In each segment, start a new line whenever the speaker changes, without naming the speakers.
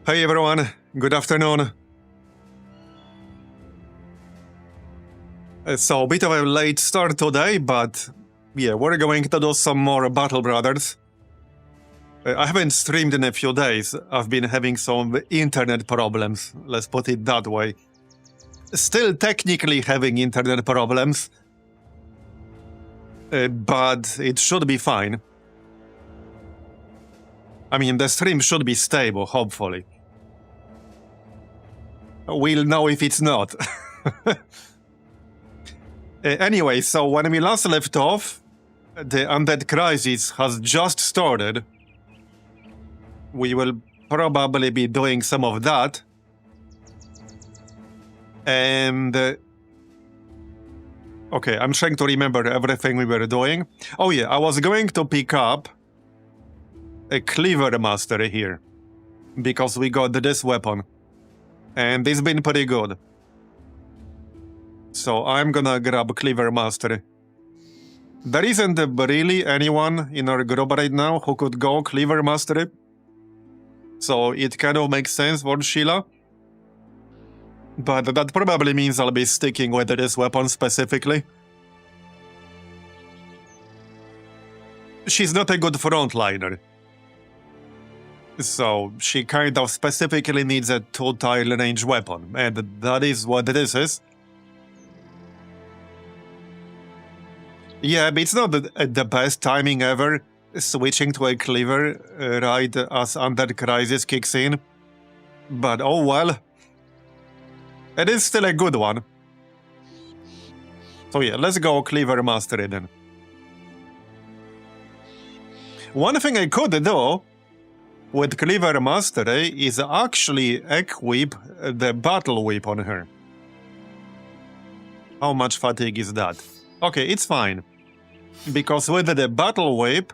Hey everyone, good afternoon. So, a bit of a late start today, but yeah, we're going to do some more Battle Brothers. I haven't streamed in a few days. I've been having some internet problems, let's put it that way. Still technically having internet problems, but it should be fine. I mean, the stream should be stable, hopefully. We'll know if it's not. Anyway, so when we last left off, the Undead crisis has just started. We will probably be doing some of that. And... okay, I'm trying to remember everything we were doing. Oh yeah, I was going to pick up a Cleaver Master here. Because we got this weapon. And it's been pretty good. So I'm gonna grab Cleaver Master. There isn't really anyone in our group right now who could go Cleaver Master. So it kind of makes sense for Sheila. But that probably means I'll be sticking with this weapon specifically. She's not a good frontliner. So she kind of specifically needs a 2-tile range weapon. And that is what this is. Yeah, but it's not the best timing ever, switching to a Cleaver right as Undead Crisis kicks in. But oh well. It is still a good one. So yeah, let's go Cleaver Master then. One thing I could do with Cleaver Master is actually equip the Battle Whip on her. How much fatigue is that? Okay, it's fine. Because with the Battle Whip,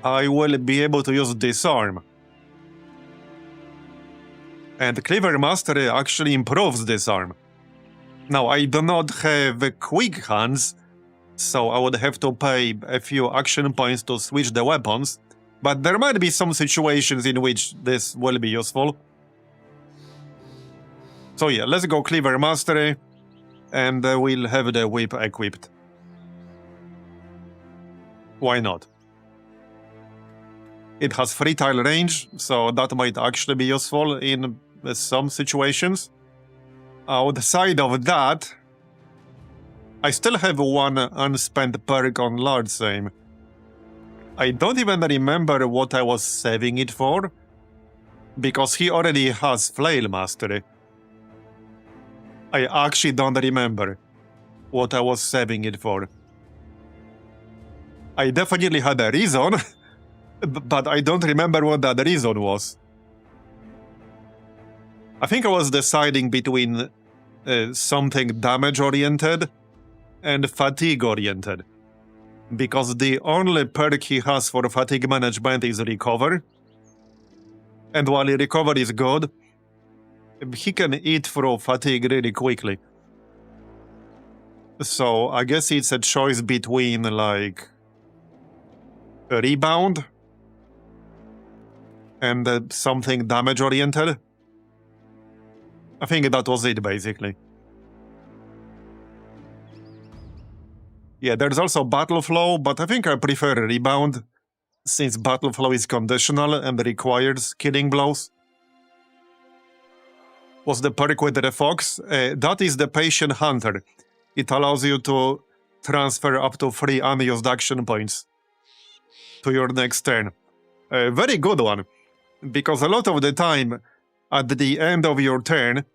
I will be able to use Disarm. And Cleaver Master actually improves Disarm. Now, I do not have quick hands, so I would have to pay a few action points to switch the weapons, but there might be some situations in which this will be useful. So yeah, let's go Cleaver Master, and we'll have the whip equipped. Why not? It has 3-tile range, so that might actually be useful in some situations. Outside of that, I still have one unspent perk on Large Aim. I don't even remember what I was saving it for, because he already has Flail Mastery. I actually don't remember what I was saving it for. I definitely had a reason, but I don't remember what that reason was. I think I was deciding between something damage-oriented and fatigue-oriented. Because the only perk he has for fatigue management is Recover. And while Recover is good, he can eat through fatigue really quickly. So I guess it's a choice between, like, Rebound and something damage-oriented. I think that was it, basically. Yeah, there's also Battle Flow, but I think I prefer Rebound, since Battle Flow is conditional and requires killing blows. What's the perk with the Fox? That is the Patient Hunter. It allows you to transfer up to 3 unused action points to your next turn. A very good one, because a lot of the time, at the end of your turn,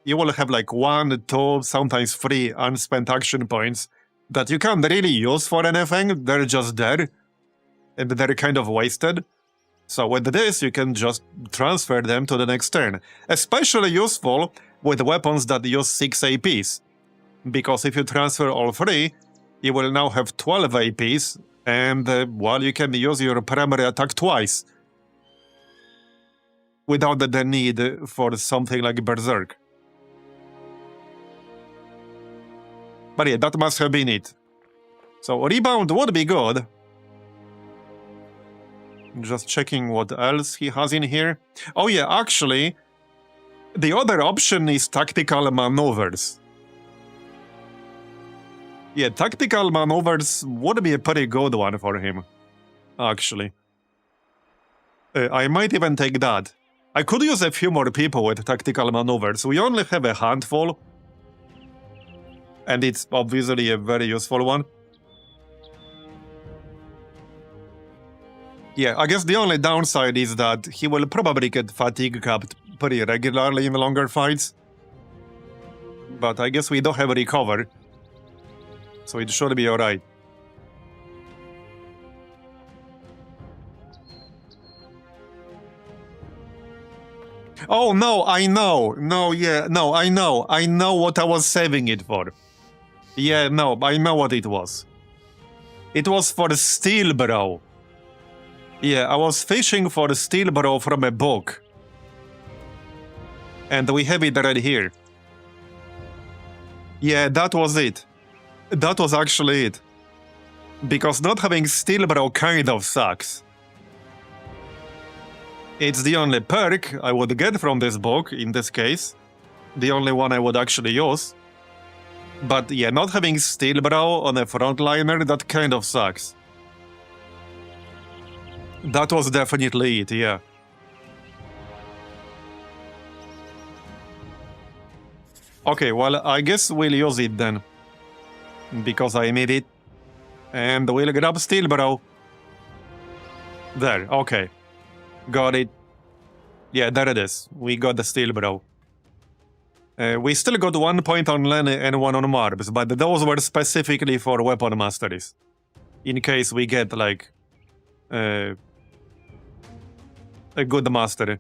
you will have like 1, 2, sometimes 3 unspent action points that you can't really use for anything, they're just there, and they're kind of wasted. So with this, you can just transfer them to the next turn. Especially useful with weapons that use 6 APs, because if you transfer all 3, you will now have 12 APs, and, well, you can use your primary attack twice. Without the need for something like Berserk. But yeah, that must have been it. So Rebound would be good. Just checking what else he has in here. Oh yeah, actually, the other option is tactical maneuvers. Yeah, tactical maneuvers would be a pretty good one for him, actually. I might even take that. I could use a few more people with tactical maneuvers. We only have a handful, and it's obviously a very useful one. Yeah, I guess the only downside is that he will probably get fatigue capped pretty regularly in longer fights. But I guess we don't have a recover, so it should be alright. Oh no, I know. No, yeah, no, I know. I know what I was saving it for. Yeah, no, I know what it was. It was for Steel Bro. Yeah, I was fishing for Steel Bro from a book. And we have it right here. Yeah, that was it. That was actually it. Because not having Steel Bro kind of sucks. It's the only perk I would get from this book, in this case. The only one I would actually use. But yeah, not having Steel Bro on a frontliner, that kind of sucks. That was definitely it, yeah. Okay, well, I guess we'll use it then. Because I need it. And we'll grab Steel Bro. There, okay. Got it. Yeah, there it is. We got the Steel Bro. We still got 1 point on Lenny and 1 on Marbs, but those were specifically for weapon masteries. In case we get, like, a good mastery.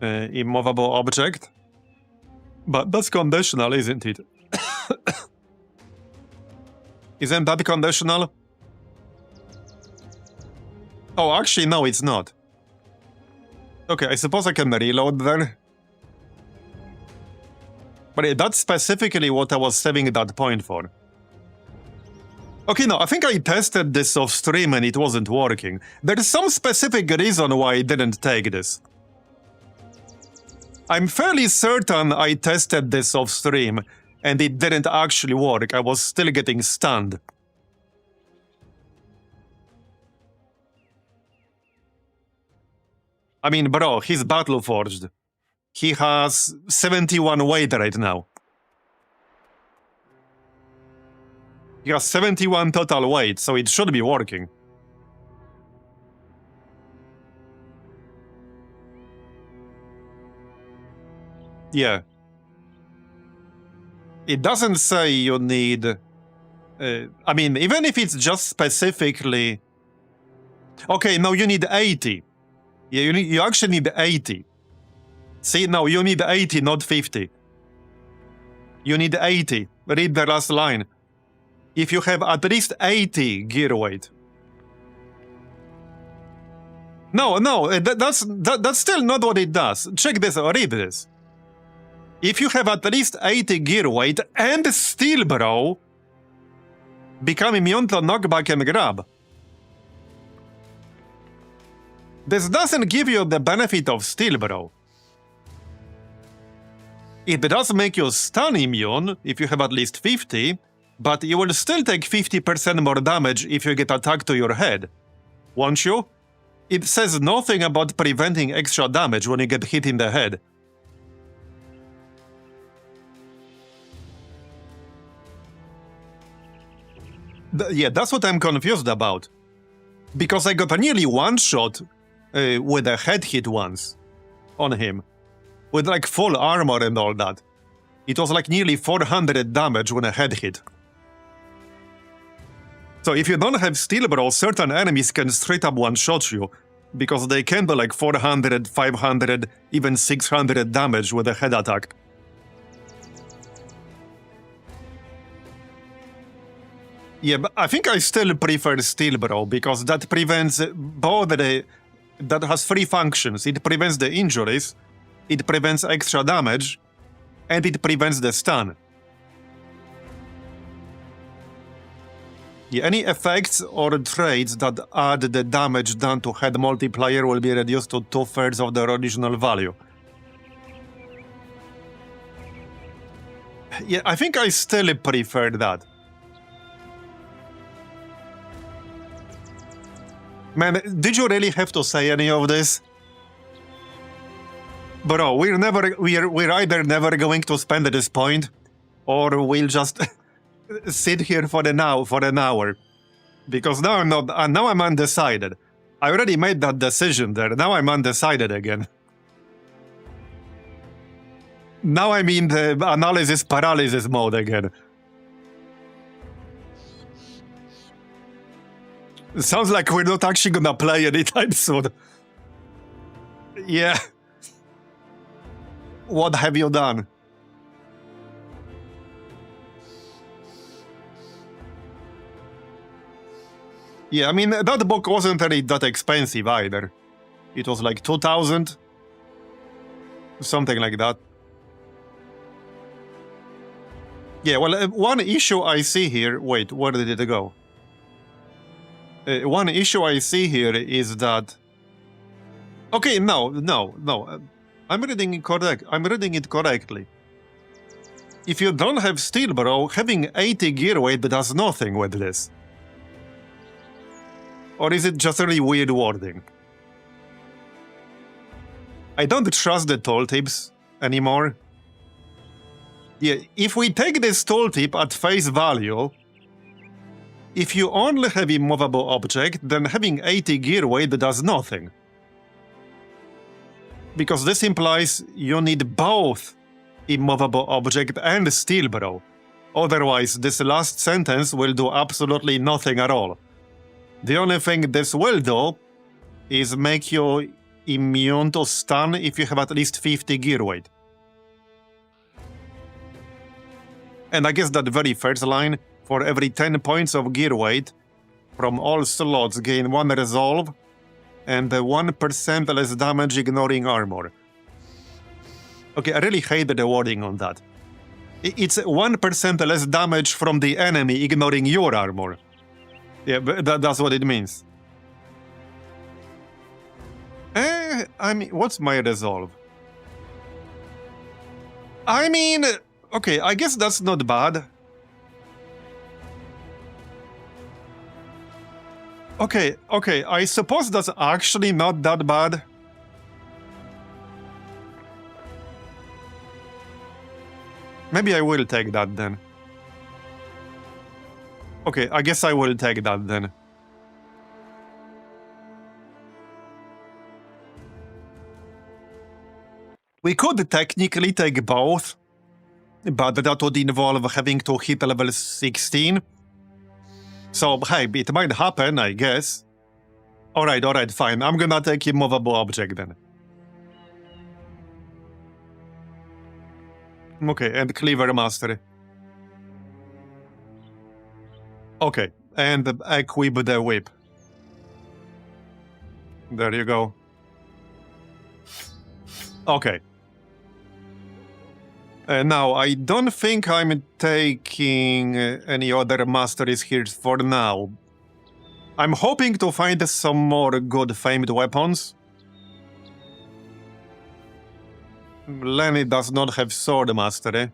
Immovable object. But that's conditional, isn't it? Isn't that conditional? Oh, actually, no, it's not. Okay, I suppose I can reload there. But that's specifically what I was saving that point for. Okay, no, I think I tested this off stream and it wasn't working. There's some specific reason why I didn't take this. I'm fairly certain I tested this off stream and it didn't actually work. I was still getting stunned. I mean, bro, he's battle forged. He has 71 weight right now. He has 71 total weight, so it should be working. Yeah. It doesn't say you need... I mean, even if it's just specifically... Okay, no, you need 80. Yeah, you actually need 80. See, no, you need 80, not 50. You need 80. Read the last line. If you have at least 80 gear weight. No, that's still not what it does. Check this, read this. If you have at least 80 gear weight and Steel Bro, become immune to knockback and grab. This doesn't give you the benefit of Steel Bro. It does make you stun immune if you have at least 50, but you will still take 50% more damage if you get attacked to your head. Won't you? It says nothing about preventing extra damage when you get hit in the head. Yeah, that's what I'm confused about. Because I got a nearly one-shot with a head hit once on him. With like full armor and all that. It was like nearly 400 damage when a head hit. So if you don't have Steel Bro, certain enemies can straight up one-shot you. Because they can do like 400, 500, even 600 damage with a head attack. Yeah, but I think I still prefer Steel Bro because that prevents both the... That has 3 functions. It prevents the injuries, it prevents extra damage, and it prevents the stun. Yeah, any effects or traits that add the damage done to head multiplier will be reduced to 2/3 of their original value. Yeah, I think I still prefer that. Man, did you really have to say any of this? Bro, we're either never going to spend at this point, or we'll just sit here for an hour. Because now I'm undecided. I already made that decision there. Now I'm undecided again. Now I'm in the analysis paralysis mode again. Sounds like we're not actually gonna play anytime soon. Yeah. What have you done? Yeah, I mean, that book wasn't really that expensive either. It was like 2,000. Something like that. Yeah, well, one issue I see here... Wait, where did it go? One issue I see here is that... Okay, no. I'm reading it correctly. If you don't have steel, bro, having 80 gear weight does nothing with this. Or is it just really weird wording? I don't trust the tooltips anymore. Yeah, if we take this tooltip at face value, if you only have immovable object, then having 80 gear weight does nothing. Because this implies you need both immovable object and steel, bro. Otherwise, this last sentence will do absolutely nothing at all. The only thing this will do is make you immune to stun if you have at least 50 gear weight. And I guess that very first line, for every 10 points of gear weight, from all slots gain 1 resolve, and 1% less damage ignoring armor. Okay, I really hate the wording on that. It's 1% less damage from the enemy ignoring your armor. Yeah, but that's what it means. I mean, what's my resolve? I mean, okay, I guess that's not bad. Okay, I suppose that's actually not that bad. Maybe I will take that then. Okay, I guess I will take that then. We could technically take both, but that would involve having to hit level 16. So, hey, it might happen, I guess. Alright, fine. I'm gonna take immovable object then. Okay, and Cleaver Mastery. Okay, and equip the whip. There you go. Okay. Now, I don't think I'm taking any other masteries here for now. I'm hoping to find some more good famed weapons. Lenny does not have sword mastery.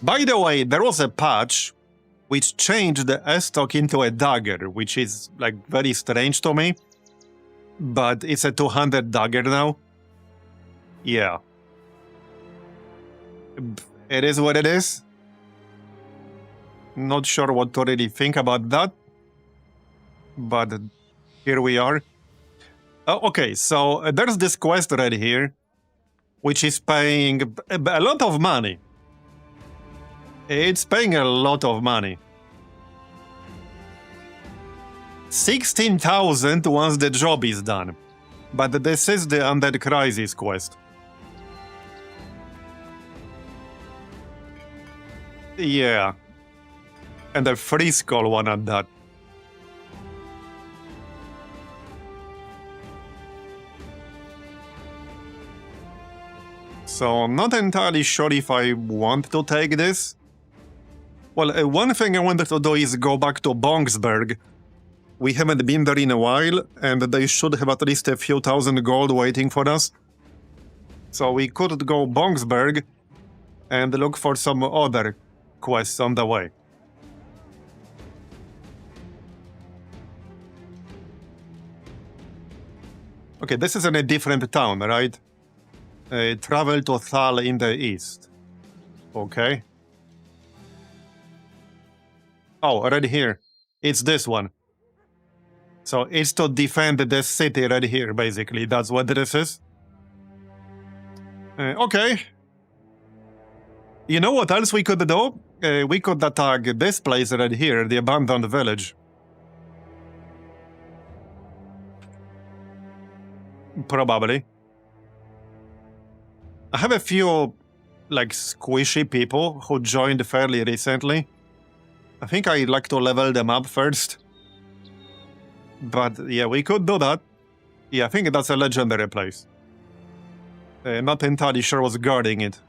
By the way, there was a patch which changed the S-stock into a dagger, which is, like, very strange to me. But it's a 200 dagger now. Yeah. It is what it is. Not sure what to really think about that. But here we are. Okay, so there's this quest right here, which is paying a lot of money. It's paying a lot of money. 16,000 once the job is done. But this is the Undead Crisis quest. Yeah. And a free skull one at that. So, not entirely sure if I want to take this. Well, one thing I wanted to do is go back to Bongsberg. We haven't been there in a while, and they should have at least a few thousand gold waiting for us. So we could go Bongsberg and look for some other quests on the way. Okay, this is in a different town, right? Travel to Thal in the east. Okay. Oh, right here. It's this one. So it's to defend this city right here, basically. That's what this is. Okay. You know what else we could do? We could attack this place right here, the abandoned village. Probably. I have a few, like, squishy people who joined fairly recently. I think I'd like to level them up first. But yeah, we could do that. Yeah, I think that's a legendary place. Not entirely sure what's guarding it.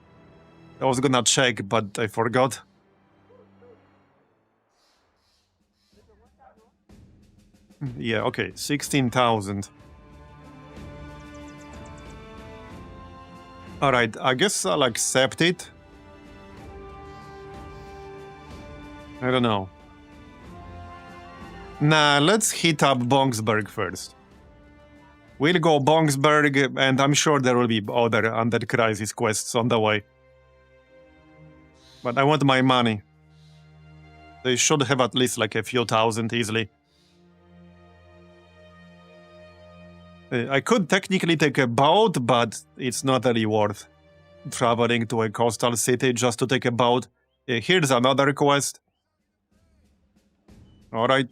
I was gonna check, but I forgot. Yeah, okay, 16,000. Alright, I guess I'll accept it. I don't know. Nah, let's hit up Bongsberg first. We'll go Bongsberg, and I'm sure there will be other Undead Crisis quests on the way. But I want my money. They should have at least like a few thousand easily. I could technically take a boat, but it's not really worth traveling to a coastal city just to take a boat. Here's another quest. Alright.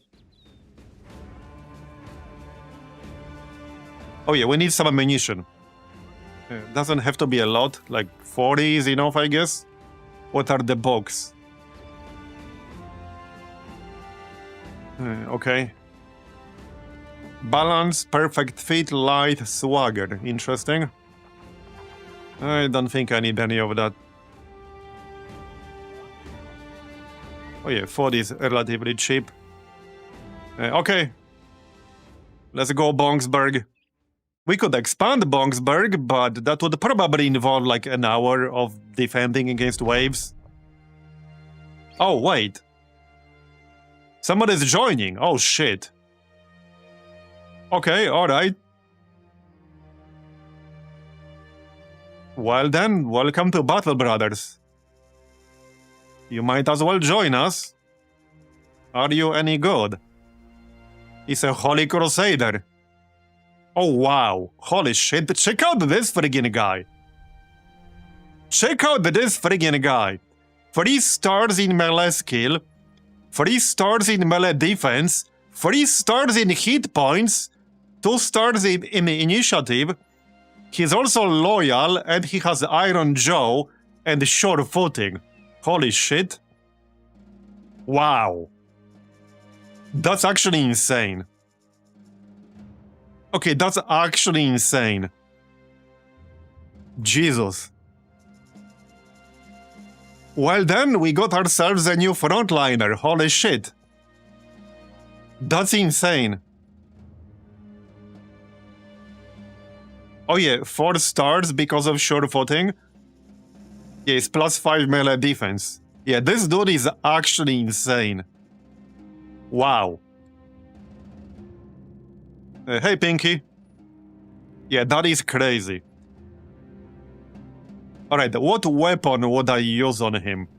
Oh yeah, we need some ammunition. Doesn't have to be a lot, like 40 is enough, I guess. What are the box? Okay. Balance, perfect fit, light, swagger. Interesting. I don't think I need any of that. Oh yeah, 40 is relatively cheap. Okay. Let's go Bongsberg. We could expand Bongsberg, but that would probably involve like an hour of defending against waves. Oh, wait. Somebody's joining. Oh, shit. Okay, alright. Well then, welcome to Battle Brothers. You might as well join us. Are you any good? He's a Holy Crusader. Oh wow, holy shit, check out this friggin' guy. Check out this friggin' guy. 3 stars in melee skill, 3 stars in melee defense, 3 stars in hit points, 2 stars in initiative. He's also loyal and he has Iron Jaw and sure footing. Holy shit. Wow. That's actually insane. Okay, that's actually insane. Jesus. Well then, we got ourselves a new frontliner. Holy shit. That's insane. Oh yeah, 4 stars because of sure footing. Yeah, it's +5 melee defense. Yeah, this dude is actually insane. Wow. Hey, Pinky. Yeah, that is crazy. Alright, what weapon would I use on him?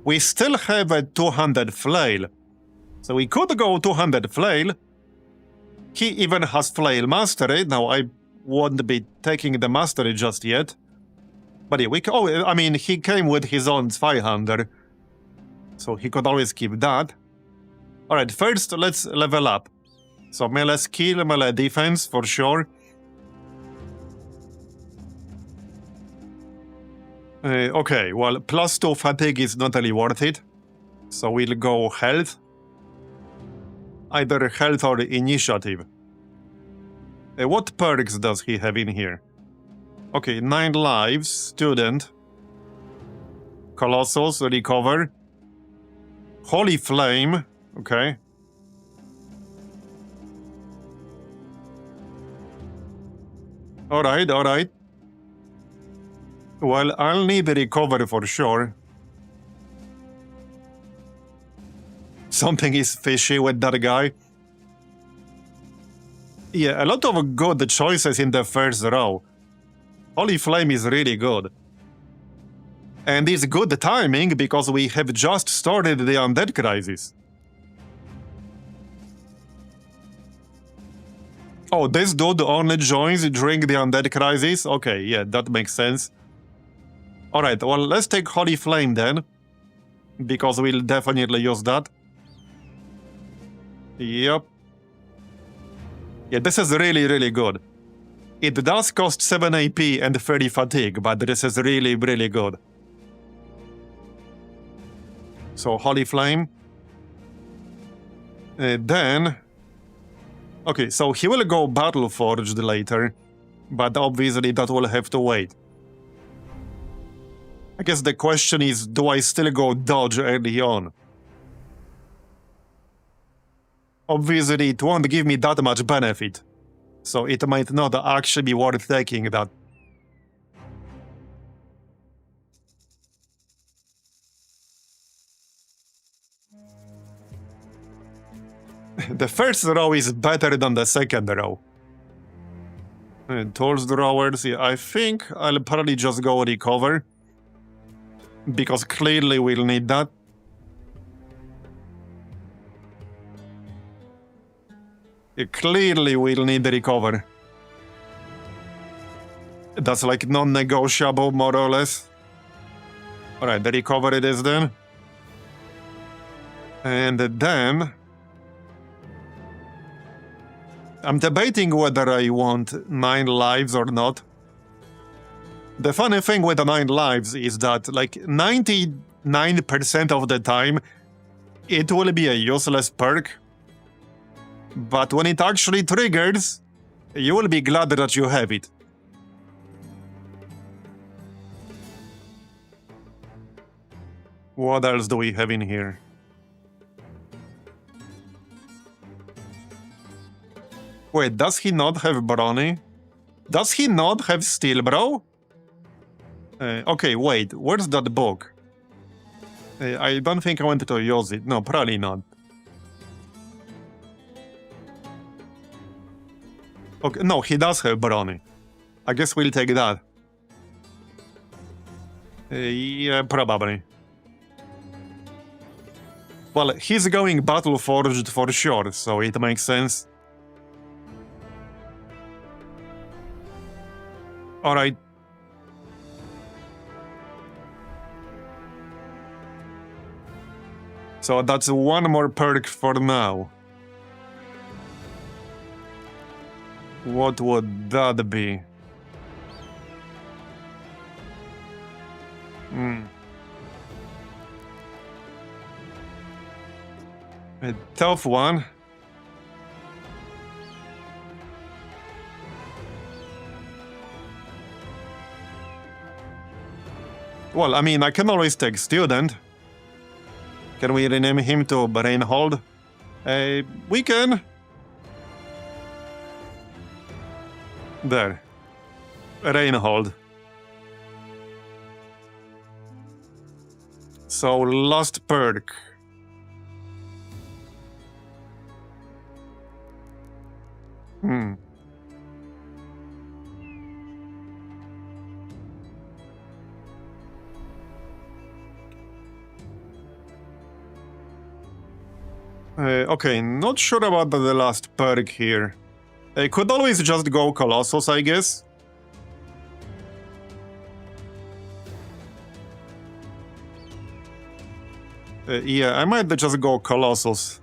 We still have a 200 flail. So we could go 200 flail. He even has flail mastery. Now, I won't be taking the mastery just yet. But yeah, I mean, he came with his own 500. So he could always keep that. Alright, first let's level up. So melee skill, melee defense, for sure. Okay, well, +2 fatigue is not really worth it. So we'll go health. Either health or initiative. What perks does he have in here? Okay, 9 lives, student. Colossus, recover. Holy Flame. Okay. Alright, alright. Well, I'll need a recovery for sure. Something is fishy with that guy. Yeah, a lot of good choices in the first row. Holy Flame is really good. And it's good timing because we have just started the Undead crisis. Oh, this dude only joins during the Undead crisis? Okay, yeah, that makes sense. Alright, well, let's take Holy Flame then. Because we'll definitely use that. Yep. Yeah, this is really, really good. It does cost 7 AP and 30 fatigue, but this is really, really good. So, Holy Flame. Then... Okay, so he will go Battle Forged later, but obviously that will have to wait. I guess the question is, do I still go Dodge early on? Obviously, it won't give me that much benefit, so it might not actually be worth taking that. The first row is better than the second row. Tools drawers, yeah, I think I'll probably just go recover. Because clearly we'll need that. Clearly we'll need the recover. That's like non-negotiable, more or less. Alright, the recover it is then. And then... I'm debating whether I want 9 lives or not. The funny thing with the 9 lives is that, like, 99% of the time, it will be a useless perk. But when it actually triggers, you will be glad that you have it. What else do we have in here? Wait, does he not have Brawny? Does he not have Steel Bro? Okay, wait, where's that book? I don't think I wanted to use it. No, probably not. Okay, no, he does have Brawny. I guess we'll take that. Yeah, probably. Well, he's going Battle Forged for sure, so it makes sense. Alright. So that's one more perk for now. What would that be? A tough one. Well, I mean, I can always take Student. Can we rename him to Stronghold? We can. There. Stronghold. So, last perk. Okay, not sure about the last perk here. I could always just go Colossus, I guess. Yeah, I might just go Colossus.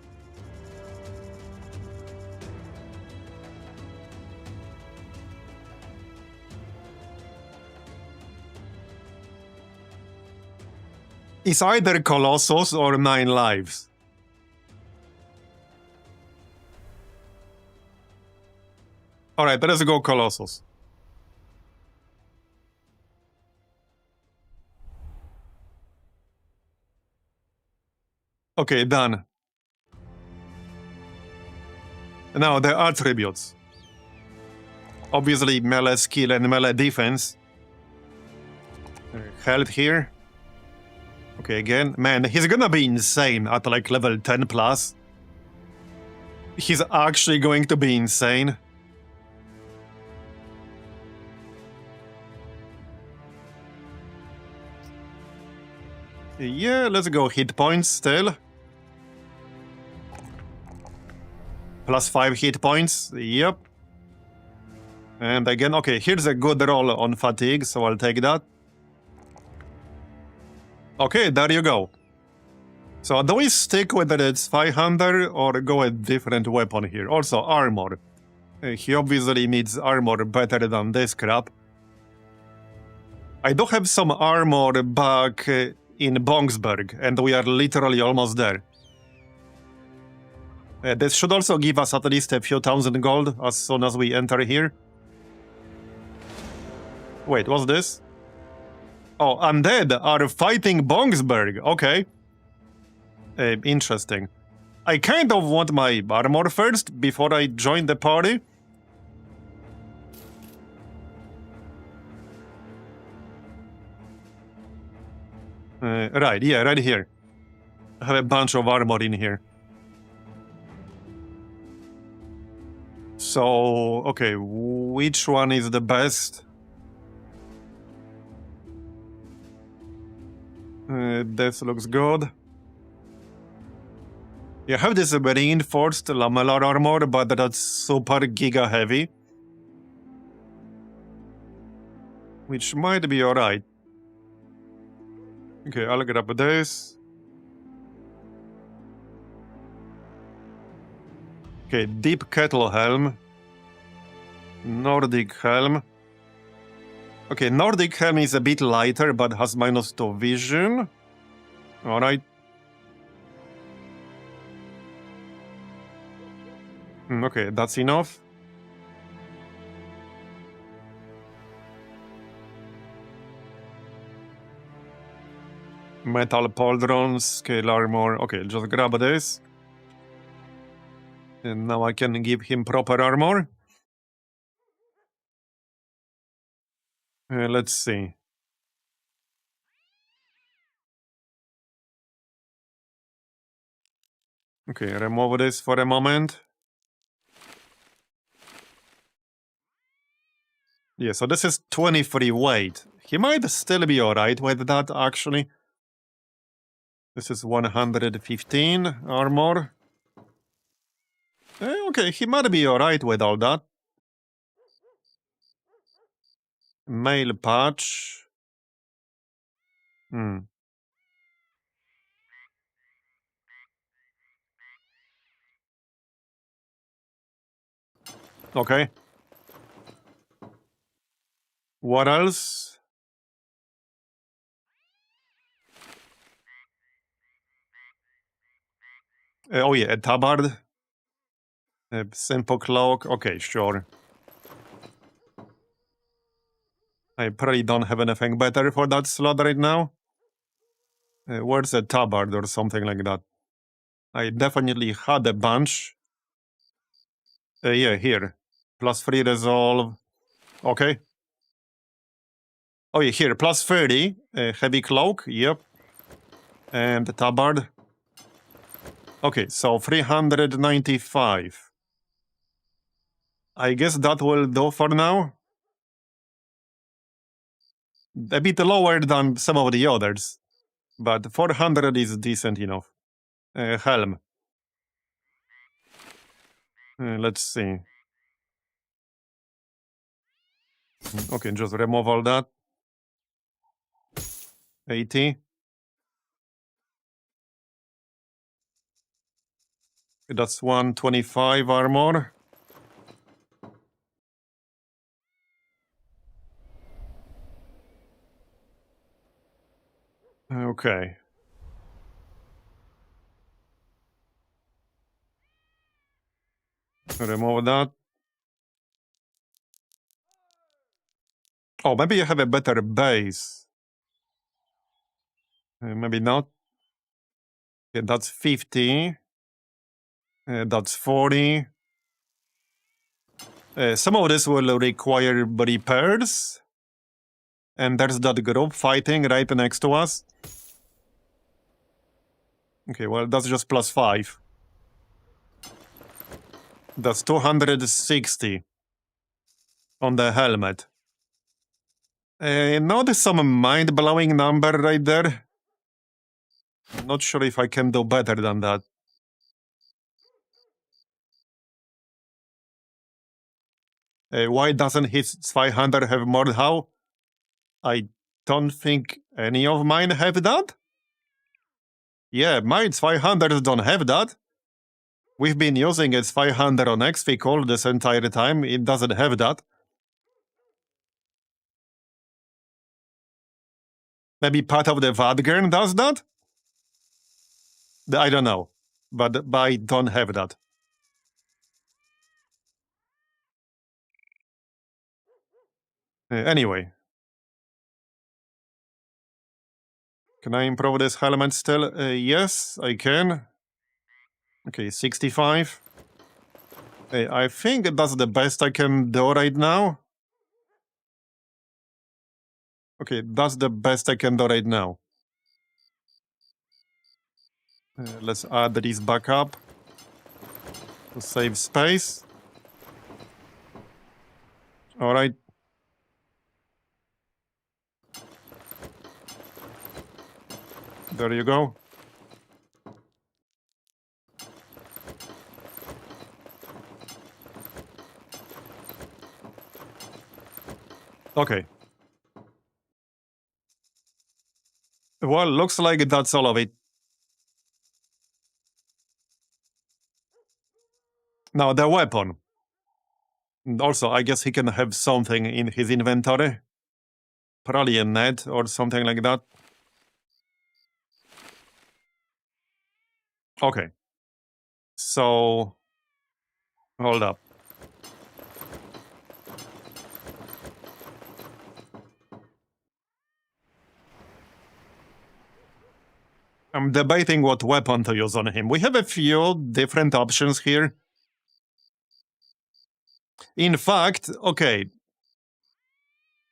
It's either Colossus or 9 lives. Alright, let's go Colossus. Okay, done. Now the attributes. Obviously melee skill and melee defense. Health here. Okay, again. Man, he's gonna be insane at like level 10 plus. He's actually going to be insane. Yeah, let's go hit points still. Plus 5 hit points, yep. And again, okay, here's a good roll on fatigue, so I'll take that. Okay, there you go. So do we stick with that it's 500 or go a different weapon here? Also, armor. He obviously needs armor better than this crap. I do have some armor back in Bongsberg, and we are literally almost there. This should also give us at least a few thousand gold as soon as we enter here. Wait, what's this? Oh, Undead are fighting Bongsberg. Okay. Interesting. I kind of want my armor first before I join the party. Right, yeah, right here. I have a bunch of armor in here. So, okay, which one is the best? This looks good. You have this reinforced lamellar armor, but that's super giga heavy. Which might be alright. Okay, I'll grab this. Okay, deep kettle helm. Nordic helm. Okay, Nordic helm is a bit lighter, but has -2 vision. Alright. Okay, that's enough. Metal pauldrons, scale armor. Okay, just grab this. And now I can give him proper armor. Let's see. Okay, remove this for a moment. Yeah, so this is 23 weight. He might still be alright with that, actually. This is 115 armor. Okay, he might be alright with all that. Mail patch. Okay. What else? Oh yeah, a tabard. A simple cloak. Okay, sure. I probably don't have anything better for that slot right now. Where's a tabard or something like that? I definitely had a bunch. Yeah, here. +3 resolve. Okay. Oh yeah, here, +30. Heavy cloak, yep. And the tabard. Okay, so 395. I guess that will do for now. A bit lower than some of the others, but 400 is decent enough. Helm. Let's see. Okay, just remove all that. 80. That's 125 armor. Okay. Remove that. Oh, maybe you have a better base. Maybe not. Okay, that's 50. That's 40. Some of this will require repairs. And there's that group fighting right next to us. Okay, well, that's just plus 5. That's 260 on the helmet. Notice some mind-blowing number right there. Not sure if I can do better than that. Why doesn't his 500 have more how? I don't think any of mine have that. Yeah, mine's 500 don't have that. We've been using its 500 on XFIC all this entire time. It doesn't have that. Maybe part of the Vadgern does that? I don't know. But I don't have that. Anyway. Can I improve this helmet still? Yes, I can. Okay, 65. I think that's the best I can do right now. Okay, that's the best I can do right now. Let's add these back up to save space. All right. There you go. Okay. Well, looks like that's all of it. Now, the weapon. And also, I guess he can have something in his inventory. Probably a net or something like that. Okay. So, hold up. I'm debating what weapon to use on him. We have a few different options here. In fact, okay.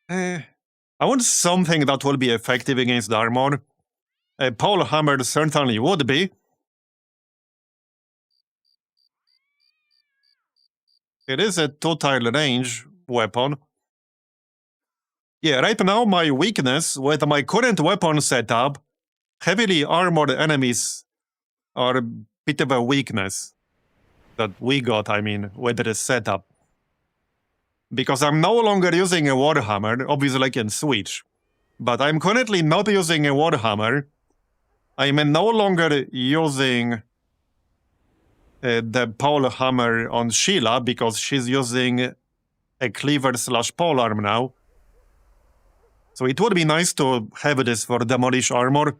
I want something that will be effective against armor. A pole hammer certainly would be. It is a two-tile range weapon. Yeah, right now my weakness with my current weapon setup, heavily armored enemies are a bit of a weakness that we got, I mean, with this setup. Because I'm no longer using a Warhammer, obviously I can switch. But I'm currently not using a Warhammer. I'm no longer using the pole hammer on Sheila because she's using a cleaver / polearm now. So it would be nice to have this for demolish armor.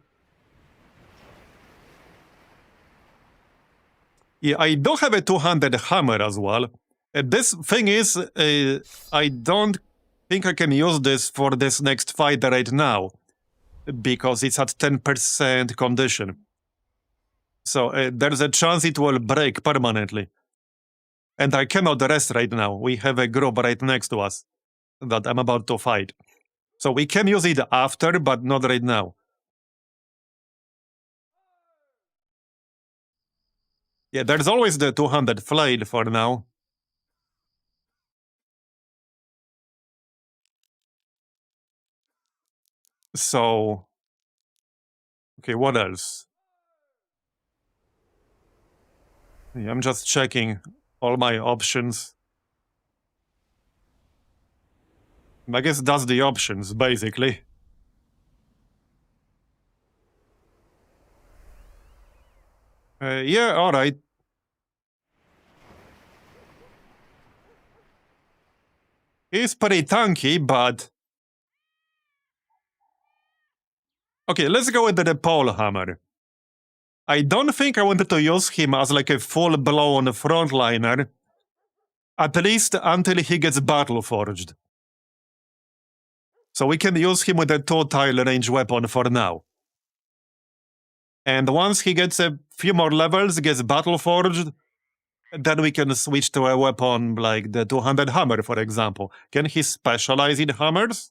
Yeah, I do have a two-handed hammer as well. This thing is, I don't think I can use this for this next fight right now because it's at 10% condition. So there's a chance it will break permanently. And I cannot rest right now. We have a group right next to us that I'm about to fight. So we can use it after, but not right now. Yeah, there's always the two-handed flail for now. So, okay, what else? Yeah, I'm just checking all my options. I guess that's the options, basically. Yeah, all right. He's pretty tanky, but... Okay, let's go with the pole hammer. I don't think I wanted to use him as like a full-blown frontliner, at least until he gets battle forged. So we can use him with a two-tile range weapon for now. And once he gets a few more levels, gets Battle Forged, then we can switch to a weapon like the two-handed hammer, for example. Can he specialize in hammers?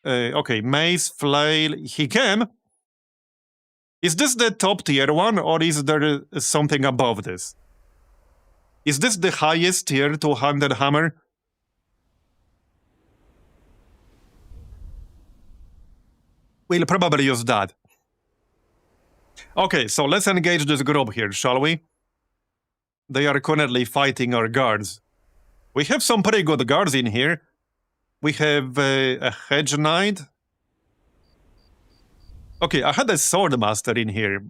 Okay, mace, flail, he can. Is this the top tier one, or is there something above this? Is this the highest tier two-handed hammer? We'll probably use that. Okay, so let's engage this group here, shall we? They are currently fighting our guards. We have some pretty good guards in here. We have a hedge knight. Okay, I had a sword master in here.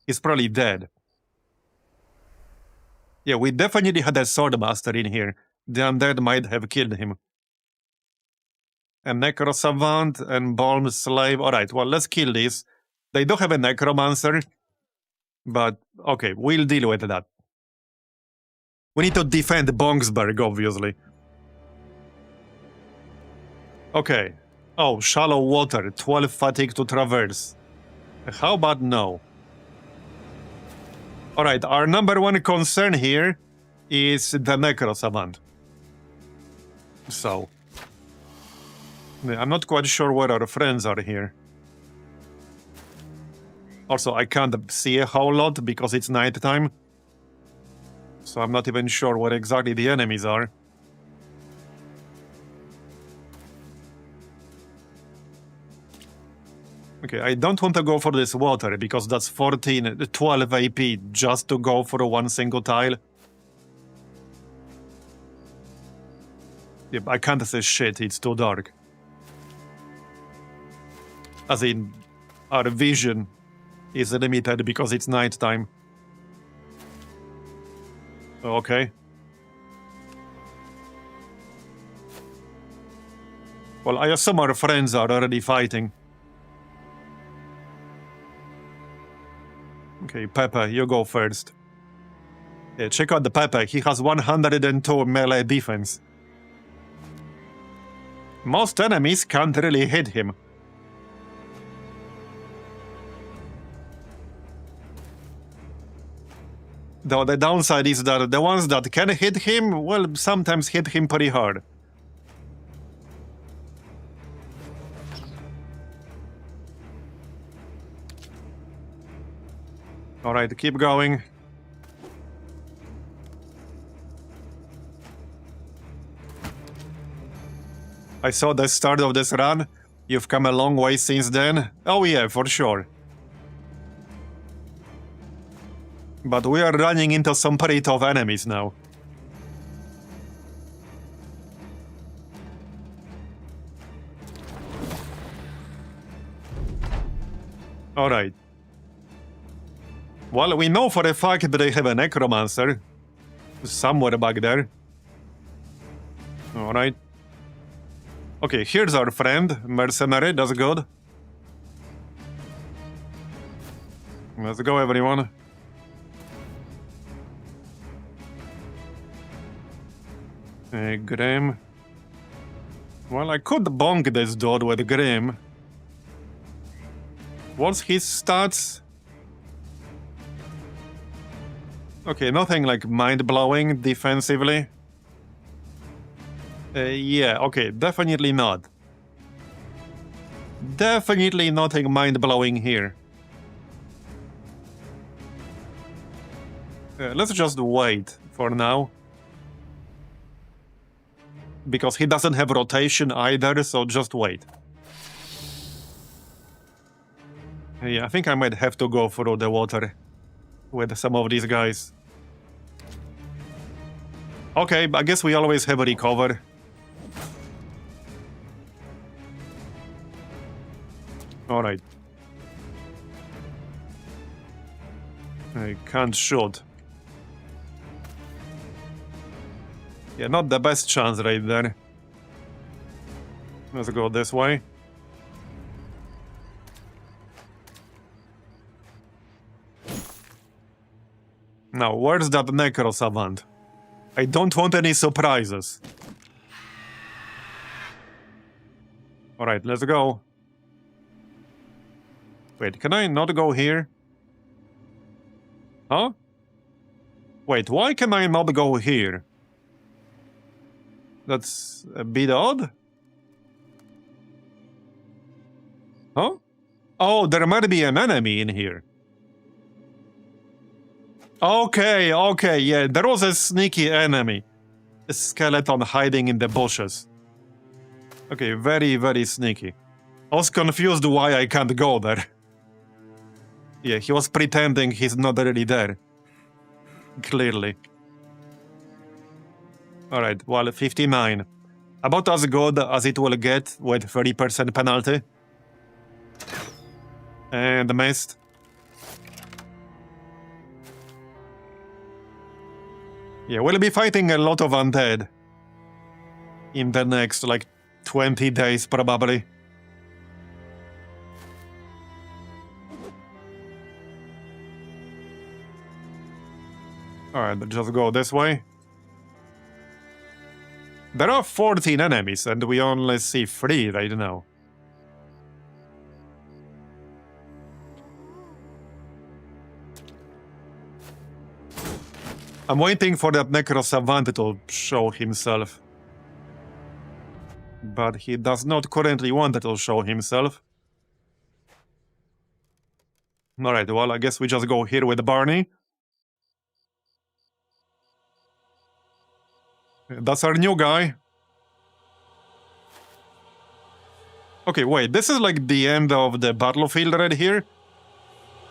He's probably dead. Yeah, we definitely had a sword master in here. The undead might have killed him. A necro savant and balm slave. Alright, well, let's kill this. They do have a necromancer. But, okay, we'll deal with that. We need to defend Bongsberg, obviously. Okay. Oh, shallow water, 12 fatigue to traverse. How about no? Alright, our number one concern here is the Necro Savant. So, I'm not quite sure where our friends are here. Also, I can't see a whole lot because it's nighttime. So I'm not even sure where exactly the enemies are. Okay, I don't want to go for this water because that's 12 AP just to go for one single tile. Yep, I can't say shit, it's too dark. As in, our vision is limited because it's nighttime. Okay. Well, I assume our friends are already fighting. Okay, Pepe, you go first. Yeah, check out the Pepe. He has 102 melee defense. Most enemies can't really hit him. Though the downside is that the ones that can hit him, well, sometimes hit him pretty hard. Alright, keep going. I saw the start of this run. You've come a long way since then. Oh yeah, for sure. But we are running into some pretty tough enemies now. Alright. Well, we know for a fact that they have a necromancer. Somewhere back there. Alright. Okay, here's our friend, mercenary, that's good. Let's go, everyone. Grim. Well, I could bonk this dude with Grim. What's his stats? Okay, nothing like mind-blowing defensively. Yeah, okay, definitely not. Definitely nothing mind-blowing here. Let's just wait for now. Because he doesn't have rotation either, so just wait. Yeah, I think I might have to go through the water with some of these guys. Okay, I guess we always have a recover. Alright. I can't shoot. Yeah, not the best chance right there. Let's go this way. Now, where's that Necro Savant? I don't want any surprises. Alright, let's go. Wait, can I not go here? Huh? Wait, why can I not go here? That's a bit odd. Huh? Oh, there might be an enemy in here. Okay, okay, yeah, there was a sneaky enemy. A skeleton hiding in the bushes. Okay, very, very sneaky. I was confused why I can't go there. Yeah, he was pretending he's not really there. Clearly. Alright, well, 59. About as good as it will get with 30% penalty. And missed. Yeah, we'll be fighting a lot of undead. In the next, like, 20 days, probably. Alright, just go this way. There are 14 enemies, and we only see 3 right now. I'm waiting for that Necro Savant to show himself. But he does not currently want to show himself. Alright, well, I guess we just go here with Barney. That's our new guy. Okay, wait, this is like the end of the battlefield right here?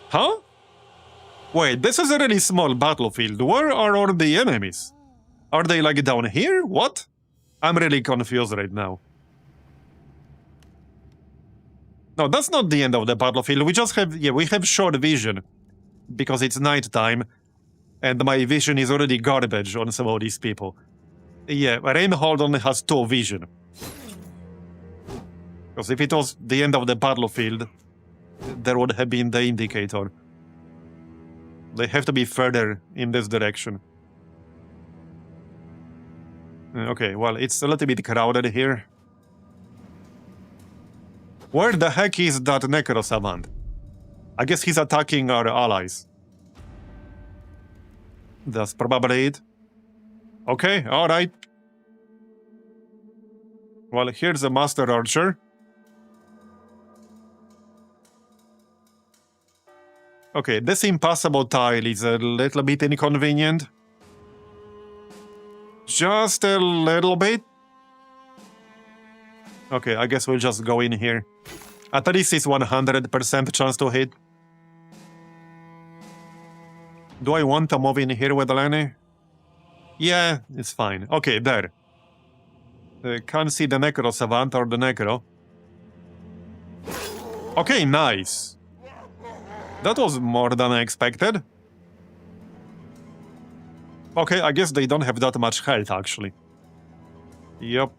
Huh? Wait, this is a really small battlefield. Where are all the enemies? Are they like down here? What? I'm really confused right now. No, that's not the end of the battlefield. We just have, we have short vision. Because it's nighttime. And my vision is already garbage on some of these people. Yeah, Reinhold only has 2 vision. Because if it was the end of the battlefield, there would have been the indicator. They have to be further in this direction. Okay, well, it's a little bit crowded here. Where the heck is that Necro Savant? I guess he's attacking our allies. That's probably it. Okay, alright. Well, here's a Master Archer. Okay, this impassable tile is a little bit inconvenient. Just a little bit. Okay, I guess we'll just go in here. At least it's 100% chance to hit. Do I want to move in here with Lenny? Yeah, it's fine. Okay, there. Can't see the Necro Savant or the Necro. Okay, nice. That was more than I expected. Okay, I guess they don't have that much health, actually. Yep.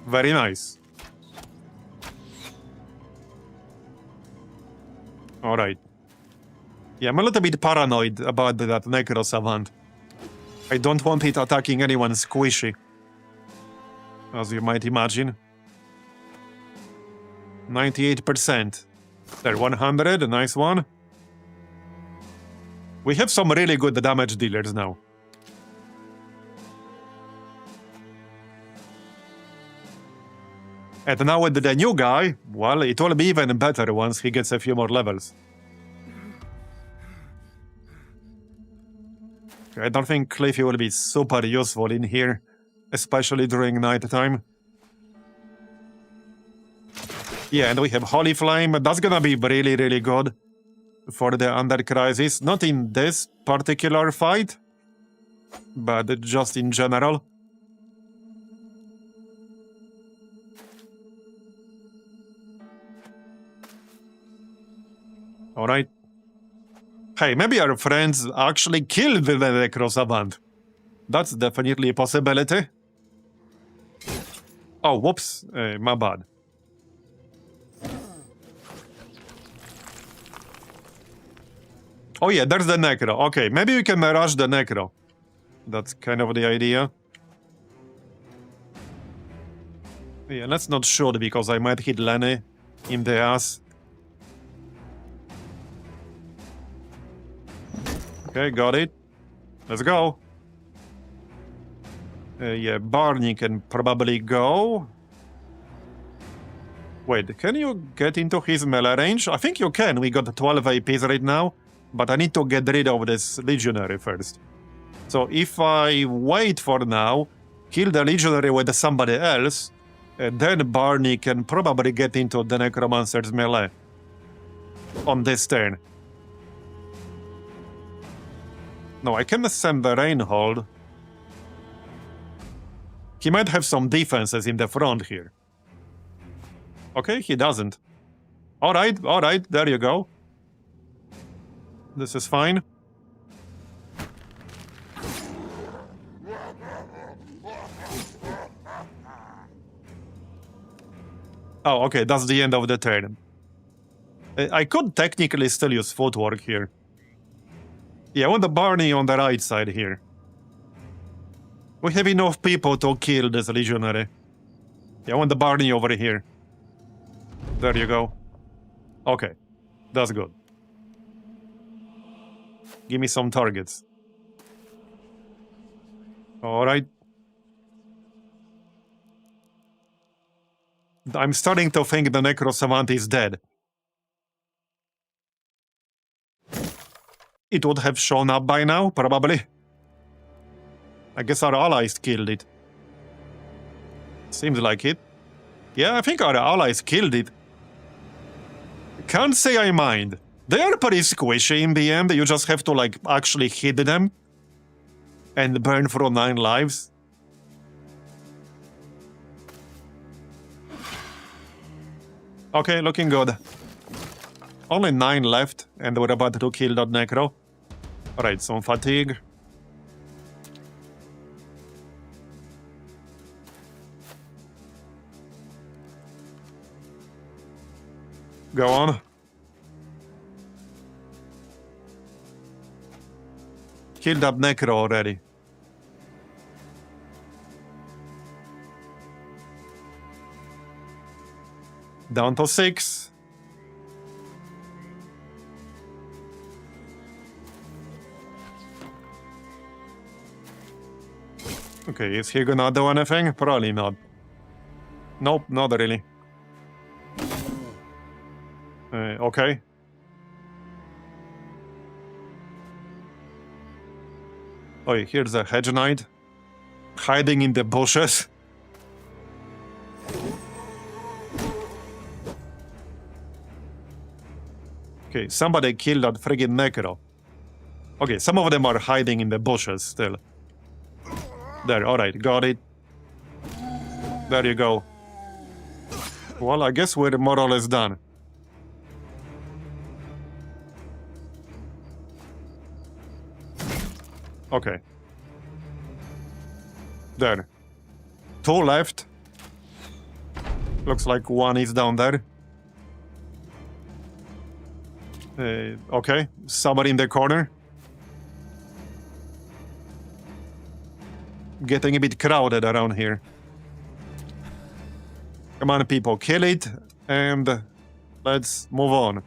Very nice. Alright. Yeah, I'm a little bit paranoid about that Necro Savant. I don't want it attacking anyone squishy. As you might imagine. 98%. There, 100, a nice one. We have some really good damage dealers now. And now with the new guy, well, it will be even better once he gets a few more levels. I don't think Cliffy will be super useful in here, especially during night time. Yeah, and we have Holy Flame. That's gonna be really, really good for the Undead Crisis. Not in this particular fight, but just in general. Alright. Hey, maybe our friends actually killed the Necro Savant. That's definitely a possibility. Oh, whoops. My bad. Oh yeah, there's the Necro. Okay, maybe we can rush the Necro. That's kind of the idea. Yeah, let's not shoot because I might hit Lenny in the ass. Okay, got it. Let's go. Yeah, Barney can probably go. Wait, can you get into his melee range? I think you can. We got 12 APs right now, but I need to get rid of this Legionary first. So if I wait for now, kill the Legionary with somebody else, then Barney can probably get into the Necromancer's melee on this turn. No, I can send the Reinhold. He might have some defenses in the front here. Okay, he doesn't. Alright, there you go. This is fine. Oh, okay, that's the end of the turn. I could technically still use footwork here. Yeah, I want the Barney on the right side here. We have enough people to kill this Legionary. Yeah, I want the Barney over here. There you go. Okay, that's good. Give me some targets. Alright. I'm starting to think the Necrosavant is dead. It would have shown up by now, probably. I guess our allies killed it. Seems like it. Yeah, I think our allies killed it. Can't say I mind. They are pretty squishy in the end. You just have to, like, actually hit them. And burn through 9 lives. Okay, looking good. Only 9 left, and we're about to kill that Necro. Alright, some fatigue. Go on. Kill that Necro already. Down to 6. Okay, is he gonna do anything? Probably not. Nope, not really. Okay. Oh, here's a Hedge Knight. Hiding in the bushes. Okay, somebody killed that friggin' Necro. Okay, some of them are hiding in the bushes still. There, alright, got it. There you go. Well, I guess we're more or less done. Okay. There. 2 left. Looks like 1 is down there. Okay, somebody in the corner. Getting a bit crowded around here. Come on, people, kill it, and let's move on.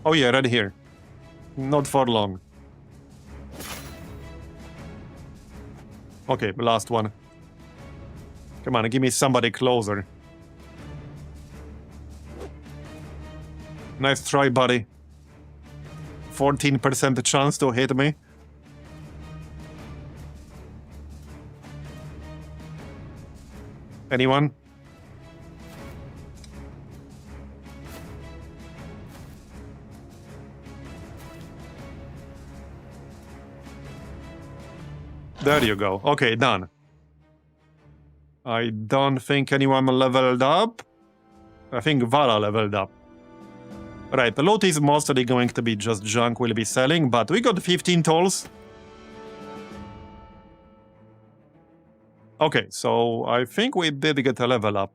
Oh yeah, right here. Not for long. Okay, last one. Come on, give me somebody closer. Nice try, buddy. 14% chance to hit me. Anyone? There you go. Okay, done. I don't think anyone leveled up. I think Vala leveled up. Right, the loot is mostly going to be just junk we'll be selling, but we got 15 tools. Okay, so I think we did get a level up.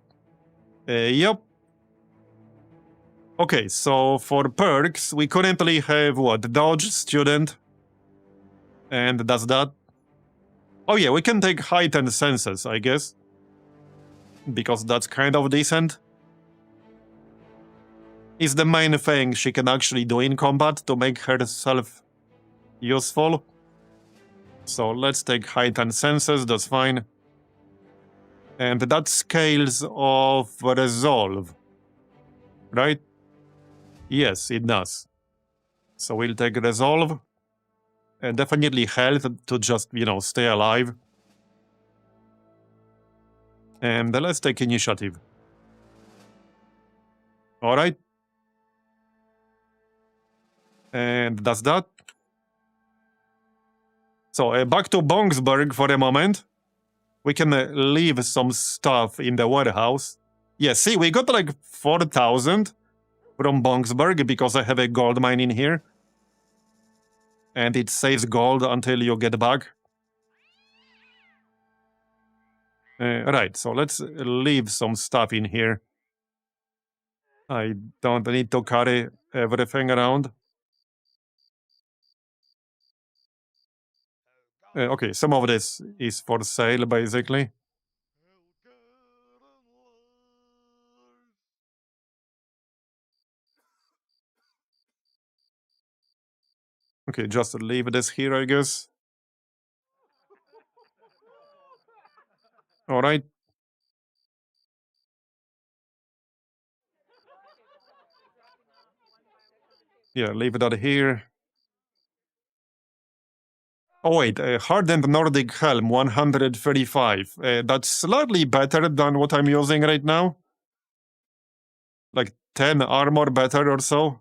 Yep. Okay, so for perks, we currently have what? Dodge, Student, and that's that. Oh yeah, we can take heightened senses, I guess. Because that's kind of decent. Is the main thing she can actually do in combat to make herself useful. So let's take heightened senses, that's fine. And that scales of resolve, right? Yes, it does. So we'll take resolve. And definitely health to just, stay alive. And let's take initiative. Alright. And that's that. So back to Bongsburg for a moment. We can leave some stuff in the warehouse. Yeah, see, we got like 4,000 from Bongsburg because I have a gold mine in here. And it saves gold until you get back. Right, so let's leave some stuff in here. I don't need to carry everything around. Okay, some of this is for sale, basically. Okay, just leave this here, I guess. All right. Yeah, leave that here. Oh wait, hardened Nordic helm, 135. That's slightly better than what I'm using right now. Like 10 armor better or so.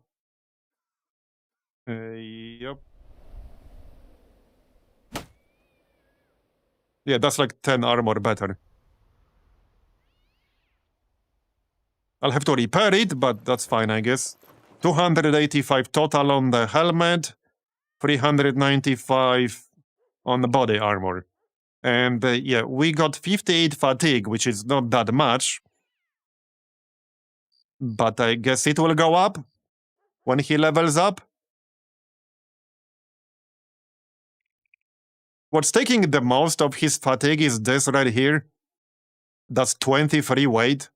Yep. Yeah, that's like 10 armor better. I'll have to repair it, but that's fine, I guess. 285 total on the helmet, 395 on the body armor. And yeah, we got 58 fatigue, which is not that much. But I guess it will go up when he levels up. What's taking the most of his fatigue is this right here. That's 23 weight.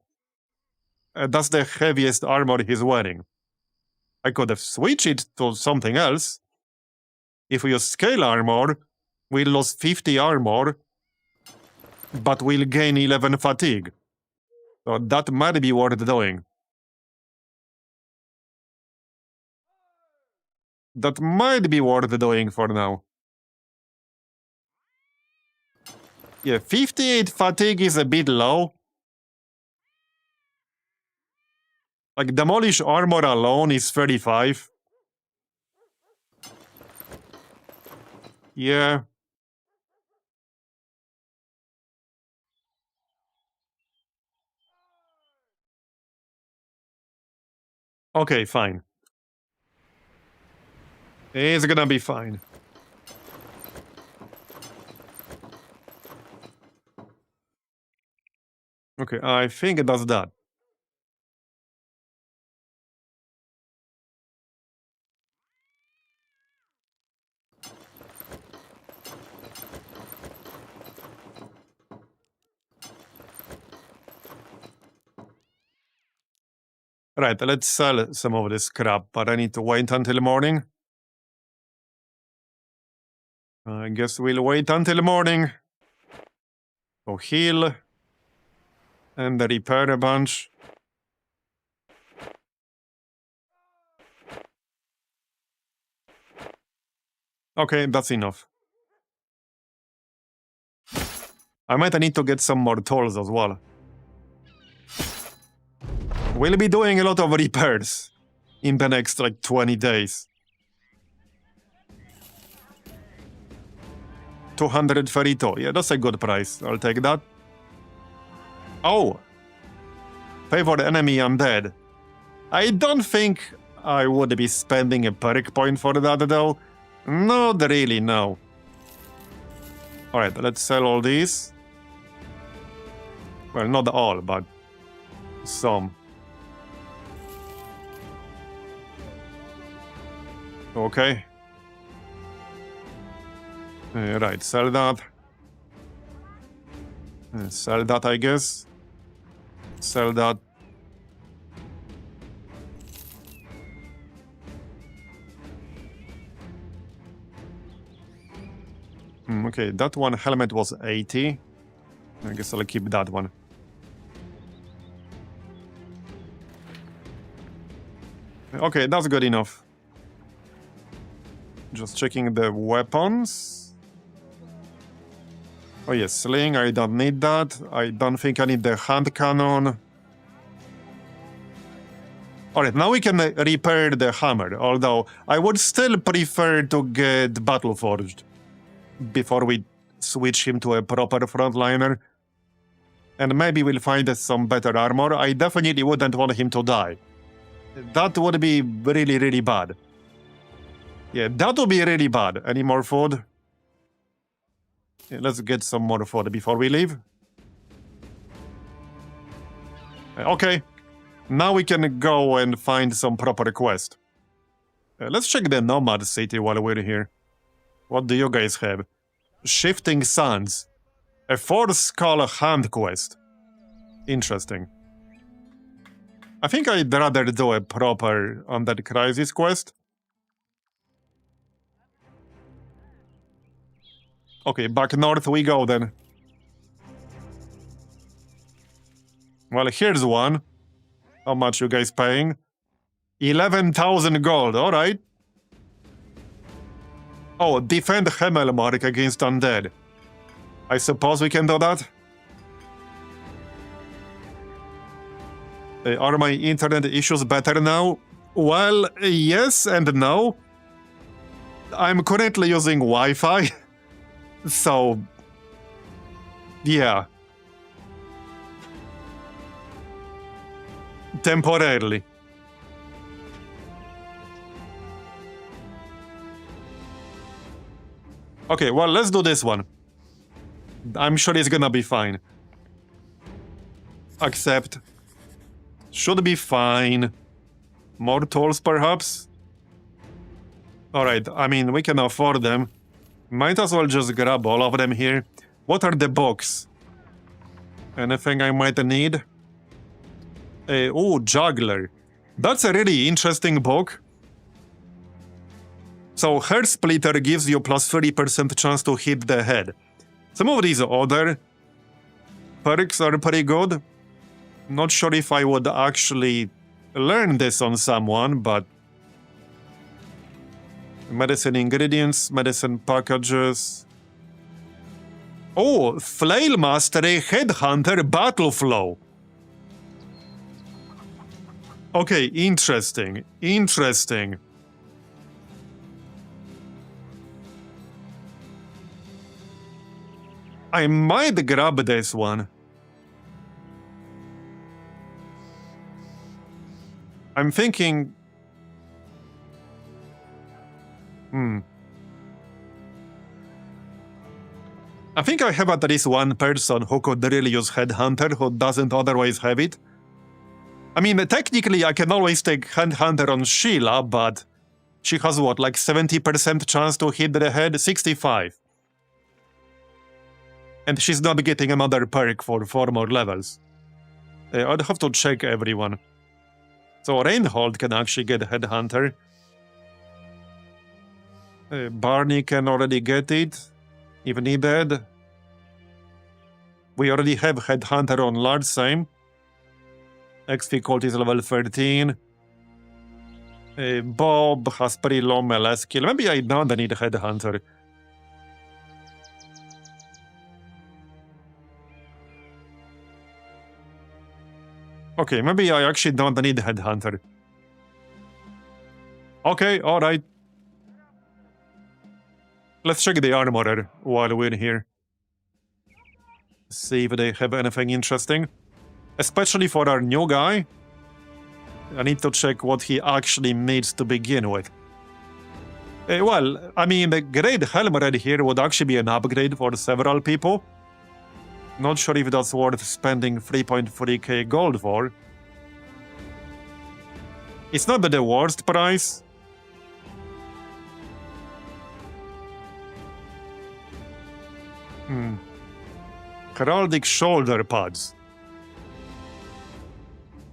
That's the heaviest armor he's wearing. I could have switched it to something else. If we use scale armor, we lose 50 armor, but we'll gain 11 fatigue. So that might be worth doing. That might be worth doing for now. Yeah, 58 fatigue is a bit low. Like, demolish armor alone is 35. Yeah. Okay, fine. It's gonna be fine. Okay, I think it does that. Right, let's sell some of this crap, but I need to wait until morning. I guess we'll wait until morning. Go heal. And repair a bunch. Okay, that's enough. I might need to get some more tools as well. We'll be doing a lot of repairs in the next, 20 days. 232. Yeah, that's a good price. I'll take that. Oh! Favor enemy undead. I don't think I would be spending a perk point for that, though. Not really, no. Alright, let's sell all these. Well, not all, but some. Okay. Right, sell that. Sell that, I guess. Sell that. Okay, that one helmet was 80. I guess I'll keep that one. Okay, that's good enough. Just checking the weapons. Oh yes, sling, I don't need that. I don't think I need the hand cannon. Alright, now we can repair the hammer, although I would still prefer to get Battle Forged before we switch him to a proper frontliner. And maybe we'll find some better armor. I definitely wouldn't want him to die. That would be really, really bad. Yeah, that would be really bad. Any more food? Yeah, let's get some more food before we leave. Okay. Now we can go and find some proper quest. Let's check the Nomad City while we're here. What do you guys have? Shifting Sands. A 4-skull hand quest. Interesting. I think I'd rather do a proper Undead Crisis quest. Okay, back north we go then. Well, here's one. How much you guys paying? 11,000 gold, alright. Oh, defend Hemmelmark against Undead. I suppose we can do that? Are my internet issues better now? Well, yes and no. I'm currently using Wi-Fi. So, yeah. Temporarily. Okay, well, let's do this one. I'm sure it's gonna be fine. Accept. Should be fine. More tools, perhaps? Alright, I mean, we can afford them. Might as well just grab all of them here. What are the books? Anything I might need? Oh, Juggler. That's a really interesting book. So, Hair Splitter gives you plus 30% chance to hit the head. Some of these other perks are pretty good. Not sure if I would actually learn this on someone, but... Medicine ingredients, medicine packages... Oh, Flail Mastery, Headhunter, Battle Flow. Okay, interesting. Interesting. I might grab this one. I'm thinking... I think I have at least one person who could really use Headhunter who doesn't otherwise have it. I mean, technically I can always take Headhunter on Sheila, but she has what, like 70% chance to hit the head? 65. And she's not getting another perk for 4 more levels. I'd have to check everyone. So Reinhold can actually get Headhunter. Barney can already get it, if needed. We already have Headhunter on large same. XP Colt is level 13. Bob has pretty low melee skill. Maybe I don't need Headhunter. Okay, maybe I actually don't need Headhunter. Okay, alright. Let's check the armorer while we're here. See if they have anything interesting. Especially for our new guy. I need to check what he actually needs to begin with. Well, I mean, the Great Helm right here would actually be an upgrade for several people. Not sure if that's worth spending 3.3k gold for. It's not the worst price. Heraldic shoulder pads.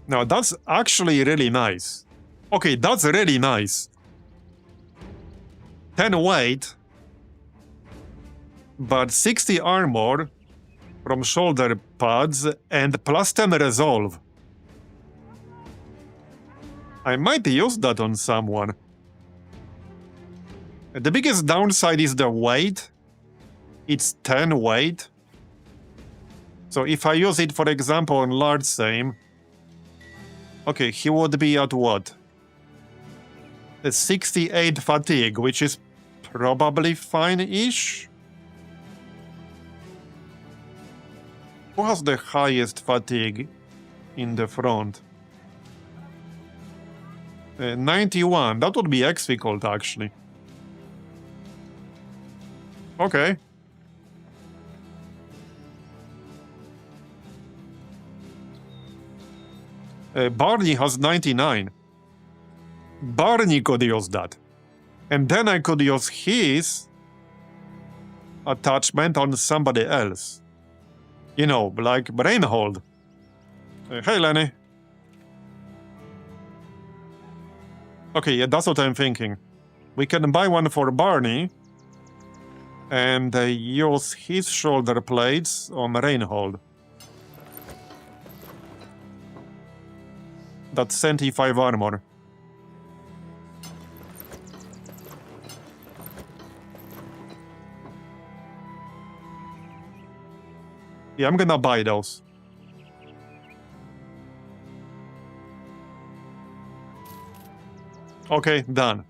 Now that's actually really nice. Okay, that's really nice. 10 weight, but 60 armor from shoulder pads and plus 10 resolve. I might use that on someone. The biggest downside is the weight. It's 10 weight. So if I use it, for example, on large same, okay, he would be at what? A 68 fatigue, which is probably fine-ish. Who has the highest fatigue in the front? 91. That would be difficult, actually. Okay. Barney has 99. Barney could use that. And then I could use his attachment on somebody else. You know, like Brainhold. Hey, Lenny. Okay, yeah, that's what I'm thinking. We can buy one for Barney and use his shoulder plates on Reinhold. That's 75 armor. Yeah, I'm gonna buy those. Okay, done.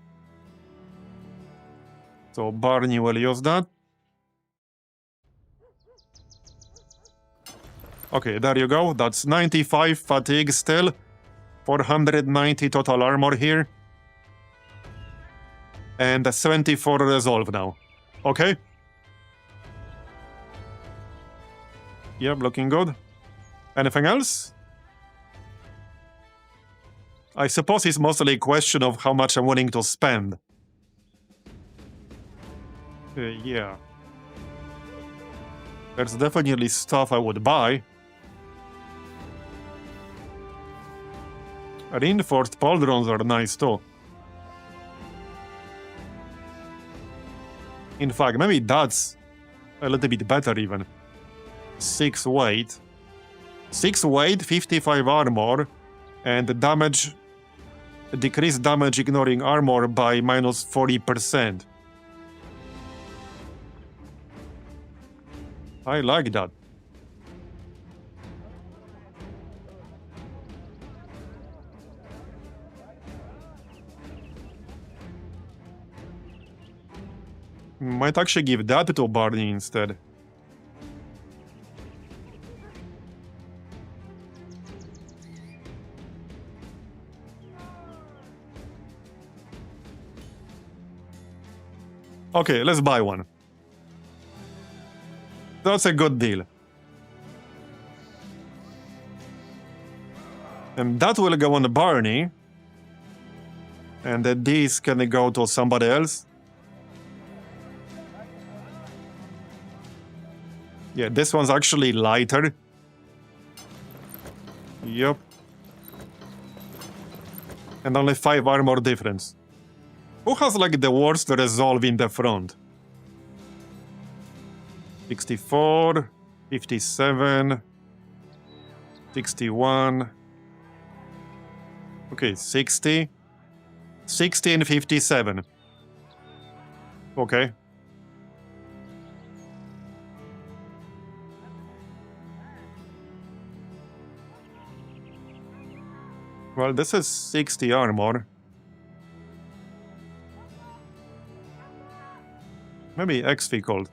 So Barney will use that. Okay, there you go. That's 95 fatigue still. 490 total armor here. And 74 resolve now. Okay. Yep, looking good. Anything else? I suppose it's mostly a question of how much I'm willing to spend. Yeah. There's definitely stuff I would buy. Reinforced pauldrons are nice too. In fact, maybe that's a little bit better even. 6 weight. 6 weight, 55 armor, and damage... decreased damage ignoring armor by minus 40%. I like that. Might actually give that to Barney instead. Okay, let's buy one. That's a good deal. And that will go on Barney. And then these can go to somebody else. Yeah, this one's actually lighter. Yup. And only 5 armor difference. Who has like the worst resolve in the front? 64, 57, 61. Okay, 60. 60 and 57. Okay. Well, this is 60 armor. Maybe XP cold.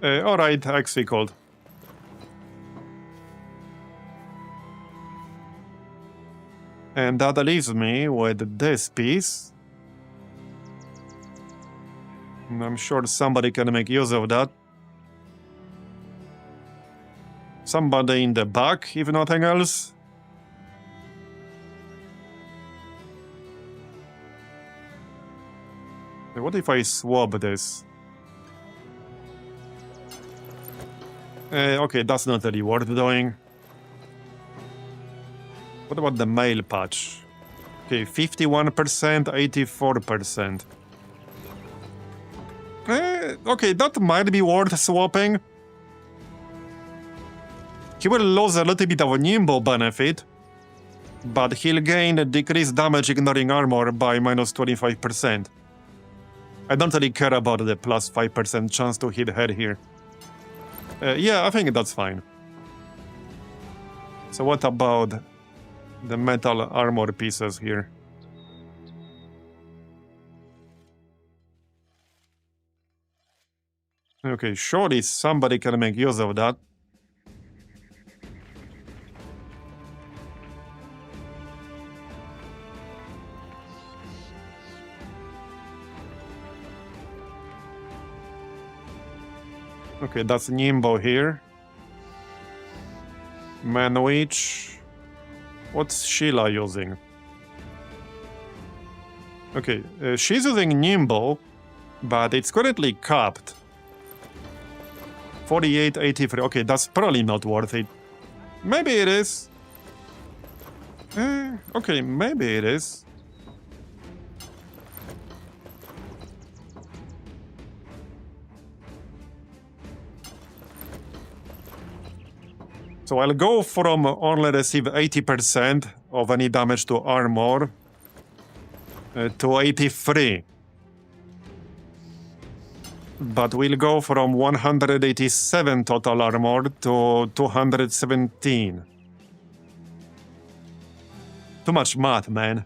Alright, XP cold. And that leaves me with this piece. And I'm sure somebody can make use of that. Somebody in the back, if nothing else. What if I swap this? Okay, that's not really worth doing. What about the mail patch? Okay, 51%, 84%. Okay, that might be worth swapping. He will lose a little bit of nimble benefit, but he'll gain a decreased damage ignoring armor by minus 25%. I don't really care about the plus 5% chance to hit head here. Yeah, I think that's fine. So what about the metal armor pieces here? Okay, surely somebody can make use of that. Okay, that's Nimbo here. Manwich. What's Sheila using? Okay, she's using Nimbo, but it's currently capped. 48.83. Okay, that's probably not worth it. Maybe it is. Okay, maybe it is. So I'll go from only receive 80% of any damage to armor to 83. But we'll go from 187 total armor to 217. Too much math, man.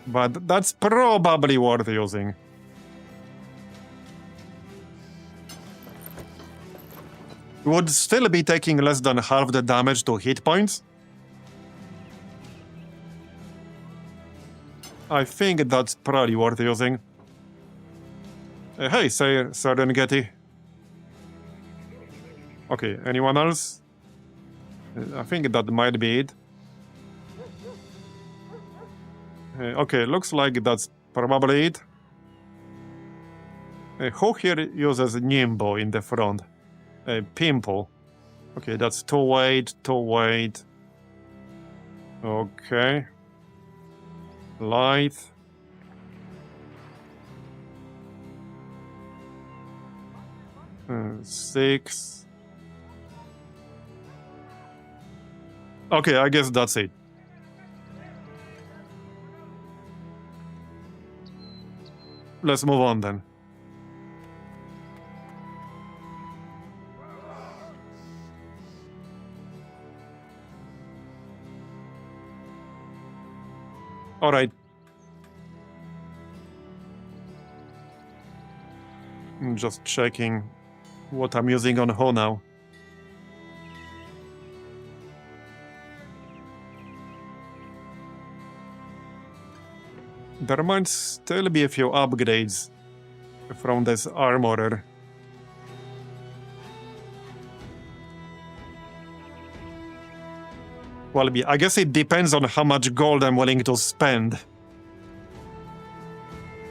But that's probably worth using. Would still be taking less than half the damage to hit points. I think that's probably worth using. Hey, Serengeti. Okay, anyone else? I think that might be it. Okay, looks like that's probably it. Who here uses Nimbo in the front? Pimple. Okay, that's 2 weight, 2 weight. Okay. Light. Six. Okay, I guess that's it. Let's move on then. All right. I'm just checking what I'm using on Ho now. There might still be a few upgrades from this armorer. Well, I guess it depends on how much gold I'm willing to spend.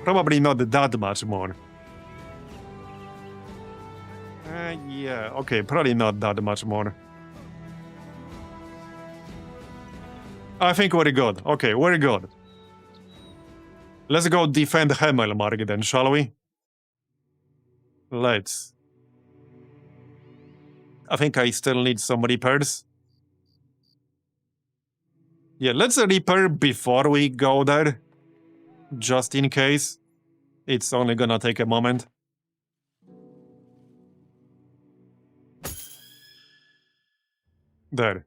Probably not that much more. Yeah, okay, probably not that much more. I think we're good. Okay, we're good. Let's go defend Hemmelmark then, shall we? Let's. I think I still need some repairs. Yeah, let's repair before we go there. Just in case. It's only gonna take a moment. There.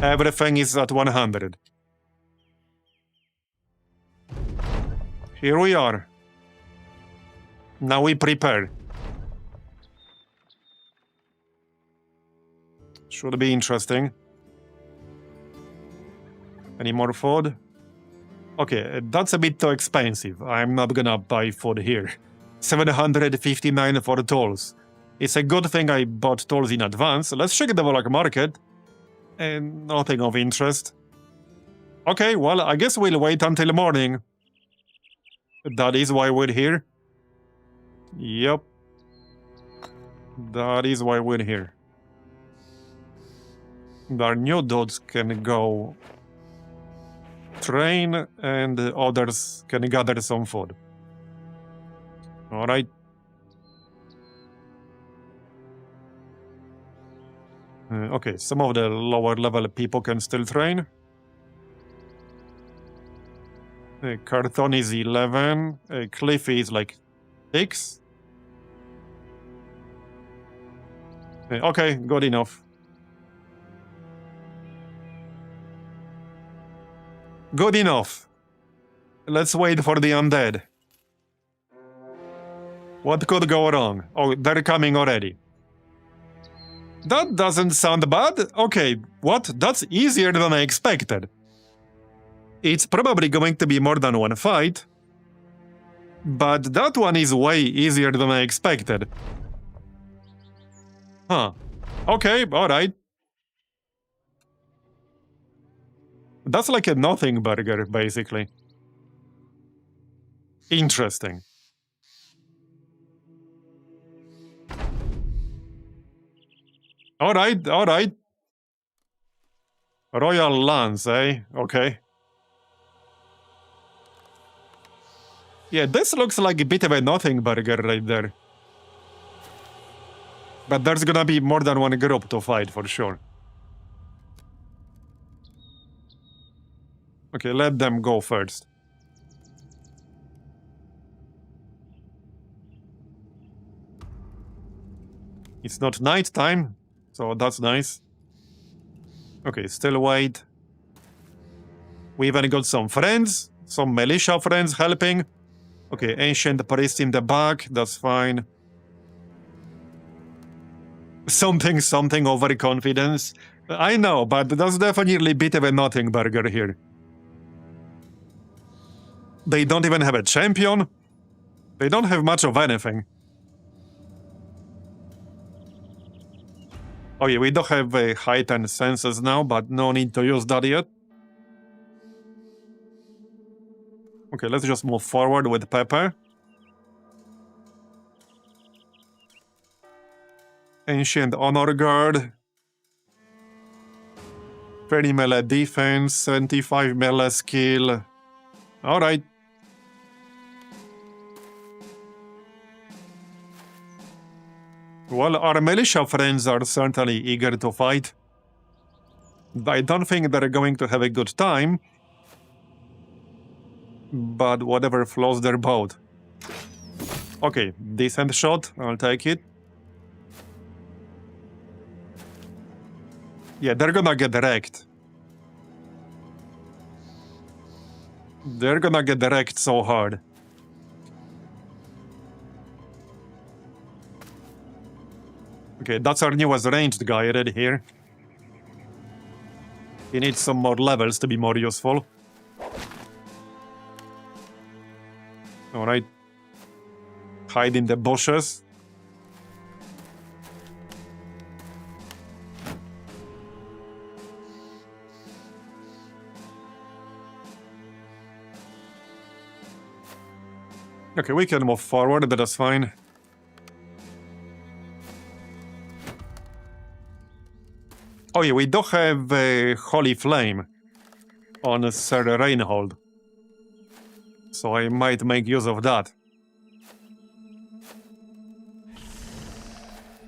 Everything is at 100. Here we are. Now we prepare. Should be interesting. Any more food? Okay, that's a bit too expensive. I'm not gonna buy food here. 759 for tools. It's a good thing I bought tools in advance. Let's check the black market. And nothing of interest. Okay, well, I guess we'll wait until morning. That is why we're here. Yep. That is why we're here. Our new dudes can go train, and others can gather some food. Alright. Okay, some of the lower level people can still train. Carton is 11. Cliffy is like 6. Okay, good enough. Good enough. Let's wait for the undead. What could go wrong? Oh, they're coming already. That doesn't sound bad. Okay, what? That's easier than I expected. It's probably going to be more than one fight, but that one is way easier than I expected. Huh. Okay, alright. That's like a nothing burger, basically. Interesting. Alright, alright. Royal Lance, eh? Okay. Yeah, this looks like a bit of a nothing burger right there. But there's gonna be more than one group to fight, for sure. Okay, let them go first. It's not night time, so that's nice. Okay, still wait. We even got some friends, some militia friends helping. Okay, ancient priest in the back, that's fine. Something overconfidence. I know, but that's definitely a bit of a nothing burger here. They don't even have a champion. They don't have much of anything. Oh yeah, we do have heightened senses now, but no need to use that yet. Okay, let's just move forward with Pepper. Ancient Honor Guard. 30 melee defense, 75 melee skill. Alright. Well, our militia friends are certainly eager to fight. I don't think they're going to have a good time, but whatever floats their boat. Okay, decent shot, I'll take it. Yeah, they're gonna get wrecked. They're gonna get wrecked so hard. Okay, that's our newest ranged guy right here. He needs some more levels to be more useful. Alright. Hide in the bushes. Okay, we can move forward, but that's fine. Oh yeah, we do have a Holy Flame on Sir Reinhold. So I might make use of that.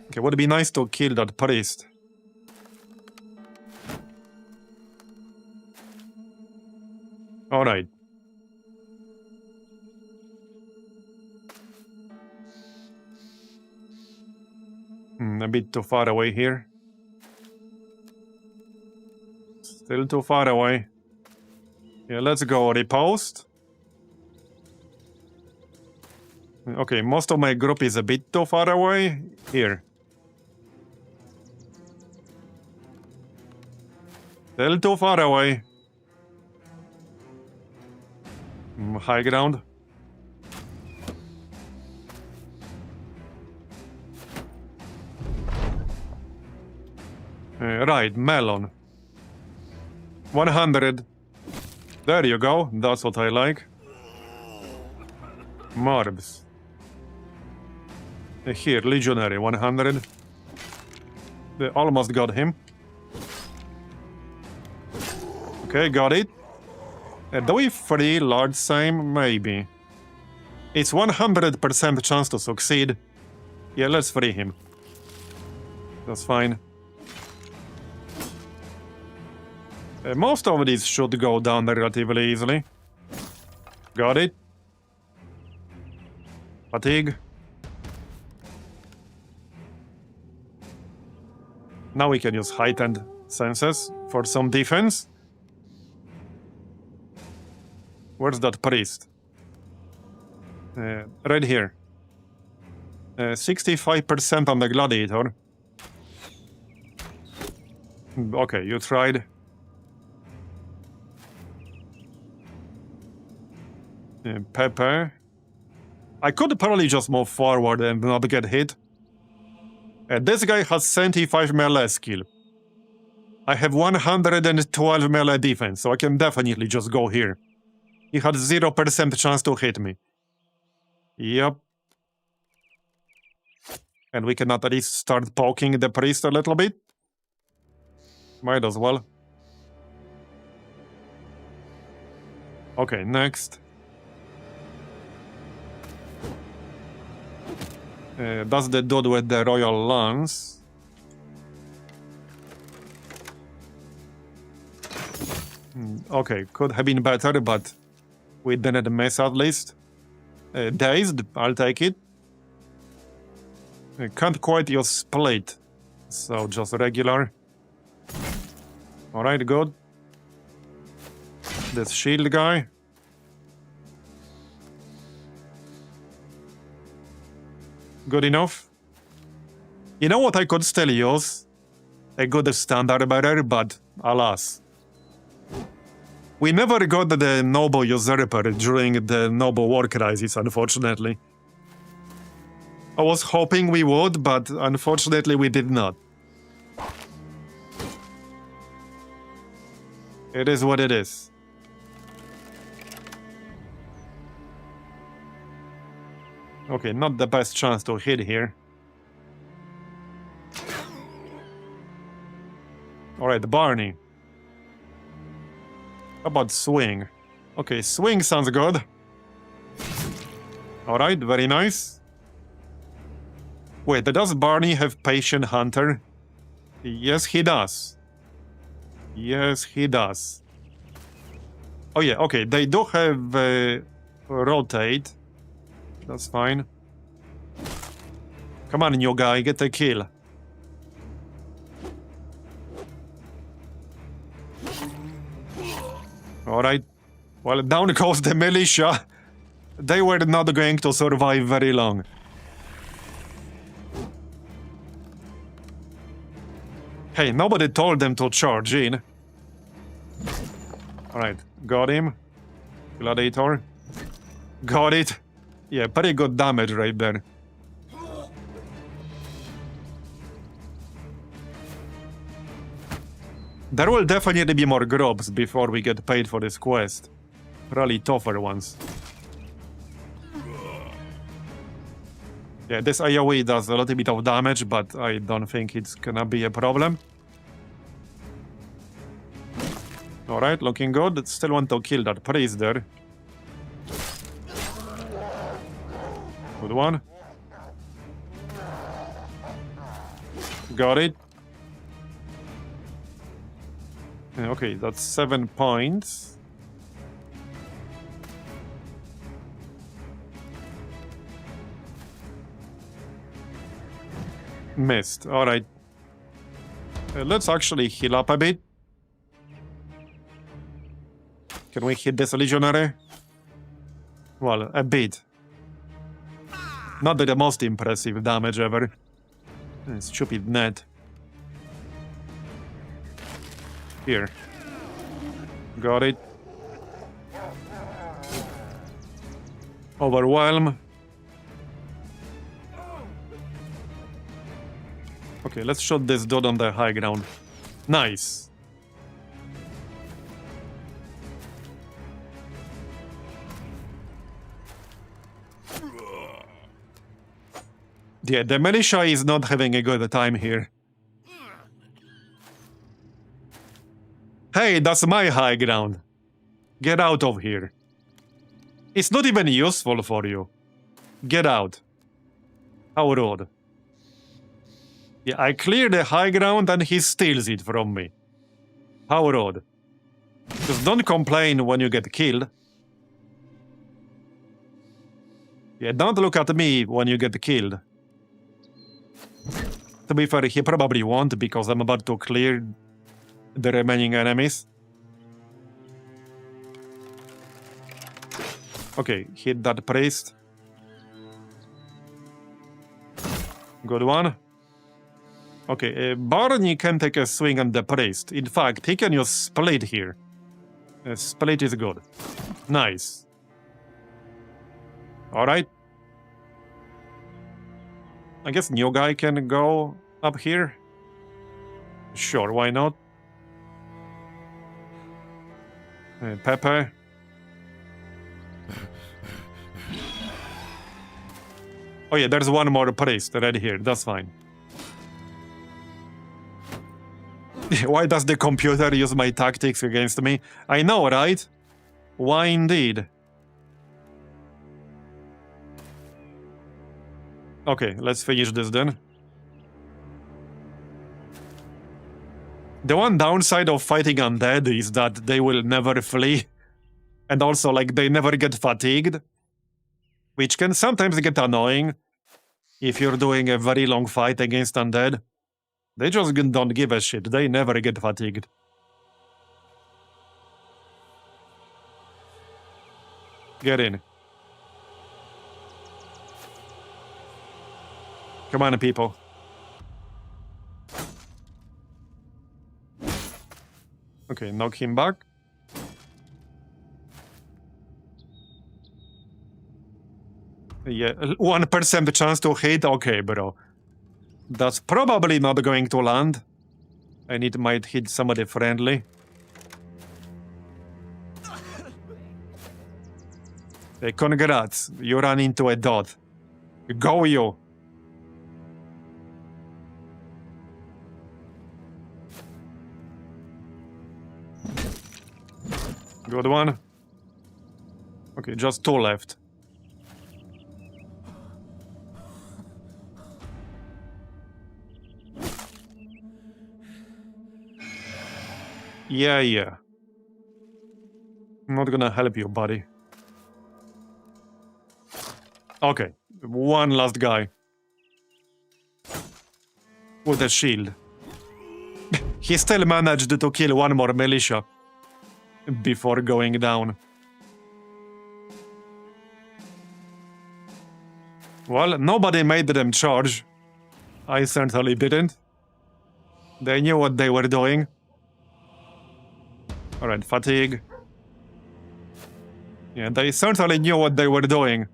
Okay, would be nice to kill that priest. Alright. A bit too far away here. Still too far away. Yeah, let's go riposte. Okay, most of my group is a bit too far away. Here. Still too far away. High ground. Right, melon. 100. There you go, that's what I like. Marbs. Here, Legionary, 100. They almost got him. Okay, got it. Do we free Lord Same? Maybe. It's 100% chance to succeed. Yeah, let's free him. That's fine. Most of these should go down relatively easily. Got it. Fatigue. Now we can use heightened senses for some defense. Where's that priest? Right here. 65% on the gladiator. Okay, you tried. Pepper. I could probably just move forward and not get hit. This guy has 75 melee skill. I have 112 melee defense, so I can definitely just go here. He had 0% chance to hit me. Yep. And we can at least start poking the priest a little bit. Might as well. Okay, next. That's the dude with the royal lance. Okay, could have been better, but we didn't miss at least. Dazed, I'll take it. Can't quite use split, so just regular. Alright, good. This shield guy. Good enough. You know what I could still use? A good standard bearer, but alas. We never got the Noble Usurper during the Noble War Crisis, unfortunately. I was hoping we would, but unfortunately we did not. It is what it is. Okay, not the best chance to hit here. Alright, Barney. How about swing? Okay, swing sounds good. Alright, very nice. Wait, does Barney have Patient Hunter? Yes, he does. Yes, he does. Oh yeah, okay, they do have rotate. That's fine. Come on, new guy, get a kill. Alright. Well, down goes the militia. They were not going to survive very long. Hey, nobody told them to charge in. Alright, got him. Gladiator. Got it. Yeah, pretty good damage right there. There will definitely be more grubs before we get paid for this quest. Probably tougher ones. Yeah, this AoE does a little bit of damage, but I don't think it's gonna be a problem. Alright, looking good. Still want to kill that priest there. Good one. Got it. Okay, that's 7 points. Missed. Alright. Let's actually heal up a bit. Can we hit this legionary? Well, a bit. Not the most impressive damage ever. Stupid net. Here. Got it. Overwhelm. Okay, let's shoot this dude on the high ground. Nice. Yeah, the militia is not having a good time here. Hey, that's my high ground. Get out of here. It's not even useful for you. Get out. How rude. Yeah, I clear the high ground and he steals it from me. How rude. Just don't complain when you get killed. Yeah, don't look at me when you get killed. To be fair, he probably won't because I'm about to clear the remaining enemies. Okay, hit that priest. Good one. Okay, Barney can take a swing on the priest. In fact, he can use split here. Split is good. Nice. Alright. I guess new guy can go up here. Sure, why not? Pepe. Oh yeah, there's one more priest right here. That's fine. Why does the computer use my tactics against me? I know, right? Why indeed? Okay, let's finish this then. The one downside of fighting undead is that they will never flee. And also, like, they never get fatigued. Which can sometimes get annoying if you're doing a very long fight against undead. They just don't give a shit. They never get fatigued. Get in. Come on, people. Okay, knock him back. Yeah, 1% chance to hit? Okay, bro. That's probably not going to land. And it might hit somebody friendly. Hey, congrats. You ran into a dot. Go you. Good one. Okay, just 2 left. Yeah. I'm not gonna help you, buddy. Okay, one last guy. With a shield. He still managed to kill one more militia before going down. Well, nobody made them charge. I certainly didn't. They knew what they were doing. Alright, fatigue. Yeah, they certainly knew what they were doing.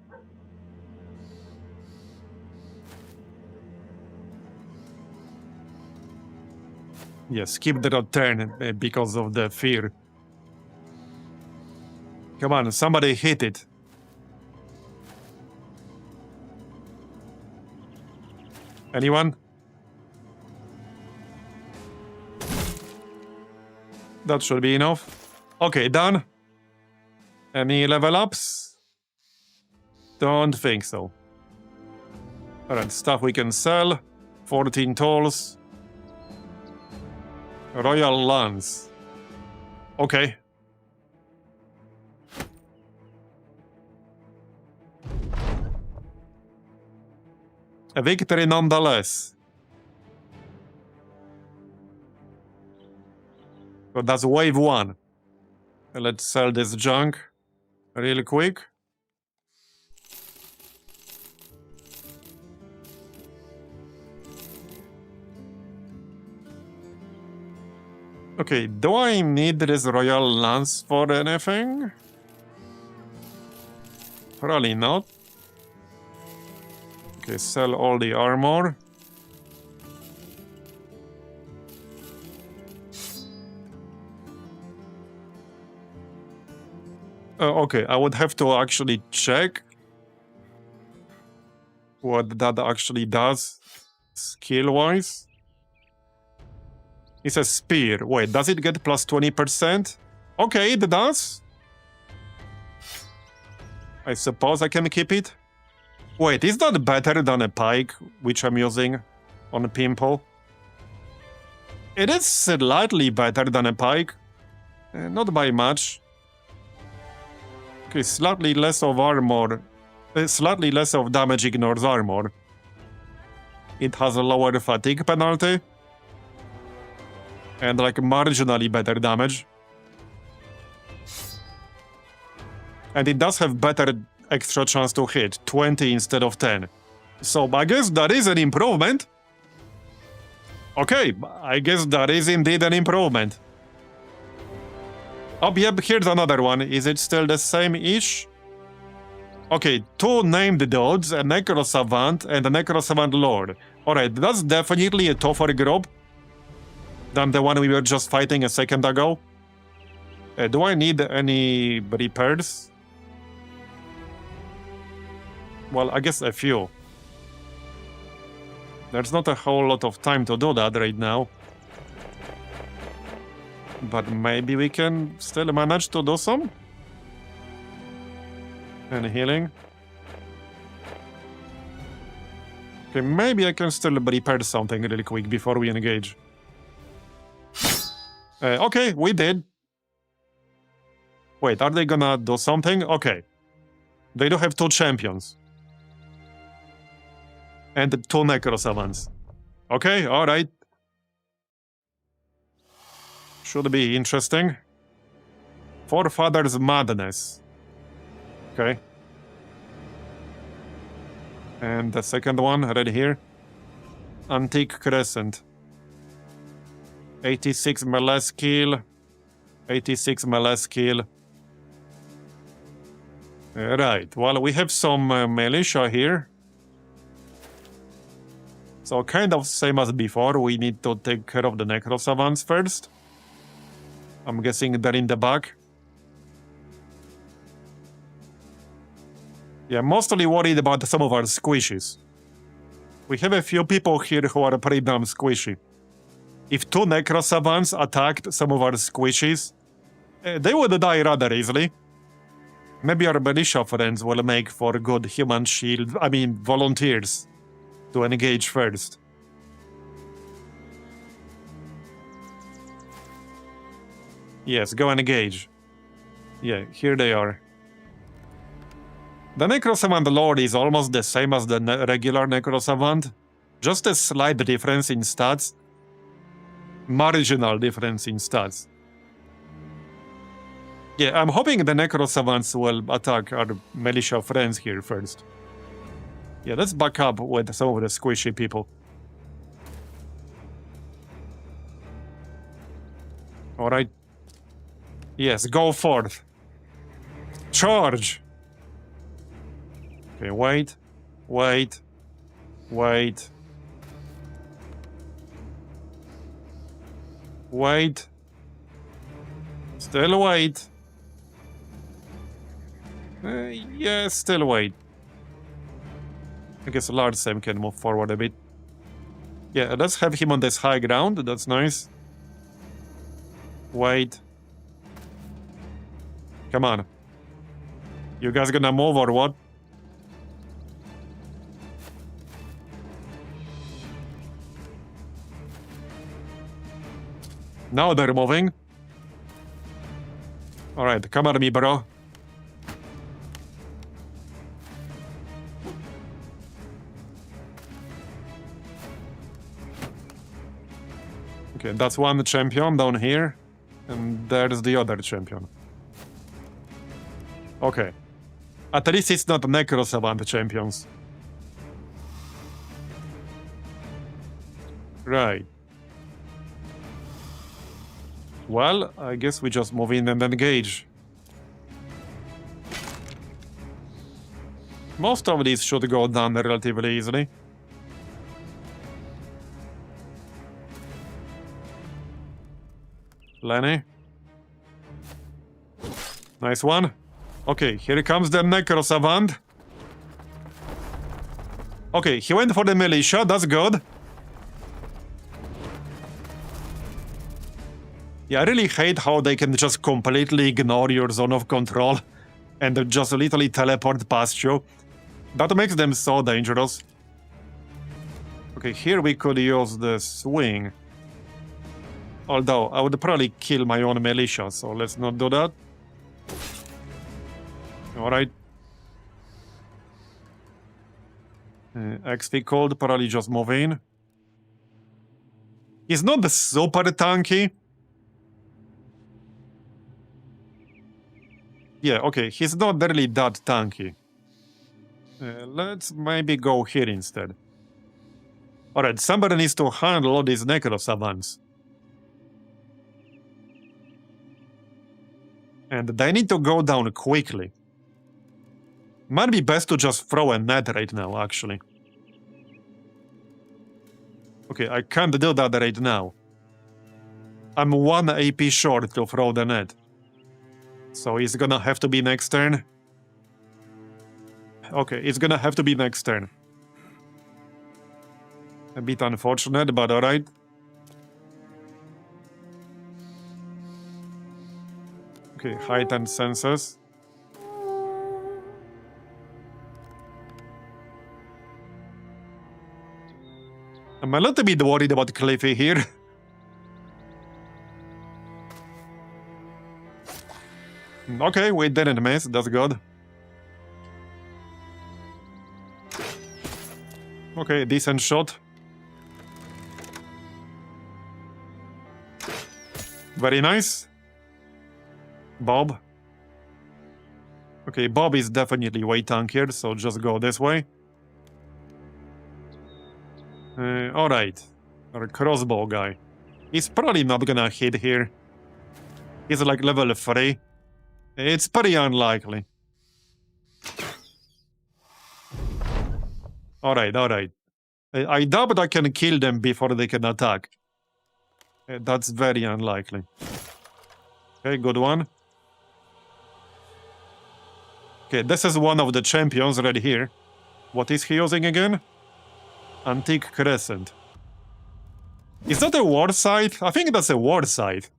Yes, skip the turn because of the fear. Come on, somebody hit it. Anyone? That should be enough. Okay, done. Any level ups? Don't think so. Alright, stuff we can sell. 14 tools. Royal Lance. Okay. A victory nonetheless. So that's wave 1. Let's sell this junk real quick. Okay, do I need this Royal Lance for anything? Probably not. Okay, sell all the armor. Okay, I would have to actually check what that actually does, skill-wise. It's a spear. Wait, does it get plus 20%? Okay, it does. I suppose I can keep it. Wait, is that better than a pike, which I'm using on a pimple? It is slightly better than a pike. Not by much. Okay, slightly less of armor. Slightly less of damage ignores armor. It has a lower fatigue penalty. And like marginally better damage. And it does have better extra chance to hit, 20 instead of 10. So I guess that is an improvement. Okay, I guess that is indeed an improvement. Oh, yep, here's another one. Is it still the same-ish? Okay, 2 named dudes, a Necro Savant and a Necro Savant Lord. Alright, that's definitely a tougher group than the one we were just fighting a second ago. Do I need any repairs? Well, I guess a few. There's not a whole lot of time to do that right now. But maybe we can still manage to do some? And healing. Okay, maybe I can still repair something really quick before we engage. Okay, we did. Wait, are they gonna do something? Okay. They do have 2 champions. And 2 Necro Savants. Okay, alright. Should be interesting. Forefather's Madness. Okay. And the second one, right here. Antique Crescent. 86 melee skill. 86 melee skill. Right, well, we have some militia here. So kind of same as before, we need to take care of the Necro Savants first. I'm guessing they're in the back. Yeah, mostly worried about some of our squishies. We have a few people here who are pretty damn squishy. If 2 Necro Savants attacked some of our squishies, they would die rather easily. Maybe our militia friends will make for good human shield, volunteers, to engage first. Yes, go and engage. Yeah, here they are. The Necro Savant Lord is almost the same as the regular Necro Savant. Just a slight difference in stats. Marginal difference in stats. Yeah, I'm hoping the Necro Savants will attack our militia friends here first. Yeah, let's back up with some of the squishy people. Alright. Yes, go forth. Charge! Okay, wait. Wait. Wait. Wait. Still wait. Yeah, still wait. I guess Large Sam can move forward a bit. Yeah, let's have him on this high ground. That's nice. Wait. Come on. You guys gonna move or what? Now they're moving. Alright, come at me, bro. Okay, that's one champion down here. And there's the other champion. Okay. At least it's not Necro Savant champions. Right. Well, I guess we just move in and engage. Most of these should go down relatively easily. Lenny. Nice one. Okay, here comes the Necro Savant. Okay, he went for the militia, that's good. Yeah, I really hate how they can just completely ignore your zone of control and just literally teleport past you. That makes them so dangerous. Okay, here we could use the swing. Although, I would probably kill my own militia, so let's not do that. Alright. XP cold, probably just move in. He's not super tanky. Yeah, okay, he's not really that tanky. Let's maybe go here instead. Alright, somebody needs to handle all these Necro Savants. And they need to go down quickly. Might be best to just throw a net right now, actually. Okay, I can't do that right now. I'm 1 AP short to throw the net. So it's gonna have to be next turn. Okay, it's gonna have to be next turn. A bit unfortunate, but alright. Okay, heightened senses. I'm a little bit worried about Cliffy here. Okay, we didn't miss, that's good. Okay, decent shot. Very nice. Bob. Okay, Bob is definitely way tankier, so just go this way. Alright. Our crossbow guy. He's probably not gonna hit here. He's like level 3. It's pretty unlikely. Alright, alright. I doubt I can kill them before they can attack. That's very unlikely. Okay, good one. Okay, this is one of the champions right here. What is he using again? Antique Crescent. Is that a war scythe? I think that's a war scythe.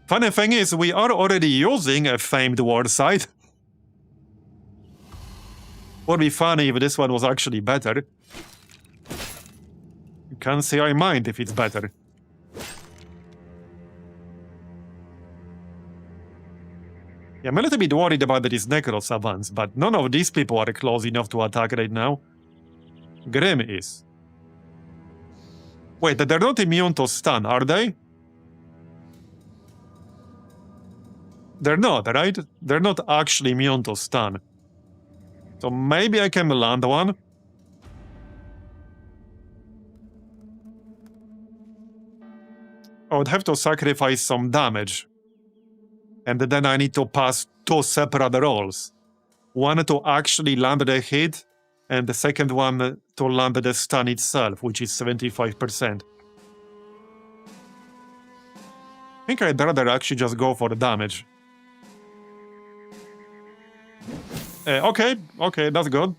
Funny thing is, we are already using a famed war scythe. Would be funny if this one was actually better. You can't say I mind if it's better. Yeah, I'm a little bit worried about these Necro Savants, but none of these people are close enough to attack right now. Grim is. Wait, they're not immune to stun, are they? They're not, right? They're not actually immune to stun. So maybe I can land one. I would have to sacrifice some damage. And then I need to pass 2 separate rolls. One to actually land the hit, and the second one to land the stun itself, which is 75%. I think I'd rather actually just go for the damage. Okay, that's good.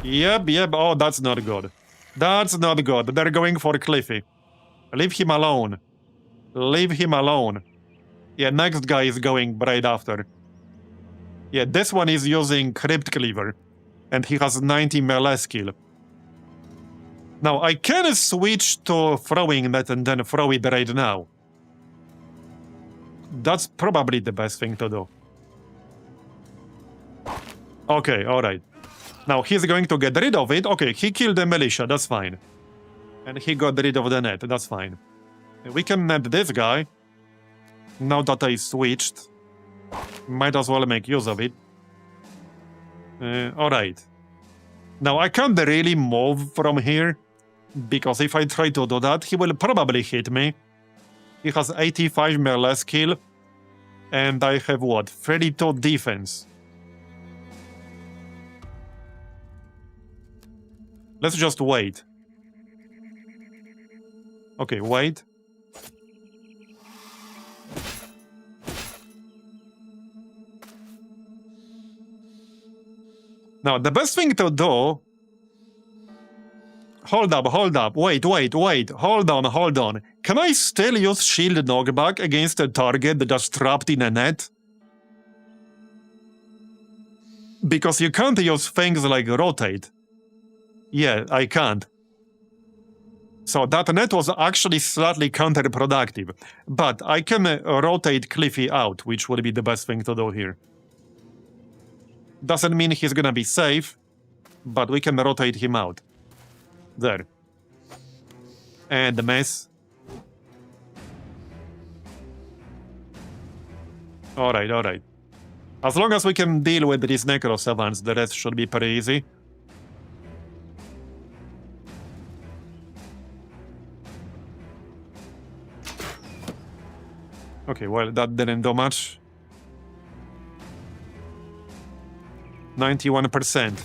Yep, oh, that's not good. That's not good. They're going for Cliffy. Leave him alone. Leave him alone. Yeah, next guy is going right after. Yeah, this one is using Crypt Cleaver, and he has 90 melee skill. Now, I can switch to throwing that and then throw it right now. That's probably the best thing to do. Okay, alright. Now, he's going to get rid of it. Okay, he killed the militia, that's fine. And he got rid of the net, that's fine. We can net this guy. Now that I switched, might as well make use of it. Alright. Now, I can't really move from here, because if I try to do that, he will probably hit me. He has 85 melee skill, and I have what? 32 defense. Let's just wait. Okay, wait. Now, the best thing to do... Hold up. Wait. Hold on. Can I still use shield knockback against a target that's trapped in a net? Because you can't use things like rotate. Yeah, I can't. So that net was actually slightly counterproductive. But I can rotate Cliffy out, which would be the best thing to do here. Doesn't mean he's gonna be safe, but we can rotate him out. There. And the mess. Alright. As long as we can deal with these Necro Savants, the rest should be pretty easy. Okay, well, that didn't do much. 91%.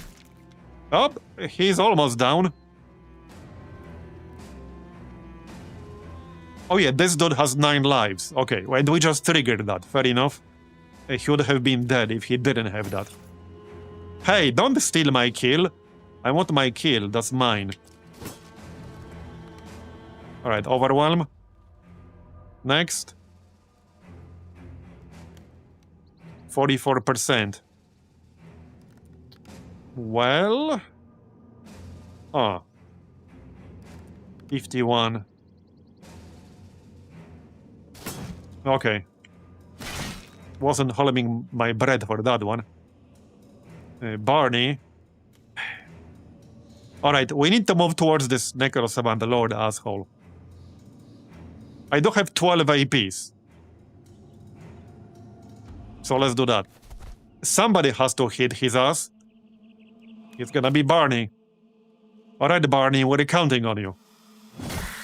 Oh, he's almost down. Oh yeah, this dude has 9 lives. Okay, well, we just triggered that. Fair enough. He would have been dead if he didn't have that. Hey, don't steal my kill. I want my kill. That's mine. Alright, overwhelm. Next. 44%. Well... Oh. 51. Okay. Wasn't holding my breath for that one. Barney. Alright, we need to move towards this Necro Savant, the Lord asshole. I do have 12 APs. So let's do that. Somebody has to hit his ass. It's gonna be Barney. Alright, Barney, we're counting on you.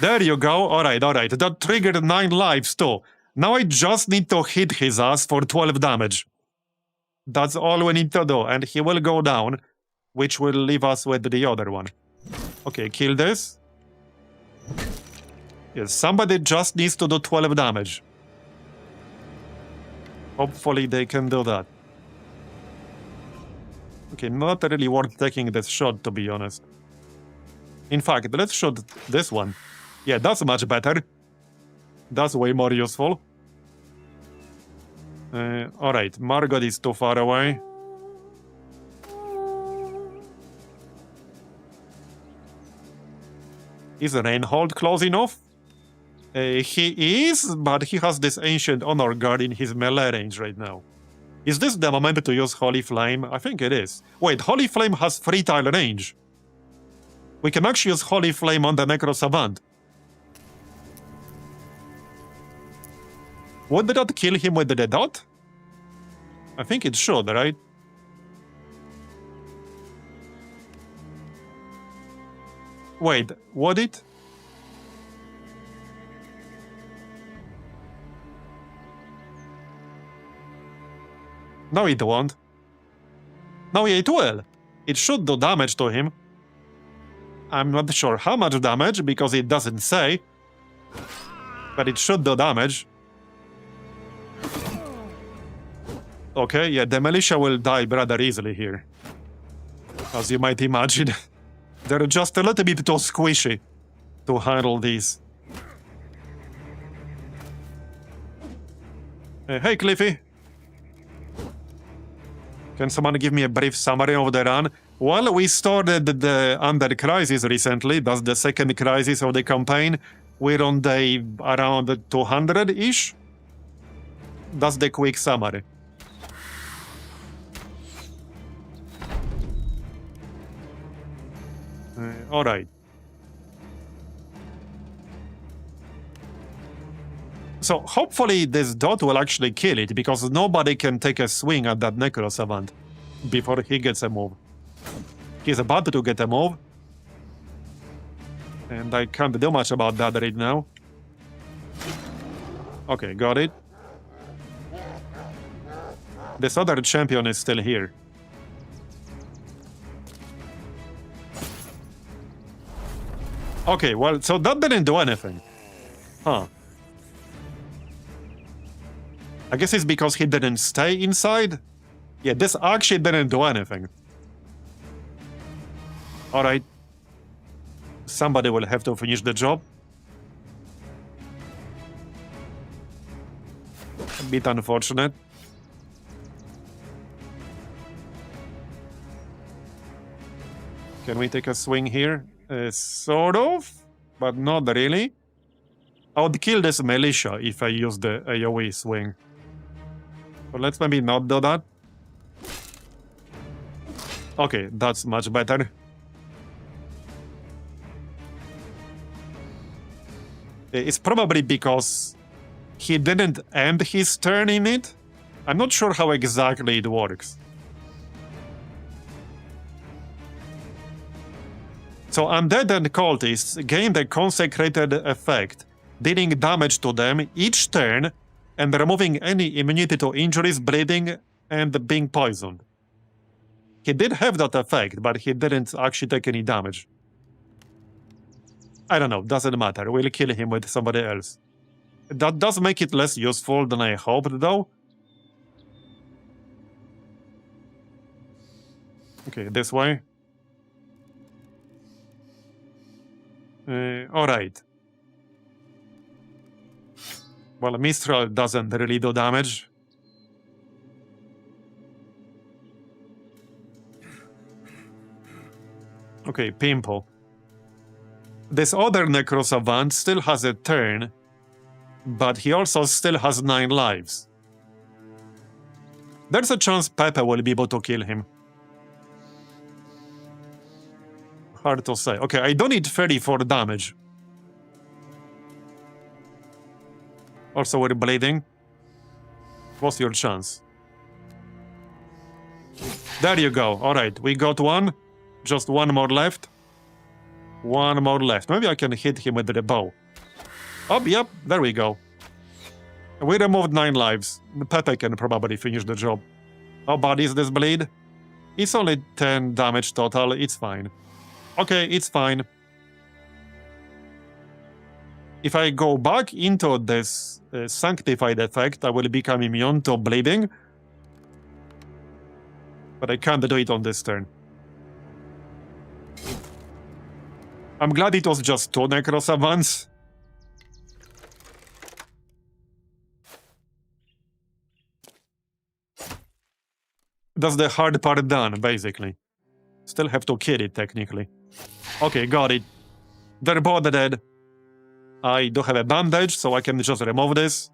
There you go. Alright. That triggered 9 lives too. Now I just need to hit his ass for 12 damage. That's all we need to do, and he will go down, which will leave us with the other one. Okay, kill this. Yes, somebody just needs to do 12 damage. Hopefully they can do that. Okay, not really worth taking this shot, to be honest. In fact, let's shoot this one. Yeah, that's much better. That's way more useful. Alright, Margot is too far away. Is Reinhold close enough? He is, but he has this Ancient Honor Guard in his melee range right now. Is this the moment to use Holy Flame? I think it is. Wait, Holy Flame has 3-tile range. We can actually use Holy Flame on the Necro Savant. Would that kill him with the dot? I think it should, right? Wait, would it? No, it won't. No, it will. It should do damage to him. I'm not sure how much damage, because it doesn't say. But it should do damage. Okay, yeah, the militia will die rather easily here. As you might imagine. They're just a little bit too squishy to handle these. Hey, Cliffy. Can someone give me a brief summary of the run? Well, we started the Undead Crisis recently. That's the second crisis of the campaign. We're on day around 200-ish. That's the quick summary. Alright. So hopefully this dot will actually kill it, because nobody can take a swing at that Necro Savant before he gets a move. He's about to get a move. And I can't do much about that right now. Okay, got it. This other champion is still here. Okay, well, so that didn't do anything. Huh. I guess it's because he didn't stay inside? Yeah, this actually didn't do anything. Alright. Somebody will have to finish the job. A bit unfortunate. Can we take a swing here? Sort of, but not really. I would kill this militia if I use the AoE swing. So let's maybe not do that. Okay, that's much better. It's probably because he didn't end his turn in it. I'm not sure how exactly it works. So Undead and Cultists gain the consecrated effect, dealing damage to them each turn and removing any immunity to injuries, bleeding, and being poisoned. He did have that effect, but he didn't actually take any damage. I don't know, doesn't matter, we'll kill him with somebody else. That does make it less useful than I hoped, though. Okay, this way. Alright. Well, Mistral doesn't really do damage. Okay, Pimple. This other Necrosavant still has a turn, but he also still has 9 lives. There's a chance Pepe will be able to kill him. Hard to say. Okay, I don't need 34 damage. Also, we're bleeding. What's your chance? There you go. Alright, we got one. Just one more left. One more left. Maybe I can hit him with the bow. Oh, yep, there we go. We removed 9 lives. Pepe can probably finish the job. How bad is this bleed? It's only 10 damage total. It's fine. Okay, it's fine. If I go back into this sanctified effect, I will become immune to bleeding. But I can't do it on this turn. I'm glad it was just 2 Necrosavants. That's the hard part done, basically. Still have to kill it, technically. Okay, got it. They're both dead. I do have a bandage, so I can just remove this.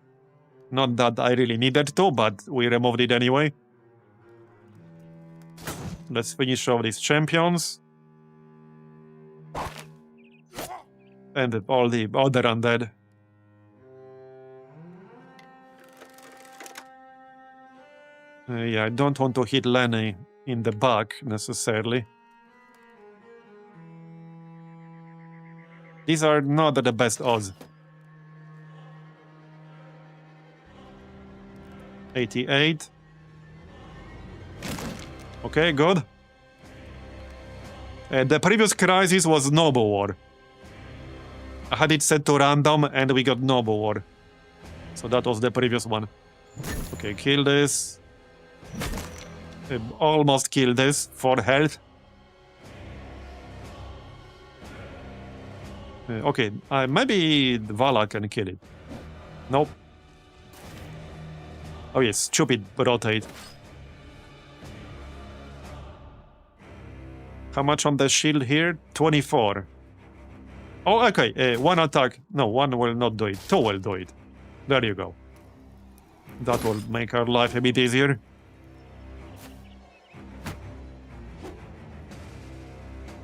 Not that I really needed to, but we removed it anyway. Let's finish off these champions. And all the other undead. Yeah, I don't want to hit Lenny in the back, necessarily. These are not the best odds. 88. Okay, good. The previous crisis was Noble War. I had it set to random and we got Noble War. So that was the previous one. Okay, kill this. Almost kill this for health. Okay, maybe Vala can kill it. Nope. Oh yes, stupid rotate. How much on the shield here? 24. Oh, okay, 1 attack. No, 1 will not do it. 2 will do it. There you go. That will make our life a bit easier.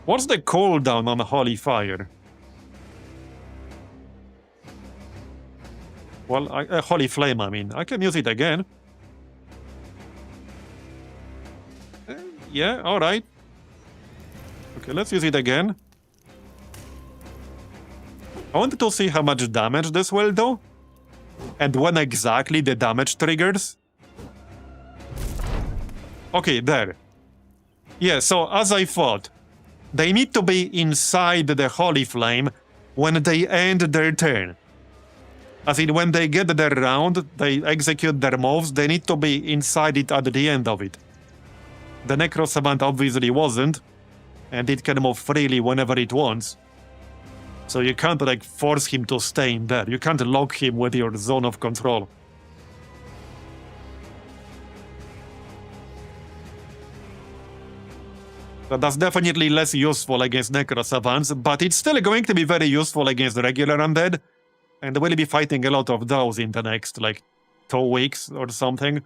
What's the cooldown on Holy Fire? Well, Holy Flame, I mean. I can use it again. Yeah, alright. Okay, let's use it again. I wanted to see how much damage this will do. And when exactly the damage triggers. Okay, there. Yeah, so as I thought, they need to be inside the Holy Flame when they end their turn. As in, when they get their round, they execute their moves, they need to be inside it at the end of it. The Necrosavant obviously wasn't. and it can move freely whenever it wants. So you can't like force him to stay in there. You can't lock him with your zone of control. So that's definitely less useful against Necro Savants, but it's still going to be very useful against regular Undead. And we'll be fighting a lot of those in the next, like, 2 weeks or something.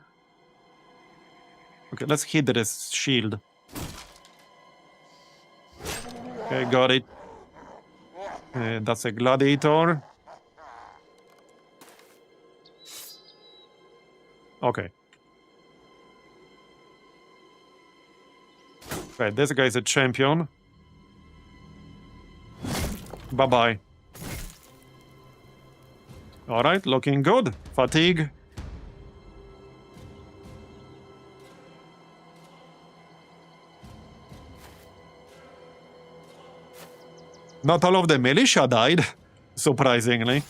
Okay, let's hit this shield. Okay, got it. That's a gladiator. Okay. Right, this guy's a champion. Bye-bye. Alright, looking good. Fatigue. Not all of the militia died, surprisingly.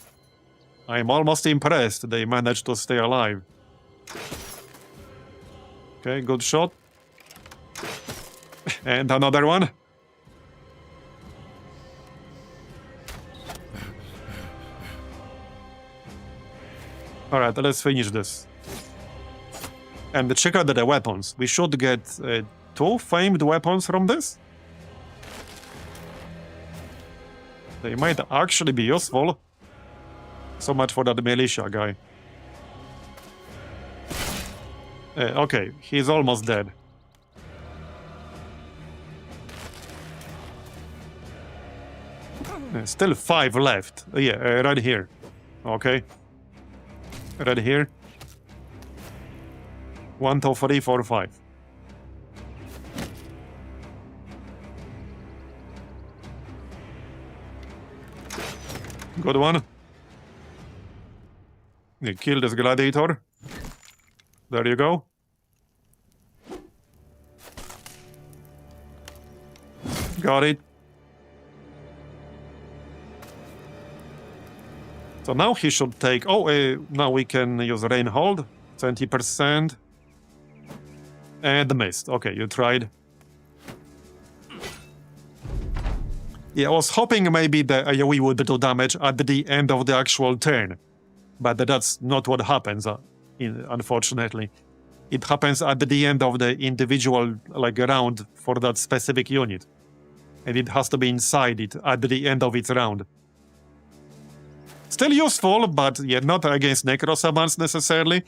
I'm almost impressed they managed to stay alive. Okay, good shot. And another one. Alright, let's finish this. And check out the weapons. We should get 2 famed weapons from this. They might actually be useful. So much for that militia guy. Okay, he's almost dead. Still 5 left. Yeah, right here. Okay. Right here. 1, 2, 3, 4, 5. Good one. You kill this gladiator. There you go. Got it. So now he should take... Oh, now we can use Rain Hold. 20%. And missed. Okay, you tried. Yeah, I was hoping maybe the AoE would do damage at the end of the actual turn. But that's not what happens, unfortunately. It happens at the end of the individual round for that specific unit. And it has to be inside it at the end of its round. Still useful, but yeah, not against Necro Savants necessarily.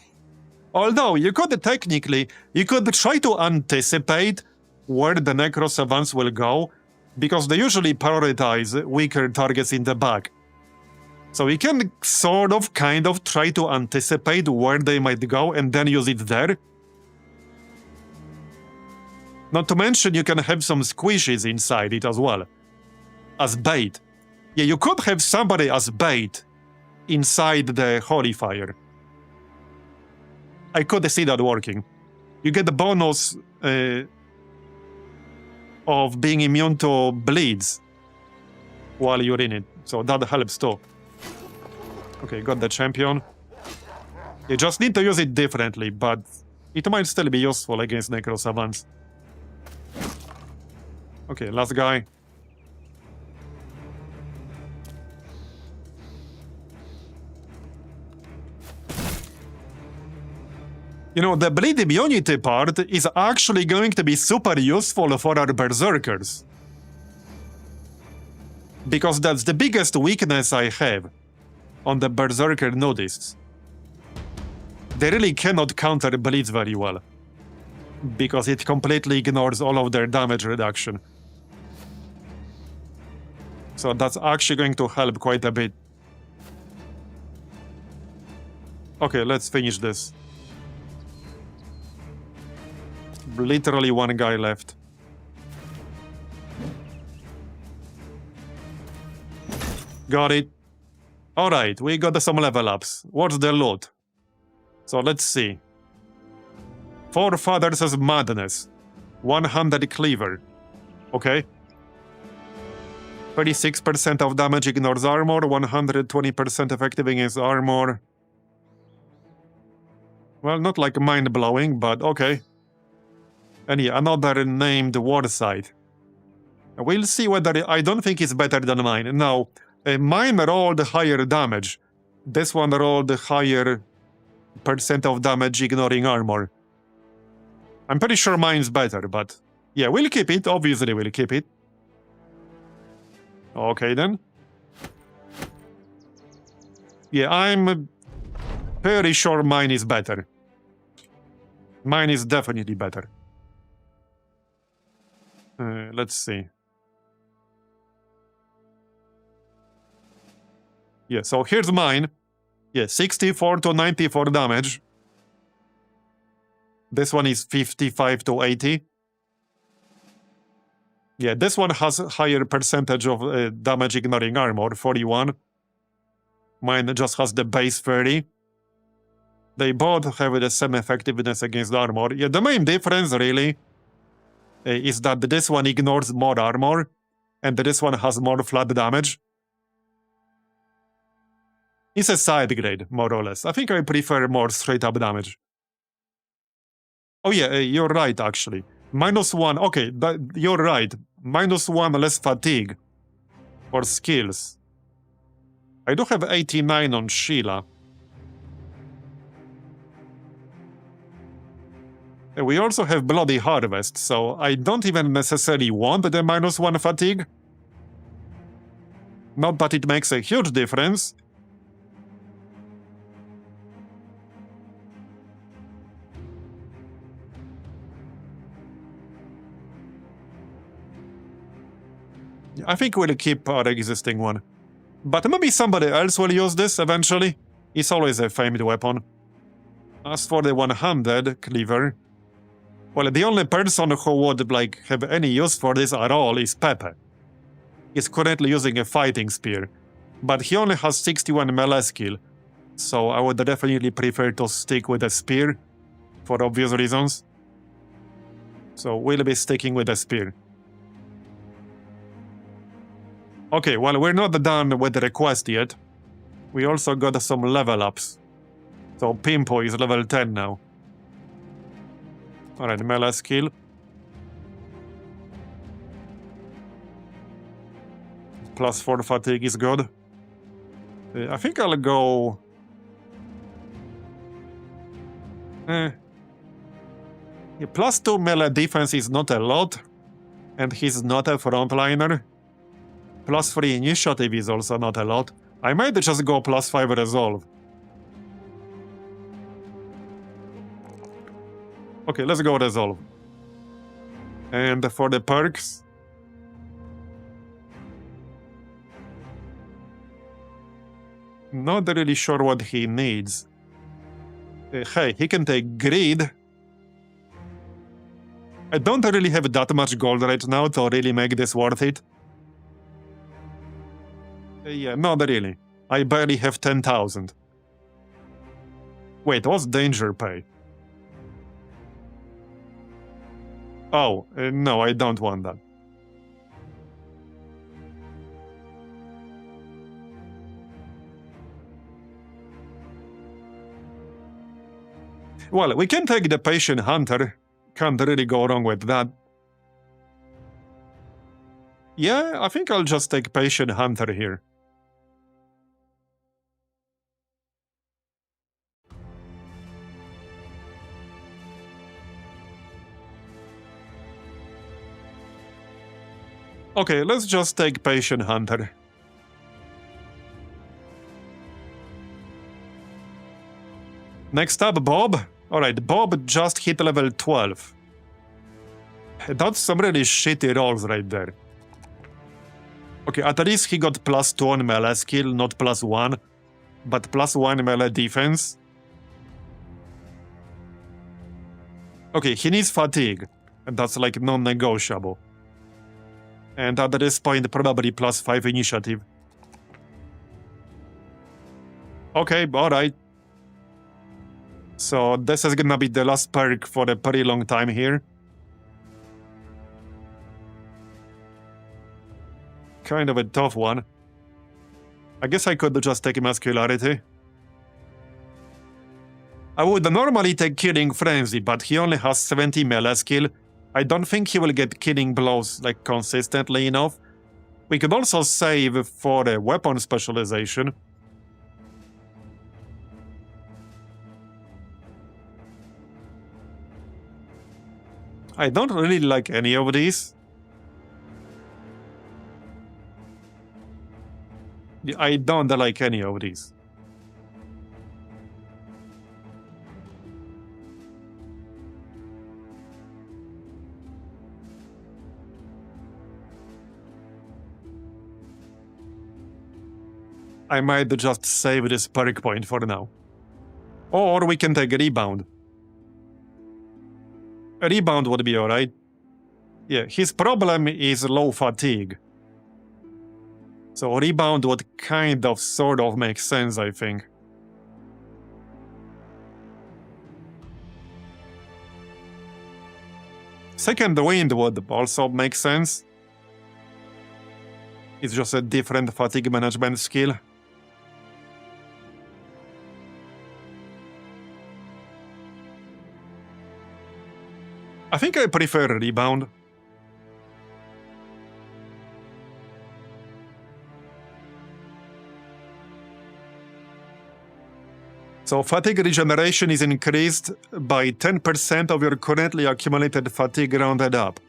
Although, you could technically, you could try to anticipate where the Necro Savants will go, because they usually prioritize weaker targets in the back. So you can sort of, kind of try to anticipate where they might go and then use it there. Not to mention you can have some squishes inside it as well. As bait. Yeah, you could have somebody as bait inside the Holy Fire. I could see that working. You get the bonus of being immune to bleeds while you're in it. So that helps too. Okay, got the champion. You just need to use it differently, but it might still be useful against Necro Savants. Okay, last guy. You know, the bleed immunity part is actually going to be super useful for our berserkers. Because that's the biggest weakness I have on the berserker nudists. They really cannot counter bleeds very well. Because it completely ignores all of their damage reduction. So that's actually going to help quite a bit. Okay, let's finish this. Literally one guy left. Got it. Alright, we got some level ups. What's the loot? So let's see. 4 Fathers' Madness. 100 Cleaver. Okay. 36% of damage ignores armor, 120% effective against armor. Well, not like mind-blowing, but okay. And yeah, another named war site. We'll see whether... I don't think it's better than mine. No, mine rolled higher damage. This one rolled higher percent of damage ignoring armor. I'm pretty sure mine's better, but... yeah, we'll keep it. Obviously, we'll keep it. Okay, then. Yeah, I'm pretty sure mine is better. Mine is definitely better. Let's see. Yeah, so here's mine. Yeah, 64 to 94 damage. This one is 55 to 80. Yeah, this one has a higher percentage of damage ignoring armor, 41. Mine just has the base 30. They both have the same effectiveness against armor. Yeah, the main difference, really, is that this one ignores more armor, and this one has more flat damage. It's a side grade, more or less. I think I prefer more straight-up damage. Oh yeah, you're right, actually. -1, okay, you're right. -1 less fatigue for skills. I do have 89 on Sheila. We also have Bloody Harvest, so I don't even necessarily want the -1 fatigue. Not that it makes a huge difference. I think we'll keep our existing one. But maybe somebody else will use this eventually. It's always a famed weapon. As for the one-handed cleaver, well, the only person who would, like, have any use for this at all is Pepe. He's currently using a fighting spear, but he only has 61 melee skill, so I would definitely prefer to stick with a spear, for obvious reasons. So we'll be sticking with a spear. Okay, well, we're not done with the request yet. We also got some level ups. So Pimpo is level 10 now. Alright, melee skill. +4 fatigue is good. I think I'll go... Yeah, +2 melee defense is not a lot, and he's not a frontliner. +3 initiative is also not a lot. I might just go +5 resolve. Okay, let's go resolve. And for the perks... not really sure what he needs. Hey, he can take greed. I don't really have that much gold right now to really make this worth it. Yeah, not really. I barely have 10,000. Wait, what's danger pay? Oh, no, I don't want that. Well, we can take the Patient Hunter. Can't really go wrong with that. Yeah, I think I'll just take Patient Hunter here. Okay, let's just take Patient Hunter. Next up, Bob. Alright, Bob just hit level 12. That's some really shitty rolls right there. Okay, at least he got +2 on melee skill, not +1. But +1 melee defense. Okay, he needs fatigue. That's like non-negotiable. And at this point, probably +5 initiative. Okay, alright. So this is gonna be the last perk for a pretty long time here. Kind of a tough one. I guess I could just take Muscularity. I would normally take Killing Frenzy, but he only has 70 melee skill. I don't think he will get killing blows like consistently enough. We could also save for a weapon specialization. I don't really like any of these. I don't like any of these. I might just save this perk point for now. Or we can take a rebound. A rebound would be alright. Yeah, his problem is low fatigue. So rebound would kind of sort of make sense, I think. Second wind would also make sense. It's just a different fatigue management skill. I think I prefer rebound. So fatigue regeneration is increased by 10% of your currently accumulated fatigue rounded up.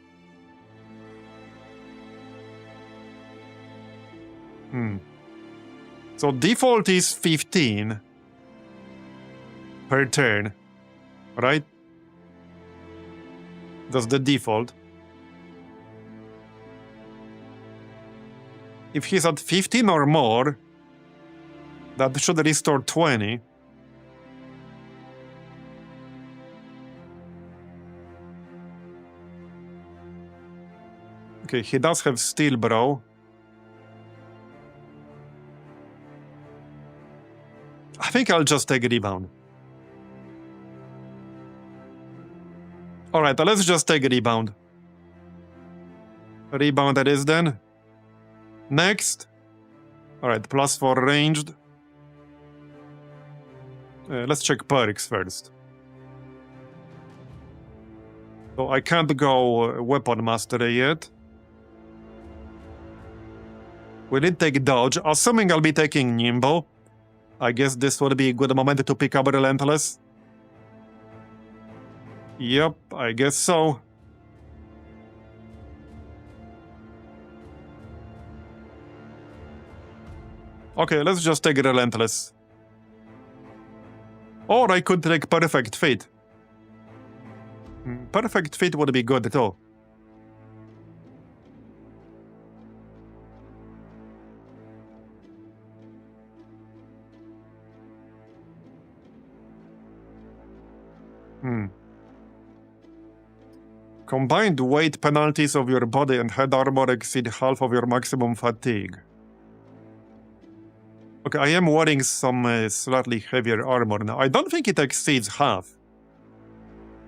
So default is 15 per turn, right? That's the default. If he's at 15 or more, that should restore 20. Okay, he does have steel bro. I think I'll just take a rebound. Alright, let's just take a rebound. Rebound it is then. Next. Alright, +4 ranged. Let's check perks first. So I can't go weapon mastery yet. We did take dodge, assuming I'll be taking nimble. I guess this would be a good moment to pick up relentless. Yep, I guess so. Okay, let's just take relentless. Or I could take perfect fit. Perfect fit would be good too. Combined weight penalties of your body and head armor exceed half of your maximum fatigue. Okay, I am wearing some slightly heavier armor now. I don't think it exceeds half.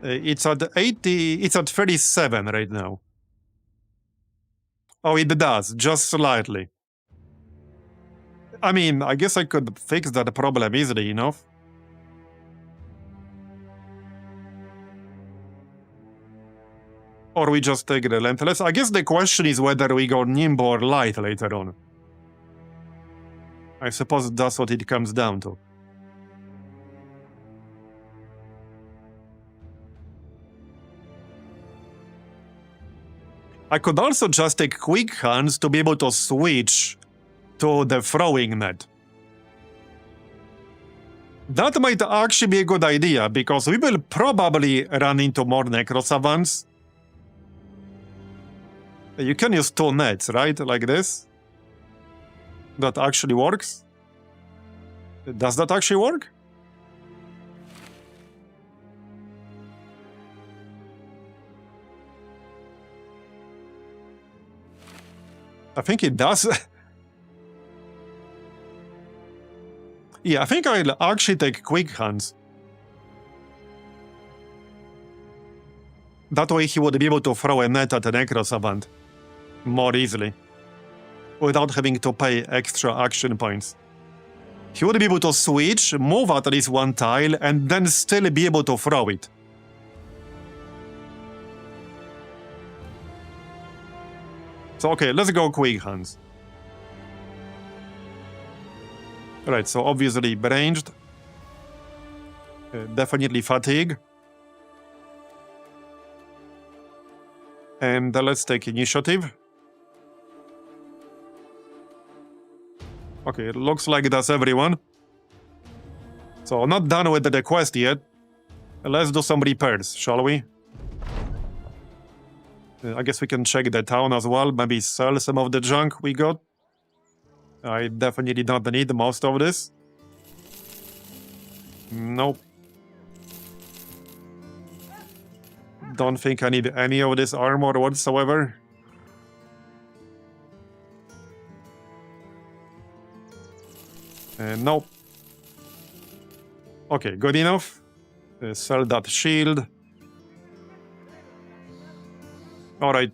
It's at 80, it's at 37 right now. Oh, it does, just slightly. I mean, I guess I could fix that problem easily enough. Or we just take relentless. I guess the question is whether we go nimble or light later on. I suppose that's what it comes down to. I could also just take quick hands to be able to switch to the throwing net. That might actually be a good idea, because we will probably run into more necro savants. You can use 2 nets, right? Like this. That actually works. Does that actually work? I think it does. Yeah, I think I'll actually take quick hands. That way he would be able to throw a net at a necro savant more easily, without having to pay extra action points. He would be able to switch, move at least 1 tile, and then still be able to throw it. So, okay, let's go quick hands. Right, so obviously ranged. Definitely fatigue. And let's take initiative. Okay, it looks like that's everyone. So, not done with the quest yet. Let's do some repairs, shall we? I guess we can check the town as well. Maybe sell some of the junk we got. I definitely don't need most of this. Nope. Don't think I need any of this armor whatsoever. Nope. Okay, good enough. Sell that shield. Alright.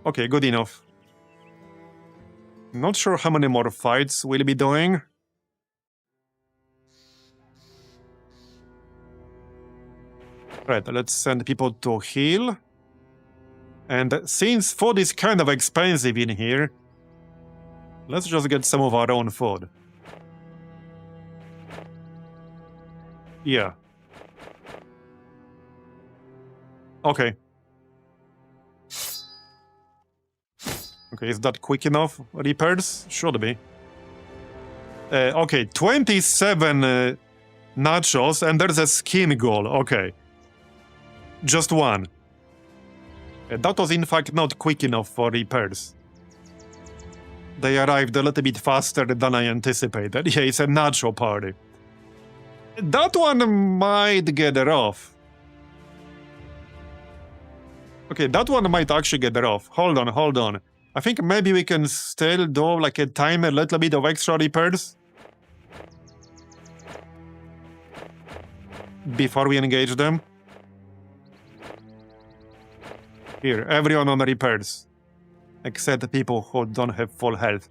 Okay, good enough. Not sure how many more fights we'll be doing. Right, let's send people to heal. And since food is kind of expensive in here, let's just get some of our own food. Yeah. Okay. Okay, is that quick enough? Repairs? Should be. Okay, 27 nachos, and there's a skin goal. Okay. Just one. That was in fact not quick enough for repairs. They arrived a little bit faster than I anticipated. Yeah, it's a nacho party. That one might get rough. Okay, that one might actually get rough. Hold on. I think maybe we can still do like a tiny little bit of extra repairs before we engage them. Here, everyone on the repairs. Except the people who don't have full health.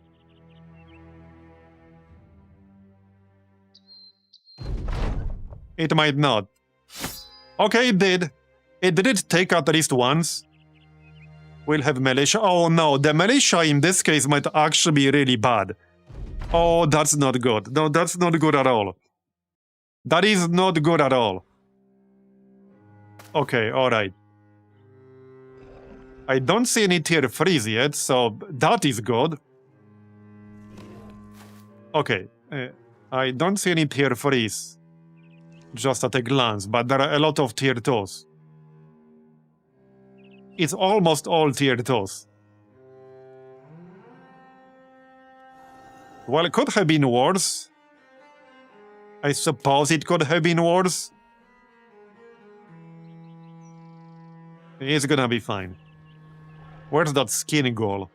It might not. Okay, it did. It did take at least once. We'll have militia. Oh no, the militia in this case might actually be really bad. Oh, that's not good. No, that's not good at all. That is not good at all. Okay, alright. I don't see any tier 3s yet, so that is good. Okay, I don't see any tier 3s. Just at a glance, but there are a lot of tier 2s. It's almost all tier 2s. Well, it could have been worse. I suppose it could have been worse. It's gonna be fine. Where's that skin goal?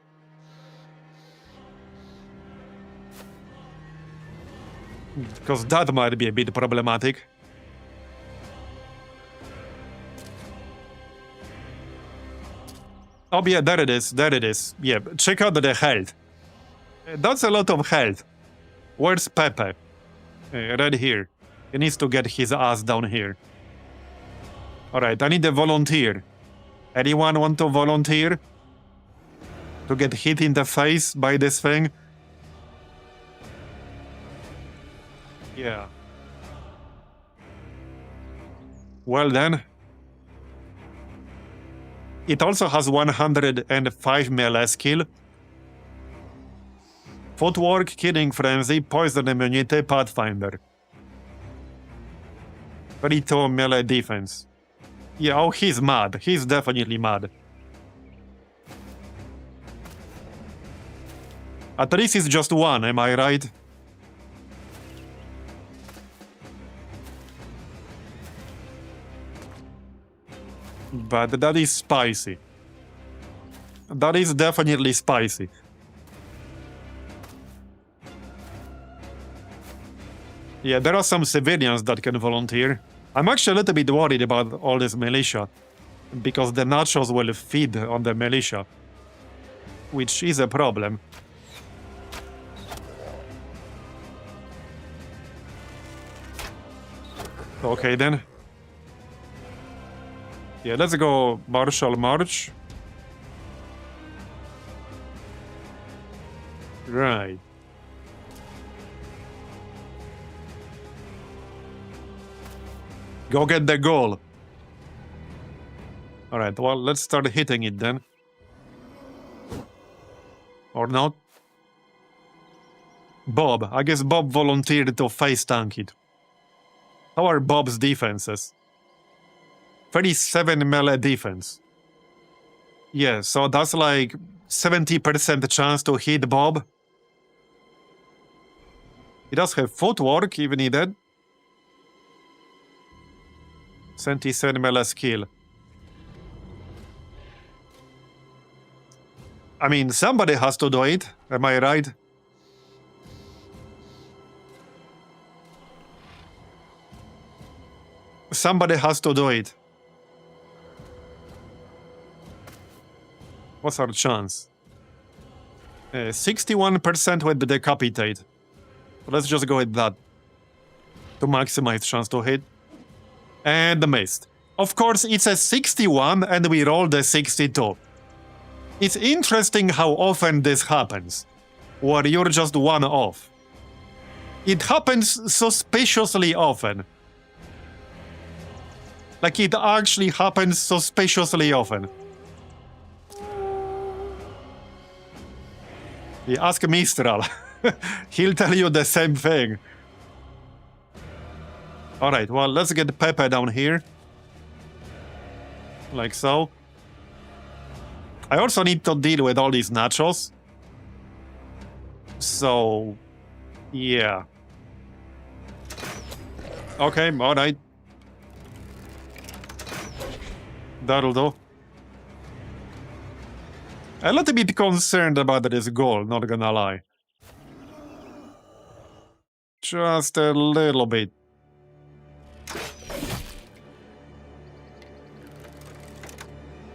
Because that might be a bit problematic. Oh yeah, there it is. Yeah, check out the health. That's a lot of health. Where's Pepe? Right here. He needs to get his ass down here. Alright, I need a volunteer. Anyone want to volunteer? To get hit in the face by this thing? Yeah. Well then. It also has 105 melee skill. Footwork, Killing Frenzy, Poison Immunity, Pathfinder. 32 melee defense. Yeah, oh, he's mad. He's definitely mad. At least it's just one, am I right? But that is spicy. That is definitely spicy. Yeah, there are some civilians that can volunteer. I'm actually a little bit worried about all this militia, because the nachos will feed on the militia, which is a problem. Okay then. Yeah, let's go Martial March. Right. Go get the goal. Alright, well, let's start hitting it then. Or not. Bob. I guess Bob volunteered to face tank it. How are Bob's defenses? 37 melee defense. Yeah, so that's like 70% chance to hit Bob. He does have footwork, even he did. 77 melee skill. I mean, somebody has to do it, am I right? Somebody has to do it. What's our chance? 61% with the decapitate. Let's just go with that to maximize chance to hit. And missed. Of course, it's a 61 and we rolled a 62. It's interesting how often this happens, where you're just one off. It happens suspiciously often. Like, it actually happens suspiciously often. You ask Mistral. He'll tell you the same thing. Alright, well, let's get Pepe down here. Like so. I also need to deal with all these nachos. So, yeah. Okay, alright. That'll do. A little bit concerned about this goal, not gonna lie. Just a little bit.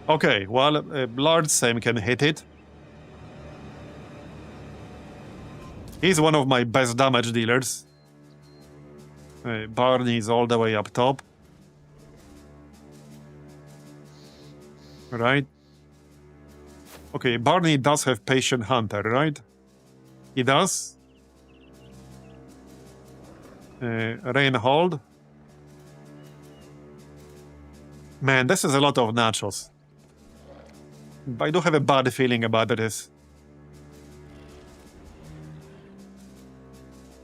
Okay, well, Lord Sam can hit it. He's one of my best damage dealers. Barney is all the way up top. Right. Okay, Barney does have Patient Hunter, right? He does. Reinhold. Man, this is a lot of nachos. I do have a bad feeling about this.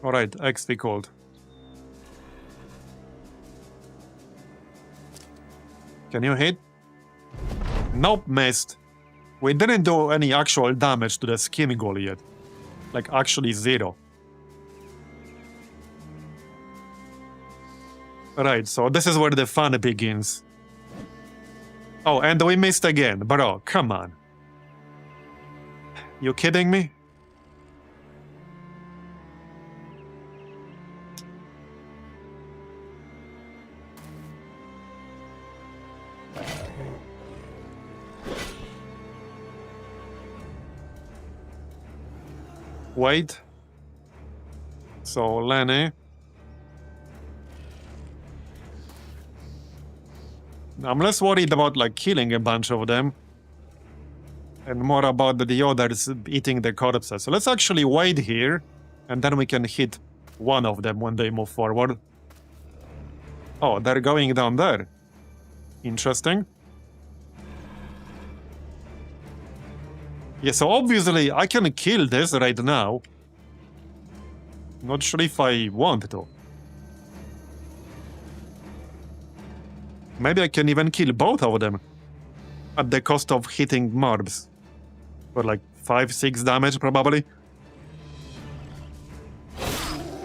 Alright, XP called. Can you hit? Nope, missed. We didn't do any actual damage to the skin goal yet. Like, actually 0. Right, so this is where the fun begins. Oh, and we missed again. Bro, come on. You kidding me? Wait. So, Lenny. I'm less worried about, like, killing a bunch of them. And more about the others eating the corpses. So let's actually wait here. And then we can hit one of them when they move forward. Oh, they're going down there. Interesting. Yeah, so obviously I can kill this right now. Not sure if I want to. Maybe I can even kill both of them. At the cost of hitting Marbs. For like 5-6 damage probably.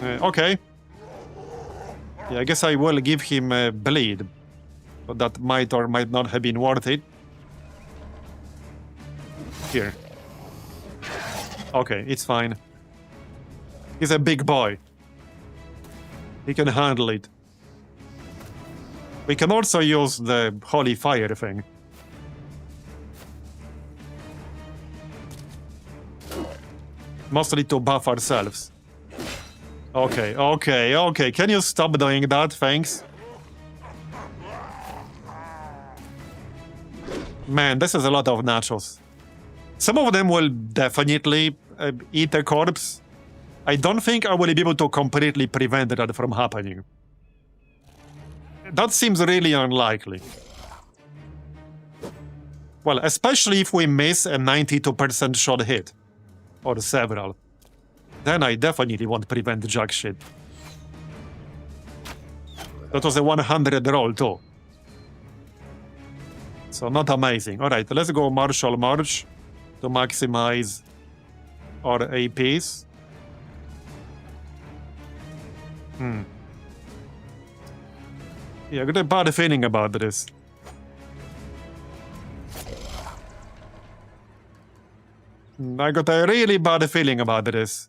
Okay. Yeah, I guess I will give him a bleed. But that might or might not have been worth it. Here. Okay, it's fine. He's a big boy. He can handle it. We can also use the holy fire thing. Mostly to buff ourselves. Okay, okay, okay. Can you stop doing that? Thanks. Man, this is a lot of nachos. Some of them will definitely eat a corpse. I don't think I will be able to completely prevent that from happening. That seems really unlikely. Well, especially if we miss a 92% shot hit. Or several. Then I definitely won't prevent jack shit. That was a 100 roll too. So not amazing. Alright, let's go Martial March to maximize our APs. Yeah, I got a bad feeling about this. I got a really bad feeling about this.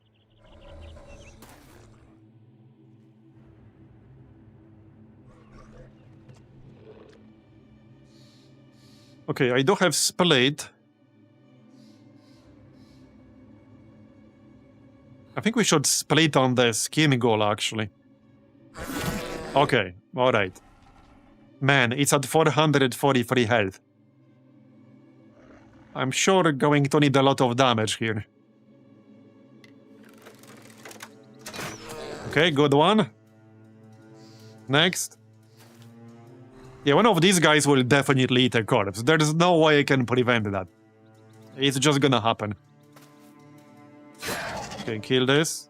Okay, I do have split. I think we should split on the scheme goal, actually. Okay, alright. Man, it's at 443 health. I'm sure going to need a lot of damage here. Okay, good one. Next. Yeah, one of these guys will definitely eat a corpse. There's no way I can prevent that. It's just gonna happen. Okay, kill this.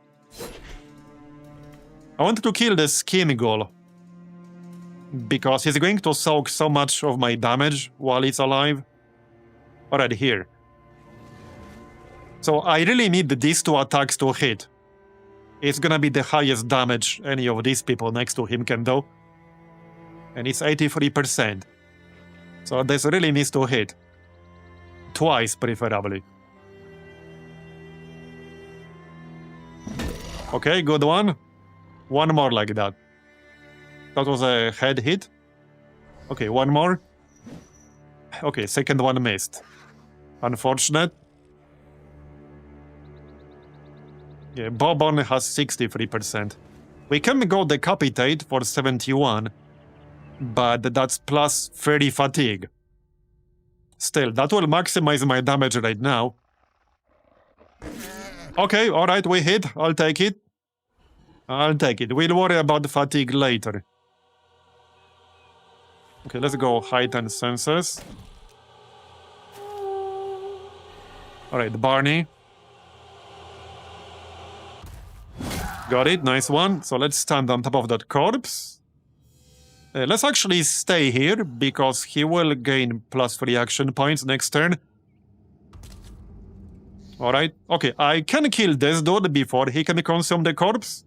I want to kill the skin goal. Because he's going to soak so much of my damage while it's alive. Alright, here. So I really need these two attacks to hit. It's gonna be the highest damage any of these people next to him can do. And it's 83%. So this really needs to hit. Twice, preferably. Okay, good one. One more like that. That was a head hit. Okay, one more. Okay, second one missed. Unfortunate. Yeah, Bobon has 63%. We can go Decapitate for 71. But that's plus 30 fatigue. Still, that will maximize my damage right now. Okay, alright, we hit. I'll take it. I'll take it. We'll worry about the fatigue later. Okay, let's go heighten senses. Alright, Barney. Got it, nice one. So let's stand on top of that corpse. Let's actually stay here, because he will gain plus 3 action points next turn. Alright, okay, I can kill this dude before he can consume the corpse.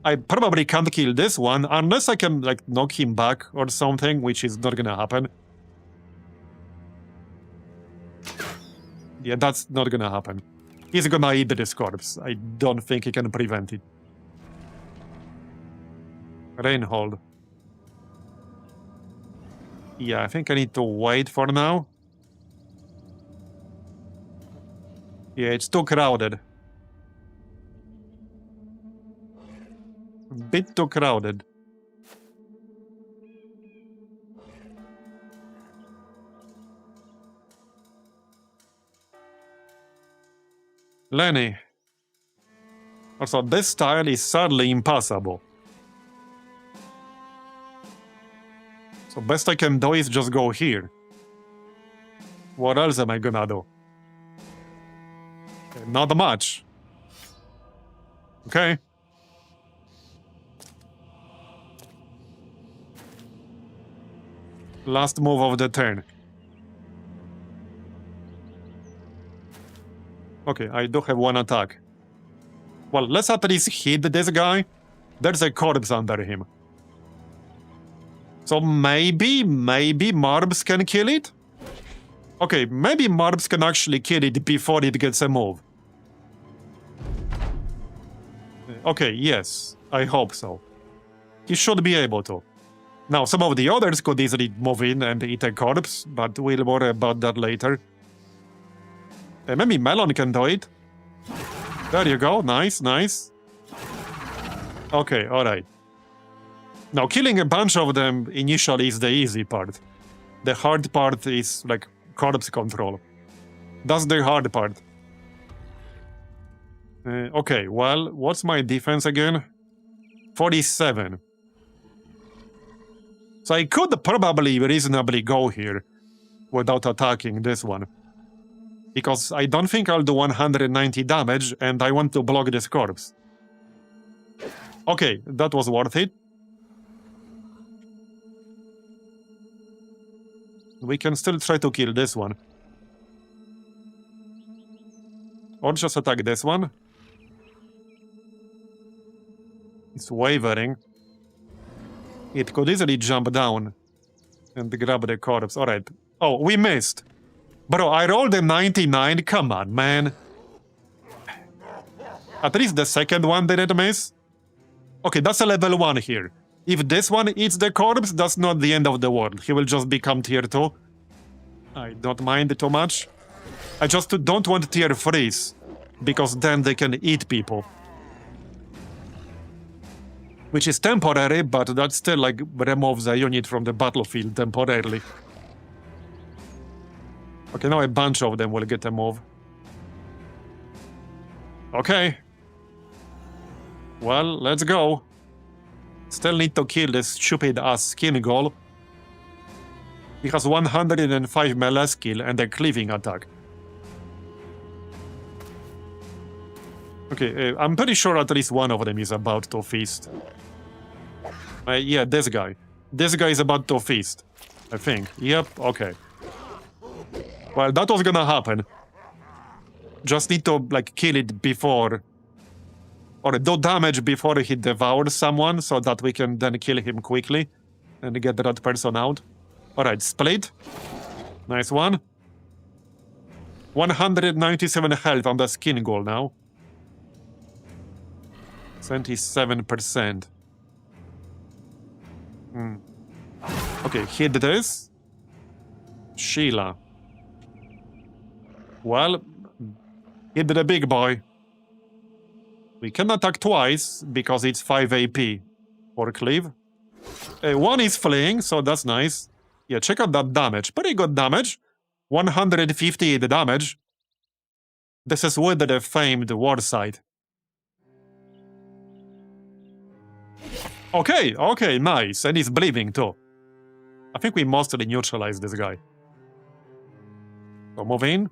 I probably can't kill this one, unless I can, like, knock him back or something, which is not gonna happen. Yeah, that's not gonna happen. He's gonna eat this corpse. I don't think he can prevent it. Rainhold. Yeah, I think I need to wait for now. Yeah, it's too crowded. A bit too crowded. Lenny. Also, this style is sadly impossible. So best I can do is just go here. What else am I gonna do? Not much. Okay. Last move of the turn. Okay, I do have one attack. Well, let's at least hit this guy. There's a corpse under him. So maybe Marbs can kill it? Okay, maybe Marbs can actually kill it before it gets a move. Okay, yes, I hope so. He should be able to. Now, some of the others could easily move in and eat a corpse, but we'll worry about that later. Maybe Melon can do it. There you go, nice, nice. Okay, alright. Now, killing a bunch of them initially is the easy part. The hard part is like corpse control. That's the hard part. Okay, well, what's my defense again? 47. So I could probably reasonably go here without attacking this one. Because I don't think I'll do 190 damage, and I want to block this corpse. Okay, that was worth it. We can still try to kill this one. Or just attack this one. It's wavering. It could easily jump down and grab the corpse. Alright. Oh, we missed. Bro, I rolled a 99. Come on, man. At least the second one didn't miss. Okay, that's a level 1 here. If this one eats the corpse, that's not the end of the world. He will just become tier 2. I don't mind too much. I just don't want tier 3s, because then they can eat people. Which is temporary, but that still like removes a unit from the battlefield temporarily. Okay, now a bunch of them will get a move. Okay. Well, let's go. Still need to kill this stupid-ass skin goal. He has 105 melee skill and a cleaving attack. Okay, I'm pretty sure at least one of them is about to feast. Yeah, this guy. This guy is about to feast. I think. Yep, okay. Well, that was gonna happen. Just need to, like, kill it before... Or do damage before he devours someone, so that we can then kill him quickly and get that person out. Alright, split. Nice one. 197 health on the skin goal now. 27%. Okay, hit this. Sheila. Well, hit the big boy. We can attack twice, because it's 5 AP for cleave. One is fleeing, so that's nice. Yeah, check out that damage. Pretty good damage. 158 damage. This is with the famed war side. Okay, okay, nice. And he's bleeding too. I think we mostly neutralized this guy. So move in.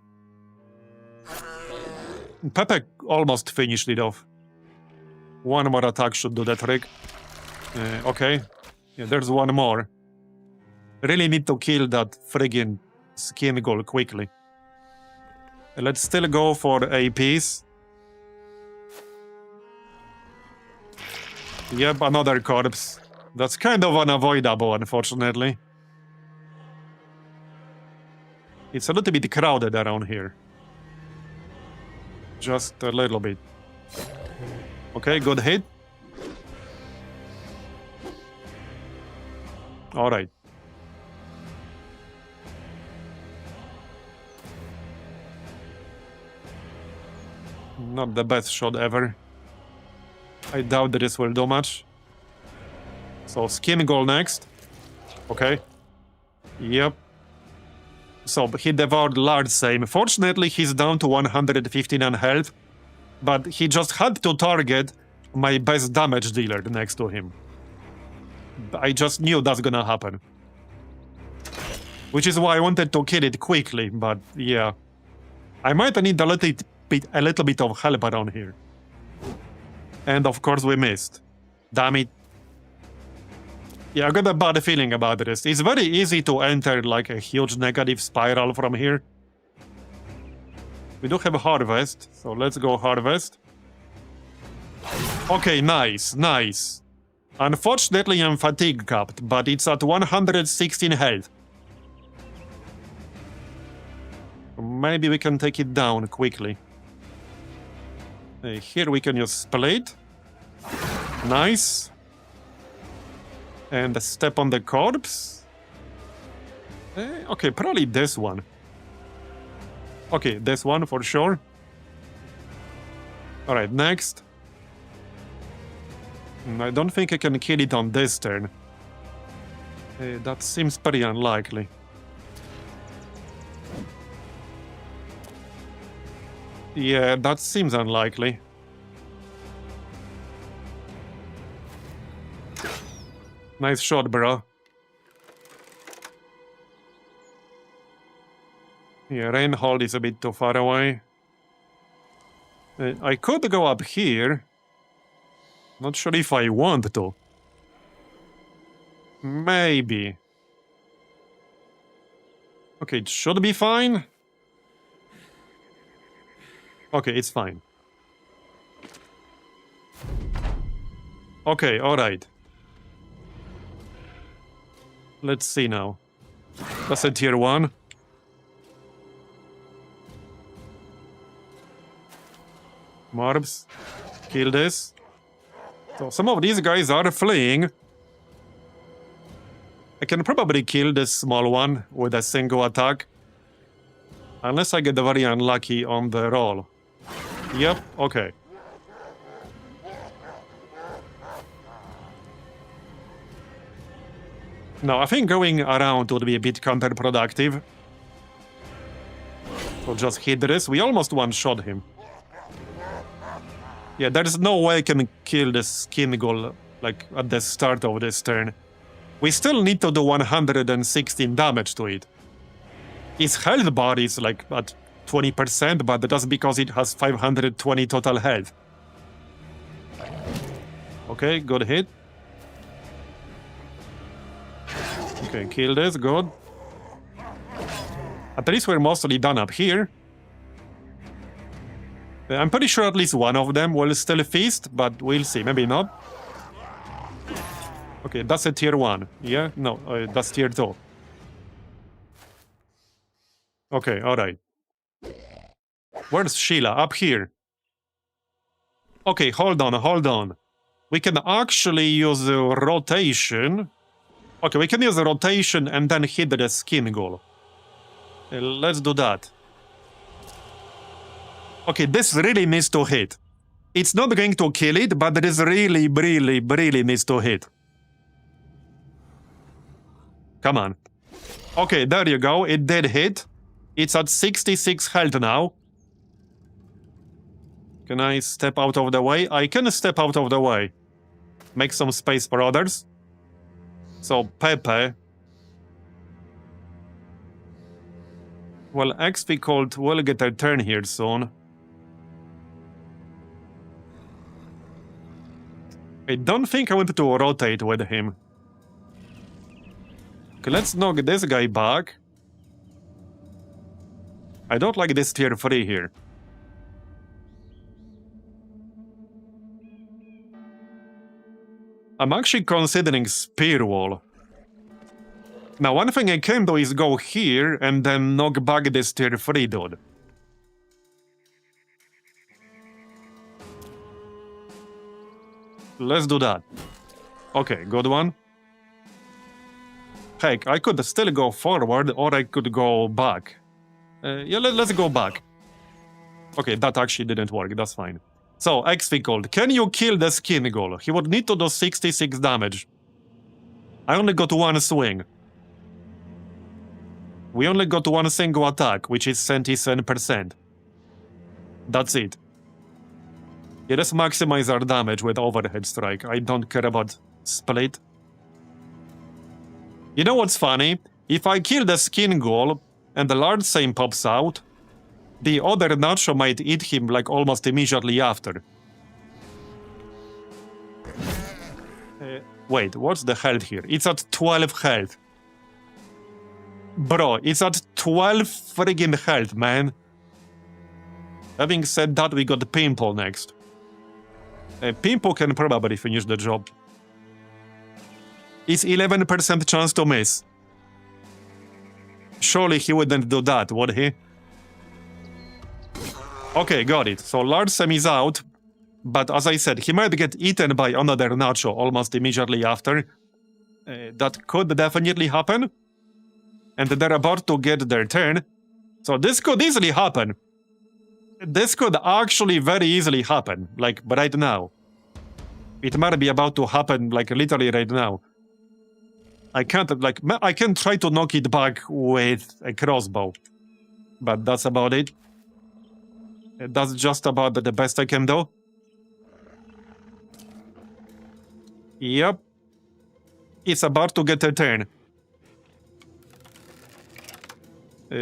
Pepe almost finished it off. One more attack should do the trick. Okay. Yeah, there's one more. Really need to kill that friggin' skin goal quickly. Let's still go for APs. Yep, another corpse. That's kind of unavoidable, unfortunately. It's a little bit crowded around here. Just a little bit. Okay, good hit. Alright. Not the best shot ever. I doubt that this will do much. So, skin goal next. Okay. Yep. So, he devoured large same. Fortunately, he's down to 159 health. But he just had to target my best damage dealer next to him. I just knew that's gonna happen. Which is why I wanted to kill it quickly, but yeah. I might need a little bit of help around here. And of course we missed. Damn it. Yeah, I got a bad feeling about this. It's very easy to enter like a huge negative spiral from here. We do have a harvest, so let's go harvest. Okay, nice, nice. Unfortunately, I'm fatigue capped, but it's at 116 health. Maybe we can take it down quickly. Here we can use split. Nice. And a step on the corpse. Okay, probably this one. Okay, this one for sure. Alright, next. I don't think I can kill it on this turn. That seems pretty unlikely. Yeah, that seems unlikely. Nice shot, bro. Yeah, Reinhold is a bit too far away. I could go up here. Not sure if I want to. Maybe. Okay, it should be fine. Okay, it's fine. Okay, alright. Let's see now. That's a tier 1. Marbs. Kill this. So some of these guys are fleeing. I can probably kill this small one with a single attack. Unless I get very unlucky on the roll. Yep, okay. No, I think going around would be a bit counterproductive. So just hit this. We almost one-shot him. Yeah, there's no way I can kill the skin goal, like, at the start of this turn. We still need to do 116 damage to it. His health bar is, like, at 20%, but that's because it has 520 total health. Okay, good hit. Okay, kill this, good. At least we're mostly done up here. I'm pretty sure at least one of them will still feast, but we'll see, maybe not. Okay, that's a tier 1. Yeah? No, that's tier 2. Okay, alright. Where's Sheila? Up here. Okay, hold on. We can actually use rotation. Okay, we can use rotation and then hit the skin goal. Let's do that. Okay, this really needs to hit. It's not going to kill it, but this really needs to hit. Come on. Okay, there you go. It did hit. It's at 66 health now. Can I step out of the way? I can step out of the way. Make some space for others. So, Pepe. Well, XP Colt will get a turn here soon. I don't think I want to rotate with him. Okay, let's knock this guy back. I don't like this tier 3 here. I'm actually considering Spear Wall. Now, one thing I can do is go here and then knock back this tier 3 dude. Let's do that. Okay, good one. Heck, I could still go forward or I could go back. Yeah, let's go back. Okay, that actually didn't work, that's fine. So, XP Gold, can you kill the skin goal? He would need to do 66 damage. I only got one swing. We only got one single attack, which is 77%. That's it. Yeah, let's maximize our damage with overhead strike. I don't care about split. You know what's funny? If I kill the skin goal and the large same pops out, the other Nacho might eat him like almost immediately after. Wait, what's the health here? It's at 12 health. Bro, it's at 12 friggin' health, man. Having said that, we got Pimple next. Pimple can probably finish the job. It's 11% chance to miss. Surely he wouldn't do that, would he? Okay, got it. So large Sam is out, but as I said, he might get eaten by another Nacho almost immediately after. That could definitely happen. And they're about to get their turn. So this could easily happen. This could actually very easily happen, like right now. It might be about to happen, like literally right now. I can try to knock it back with a crossbow. But that's about it. That's just about the best I can do. Yep. It's about to get a turn.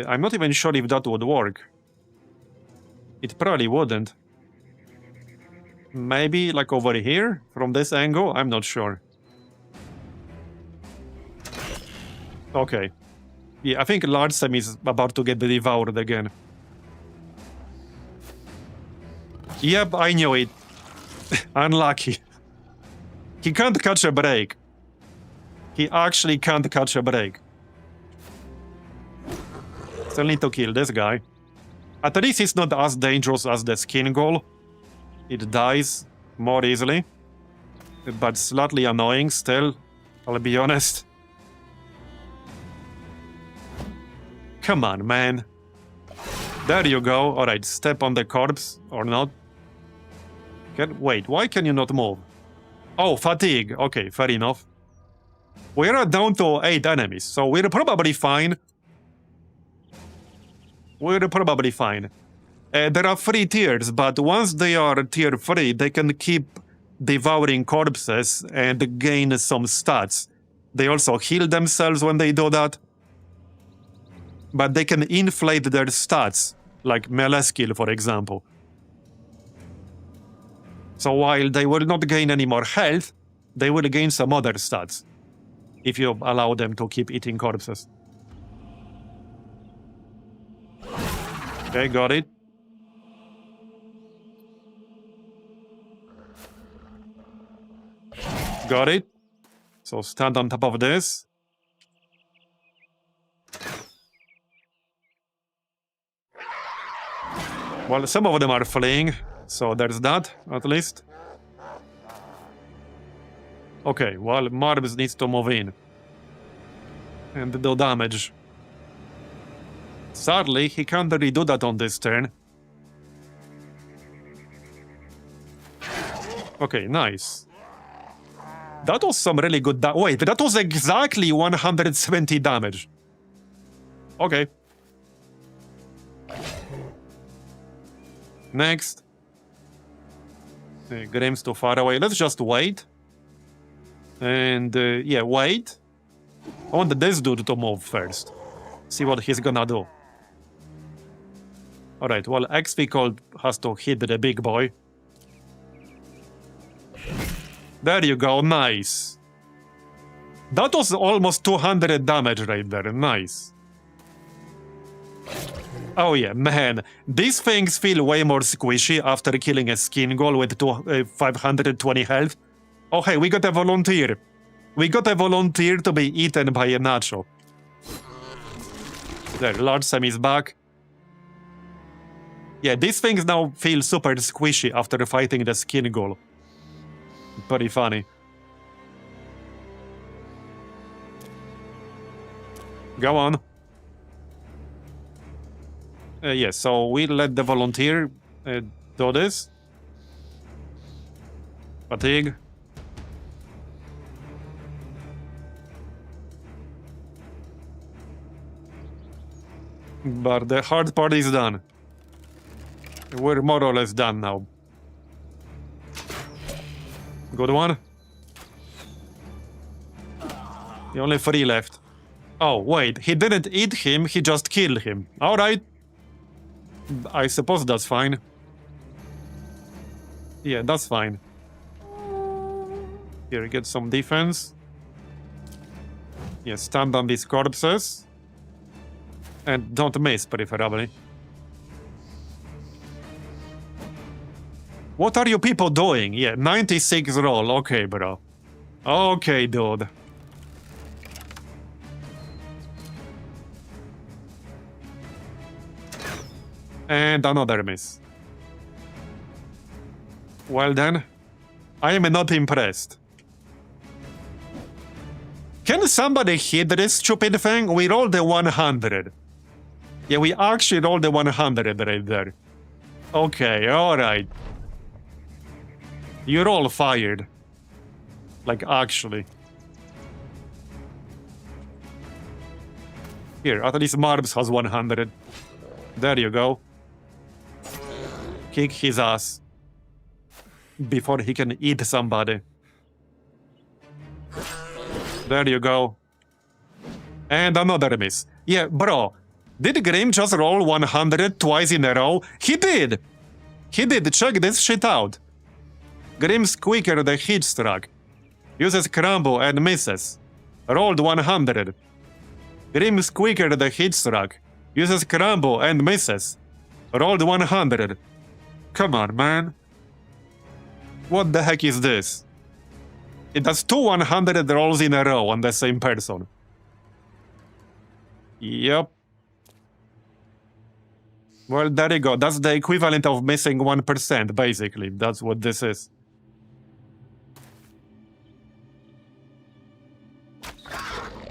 I'm not even sure if that would work. It probably wouldn't. Maybe like over here, from this angle? I'm not sure. Okay. Yeah, I think large Sam is about to get devoured again. Yep, I knew it. Unlucky. He can't catch a break. He actually can't catch a break. Still need to kill this guy. At least it's not as dangerous as the skin goal. It dies more easily. But slightly annoying still, I'll be honest. Come on, man. There you go. Alright, step on the corpse, or not. Wait, why can you not move? Oh, fatigue. Okay, fair enough. We're down to 8 enemies, so we're probably fine. We're probably fine. There are 3 tiers, but once they are tier 3, they can keep devouring corpses and gain some stats. They also heal themselves when they do that. But they can inflate their stats, like melee skill, for example. So while they will not gain any more health, they will gain some other stats, if you allow them to keep eating corpses. Okay, got it. Got it. So stand on top of this. Well, some of them are fleeing, so there's that, at least. Okay, well, Marbs needs to move in. And do damage. Sadly, he can't really do that on this turn. Okay, nice. That was some really good wait, that was exactly 170 damage. Okay. Next. Graham's too far away. Let's just wait. And, yeah, wait. I want this dude to move first. See what he's gonna do. Alright, well, XP Cold has to hit the big boy. There you go, nice. That was almost 200 damage right there, nice. Oh yeah, man, these things feel way more squishy after killing a skin goal with 520 health. Oh hey, we got a volunteer. We got a volunteer to be eaten by a nacho. There, Large Sam is back. Yeah, these things now feel super squishy after fighting the skin goal. Pretty funny. Go on. Yeah, so we let the volunteer do this. Fatigue. But the hard part is done. We're more or less done now. Good one. The only 3 left. Oh, wait, he didn't eat him, he just killed him. Alright. I suppose that's fine. Yeah, that's fine. Here, get some defense. Yeah, stand on these corpses. And don't miss, preferably. What are you people doing? Yeah, 96 roll. Okay, bro. Okay, dude. And another miss. Well then, I am not impressed. Can somebody hit this stupid thing? We rolled a 100. Yeah, we actually rolled a 100 right there. Okay, alright. You're all fired. Like, actually. Here, at least Marbs has 100. There you go. kick his ass before he can eat somebody. There you go. And another miss. Yeah, bro. Did Grim just roll 100 twice in a row? He did! He did. Check this shit out. Grim's quicker the hit struck. Uses crumble and misses. Rolled 100. Grim's quicker the hit struck. Uses crumble and misses. Rolled 100. Come on, man. What the heck is this? It does 2 100 rolls in a row on the same person. Yep. Well, there you go. That's the equivalent of missing 1%, basically. That's what this is.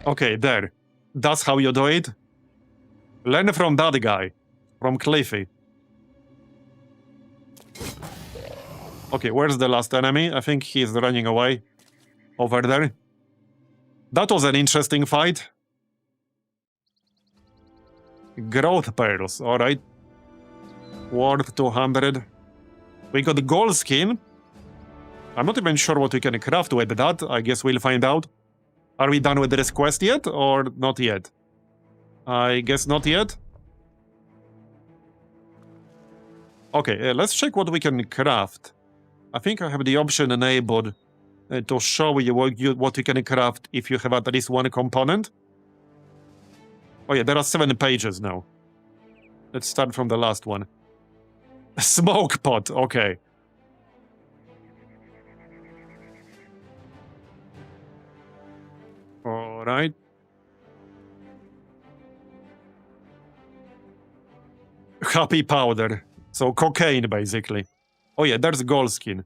Okay, there. That's how you do it. Learn from that guy. From Cliffy. Okay, where's the last enemy? I think he's running away. Over there. That was an interesting fight. Growth pearls, alright. Worth 200. We got gold skin. I'm not even sure what we can craft with that. I guess we'll find out. Are we done with this quest yet, or not yet? I guess not yet. Okay, let's check what we can craft. I think I have the option enabled to show you what you can craft if you have at least one component. Oh yeah, there are 7 pages now. Let's start from the last one. Smoke pot, okay. Alright. Happy powder. So cocaine, basically. Oh yeah, there's gold skin.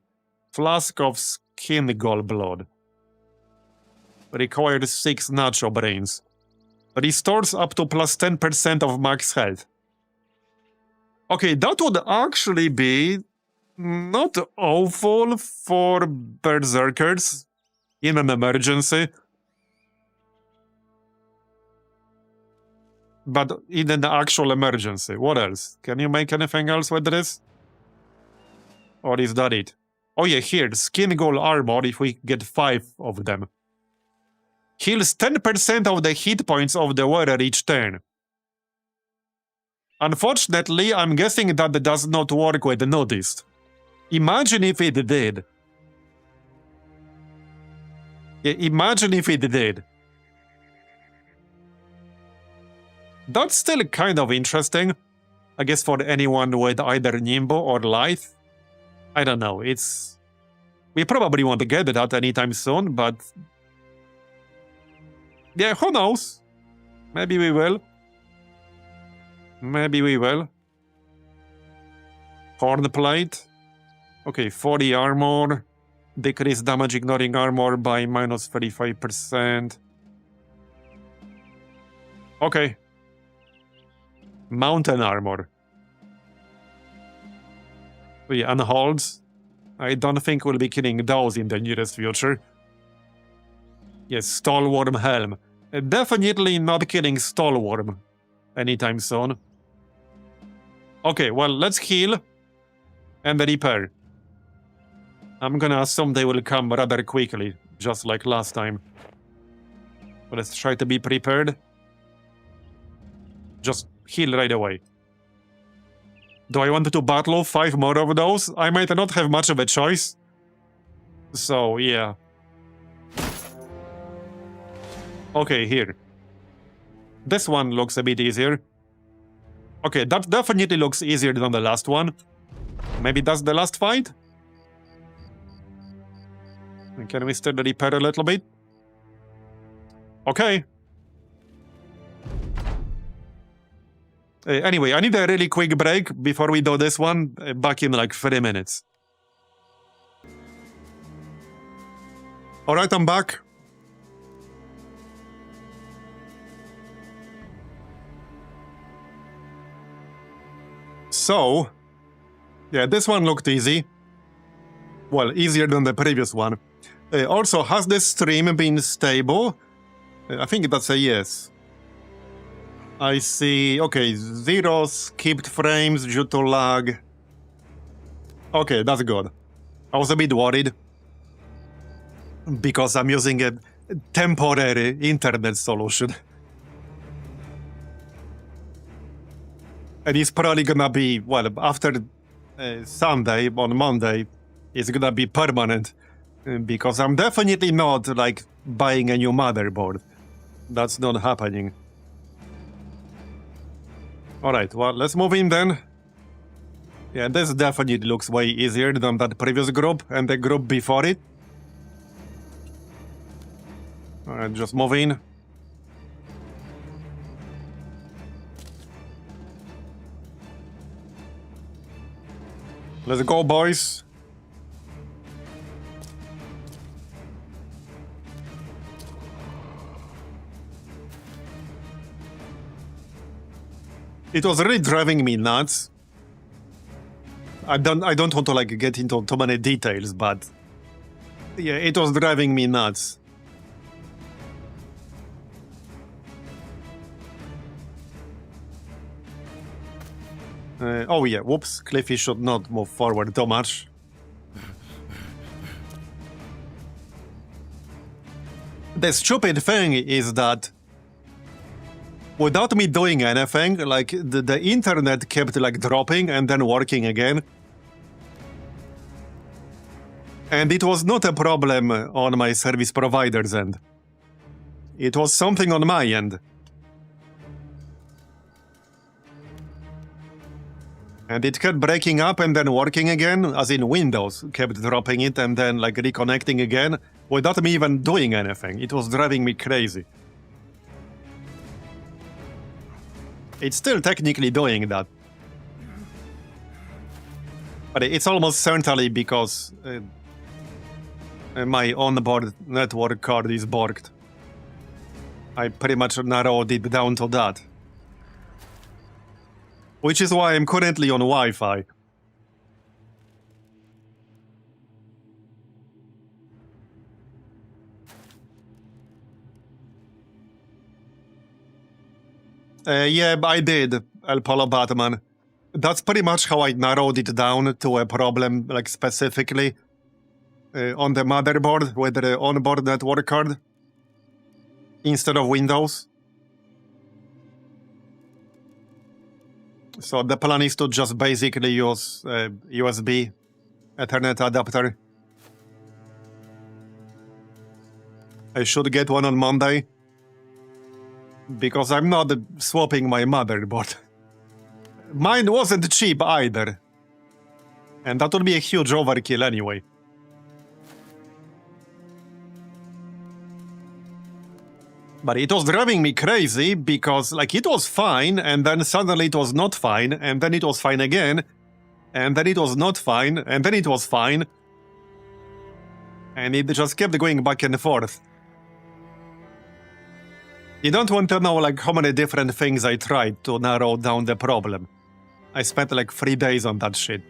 Flask of skin gold blood. Requires 6 nacho brains. Restores up to plus 10% of max health. Okay, that would actually be not awful for berserkers in an emergency. But in an actual emergency, what else? Can you make anything else with this? Or is that it? Oh yeah, here, skin gold armor if we get 5 of them. Heals 10% of the hit points of the wearer each turn. Unfortunately, I'm guessing that does not work with noticed. Imagine if it did. Yeah, imagine if it did. That's still kind of interesting. I guess for anyone with either Nimbo or Lithe. I don't know, it's... We probably won't get that anytime soon, but... Yeah, who knows? Maybe we will. Maybe we will. Horn plate. Okay, 40 armor. Decrease damage ignoring armor by minus 35%. Okay. Mountain armor. Yeah, and holds. I don't think we'll be killing those in the nearest future. Yes, Stalworm helm. Definitely not killing Stalworm anytime soon. Okay, well, let's heal and repair. I'm gonna assume they will come rather quickly, just like last time. But let's try to be prepared. Just heal right away. Do I want to battle 5 more of those? I might not have much of a choice. So, yeah. Okay, here. This one looks a bit easier. Okay, that definitely looks easier than the last one. Maybe that's the last fight? Can we still repair a little bit? Okay. Anyway, I need a really quick break before we do this one. Back in like 3 minutes. Alright, I'm back. So, yeah, this one looked easy. Well, easier than the previous one. Also, has this stream been stable? I think that's a yes. I see, okay, 0 skipped frames due to lag. Okay, that's good. I was a bit worried because I'm using a temporary internet solution. And it's probably gonna be, well, after Sunday, on Monday, it's gonna be permanent. Because I'm definitely not, like, buying a new motherboard. That's not happening. Alright, well, let's move in then. Yeah, this definitely looks way easier than that previous group and the group before it. Alright, just move in. Let's go, boys. It was really driving me nuts. I don't want to, like, get into too many details, but yeah, it was driving me nuts. Oh yeah, whoops, Cliffy should not move forward too much. The stupid thing is that without me doing anything, like, the internet kept, like, dropping and then working again. And it was not a problem on my service provider's end. It was something on my end. And it kept breaking up and then working again, as in Windows kept dropping it and then, like, reconnecting again, without me even doing anything. It was driving me crazy. It's still technically doing that. But it's almost certainly because my onboard network card is borked. I pretty much narrowed it down to that. Which is why I'm currently on Wi-Fi. Yeah, I did, El Polo Batman. That's pretty much how I narrowed it down to a problem, like, specifically on the motherboard with the onboard network card instead of Windows. So the plan is to just basically use USB Ethernet adapter. I should get one on Monday. Because I'm not swapping my motherboard. Mine wasn't cheap either. And that would be a huge overkill anyway. But it was driving me crazy because, like, it was fine, and then suddenly it was not fine, and then it was fine again, and then it was not fine, and then it was fine. And it just kept going back and forth. You don't want to know, like, how many different things I tried to narrow down the problem. I spent, like, 3 days on that shit.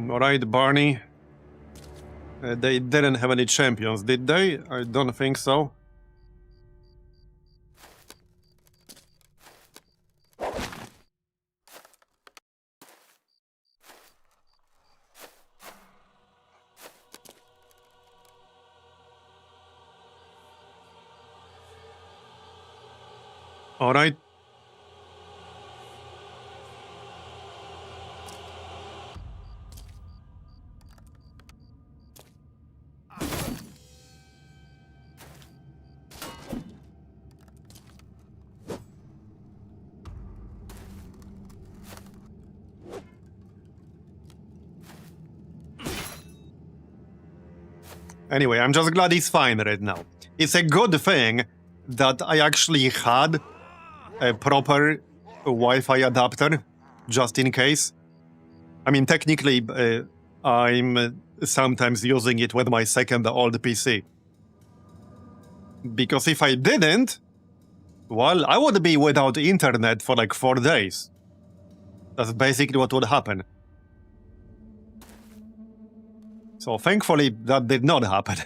Alright, Barney. They didn't have any champions, did they? I don't think so. Alright. Anyway, I'm just glad he's fine right now. It's a good thing that I actually had a proper Wi-Fi adapter, just in case. I mean, technically, I'm sometimes using it with my second old PC. Because if I didn't, well, I would be without internet for like 4 days. That's basically what would happen. So thankfully that did not happen.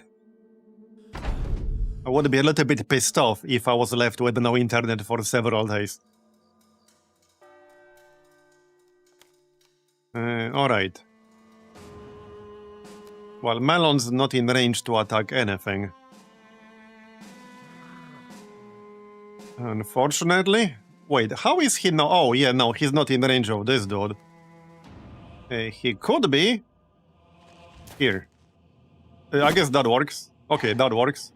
I would be a little bit pissed off if I was left with no internet for several days. Alright. Well, Melon's not in range to attack anything. Unfortunately. Wait, how is he now? Oh, yeah, no, he's not in range of this dude. He could be. Here. I guess that works. Okay, that works.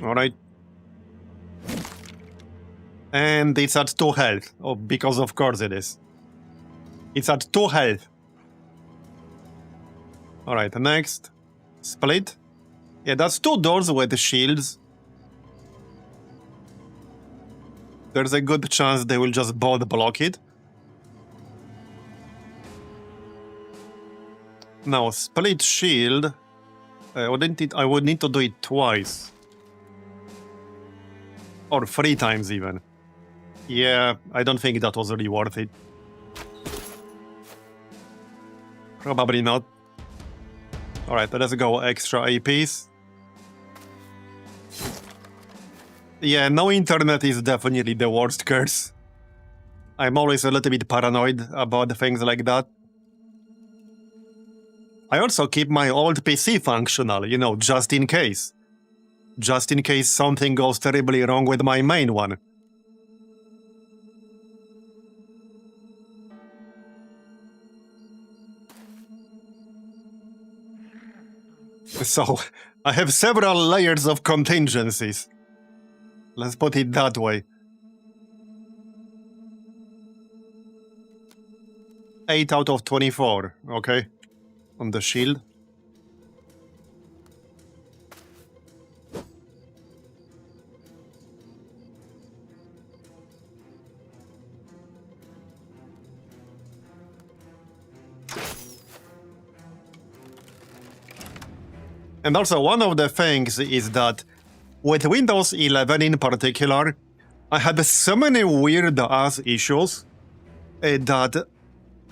Alright. And it's at 2 health. Oh, because of course it is. It's at 2 health. Alright, next. Split. Yeah, that's 2 doors with shields. There's a good chance they will just both block it. Now, split shield. I would need to do it twice. Or 3 times even. Yeah, I don't think that was really worth it. Probably not. Alright, let's go extra APs. Yeah, no internet is definitely the worst curse. I'm always a little bit paranoid about things like that. I also keep my old PC functional, you know, just in case. Just in case something goes terribly wrong with my main one. So, I have several layers of contingencies. Let's put it that way. 8 out of 24, okay? On the shield. And also, one of the things is that with Windows 11 in particular, I had so many weird-ass issues that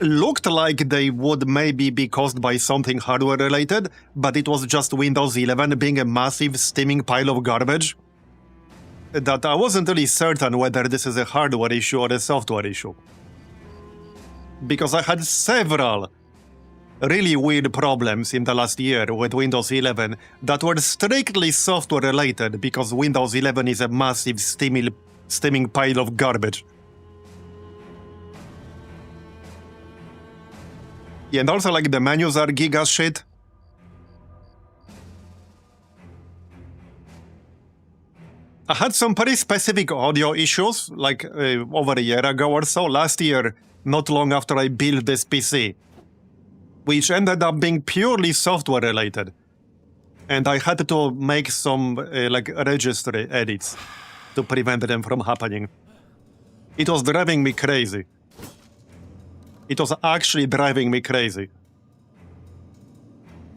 looked like they would maybe be caused by something hardware-related, but it was just Windows 11 being a massive steaming pile of garbage. That I wasn't really certain whether this is a hardware issue or a software issue. Because I had several really weird problems in the last year with Windows 11 that were strictly software related because Windows 11 is a massive steaming pile of garbage. Yeah, and also like the menus are giga shit. I had some pretty specific audio issues like over a year ago or so, last year, not long after I built this PC. Which ended up being purely software related. And I had to make some like registry edits to prevent them from happening. It was driving me crazy. It was actually driving me crazy.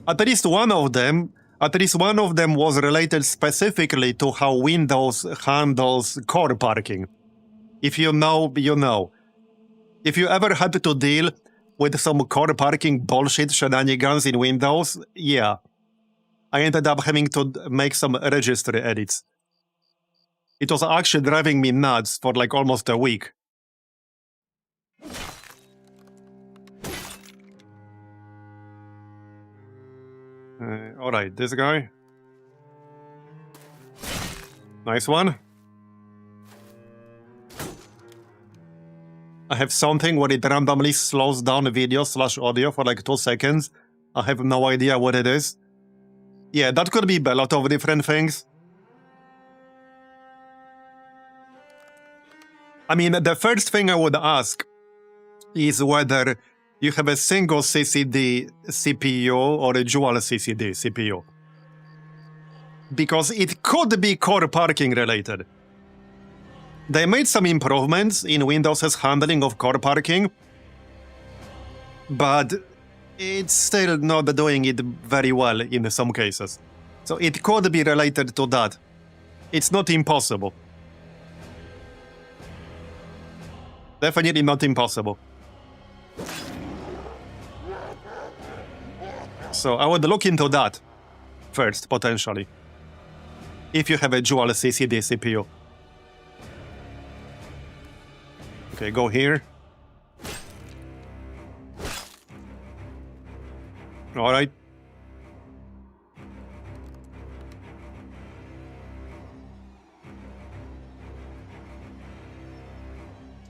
At least one of them was related specifically to how Windows handles car parking. If you know, you know. If you ever had to deal with some car parking bullshit shenanigans in Windows, yeah. I ended up having to make some registry edits. It was actually driving me nuts for like almost a week. Alright, this guy. Nice one. I have something where it randomly slows down video/audio for like 2 seconds. I have no idea what it is. Yeah, that could be a lot of different things. I mean, the first thing I would ask is whether you have a single CCD CPU or a dual CCD CPU. Because it could be core parking related. They made some improvements in Windows's handling of core parking, but it's still not doing it very well in some cases. So it could be related to that. It's not impossible. Definitely not impossible. So I would look into that first, potentially. If you have a dual CCD CPU. Okay, go here. Alright.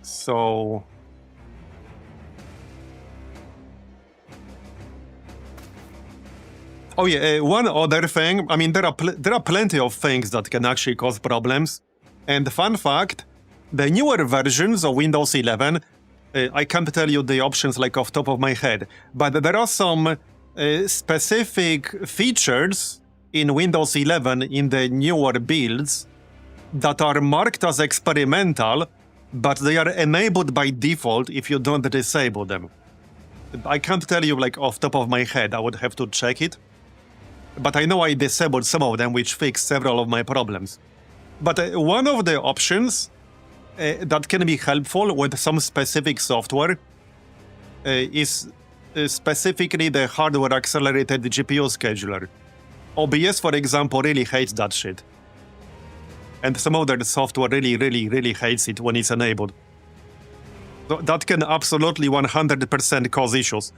So... Oh yeah, one other thing, I mean, there are plenty of things that can actually cause problems. And fun fact, the newer versions of Windows 11, I can't tell you the options like off top of my head, but there are some specific features in Windows 11 in the newer builds that are marked as experimental, but they are enabled by default if you don't disable them. I can't tell you like off top of my head, I would have to check it. But I know I disabled some of them, which fixed several of my problems. But one of the options that can be helpful with some specific software is specifically the hardware accelerated GPU scheduler. OBS, for example, really hates that shit. And some of the software really hates it when it's enabled. So that can absolutely 100% cause issues.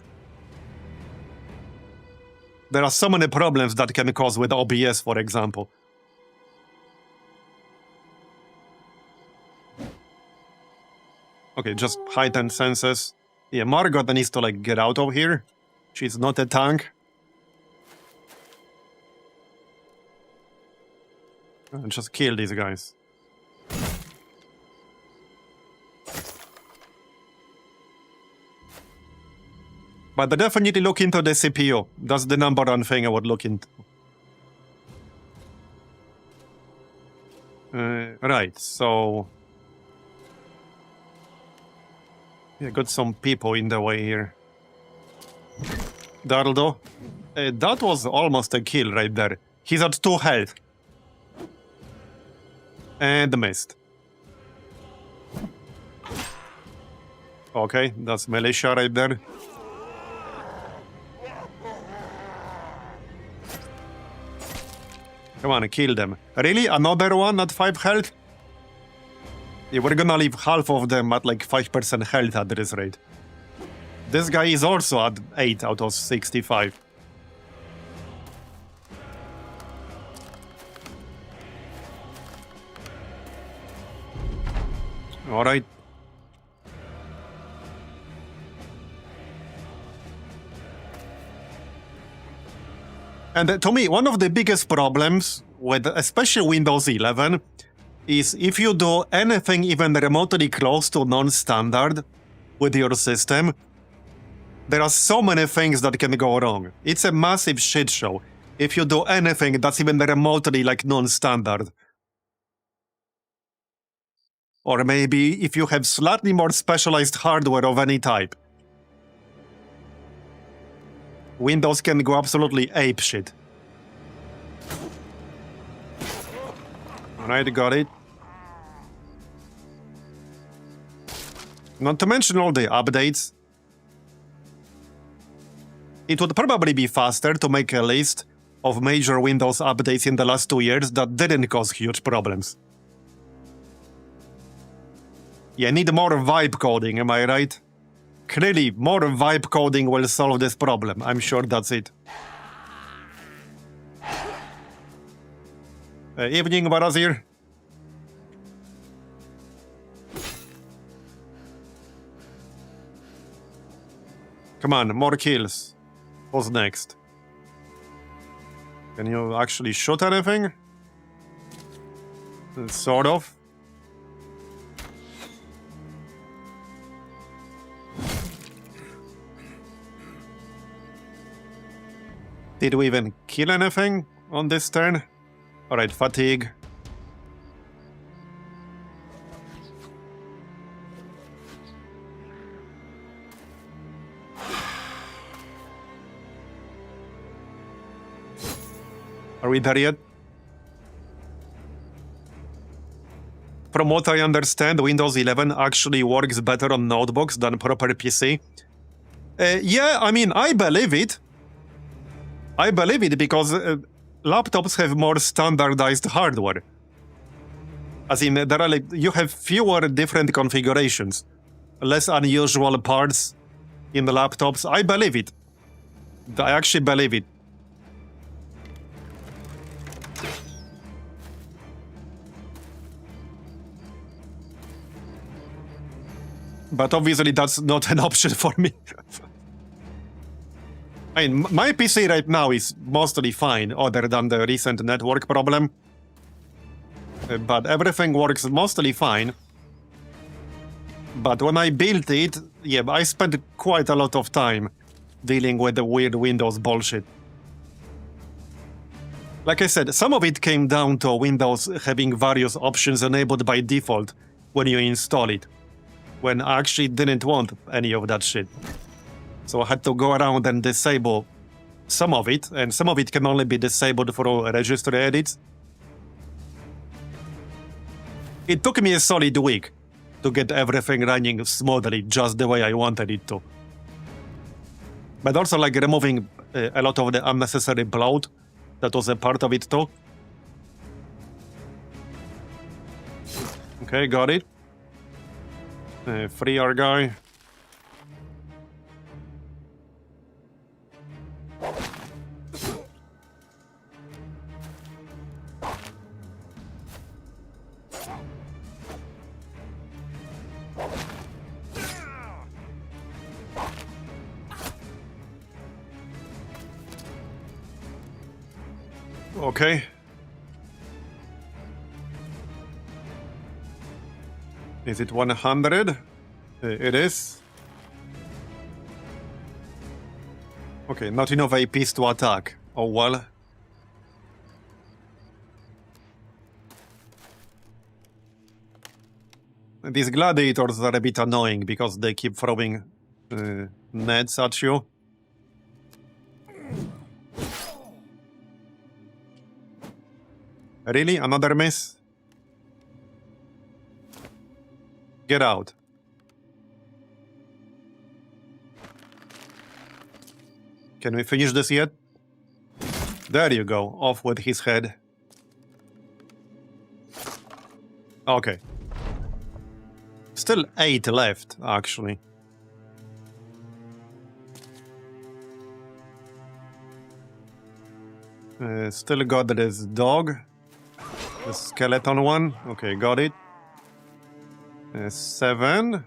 There are so many problems that can cause with OBS, for example. Okay, just heightened senses. Yeah, Margot needs to like get out of here. She's not a tank. And just kill these guys. But definitely look into the CPU. That's the number one thing I would look into. Right, so... Yeah, got some people in the way here. Dardo. That was almost a kill right there. He's at 2 health. And missed. Okay, that's militia right there. Come on, kill them. Really? Another one at 5 health? Yeah, we're gonna leave half of them at like 5% health at this rate. This guy is also at 8 out of 65. Alright. And to me, one of the biggest problems with especially Windows 11 is if you do anything even remotely close to non-standard with your system, there are so many things that can go wrong. It's a massive shit show if you do anything that's even remotely like non-standard. Or maybe if you have slightly more specialized hardware of any type. Windows can go absolutely apeshit. Alright, got it. Not to mention all the updates. It would probably be faster to make a list of major Windows updates in the last 2 years that didn't cause huge problems. Yeah, need more vibe coding, am I right? Clearly, more vibe coding will solve this problem. I'm sure that's it. Evening, Marbozir. Come on, more kills. What's next? Can you actually shoot anything? Sort of. Did we even kill anything on this turn? Alright, fatigue. Are we there yet? From what I understand, Windows 11 actually works better on notebooks than proper PC. Yeah, I mean, I believe it. I believe it because laptops have more standardized hardware. As in, there are you have fewer different configurations, less unusual parts in the laptops. I believe it. I actually believe it. But obviously that's not an option for me. I mean, my PC right now is mostly fine, other than the recent network problem. But everything works mostly fine. But when I built it, yeah, I spent quite a lot of time dealing with the weird Windows bullshit. Like I said, some of it came down to Windows having various options enabled by default when you install it, when I actually didn't want any of that shit. So I had to go around and disable some of it, and some of it can only be disabled for registry edits. It took me a solid week to get everything running smoothly just the way I wanted it to. But also like removing a lot of the unnecessary bloat that was a part of it too. Okay, got it. Free our guy. Okay. Is it 100? It is. Okay, not enough APs to attack. Oh well. These gladiators are a bit annoying because they keep throwing nets at you. Really? Another miss? Get out. Can we finish this yet? There you go. Off with his head. Okay. Still 8 left, actually. Still got this dog. The skeleton one. Okay, got it. 7. I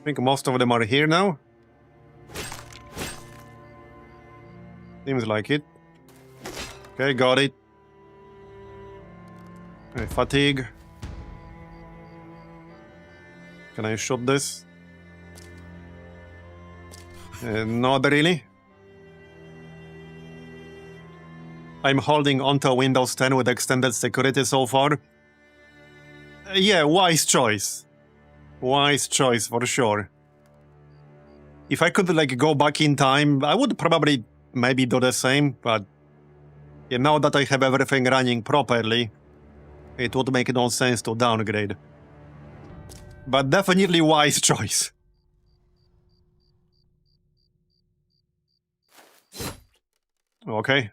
think most of them are here now. Seems like it. Okay, got it. Fatigue. Can I shoot this? Not really. I'm holding onto Windows 10 with extended security so far. Yeah, wise choice. Wise choice for sure. If I could like go back in time, I would probably maybe do the same, but yeah, now that I have everything running properly, it would make no sense to downgrade. But definitely wise choice. Okay.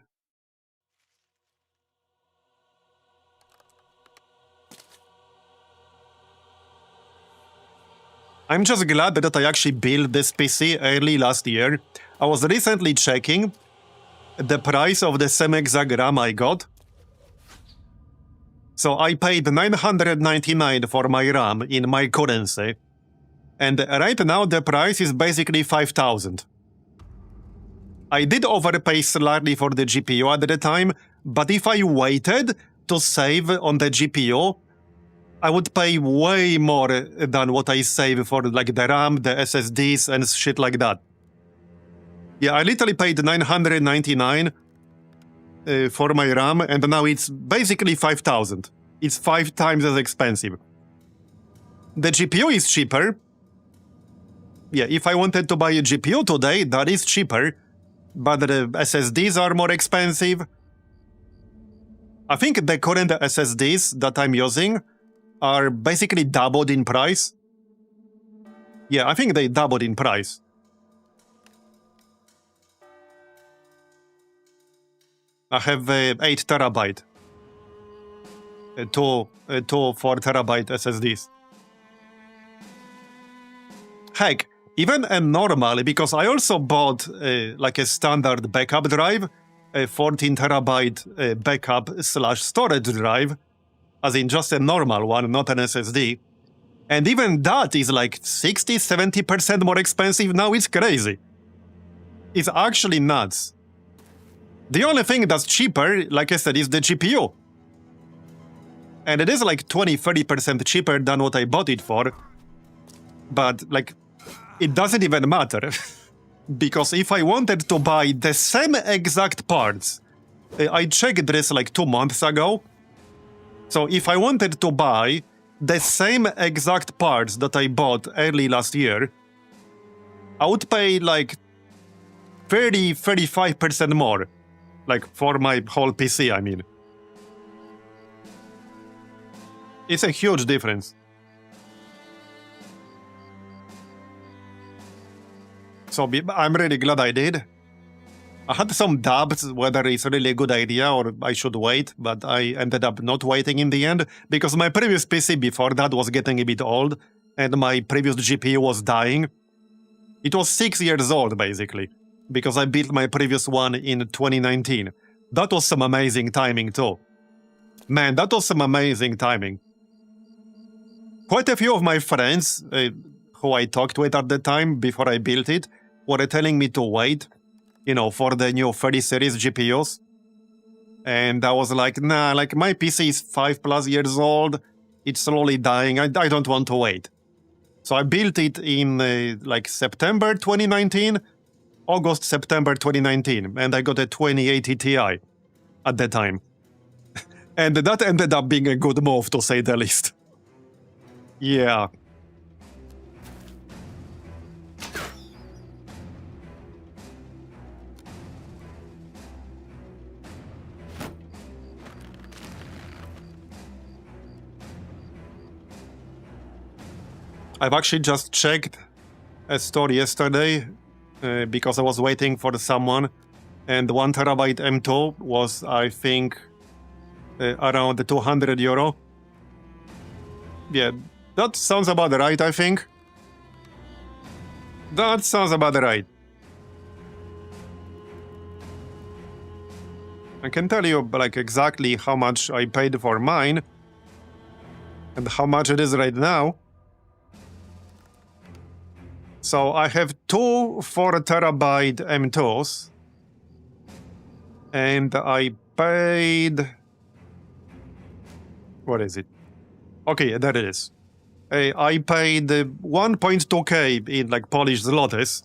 I'm just glad that I actually built this PC early last year. I was recently checking the price of the same exact RAM I got. So I paid $999 for my RAM in my currency. And right now the price is basically $5,000. I did overpay slightly for the GPU at the time, but if I waited to save on the GPU, I would pay way more than what I save for like the RAM, the SSDs, and shit like that. Yeah, I literally paid $999 for my RAM, and now it's basically $5,000. It's 5 times as expensive. The GPU is cheaper. Yeah, if I wanted to buy a GPU today, that is cheaper, but the SSDs are more expensive. I think the current SSDs that I'm using are basically doubled in price. Yeah, I think they doubled in price. I have 8 terabyte. Two 4 terabyte SSDs. Heck, even a normal, because I also bought like a standard backup drive, a 14 terabyte backup / storage drive, as in just a normal one, not an SSD. And even that is like 60-70% more expensive now. It's crazy. It's actually nuts. The only thing that's cheaper, like I said, is the GPU. And it is like 20-30% cheaper than what I bought it for. But like, it doesn't even matter. Because if I wanted to buy the same exact parts, I checked this like 2 months ago. So if I wanted to buy the same exact parts that I bought early last year, I would pay like 30-35% more. Like for my whole PC, I mean. It's a huge difference. So I'm really glad I did. I had some doubts whether it's really a good idea or I should wait, but I ended up not waiting in the end because my previous PC before that was getting a bit old and my previous GPU was dying. It was 6 years old, basically, because I built my previous one in 2019. That was some amazing timing, too. Man, that was some amazing timing. Quite a few of my friends who I talked with at the time before I built it were telling me to wait, you know, for the new 30 series GPUs. And I was like, nah, like my PC is 5+ years old. It's slowly dying. I don't want to wait. So I built it in like September 2019, August, September 2019. And I got a 2080 Ti at the time. And that ended up being a good move, to say the least. Yeah. I've actually just checked a store yesterday because I was waiting for someone, and 1 terabyte M2 was, I think, around 200 euro. Yeah, that sounds about right, I think. That sounds about right. I can tell you like exactly how much I paid for mine and how much it is right now. So I have 2 4 terabyte M2s, and I paid... What is it? Okay, there it is. I paid 1.2k in like Polish zlotys,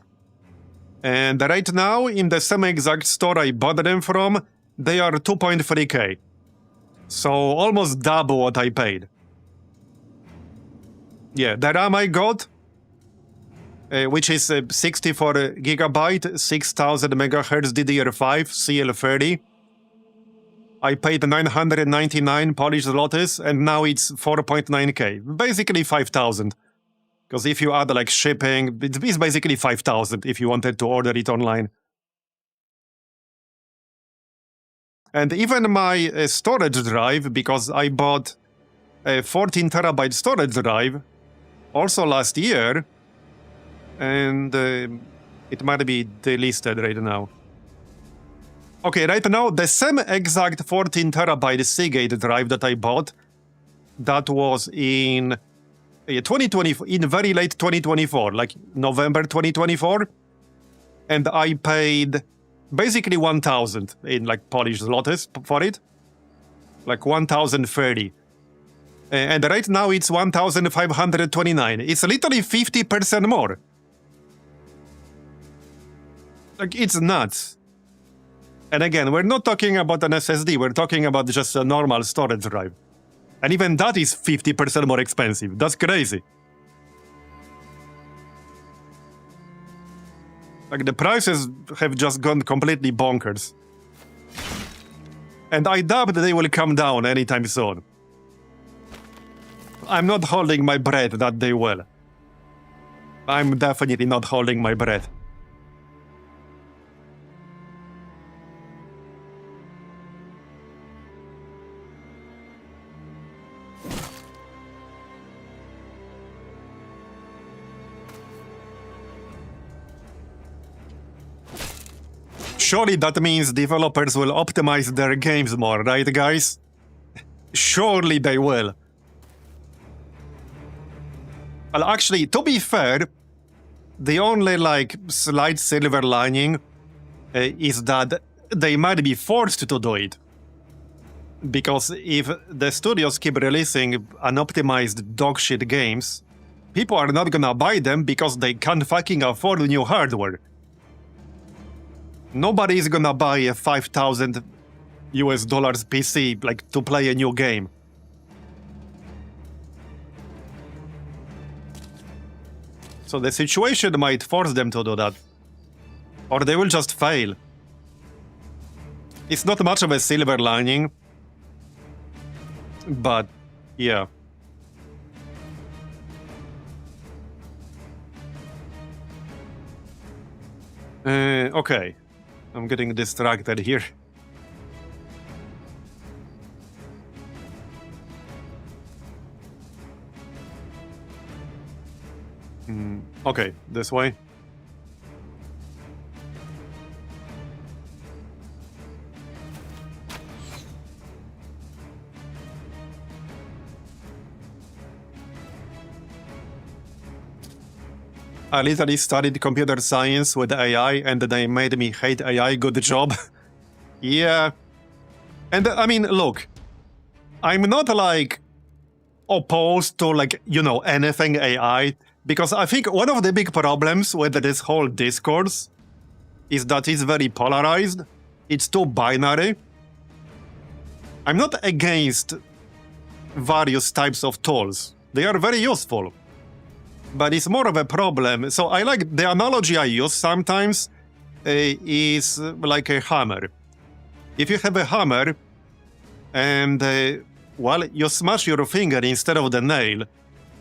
and right now in the same exact store I bought them from, they are 2.3k. So almost double what I paid. Yeah, the RAM I got, which is 64 gigabyte, 6000 megahertz DDR5 CL30. I paid 999 Polish zlotys, and now it's 4.9k. Basically 5,000. Because if you add like shipping, it's basically 5,000 if you wanted to order it online. And even my storage drive, because I bought a 14 terabyte storage drive also last year, and it might be delisted right now. Okay, right now, the same exact 14 terabyte Seagate drive that I bought, that was in 2020, in very late 2024, like November 2024, and I paid basically 1,000 in like Polish zlotys for it, like 1,030. And right now it's 1,529. It's literally 50% more. Like, it's nuts. And again, we're not talking about an SSD, we're talking about just a normal storage drive. And even that is 50% more expensive. That's crazy. Like, the prices have just gone completely bonkers. And I doubt they will come down anytime soon. I'm not holding my breath that they will. I'm definitely not holding my breath. Surely that means developers will optimize their games more, right, guys? Surely they will. Well, actually, to be fair, the only, slight silver lining is that they might be forced to do it. Because if the studios keep releasing unoptimized dogshit games, people are not gonna buy them because they can't fucking afford new hardware. Nobody is gonna buy a $5,000 PC, to play a new game. So the situation might force them to do that. Or they will just fail. It's not much of a silver lining. But, yeah. Okay. I'm getting distracted here. Okay, this way. I literally studied computer science with AI and they made me hate AI. Good job. Yeah. And I mean, look, I'm not opposed to anything AI, because I think one of the big problems with this whole discourse is that it's very polarized. It's too binary. I'm not against various types of tools. They are very useful. But it's more of a problem. So I like the analogy I use sometimes is like a hammer. If you have a hammer and, you smash your finger instead of the nail,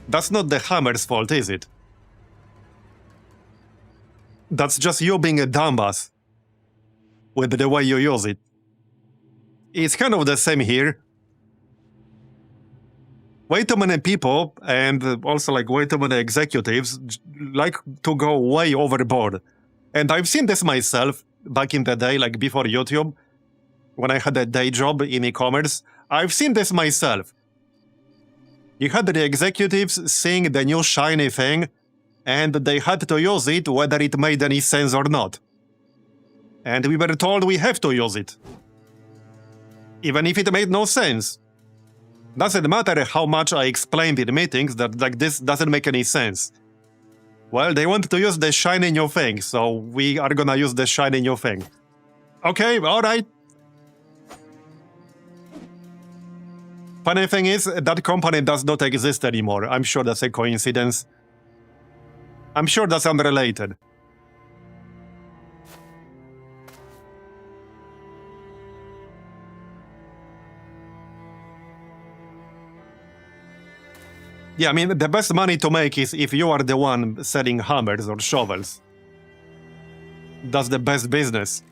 that's not the hammer's fault, is it? That's just you being a dumbass with the way you use it. It's kind of the same here. Way too many people, and also way too many executives, like to go way overboard. And I've seen this myself back in the day, before YouTube, when I had a day job in e-commerce. I've seen this myself. You had the executives seeing the new shiny thing, and they had to use it whether it made any sense or not. And we were told we have to use it. Even if it made no sense. Doesn't matter how much I explained in meetings that this doesn't make any sense. Well, they want to use the shiny new thing, so we are gonna use the shiny new thing. Okay, alright. Funny thing is, that company does not exist anymore. I'm sure that's a coincidence. I'm sure that's unrelated. Yeah, I mean, the best money to make is if you are the one selling hammers or shovels. That's the best business.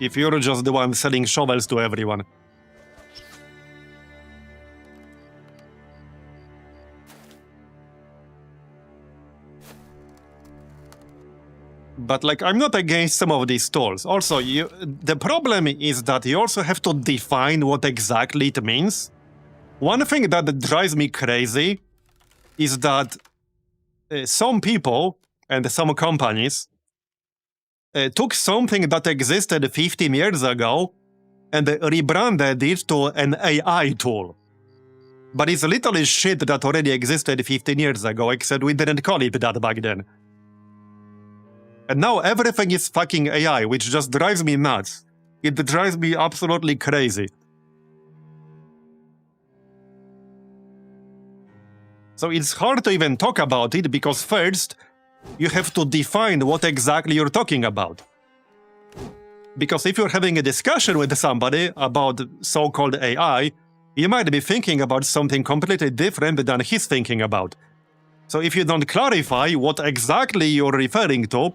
If you're just the one selling shovels to everyone. But I'm not against some of these tools. Also, the problem is that you also have to define what exactly it means. One thing that drives me crazy is that some people and some companies took something that existed 15 years ago and rebranded it to an AI tool. But it's literally shit that already existed 15 years ago, except we didn't call it that back then. And now everything is fucking AI, which just drives me nuts. It drives me absolutely crazy. So it's hard to even talk about it because first, you have to define what exactly you're talking about. Because if you're having a discussion with somebody about so-called AI, you might be thinking about something completely different than he's thinking about. So if you don't clarify what exactly you're referring to,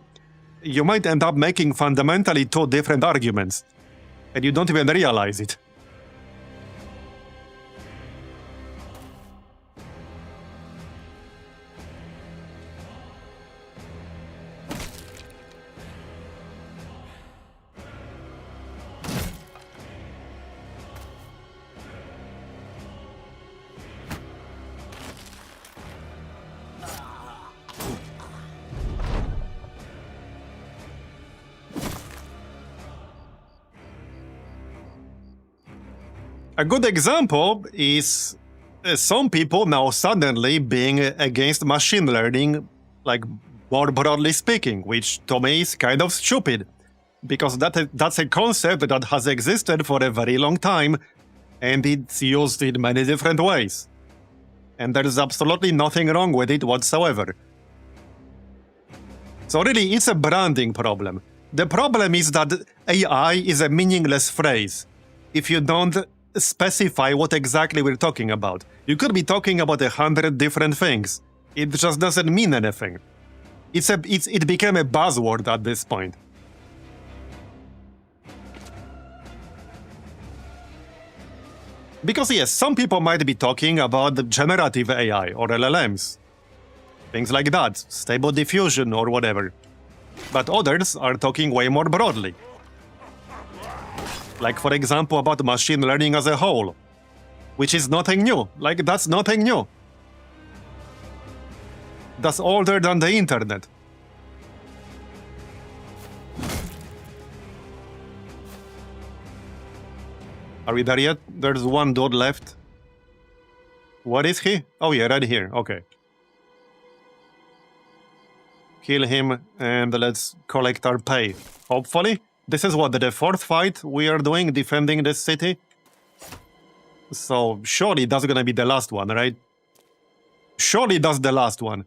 you might end up making fundamentally two different arguments, and you don't even realize it. A good example is some people now suddenly being against machine learning, like more broadly speaking, which to me is kind of stupid, because that's a concept that has existed for a very long time, and it's used in many different ways. And there is absolutely nothing wrong with it whatsoever. So really, it's a branding problem. The problem is that AI is a meaningless phrase if you don't specify what exactly we're talking about. You could be talking about 100 different things. It just doesn't mean anything. It became a buzzword at this point. Because yes, some people might be talking about the generative AI or LLMs. Things like that, stable diffusion or whatever. But others are talking way more broadly. Like, for example, about machine learning as a whole, which is nothing new. Like, that's nothing new. That's older than the internet. Are we there yet? There's one dude left. What is he? Oh yeah, right here. Okay. Kill him and let's collect our pay. Hopefully. This is what, the fourth fight we are doing, defending this city? So surely that's gonna be the last one, right? Surely that's the last one.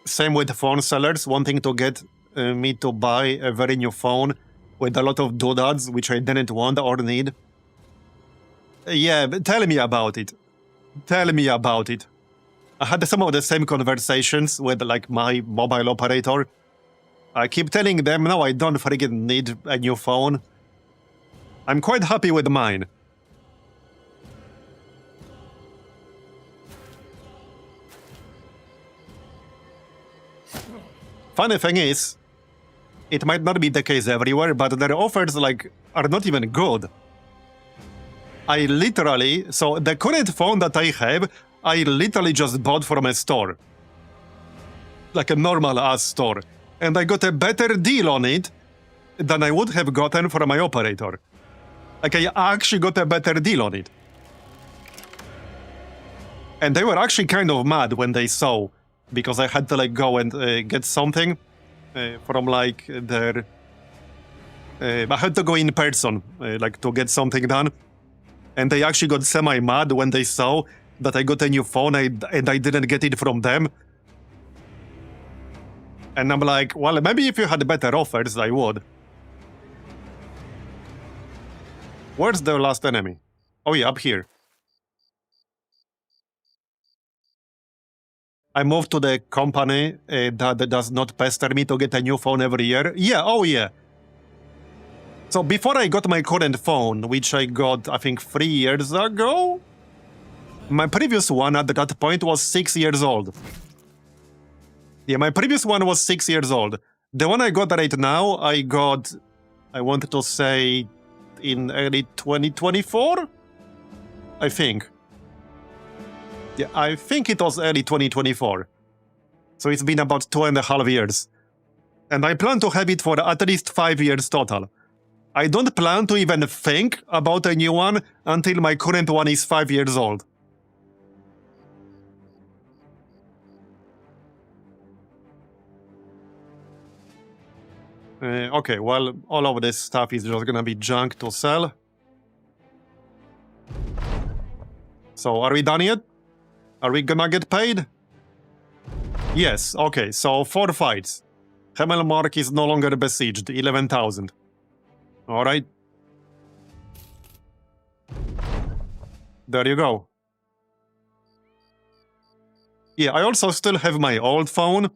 Same with phone sellers wanting to get me to buy a very new phone with a lot of doodads, which I didn't want or need. Yeah, but tell me about it. Tell me about it. I had some of the same conversations with like my mobile operator. I keep telling them, no, I don't freaking need a new phone. I'm quite happy with mine. Funny thing is, it might not be the case everywhere, but their offers like are not even good. I literally, so the current phone that I have, I literally just bought from a store. Like a normal-ass store. And I got a better deal on it than I would have gotten from my operator. Like, I actually got a better deal on it. And they were actually kind of mad when they saw, because I had to, like, go and get something from, like, their... I had to go in person, like, to get something done. And they actually got semi-mad when they saw that I got a new phone and I didn't get it from them. And I'm like, well, maybe if you had better offers, I would. Where's the last enemy? Oh yeah, up here. I moved to the company that does not pester me to get a new phone every year. Yeah, oh yeah. So before I got my current phone, which I got, I think, 3 years ago, my previous one at that point was 6 years old. Yeah, my previous one was 6 years old. The one I got right now, I got, I wanted to say, in early 2024? I think. Yeah, I think it was early 2024. So it's been about 2.5 years. And I plan to have it for at least 5 years total. I don't plan to even think about a new one until my current one is 5 years old. Okay, well, all of this stuff is just gonna be junk to sell. So, are we done yet? Are we gonna get paid? Yes, okay, so 4 fights. Hemmelmark is no longer besieged, 11,000. Alright. There you go. Yeah, I also still have my old phone.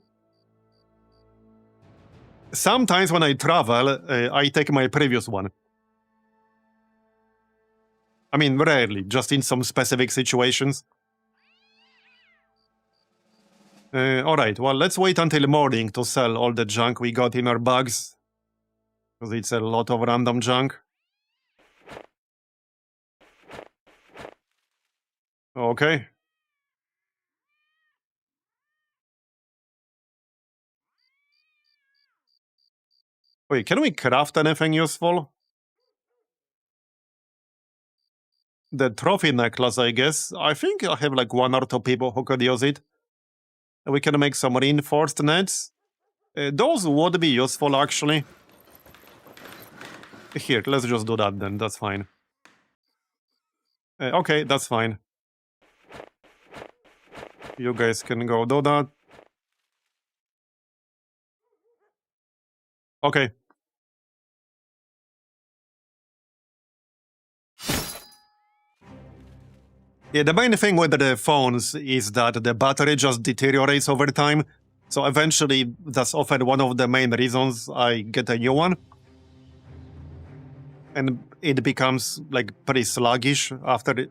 Sometimes when I travel, I take my previous one. I mean, rarely, just in some specific situations. Alright, well, let's wait until morning to sell all the junk we got in our bags. Because it's a lot of random junk. Okay. Wait, can we craft anything useful? The trophy necklace, I guess. I think I have like one or two people who could use it. We can make some reinforced nets. Those would be useful, actually. Here, let's just do that then. That's fine. Okay, that's fine. You guys can go do that. Okay. Yeah, the main thing with the phones is that the battery just deteriorates over time. So eventually, that's often one of the main reasons I get a new one. And it becomes like pretty sluggish after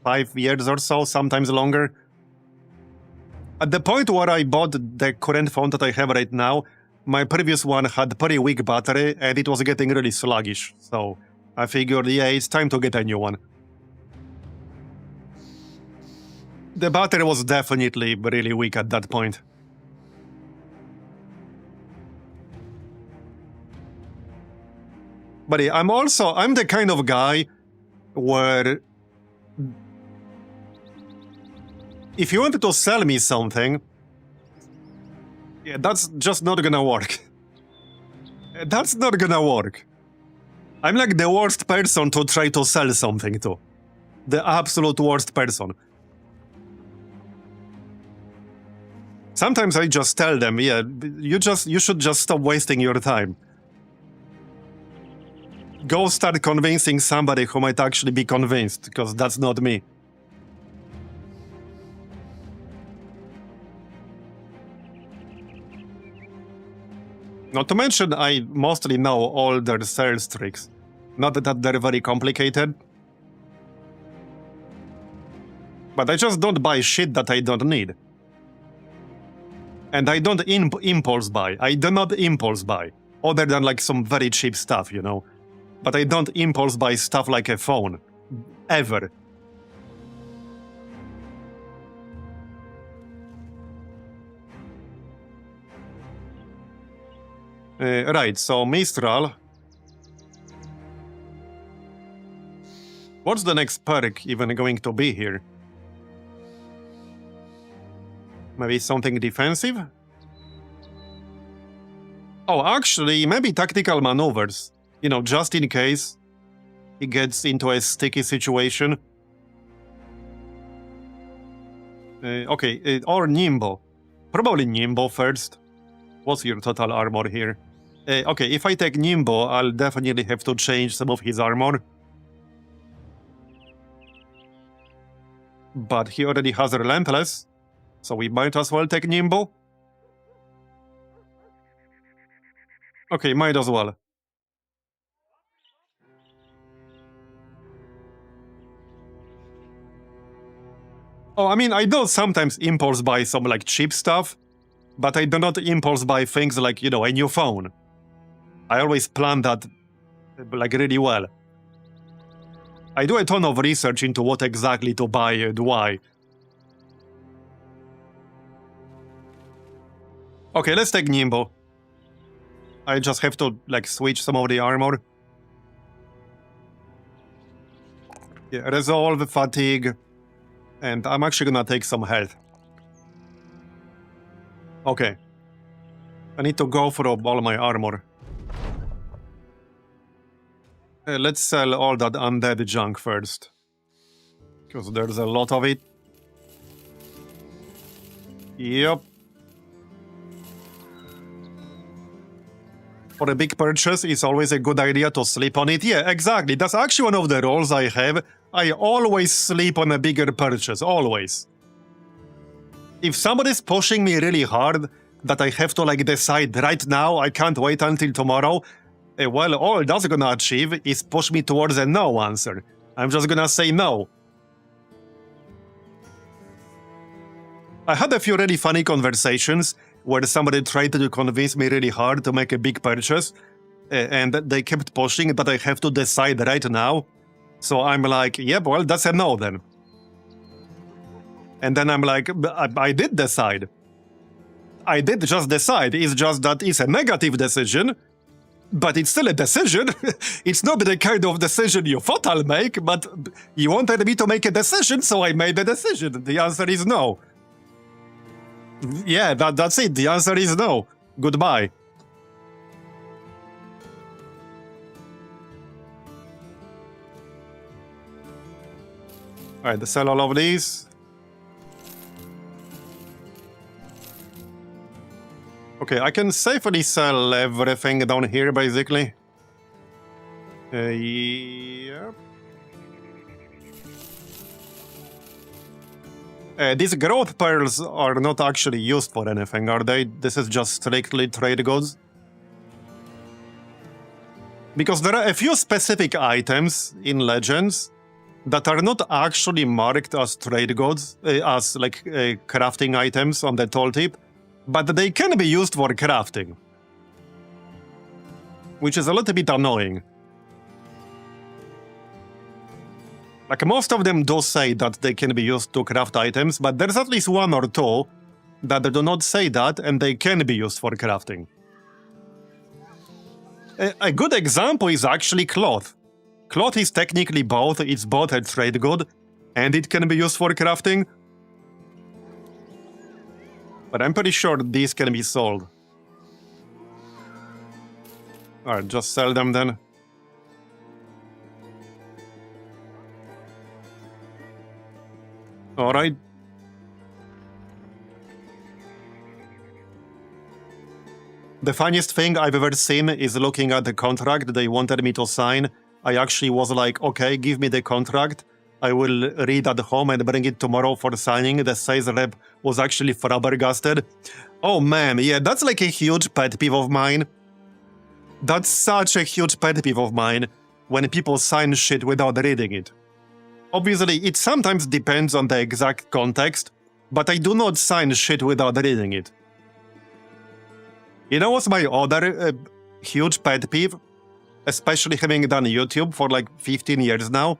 5 years or so, sometimes longer. At the point where I bought the current phone that I have right now, my previous one had pretty weak battery and it was getting really sluggish. So I figured, yeah, it's time to get a new one. The battery was definitely really weak at that point. But yeah, I'm the kind of guy where if you wanted to sell me something, yeah, that's just not gonna work. That's not gonna work. I'm like the worst person to try to sell something to. The absolute worst person. Sometimes I just tell them, yeah, you should just stop wasting your time. Go start convincing somebody who might actually be convinced, because that's not me. Not to mention, I mostly know all their sales tricks. Not that they're very complicated. But I just don't buy shit that I don't need. And I don't impulse buy. I do not impulse buy. Other than like some very cheap stuff, you know. But I don't impulse buy stuff like a phone. Ever. Right, so Mistral. What's the next perk even going to be here? Maybe something defensive? Oh, actually, maybe tactical maneuvers. You know, just in case he gets into a sticky situation. Okay, or Nimbo. Probably Nimbo first. What's your total armor here? Okay, if I take Nimbo, I'll definitely have to change some of his armor. But he already has Relentless, so we might as well take Nimbo. Okay, might as well. Oh, I mean, I do sometimes impulse buy some, like, cheap stuff, but I do not impulse buy things like, you know, a new phone. I always plan that, like, really well. I do a ton of research into what exactly to buy and why. Okay, let's take Nimbo. I just have to, like, switch some of the armor. Yeah, resolve, fatigue, and I'm actually gonna take some health. Okay. I need to go for all my armor. Let's sell all that undead junk first. Because there's a lot of it. Yep. For a big purchase, it's always a good idea to sleep on it. Yeah, exactly. That's actually one of the roles I have. I always sleep on a bigger purchase, always. If somebody's pushing me really hard, that I have to like decide right now, I can't wait until tomorrow, well, all that's gonna achieve is push me towards a no answer. I'm just gonna say no. I had a few really funny conversations where somebody tried to convince me really hard to make a big purchase, and they kept pushing, but I have to decide right now. So I'm like, yep, well, that's a no then. And then I'm like, I did decide. I did just decide. It's just that it's a negative decision, but it's still a decision. It's not the kind of decision you thought I'll make, but you wanted me to make a decision, so I made a decision. The answer is no. Yeah, that's it. The answer is no. Goodbye. Alright, sell all of these. Okay, I can safely sell everything down here, basically. Yep. These growth pearls are not actually used for anything, are they? This is just strictly trade goods? Because there are a few specific items in Legends that are not actually marked as trade goods, as like crafting items on the tooltip, but they can be used for crafting, which is a little bit annoying. Like, most of them do say that they can be used to craft items, but there's at least one or two that do not say that, and they can be used for crafting. A good example is actually cloth. Cloth is technically both. It's both a trade good, and it can be used for crafting. But I'm pretty sure these can be sold. Alright, just sell them then. Alright. The funniest thing I've ever seen is looking at the contract they wanted me to sign. I actually was like, okay, give me the contract. I will read at home and bring it tomorrow for signing. The sales rep was actually flabbergasted. Oh man, yeah, that's like a huge pet peeve of mine. That's such a huge pet peeve of mine, when people sign shit without reading it. Obviously, it sometimes depends on the exact context, but I do not sign shit without reading it. You know what's my other huge pet peeve? Especially having done YouTube for like 15 years now,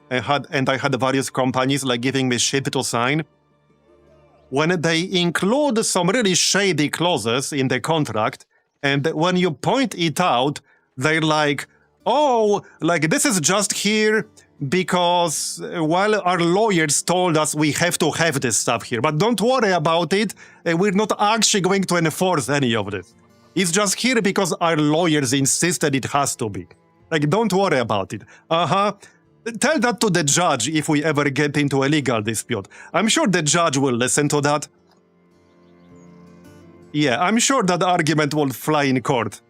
and I had various companies like giving me shit to sign. When they include some really shady clauses in the contract, and when you point it out, they're like, oh, like this is just here because, well, our lawyers told us we have to have this stuff here, but don't worry about it, we're not actually going to enforce any of this. It's just here because our lawyers insisted it has to be. Like, don't worry about it. Tell that to the judge if we ever get into a legal dispute. I'm sure the judge will listen to that. Yeah, I'm sure that argument will fly in court.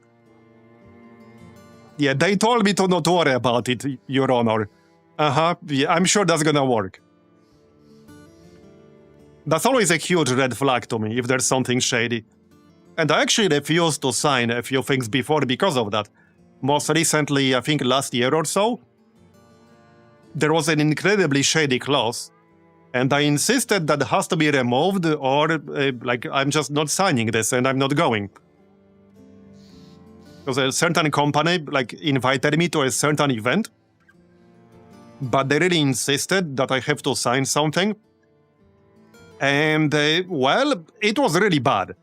Yeah, they told me to not worry about it, Your Honor. Yeah, I'm sure that's gonna work. That's always a huge red flag to me if there's something shady. And I actually refused to sign a few things before because of that. Most recently, I think last year or so, there was an incredibly shady clause, and I insisted that it has to be removed, or like, I'm just not signing this and I'm not going. Because a certain company like invited me to a certain event, but they really insisted that I have to sign something. And, well, it was really bad.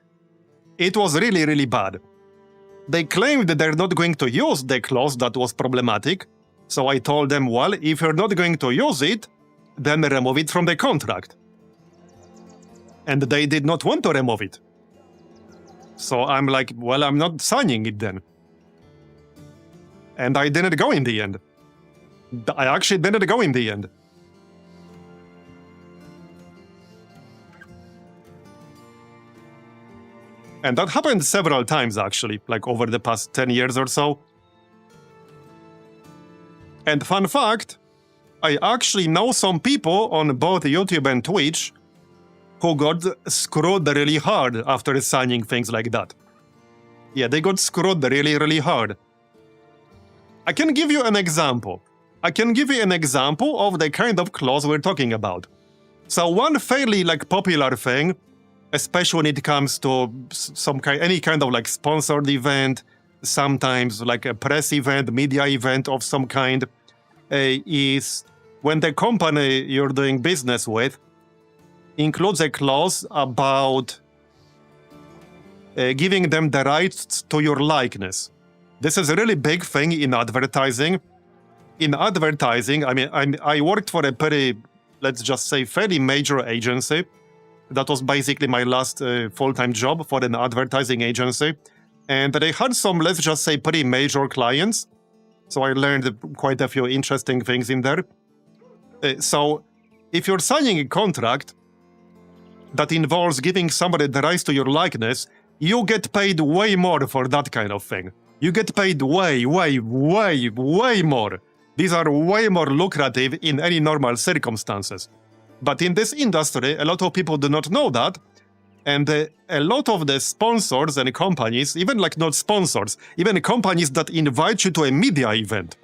It was really, really bad. They claimed that they're not going to use the clause that was problematic, so I told them, well, if you're not going to use it, then remove it from the contract. And they did not want to remove it. So I'm like, well, I'm not signing it then. And I didn't go in the end. I actually didn't go in the end. And that happened several times, actually, like over the past 10 years or so. And fun fact, I actually know some people on both YouTube and Twitch who got screwed really hard after signing things like that. Yeah, they got screwed really, really hard. I can give you an example. I can give you an example of the kind of clause we're talking about. So one fairly like popular thing, especially when it comes to any kind of like sponsored event, sometimes like a press event, media event of some kind, is when the company you're doing business with includes a clause about giving them the rights to your likeness. This is a really big thing in advertising. In advertising, I mean, I worked for a pretty, let's just say, fairly major agency. That was basically my last full-time job for an advertising agency. And they had some, let's just say, pretty major clients. So I learned quite a few interesting things in there. So if you're signing a contract that involves giving somebody the rights to your likeness, you get paid way more for that kind of thing. You get paid way more. These are way more lucrative in any normal circumstances. But in this industry, a lot of people do not know that. And a lot of the sponsors and companies, even like not sponsors, even companies that invite you to a media event,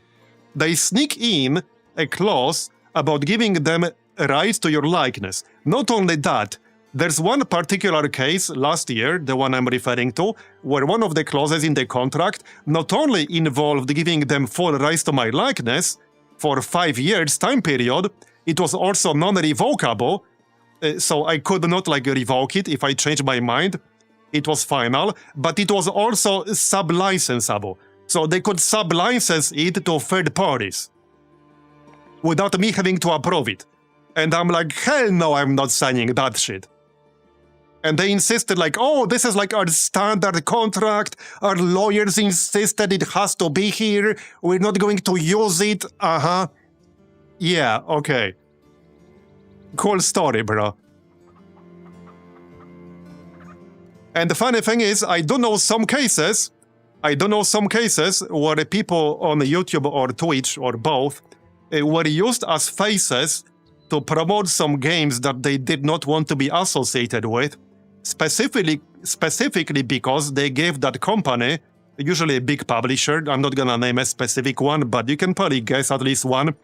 they sneak in a clause about giving them rights to your likeness. Not only that, there's one particular case last year, the one I'm referring to, where one of the clauses in the contract not only involved giving them full rights to my likeness for 5 years time period, it was also non-revocable, so I could not like revoke it if I changed my mind. It was final, but it was also sub-licensable. So they could sub-license it to third parties without me having to approve it. And I'm like, hell no, I'm not signing that shit. And they insisted like, oh, this is like our standard contract. Our lawyers insisted it has to be here. We're not going to use it. Uh-huh. Yeah, okay. Cool story, bro. And the funny thing is, I do know some cases where people on YouTube or Twitch or both were used as faces to promote some games that they did not want to be associated with, specifically because they gave that company, usually a big publisher, I'm not gonna name a specific one, but you can probably guess at least one,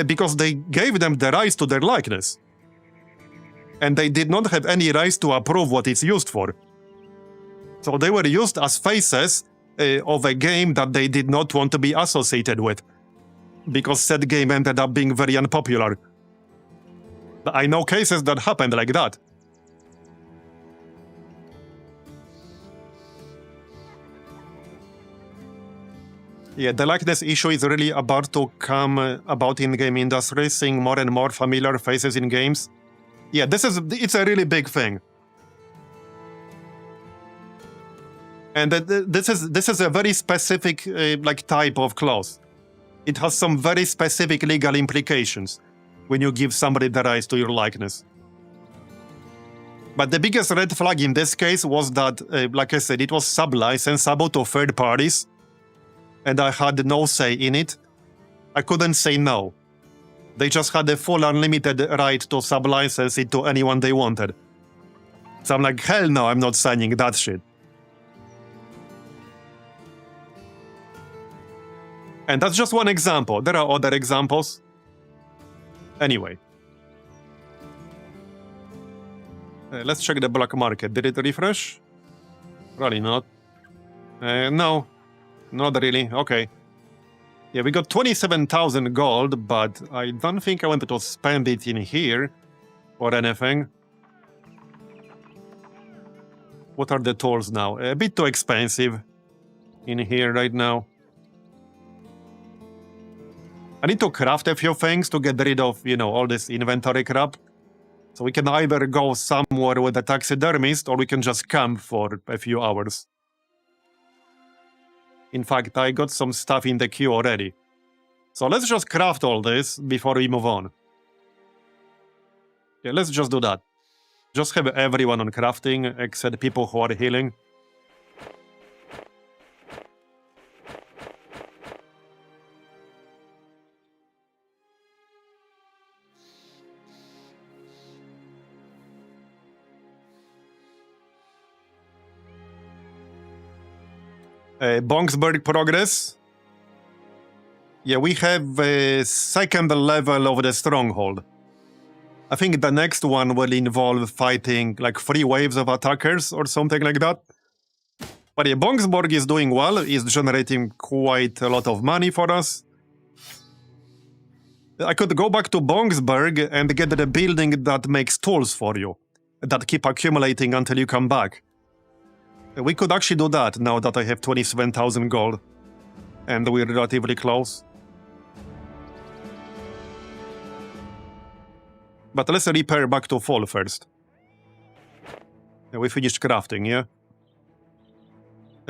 because they gave them the rights to their likeness. And they did not have any rights to approve what it's used for. So they were used as faces of a game that they did not want to be associated with, because said game ended up being very unpopular. I know cases that happened like that. Yeah, the likeness issue is really about to come about in game industry, seeing more and more familiar faces in games. Yeah, it's a really big thing. And this is a very specific like type of clause. It has some very specific legal implications when you give somebody the rights to your likeness. But the biggest red flag in this case was that, like I said, it was sub-licensable to third parties, and I had no say in it. I couldn't say no. They just had a full unlimited right to sub-license it to anyone they wanted. So I'm like, hell no, I'm not signing that shit. And that's just one example. There are other examples. Anyway. Let's check the black market. Did it refresh? Probably not. No. Not really. Okay. Yeah, we got 27,000 gold, but I don't think I wanted to spend it in here or anything. What are the tools now? A bit too expensive in here right now. I need to craft a few things to get rid of, you know, all this inventory crap. So we can either go somewhere with a taxidermist or we can just camp for a few hours. In fact, I got some stuff in the queue already. So let's just craft all this before we move on. Yeah, let's just do that. Just have everyone on crafting, except people who are healing. Bongsburg progress. Yeah, we have a second level of the Stronghold. I think the next one will involve fighting like 3 waves of attackers or something like that. But yeah, Bongsburg is doing well, is generating quite a lot of money for us. I could go back to Bongsburg and get the building that makes tools for you, that keep accumulating until you come back. We could actually do that now that I have 27,000 gold. And we're relatively close. But let's repair back to full first. We finished crafting, yeah?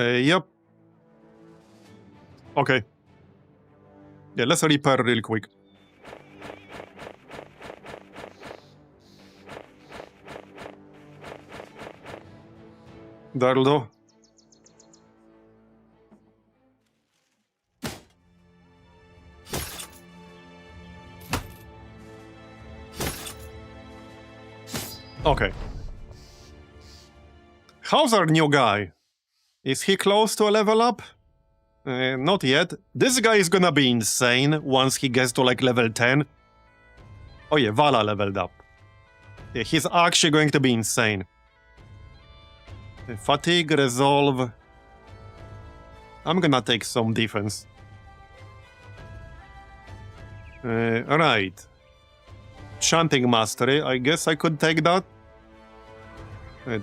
Yep. Okay. Yeah, let's repair real quick. That'll do. Okay. How's our new guy? Is he close to a level up? Not yet. This guy is gonna be insane once he gets to like level 10. Oh yeah, Vala leveled up. Yeah, he's actually going to be insane. Fatigue, resolve. I'm gonna take some defense. Alright. Chanting mastery, I guess I could take that.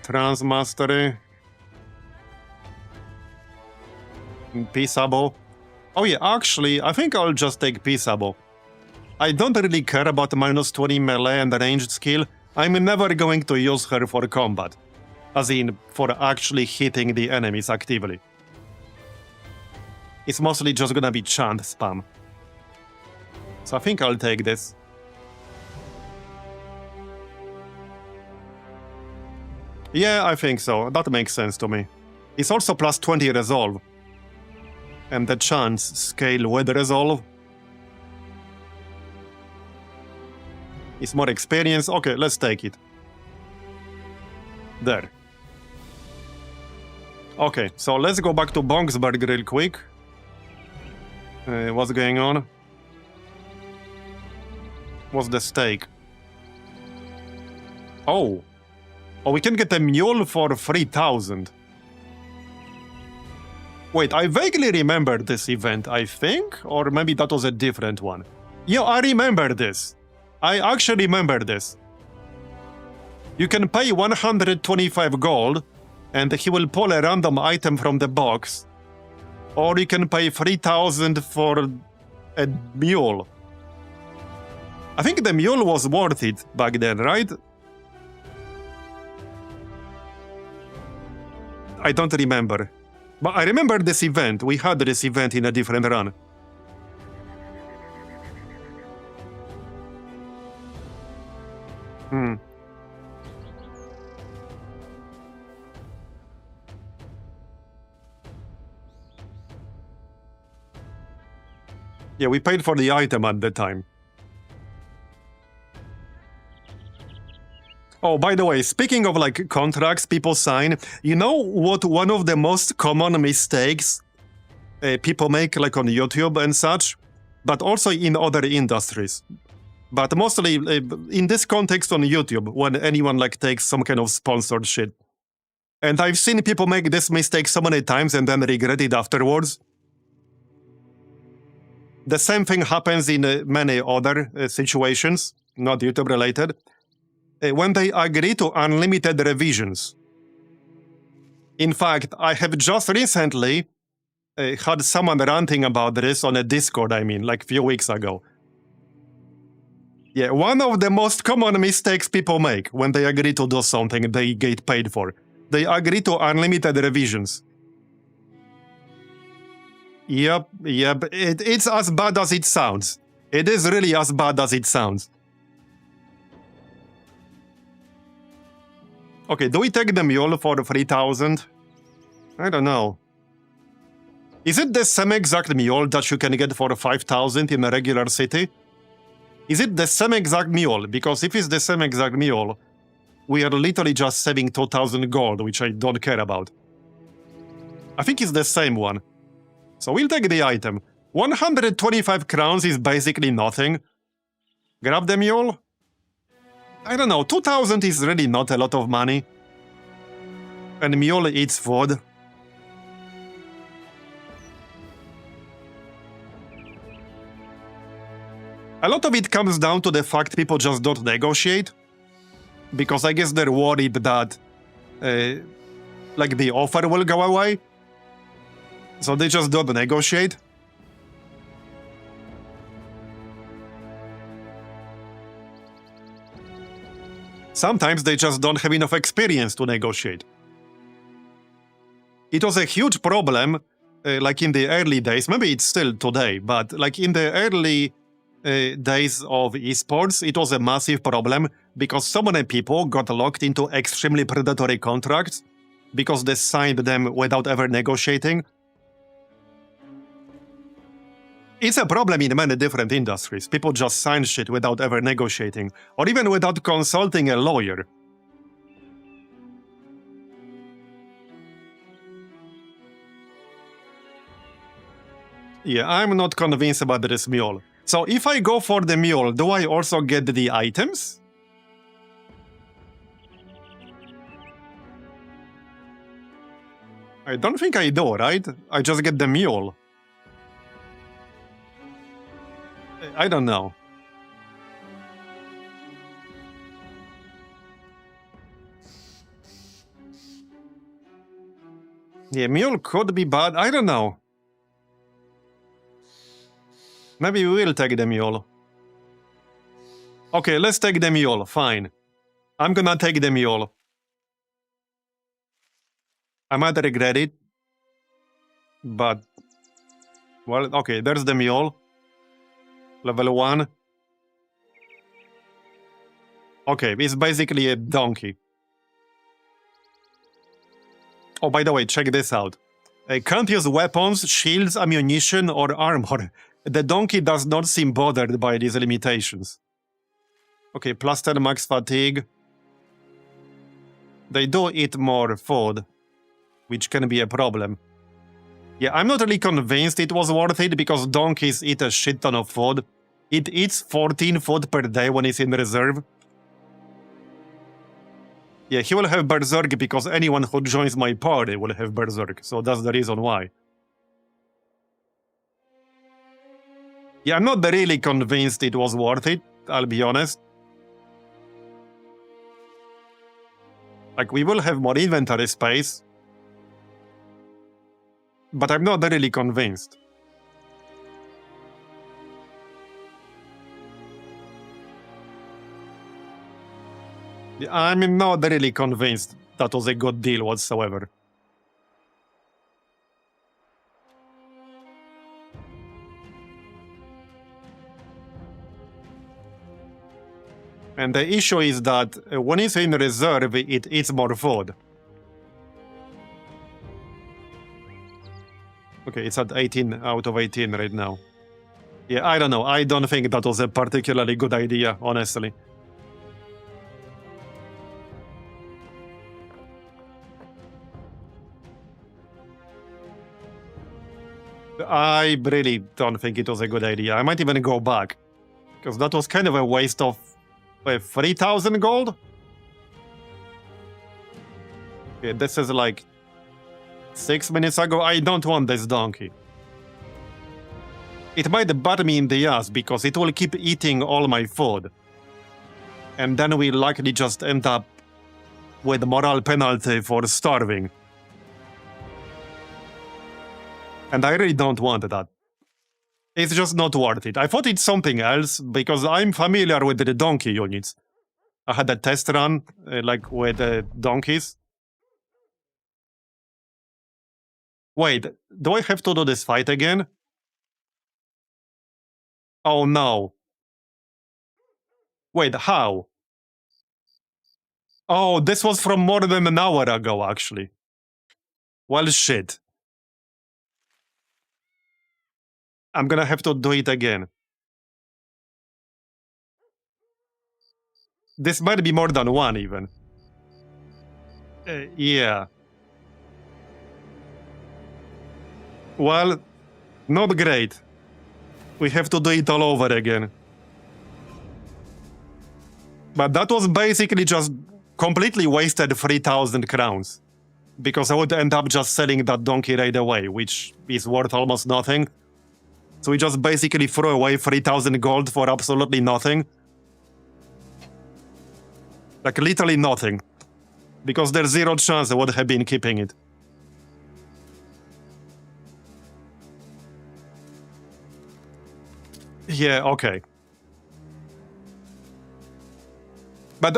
Trance mastery. Peaceable. Oh yeah, actually, I think I'll just take Peaceable. I don't really care about -20 melee and ranged skill. I'm never going to use her for combat. As in, for actually hitting the enemies actively. It's mostly just gonna be chant spam. So I think I'll take this. Yeah, I think so. That makes sense to me. It's also +20 resolve. And the chance scale with resolve. It's more experience. Okay, let's take it. There. Okay, so let's go back to Bongsburg real quick. What's going on? What's the stake? Oh. Oh, we can get a mule for 3,000. Wait, I vaguely remember this event, I think? Or maybe that was a different one. Yeah, I remember this. I actually remember this. You can pay 125 gold, and he will pull a random item from the box. Or you can pay 3,000 for a mule. I think the mule was worth it back then, right? I don't remember. But I remember this event. We had this event in a different run. Yeah, we paid for the item at the time. Oh, by the way, speaking of like contracts people sign, you know what one of the most common mistakes people make like on YouTube and such, but also in other industries. But mostly in this context on YouTube, when anyone like takes some kind of sponsored shit. And I've seen people make this mistake so many times and then regret it afterwards. The same thing happens in many other situations, not YouTube related. When they agree to unlimited revisions. In fact, I have just recently had someone ranting about this on a Discord, like a few weeks ago. Yeah, one of the most common mistakes people make when they agree to do something they get paid for. They agree to unlimited revisions. Yep, it's as bad as it sounds. It is really as bad as it sounds. Okay, do we take the mule for 3,000? I don't know. Is it the same exact mule that you can get for 5,000 in a regular city? Is it the same exact mule? Because if it's the same exact mule, we are literally just saving 2,000 gold, which I don't care about. I think it's the same one. So we'll take the item. 125 crowns is basically nothing. Grab the mule? I don't know, 2,000 is really not a lot of money. And mule eats food. A lot of it comes down to the fact people just don't negotiate. Because I guess they're worried that, like, the offer will go away. So they just don't negotiate. Sometimes they just don't have enough experience to negotiate. It was a huge problem, like in the early days, maybe it's still today, but like in the early days of esports, it was a massive problem because so many people got locked into extremely predatory contracts because they signed them without ever negotiating. It's a problem in many different industries. People just sign shit without ever negotiating, or even without consulting a lawyer. Yeah, I'm not convinced about this mule. So if I go for the mule, do I also get the items? I don't think I do, right? I just get the mule. I don't know. Yeah, mule could be bad. I don't know. Maybe we will take the mule. Okay, let's take the mule. Fine. I'm gonna take the mule. I might regret it. But... well, okay, there's the mule. Level 1. Okay, it's basically a donkey. Oh, by the way, check this out. Can't use weapons, shields, ammunition, or armor. The donkey does not seem bothered by these limitations. Okay, plus 10 max fatigue. They do eat more food, which can be a problem. Yeah, I'm not really convinced it was worth it because donkeys eat a shit ton of food. It eats 14 food per day when it's in reserve. Yeah, he will have Berserk because anyone who joins my party will have Berserk, so that's the reason why. Yeah, I'm not really convinced it was worth it, I'll be honest. Like, we will have more inventory space, but I'm not really convinced. I'm not really convinced that was a good deal whatsoever. And the issue is that when it's in reserve, it eats more food. Okay, it's at 18 out of 18 right now. Yeah, I don't know. I don't think that was a particularly good idea, honestly. I really don't think it was a good idea. I might even go back. Because that was kind of a waste of 3,000 gold? Okay, this is like 6 minutes ago. I don't want this donkey. It might bite me in the ass because it will keep eating all my food. And then we likely just end up with moral penalty for starving. And I really don't want that. It's just not worth it. I thought it's something else because I'm familiar with the donkey units. I had a test run, like with donkeys. Wait, do I have to do this fight again? Oh no. Wait, how? Oh, this was from more than an hour ago, actually. Well, shit. I'm gonna have to do it again. This might be more than one, even. Yeah. Well, not great. We have to do it all over again. But that was basically just completely wasted 3,000 crowns. Because I would end up just selling that donkey right away, which is worth almost nothing. So we just basically threw away 3,000 gold for absolutely nothing. Like literally nothing. Because there's zero chance I would have been keeping it. Yeah, okay. But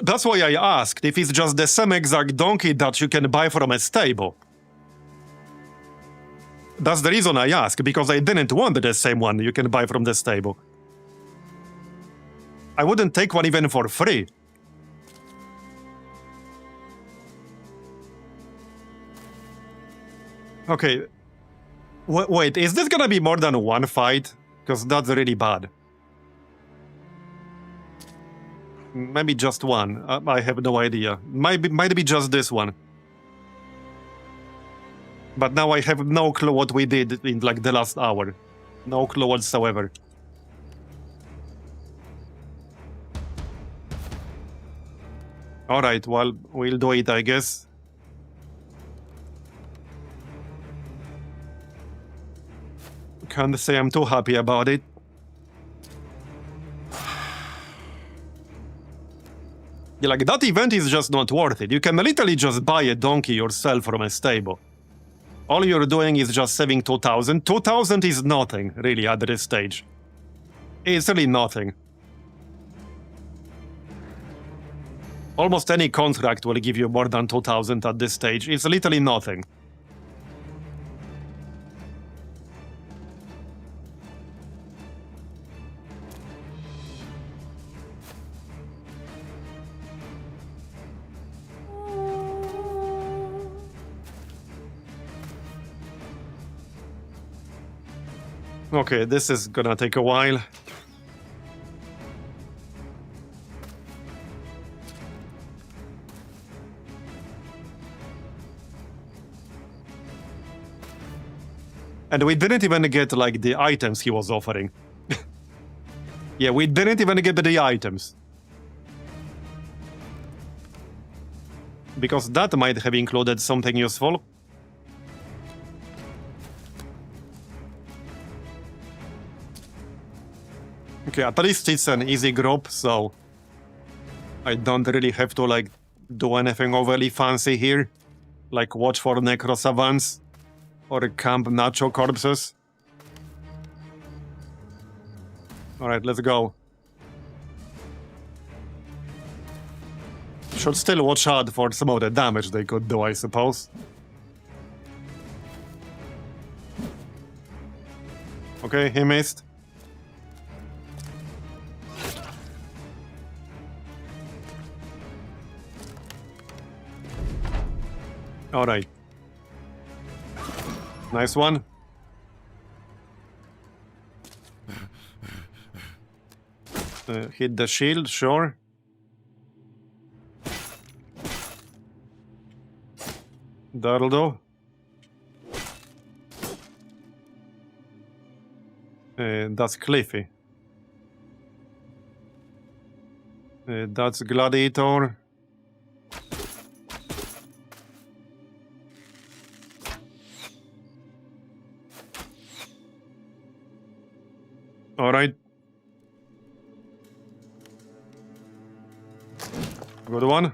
that's why I asked if it's just the same exact donkey that you can buy from a stable. That's the reason I asked, because I didn't want the same one you can buy from the stable. I wouldn't take one even for free. Okay. Wait, is this gonna be more than one fight? Because that's really bad. Maybe just one. I have no idea. Might be just this one. But now I have no clue what we did in like the last hour. No clue whatsoever. Alright, well, we'll do it, I guess. Can't say I'm too happy about it. Yeah, like, that event is just not worth it. You can literally just buy a donkey yourself from a stable. All you're doing is just saving 2,000. 2,000 is nothing, really, at this stage. It's really nothing. Almost any contract will give you more than 2,000 at this stage. It's literally nothing. Okay, this is gonna take a while. And we didn't even get, like, the items he was offering. Yeah, we didn't even get the items. Because that might have included something useful. Okay, at least it's an easy group, so I don't really have to, like, do anything overly fancy here. Like, watch for necro savants or camp nacho corpses. Alright, let's go. Should still watch out for some of the damage they could do, I suppose. Okay, he missed. Alright. Nice one. Hit the shield, sure. That'll do. That's Cliffy. That's Gladiator. Alright. Good one.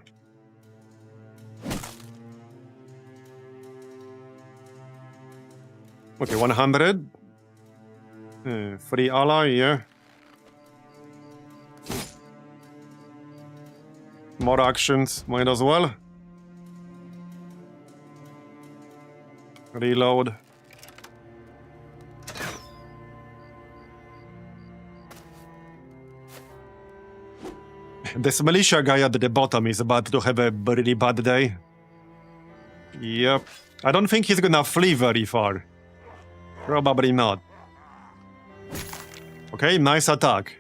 Okay, 100. Free ally, yeah. More actions, might as well. Reload. This militia guy at the bottom is about to have a really bad day. Yep. I don't think he's gonna flee very far. Probably not. Okay, nice attack.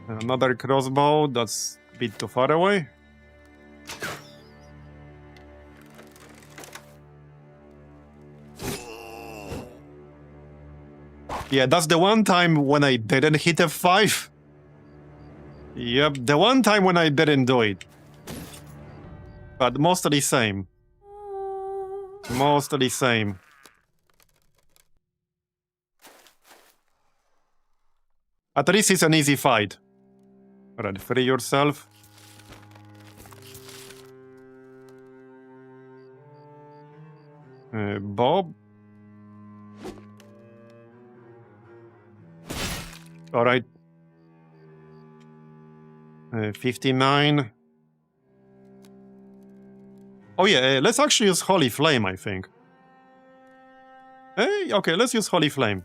Another crossbow, that's a bit too far away. Yeah, that's the one time when I didn't hit F5. Yep, the one time when I didn't do it. But mostly same. Mostly same. At least it's an easy fight. Alright, free yourself. Bob. Alright. 59. Oh yeah, let's actually use Holy Flame, I think. Hey, okay, let's use Holy Flame.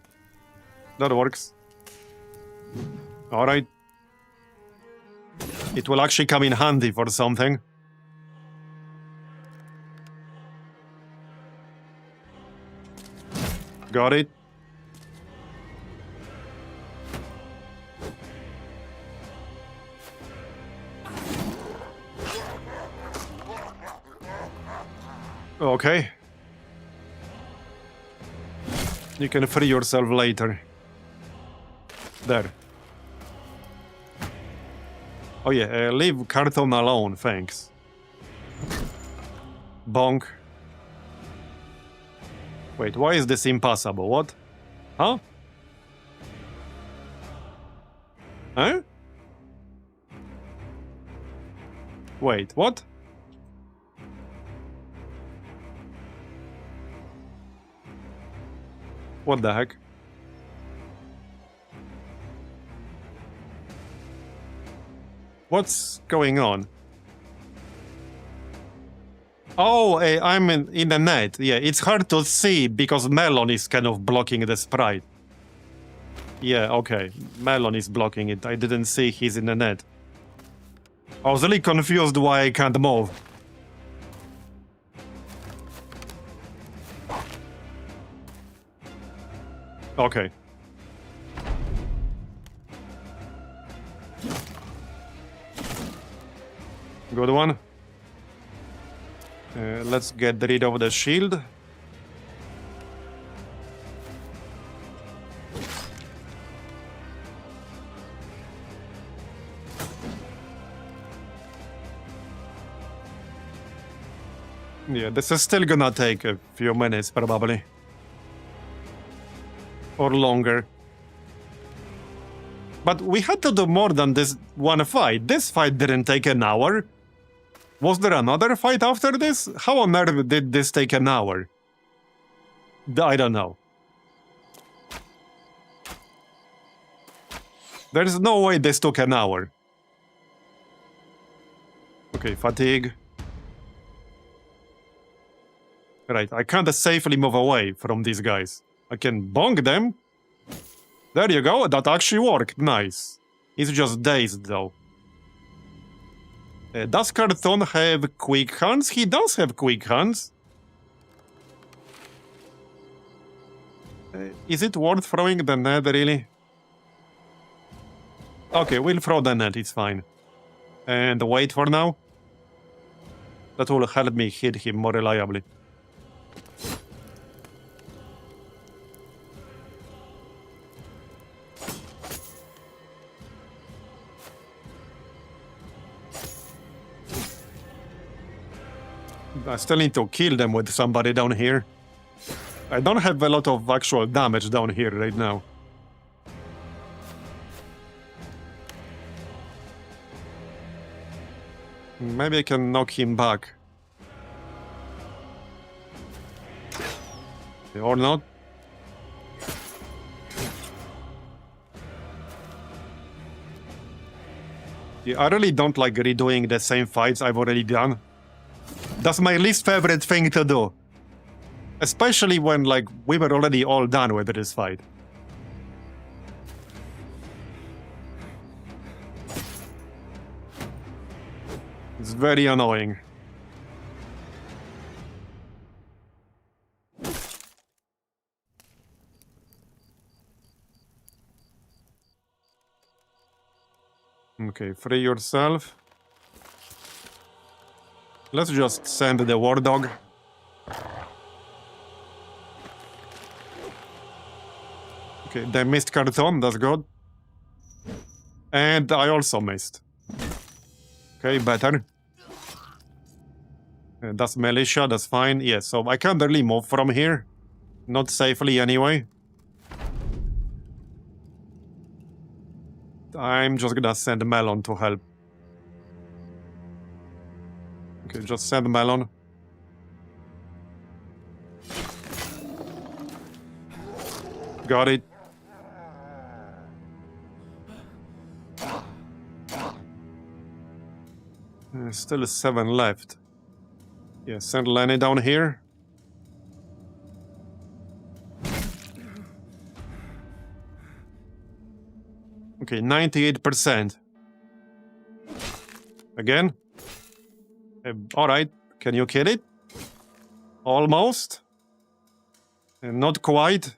That works. Alright. It will actually come in handy for something. Got it. Okay. You can free yourself later. There. Oh yeah, leave Carton alone, thanks. Bonk. Wait, why is this impossible? What? Huh? Huh? Wait, what? What the heck? What's going on? Oh, I'm in the net. Yeah, it's hard to see because Melon is kind of blocking the sprite. Yeah, okay. Melon is blocking it. I didn't see he's in the net. I was really confused why I can't move. Okay. Good one. Let's get rid of the shield. Yeah, this is still gonna take a few minutes, probably. Or longer. But we had to do more than this one fight. This fight didn't take an hour. Was there another fight after this? How on earth did this take an hour? I don't know. There's no way this took an hour. Okay, fatigue. Right, I can't safely move away from these guys. I can bonk them. There you go, that actually worked. Nice. He's just dazed, though. Does Carton have quick hands? He does have quick hands. Is it worth throwing the net, really? Okay, we'll throw the net, it's fine. And wait for now. That will help me hit him more reliably. I still need to kill them with somebody down here. I don't have a lot of actual damage down here right now. Maybe I can knock him back. Or not. Yeah, I really don't like redoing the same fights I've already done. That's my least favorite thing to do. Especially when, like, we were already all done with this fight. It's very annoying. Okay, free yourself. Let's just send the war dog. Okay, they missed Carton, that's good. And I also missed. Okay, better. That's militia, that's fine. Yeah, so I can't really move from here. Not safely anyway. I'm just gonna send Melon to help. Okay, just send Melon. Got it. Still 7 left. Yeah, send Lenny down here. Okay, 98%. Again? Alright, can you kill it? Almost? Not quite.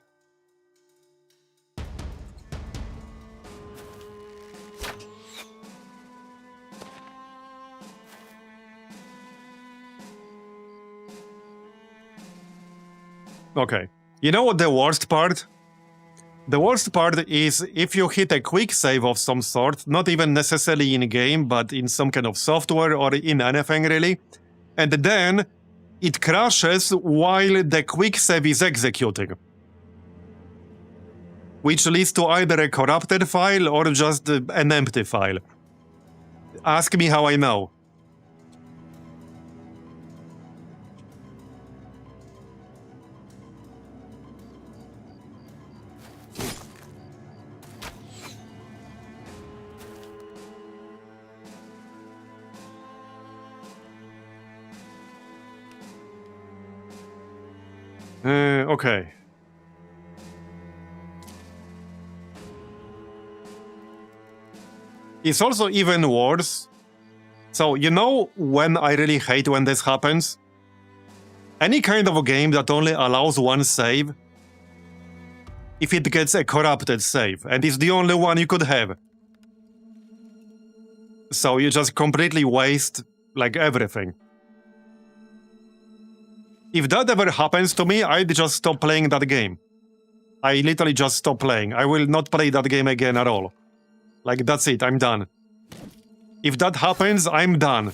Okay. You know what the worst part? The worst part is if you hit a quick save of some sort, not even necessarily in-game, but in some kind of software or in anything really, and then it crashes while the quick save is executing. Which leads to either a corrupted file or just an empty file. Ask me how I know. Okay. It's also even worse. So, you know when I really hate when this happens? Any kind of a game that only allows one save, if it gets a corrupted save, and it's the only one you could have. So you just completely waste, like, everything. If that ever happens to me, I'd just stop playing that game. I literally just stop playing. I will not play that game again at all. Like, that's it, I'm done. If that happens, I'm done.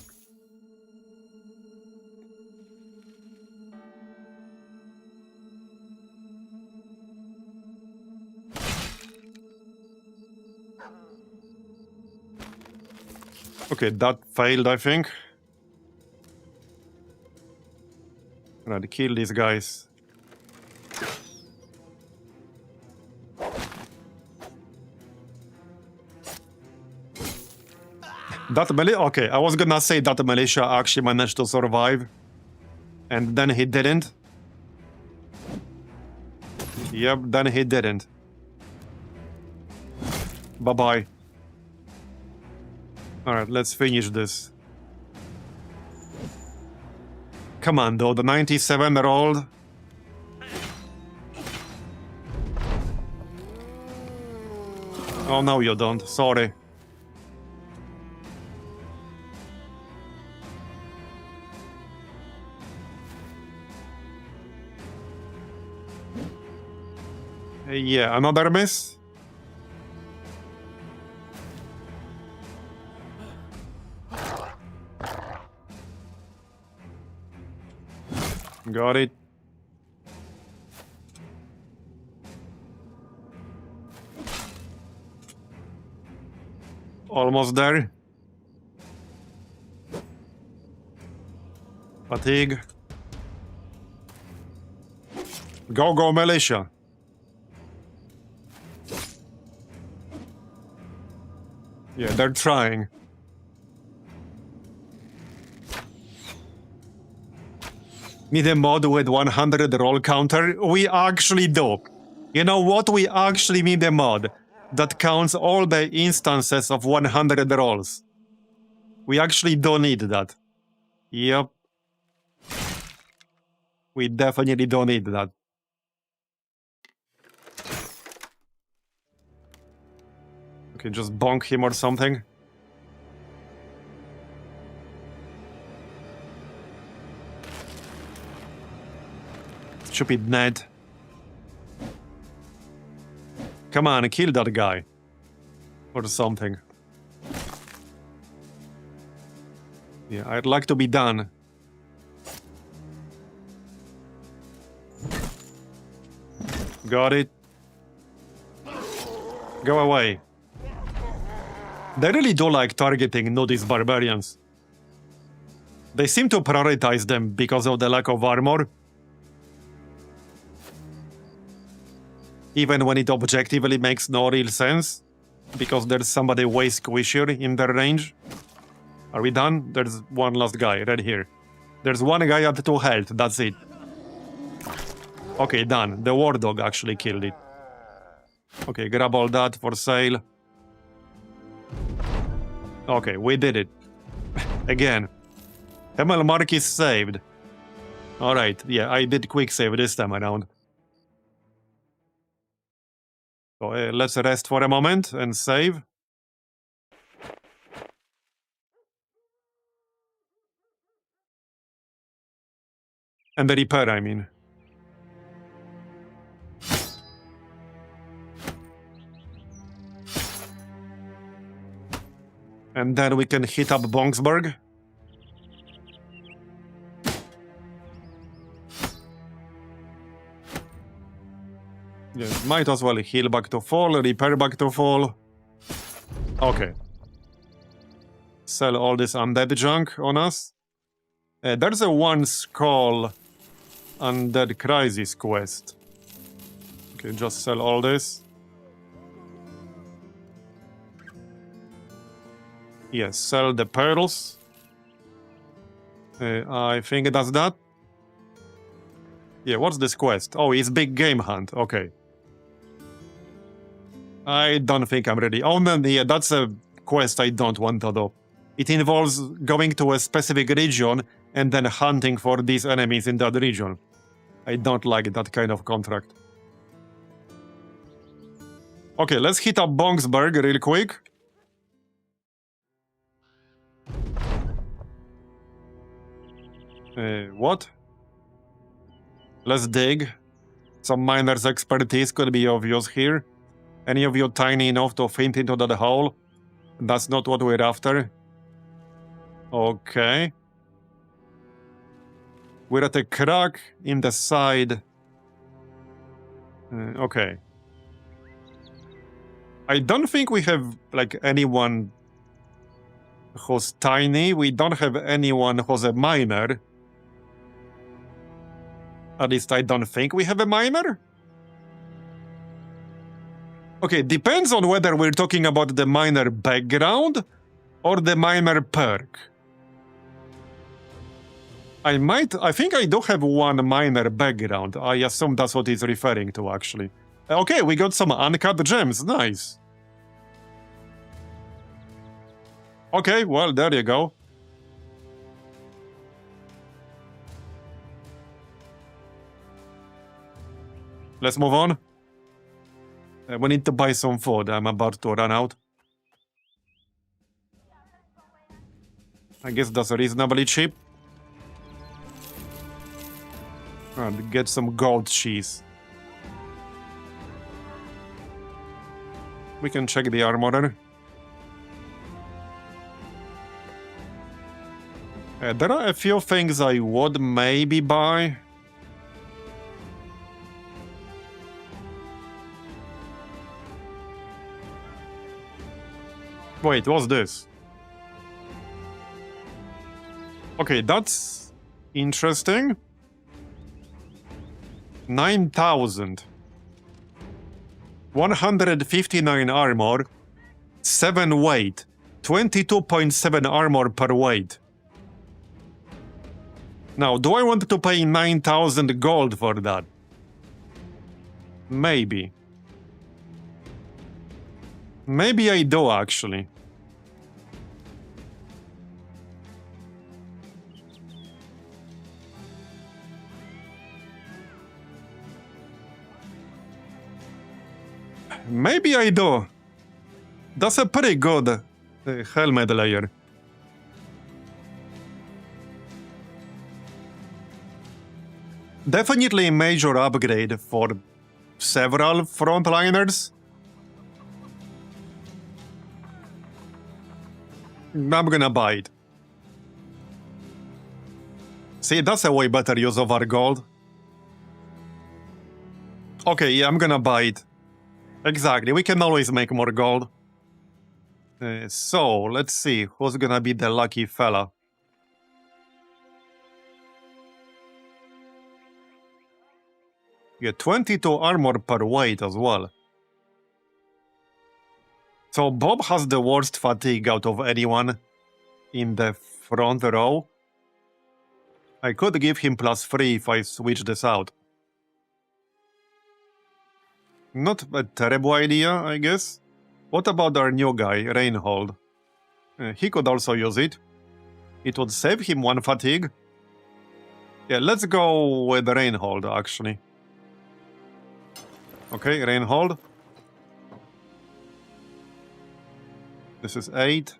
Okay, that failed, I think. Alright, kill these guys. That militia... Okay, I was gonna say that militia actually managed to survive. And then he didn't. Yep, then he didn't. Bye-bye. Alright, let's finish this. Come on, though, the 97-year-old. Oh, no, you don't. Sorry. Yeah, another miss. Got it. Almost there. Fatigue. Go, go, militia. Yeah, they're trying. Need a mod with 100 roll counter? We actually do. You know what? We actually need a mod that counts all the instances of 100 rolls. We actually don't need that. Yep. We definitely don't need that. Okay, just bonk him or something. Stupid Ned. Come on, kill that guy. Or something. Yeah, I'd like to be done. Got it. Go away. They really do like targeting nudist barbarians. They seem to prioritize them because of the lack of armor. Even when it objectively makes no real sense. Because there's somebody way squishier in their range. Are we done? There's one last guy right here. There's one guy at 2 health, that's it. Okay, done. The war dog actually killed it. Okay, grab all that for sale. Okay, we did it. Again. Hemel Mark is saved. Alright, yeah, I did quick save this time around. So let's rest for a moment and save. And the repair, I mean. And then we can hit up Bongsburg. Yeah, might as well heal back to full, repair back to full. Okay. Sell all this undead junk on us. There's a one skull Undead Crisis quest. Okay, just sell all this. Yes, sell the pearls. I think it does that. Yeah, what's this quest? Oh, it's big game hunt. Okay. I don't think I'm ready. Oh, man, yeah, that's a quest I don't want to do. It involves going to a specific region and then hunting for these enemies in that region. I don't like that kind of contract. Okay, let's hit up Bongsburg real quick. What? Let's dig. Some miner's expertise could be of use here. Any of you tiny enough to fit into that hole? That's not what we're after. Okay. We're at a crack in the side. Okay. I don't think we have, like, anyone who's tiny. We don't have anyone who's a miner. At least I don't think we have a miner. Okay, depends on whether we're talking about the miner background or the miner perk. I think I do have one miner background. I assume that's what he's referring to, actually. Okay, we got some uncut gems, nice. Okay, well, there you go. Let's move on. We need to buy some food. I'm about to run out. I guess that's reasonably cheap. And get some gold cheese. We can check the armorer. There are a few things I would maybe buy. Wait, what's this? Okay, that's interesting. 9,000. 159 armor, 7 weight, 22.7 armor per weight. Now, do I want to pay 9,000 gold for that? Maybe. Maybe I do, actually. Maybe I do. That's a pretty good helmet layer. Definitely a major upgrade for several frontliners. I'm gonna buy it. See, that's a way better use of our gold. Okay, yeah, I'm gonna buy it. Exactly, we can always make more gold. So, let's see, who's gonna be the lucky fella? Yeah, 22 armor per weight as well. So Bob has the worst fatigue out of anyone in the front row. I could give him +3 if I switch this out. Not a terrible idea, I guess. What about our new guy, Reinhold? He could also use it. It would save him 1 fatigue. Yeah, let's go with Reinhold, actually. Okay, Reinhold. This is 8.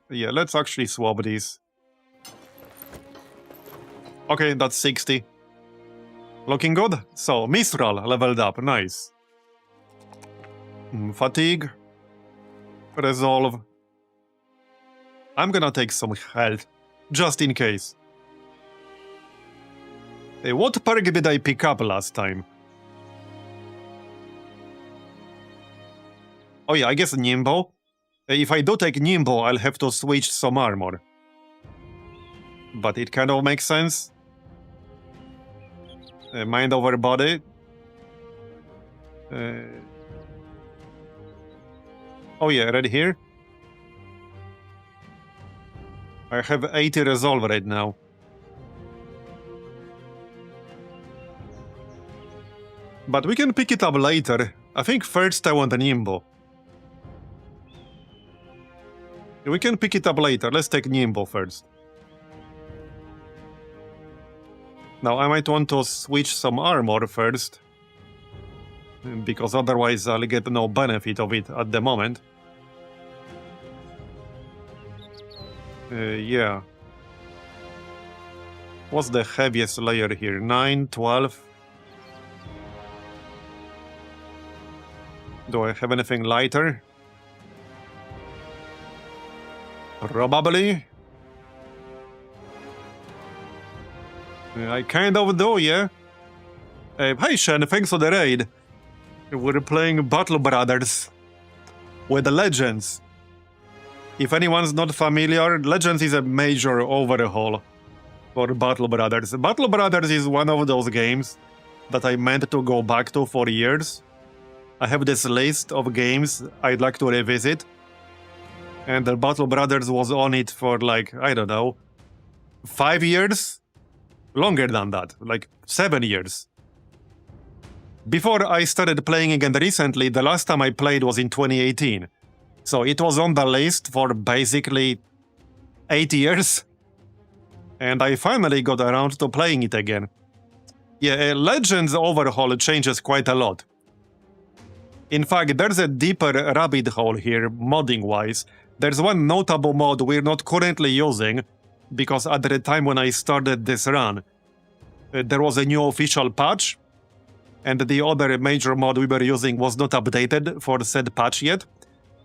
Yeah, let's actually swap these. Okay, that's 60. Looking good. So, Mistral leveled up. Nice. Fatigue. Resolve. I'm gonna take some health, just in case. What perk did I pick up last time? Oh yeah, I guess Nimbo. If I do take Nimbo, I'll have to switch some armor. But it kind of makes sense. Mind over body. Oh yeah, right here. I have 80 resolve right now. But we can pick it up later. I think first I want a Nimbo. We can pick it up later. Let's take Nimbo first. Now I might want to switch some armor first. Because otherwise I'll get no benefit of it at the moment. Yeah. What's the heaviest layer here? 9, 12. Do I have anything lighter? Probably. I kind of do, yeah. Hi Shen, thanks for the raid. We're playing Battle Brothers with the Legends. If anyone's not familiar, Legends is a major overhaul for Battle Brothers. Battle Brothers is one of those games that I meant to go back to for years. I have this list of games I'd like to revisit. And the Battle Brothers was on it for like, I don't know, 5 years? Longer than that, like 7 years. Before I started playing again recently, the last time I played was in 2018. So it was on the list for basically 8 years. And I finally got around to playing it again. Yeah, Legends overhaul changes quite a lot. In fact, there's a deeper rabbit hole here, modding-wise. There's one notable mod we're not currently using, because at the time when I started this run, there was a new official patch, and the other major mod we were using was not updated for said patch yet.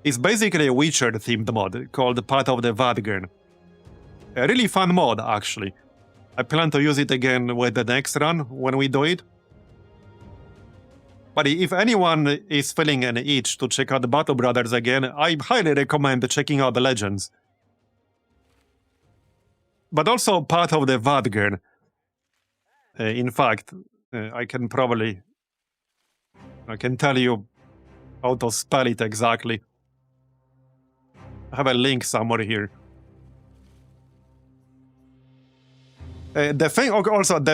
It's basically a Witcher-themed mod called Path of the Vadgern. A really fun mod, actually. I plan to use it again with the next run when we do it. But if anyone is feeling an itch to check out the Battle Brothers again, I highly recommend checking out the Legends. But also Path of the Vadgern. In fact, I can tell you how to spell it exactly. I have a link somewhere here. The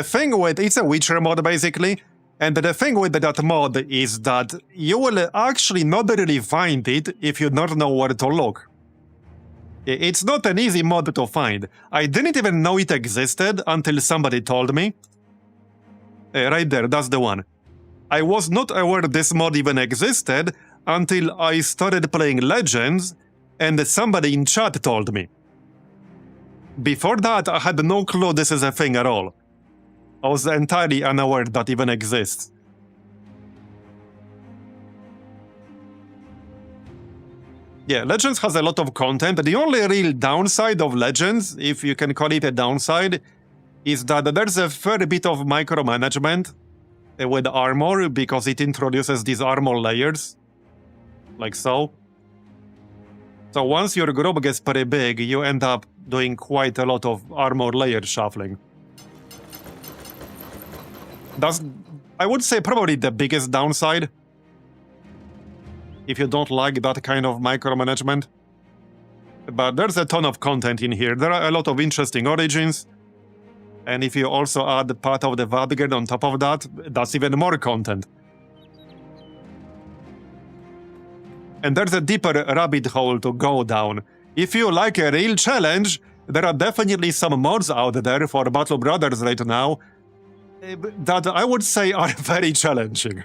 thing with it's a Witcher mod basically, and the thing with that mod is that you will actually not really find it if you don't know where to look. It's not an easy mod to find. I didn't even know it existed until somebody told me. Right there, that's the one. I was not aware this mod even existed until I started playing Legends and somebody in chat told me. Before that, I had no clue this is a thing at all. I was entirely unaware that even exists. Yeah, Legends has a lot of content. The only real downside of Legends, if you can call it a downside, is that there's a fair bit of micromanagement with armor because it introduces these armor layers, like so. So once your group gets pretty big, you end up doing quite a lot of armor layer shuffling. That's, I would say, probably the biggest downside. If you don't like that kind of micromanagement. But there's a ton of content in here. There are a lot of interesting origins. And if you also add part of the Vadgerd on top of that, that's even more content. And there's a deeper rabbit hole to go down. If you like a real challenge, there are definitely some mods out there for Battle Brothers right now that I would say are very challenging.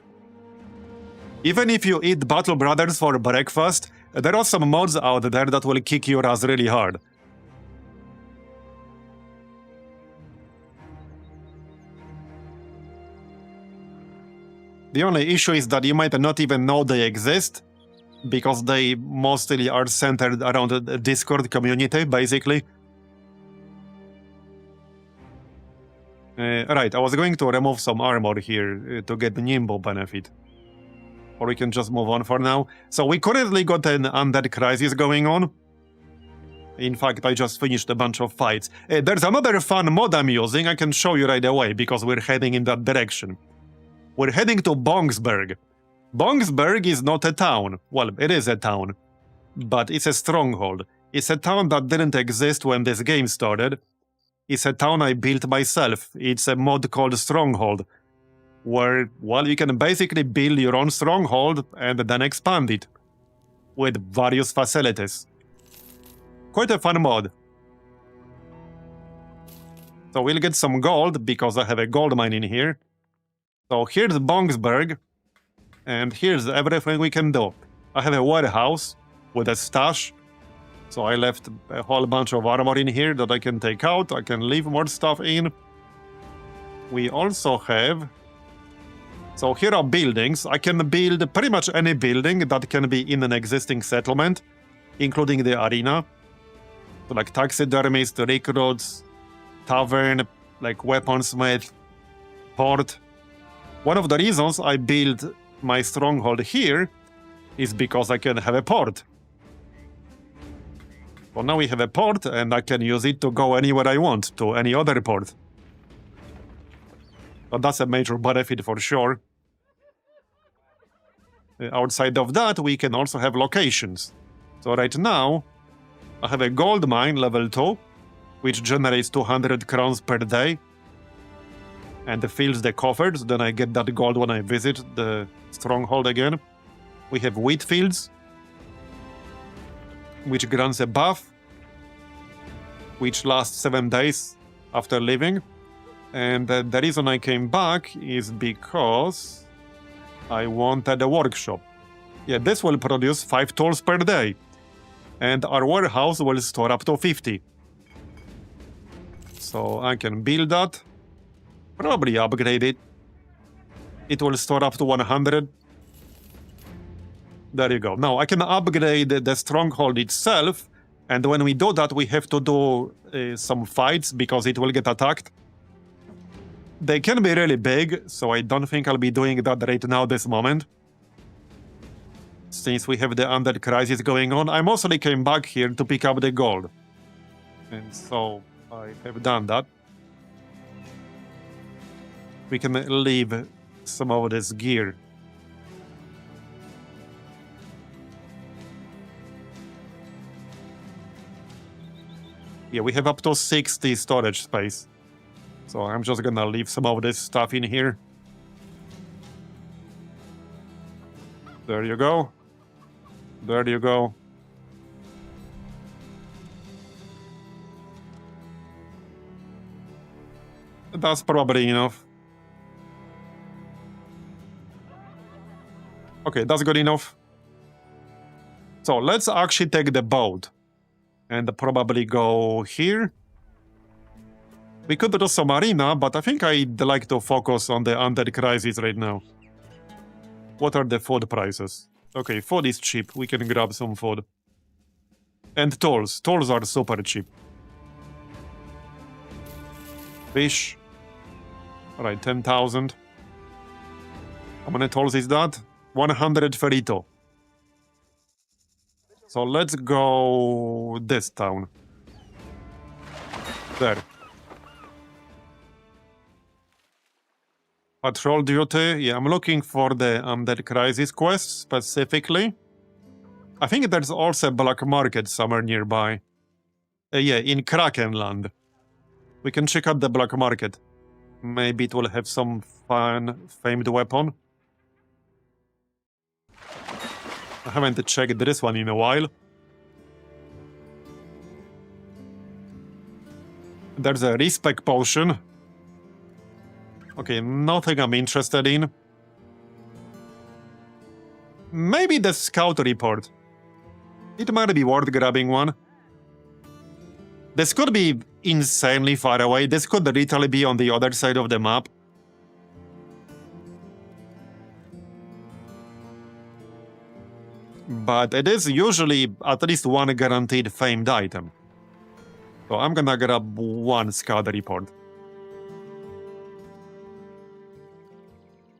Even if you eat Battle Brothers for breakfast, there are some mods out there that will kick your ass really hard. The only issue is that you might not even know they exist, because they mostly are centered around the Discord community, basically. Right, I was going to remove some armor here to get the Nimbo benefit. Or we can just move on for now. So we currently got an Undead crisis going on. In fact, I just finished a bunch of fights. There's another fun mod I'm using. I can show you right away, because we're heading in that direction. We're heading to Bongsberg. Bongsberg is not a town. Well, it is a town. But it's a stronghold. It's a town that didn't exist when this game started. It's a town I built myself. It's a mod called Stronghold, where, well, you can basically build your own stronghold and then expand it with various facilities. Quite a fun mod. So we'll get some gold, because I have a gold mine in here. So here's Bongsberg, and here's everything we can do. I have a warehouse with a stash, so I left a whole bunch of armor in here that I can take out. I can leave more stuff in. We also have... So here are buildings. I can build pretty much any building that can be in an existing settlement, including the arena. So like taxidermist, recruits, tavern, like weaponsmith, port. One of the reasons I built my stronghold here is because I can have a port. Well, now we have a port, and I can use it to go anywhere I want, to any other port. But that's a major benefit for sure. Outside of that, we can also have locations. So right now, I have a gold mine level 2, which generates 200 crowns per day. And fills the coffers, then I get that gold when I visit the stronghold again. We have wheat fields, which grants a buff, which lasts 7 days after leaving. And the reason I came back is because I wanted a workshop. Yeah, this will produce 5 tools per day. And our warehouse will store up to 50. So I can build that. Probably upgrade it. It will store up to 100. There you go. Now I can upgrade the stronghold itself. And when we do that, we have to do some fights because it will get attacked. They can be really big, so I don't think I'll be doing that right now this moment. Since we have the Undead crisis going on, I mostly came back here to pick up the gold. And so I have done that. We can leave some of this gear. Yeah, we have up to 60 storage space. So I'm just gonna leave some of this stuff in here. There you go. There you go. That's probably enough. Okay, that's good enough. So let's actually take the boat and probably go here. We could do some arena, but I think I'd like to focus on the Undead crisis right now. What are the food prices? Okay, food is cheap. We can grab some food. And tools. Tools are super cheap. Fish. Alright, 10,000. How many tools is that? 132. So let's go this town. There. Patrol duty. Yeah, I'm looking for the Undead Crisis quest specifically. I think there's also a black market somewhere nearby. Yeah, in Krakenland. We can check out the black market. Maybe it will have some fun, famed weapon. I haven't checked this one in a while. There's a respec potion. Okay, nothing I'm interested in. Maybe the scout report. It might be worth grabbing one. This could be insanely far away. This could literally be on the other side of the map. But it is usually at least one guaranteed famed item. So I'm gonna grab one scout report.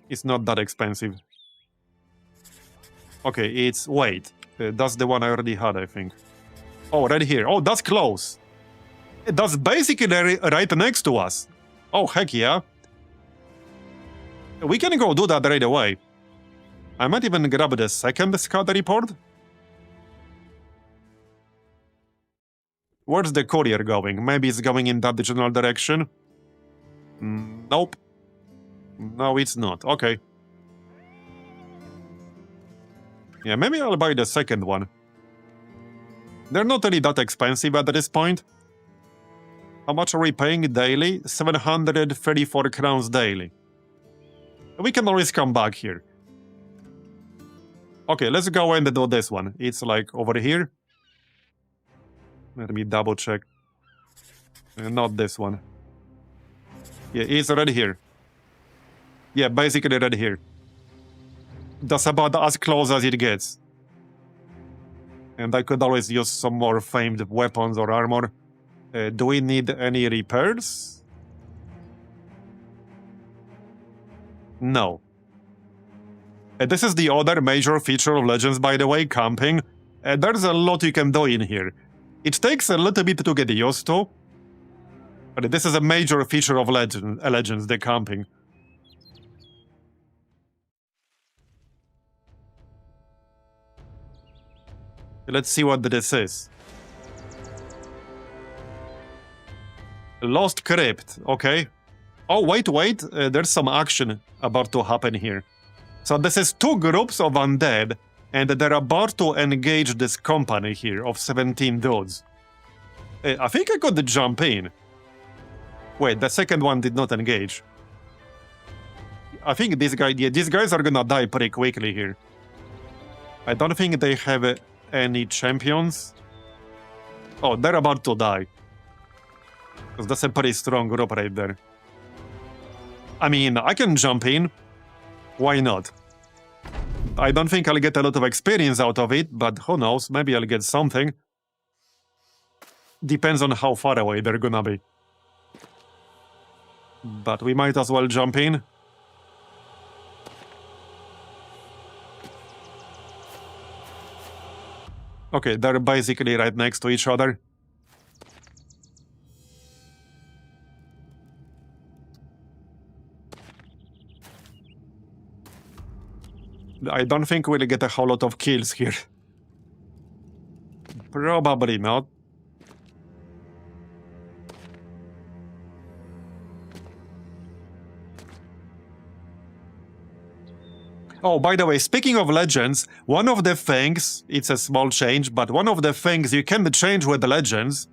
It's not that expensive. Okay, it's... wait. That's the one I already had, I think. Oh, right here. Oh, that's close. That's basically right next to us. Oh, heck yeah. We can go do that right away. I might even grab the second scout report. Where's the courier going? Maybe it's going in that general direction? Nope. No, it's not. Okay. Yeah, maybe I'll buy the second one. They're not really that expensive at this point. How much are we paying daily? 734 crowns daily. We can always come back here. Okay, let's go and do this one. It's like over here. Let me double check. Not this one. Yeah, it's right here. Yeah, basically right here. That's about as close as it gets. And I could always use some more famed weapons or armor. Do we need any repairs? No. This is the other major feature of Legends, by the way, camping. There's a lot you can do in here. It takes a little bit to get used to. But this is a major feature of Legends, the camping. Let's see what this is. Lost Crypt, okay. Oh, wait, there's some action about to happen here. So this is two groups of undead, and they're about to engage this company here of 17 dudes. I think I could jump in. Wait, the second one did not engage. I think these guys are gonna die pretty quickly here. I don't think they have any champions. Oh, they're about to die. Because that's a pretty strong group right there. I mean, I can jump in. Why not? I don't think I'll get a lot of experience out of it, but who knows, maybe I'll get something. Depends on how far away they're gonna be. But we might as well jump in. Okay, they're basically right next to each other. I don't think we'll get a whole lot of kills here. Probably not. Oh, by the way, speaking of Legends, one of the things, it's a small change, but one of the things you can change with Legends,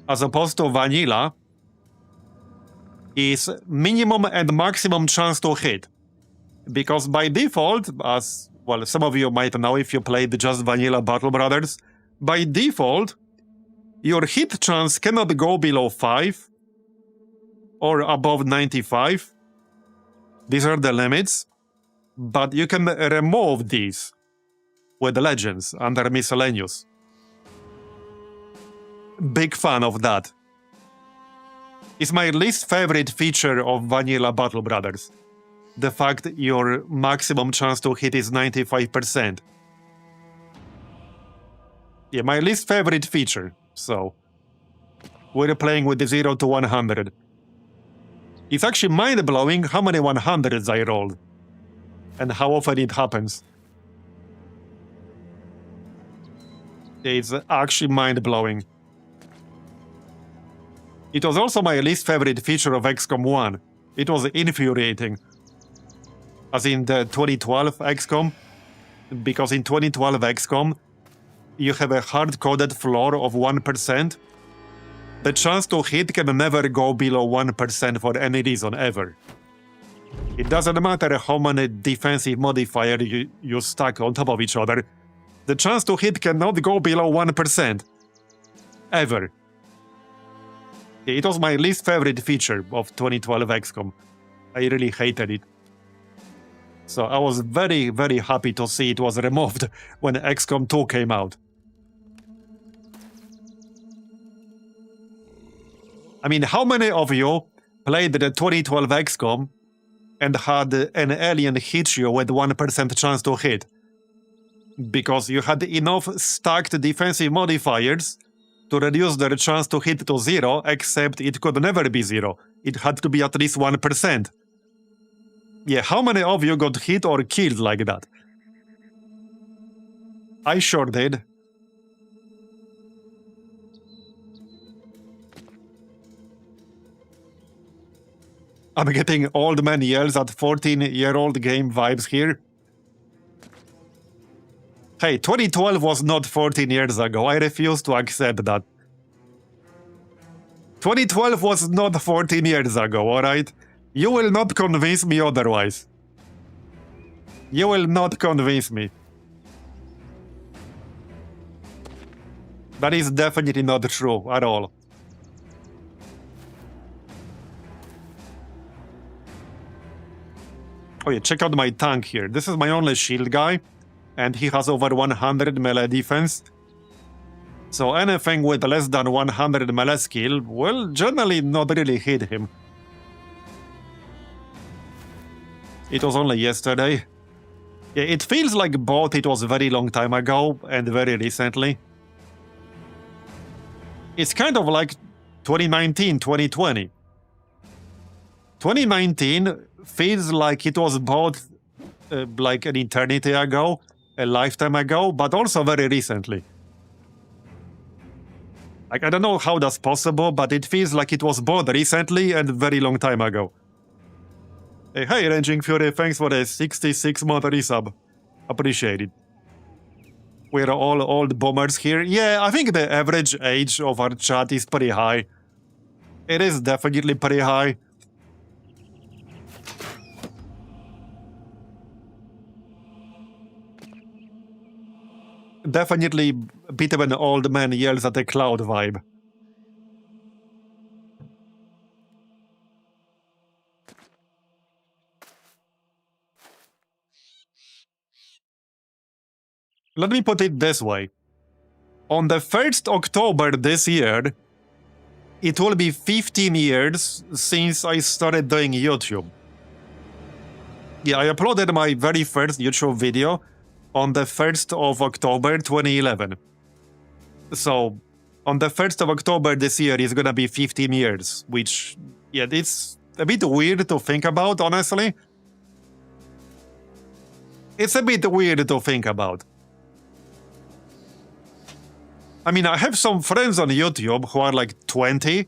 as opposed to Vanilla, is minimum and maximum chance to hit. Because by default, as well, some of you might know if you played just vanilla Battle Brothers. By default, your hit chance cannot go below 5 or above 95. These are the limits, but you can remove these with Legends under Miscellaneous. Big fan of that. It's my least favorite feature of vanilla Battle Brothers. The fact your maximum chance to hit is 95%. Yeah, my least favorite feature, so we're playing with the 0 to 100. It's actually mind-blowing how many 100s I rolled, and how often it happens. It's actually mind-blowing. It was also my least favorite feature of XCOM 1. It was infuriating. As in the 2012 XCOM, because in 2012 XCOM, you have a hard-coded floor of 1%. The chance to hit can never go below 1% for any reason, ever. It doesn't matter how many defensive modifiers you stack on top of each other. The chance to hit cannot go below 1%. Ever. It was my least favorite feature of 2012 XCOM. I really hated it. So I was very, very happy to see it was removed when XCOM 2 came out. I mean, how many of you played the 2012 XCOM and had an alien hit you with 1% chance to hit? Because you had enough stacked defensive modifiers to reduce their chance to hit to 0, except it could never be 0. It had to be at least 1%. Yeah, how many of you got hit or killed like that? I sure did. I'm getting old man yells at 14-year-old game vibes here. Hey, 2012 was not 14 years ago. I refuse to accept that. 2012 was not 14 years ago, alright? You will not convince me otherwise. You will not convince me. That is definitely not true at all. Oh yeah, check out my tank here. This is my only shield guy, and he has over 100 melee defense. So anything with less than 100 melee skill will generally not really hit him. It was only yesterday. Yeah, it feels like both it was a very long time ago and very recently. It's kind of like 2019, 2020. 2019 feels like it was both like an eternity ago, a lifetime ago, but also very recently. Like, I don't know how that's possible, but it feels like it was both recently and very long time ago. Hey, Ranging Fury, thanks for the 66-month resub. Appreciate it. We're all old boomers here. Yeah, I think the average age of our chat is pretty high. It is definitely pretty high. Definitely a bit of an old man yells at a cloud vibe. Let me put it this way. On the 1st October this year, it will be 15 years since I started doing YouTube. Yeah, I uploaded my very first YouTube video on the 1st of October 2011. So, on the 1st of October this year is gonna be 15 years, which, yeah, it's a bit weird to think about, honestly. It's a bit weird to think about. I mean, I have some friends on YouTube who are like 20.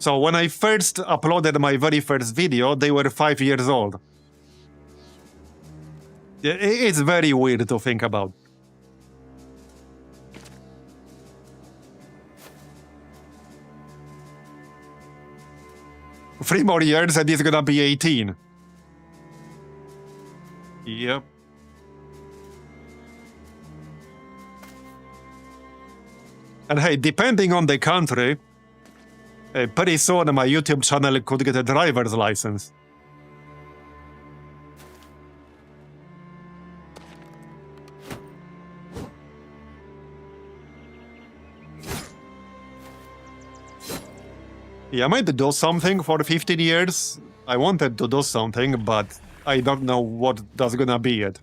So when I first uploaded my very first video, they were 5 years old. It's very weird to think about. Three more years and he's gonna be 18. Yep. And hey, depending on the country, pretty soon my YouTube channel could get a driver's license. Yeah, I might do something for 15 years. I wanted to do something, but I don't know what that's gonna be yet.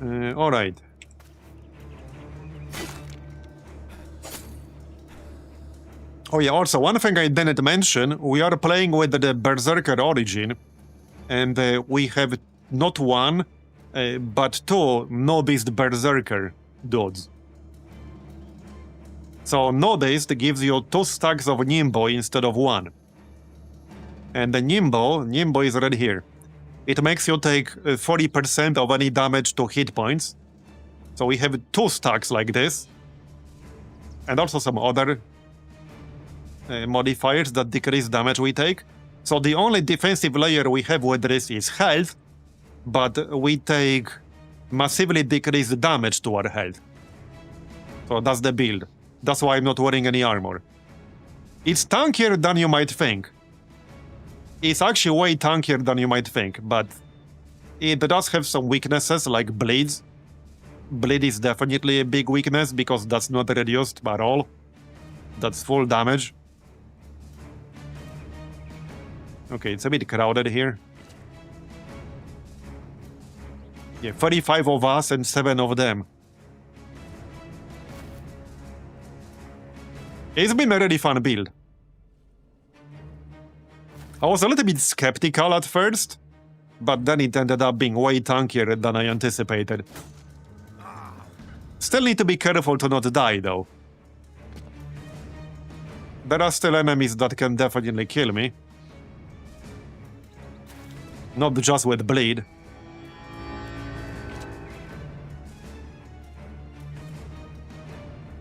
Alright. Oh yeah, also, one thing I didn't mention, we are playing with the Berserker Origin, and we have not one, but two Nobeast Berserker dudes. So Nobeast gives you 2 stacks of Nimbo instead of 1. And the Nimbo is right here. It makes you take 40% of any damage to hit points. So we have 2 stacks like this. And also some other modifiers that decrease damage we take. So the only defensive layer we have with this is health, but we take massively decreased damage to our health. So that's the build. That's why I'm not wearing any armor. It's tankier than you might think. It's actually way tankier than you might think, but it does have some weaknesses like bleeds. Bleed is definitely a big weakness because that's not reduced at all. That's full damage. Okay, it's a bit crowded here. Yeah, 35 of us and 7 of them. It's been a really fun build. I was a little bit skeptical at first, but then it ended up being way tankier than I anticipated. Still need to be careful to not die, though. There are still enemies that can definitely kill me. Not just with bleed.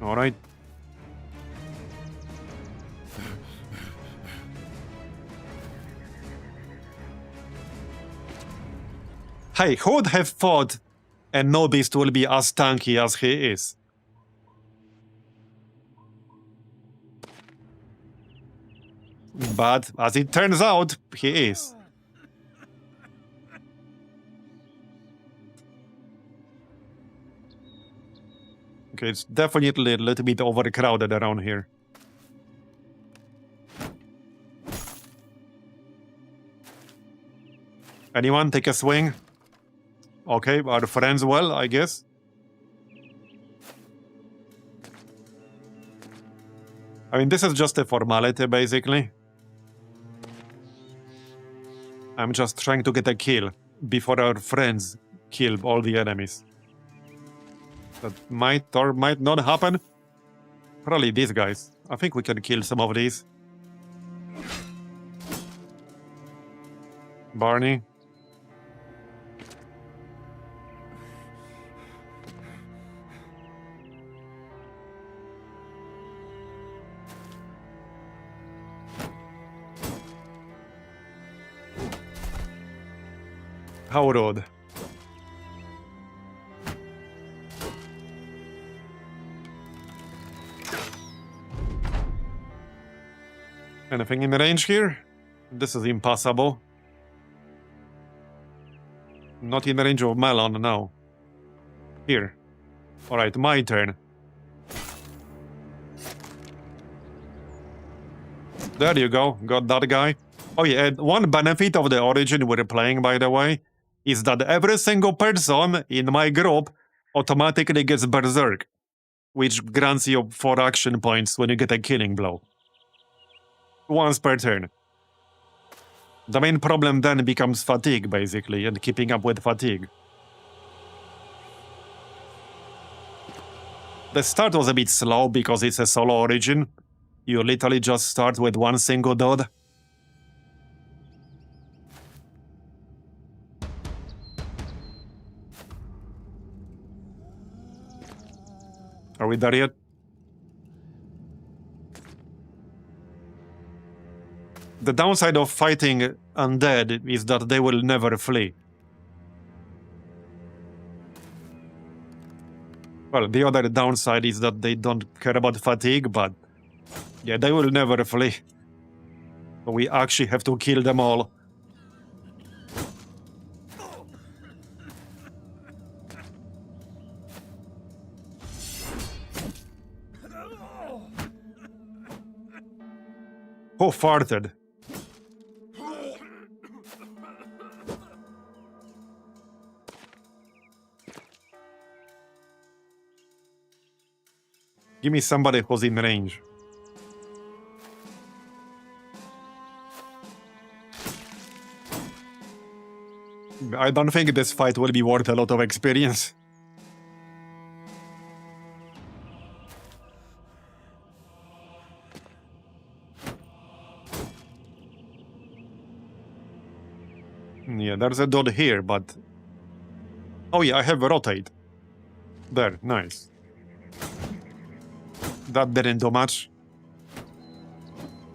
Alright. Hey, who would have thought a Nobeast will be as tanky as he is? But as it turns out, he is. Okay, it's definitely a little bit overcrowded around here. Anyone take a swing? Okay, our friends well, I guess. I mean, this is just a formality, basically. I'm just trying to get a kill before our friends kill all the enemies. That might or might not happen. Probably these guys. I think we can kill some of these. Barney. How rude. Anything in range here? This is impossible. Not in range of Melon, no. Here. Alright, my turn. There you go, got that guy. Oh yeah, and one benefit of the Origin we're playing, by the way, is that every single person in my group automatically gets Berserk, which grants you 4 action points when you get a killing blow. Once per turn. The main problem then becomes fatigue, basically, and keeping up with fatigue. The start was a bit slow because it's a solo Origin. You literally just start with one single dude. Are we there yet? The downside of fighting undead is that they will never flee. Well, the other downside is that they don't care about fatigue, but yeah, they will never flee. So we actually have to kill them all. Who farted? Give me somebody who's in range. I don't think this fight will be worth a lot of experience. Yeah, there's a dot here, but... Oh yeah, I have a rotate. There, nice. That didn't do much.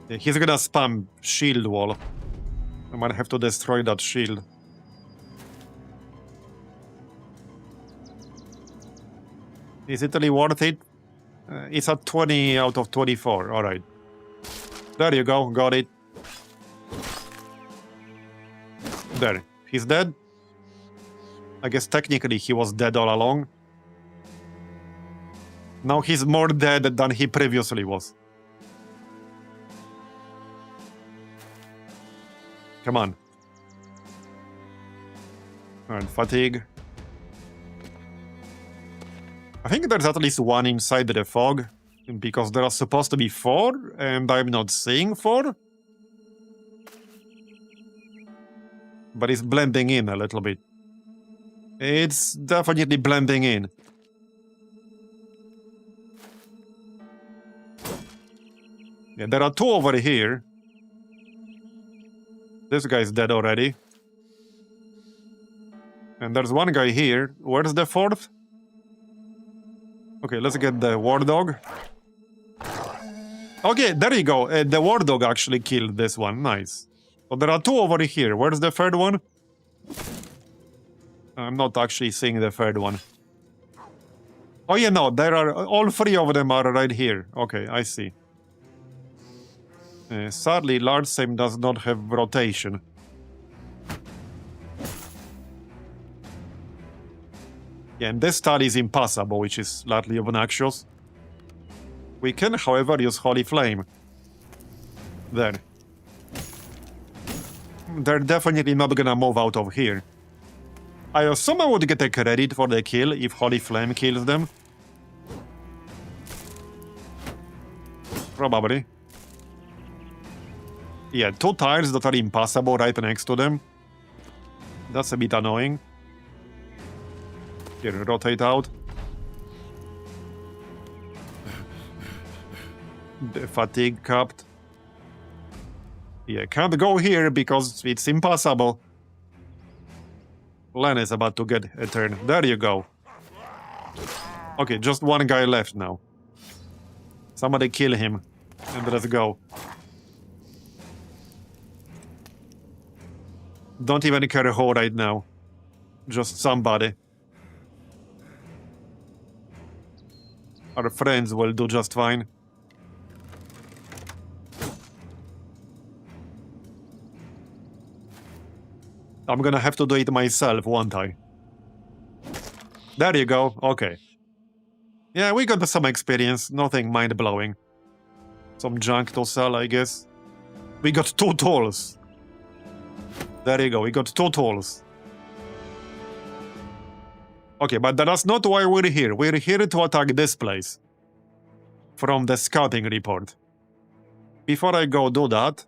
Yeah, he's gonna spam shield wall. I might have to destroy that shield. Is it really worth it? It's at 20 out of 24, alright. There you go, got it. There, he's dead. I guess technically he was dead all along. Now he's more dead than he previously was. Come on. Alright, fatigue. I think there's at least one inside the fog, because there are supposed to be 4, and I'm not seeing 4. But it's blending in a little bit. It's definitely blending in. Yeah, there are 2 over here. This guy's dead already. And there's one guy here. Where's the 4th? Okay, let's get the war dog. Okay, there you go. The war dog actually killed this one. Nice. So there are 2 over here. Where's the 3rd one? I'm not actually seeing the 3rd one. Oh yeah, no, there are... all 3 of them are right here. Okay, I see. Sadly, Large Same does not have rotation. Yeah, and this style is impossible, which is slightly obnoxious. We can, however, use Holy Flame. There. They're definitely not gonna move out of here. I assume I would get a credit for the kill if Holy Flame kills them. Probably. Yeah, 2 tiles that are impossible right next to them. That's a bit annoying. Here, rotate out. The fatigue capped. Yeah, can't go here because it's impossible. Len is about to get a turn. There you go. Okay, just one guy left now. Somebody kill him. And let's go. Don't even care who right now. Just somebody. Our friends will do just fine. I'm gonna have to do it myself, won't I? There you go, okay. Yeah, we got some experience, nothing mind-blowing. Some junk to sell, I guess. We got 2 tools. There you go, we got 2 tools. Okay, but that's not why we're here. We're here to attack this place. From the scouting report. Before I go do that,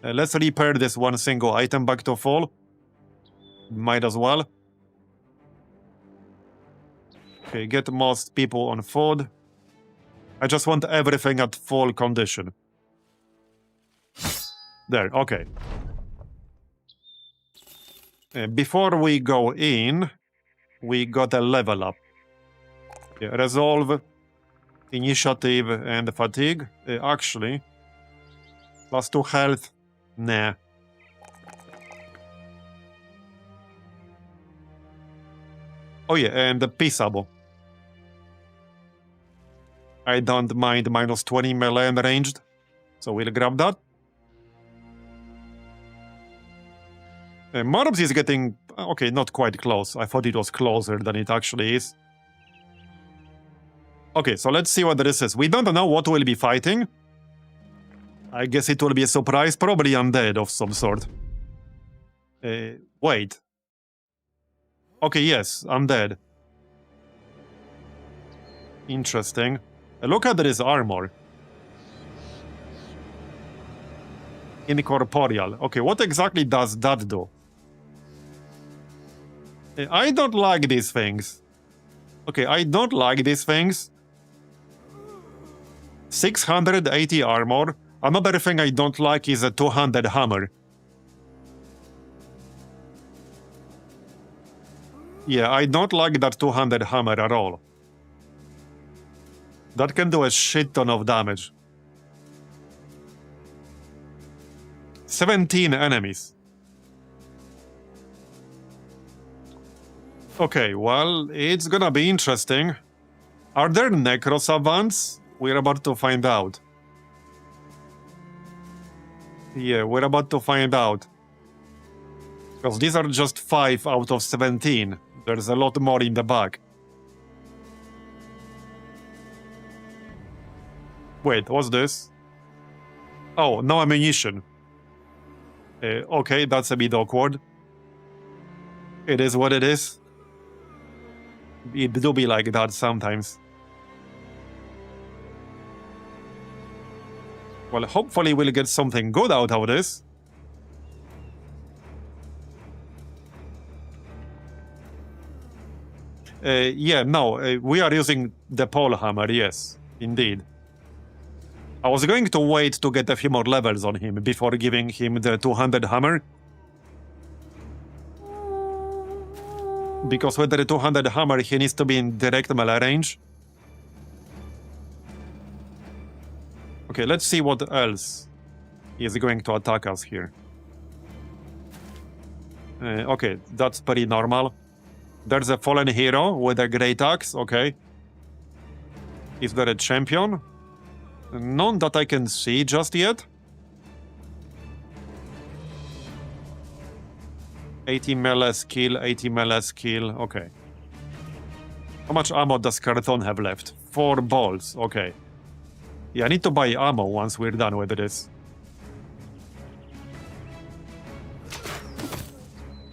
let's repair this one single item back to full. Might as well. Okay, get most people on food. I just want everything at full condition. There, okay. Before we go in, we got a level up. Yeah, resolve, initiative, and fatigue. Actually, +2 health, Nah. Oh yeah, and the Pisabo. I don't mind minus 20 melee and ranged, so we'll grab that. Marbozir is getting... okay, not quite close. I thought it was closer than it actually is. Okay, so let's see what this is. We don't know what we'll be fighting. I guess it will be a surprise, probably undead of some sort. Wait. Okay, yes, undead. Interesting. Look at this armor. Incorporeal. Okay, what exactly does that do? I don't like these things. Okay, I don't like these things. 680 armor. Another thing I don't like is a 200 hammer. Yeah, I don't like that 200 hammer at all. That can do a shit ton of damage. 17 enemies. Okay, well, it's gonna be interesting. Are there Necro savants? We're about to find out. Yeah, we're about to find out. Because these are just 5 out of 17. There's a lot more in the back. Wait, what's this? Oh, no ammunition. Okay, that's a bit awkward. It is what it is. It do be like that sometimes. Well, hopefully we'll get something good out of this. Yeah, no, we are using the pole hammer, yes, indeed. I was going to wait to get a few more levels on him before giving him the 200 hammer. Because with the 200 hammer, he needs to be in direct melee range. Okay, let's see what else is going to attack us here. Okay, that's pretty normal. There's a fallen hero with a great axe, okay. Is there a champion? None that I can see just yet. 80 melee skill, 80 melee skill, okay. How much ammo does Carton have left? 4 balls, okay. Yeah, I need to buy ammo once we're done with this.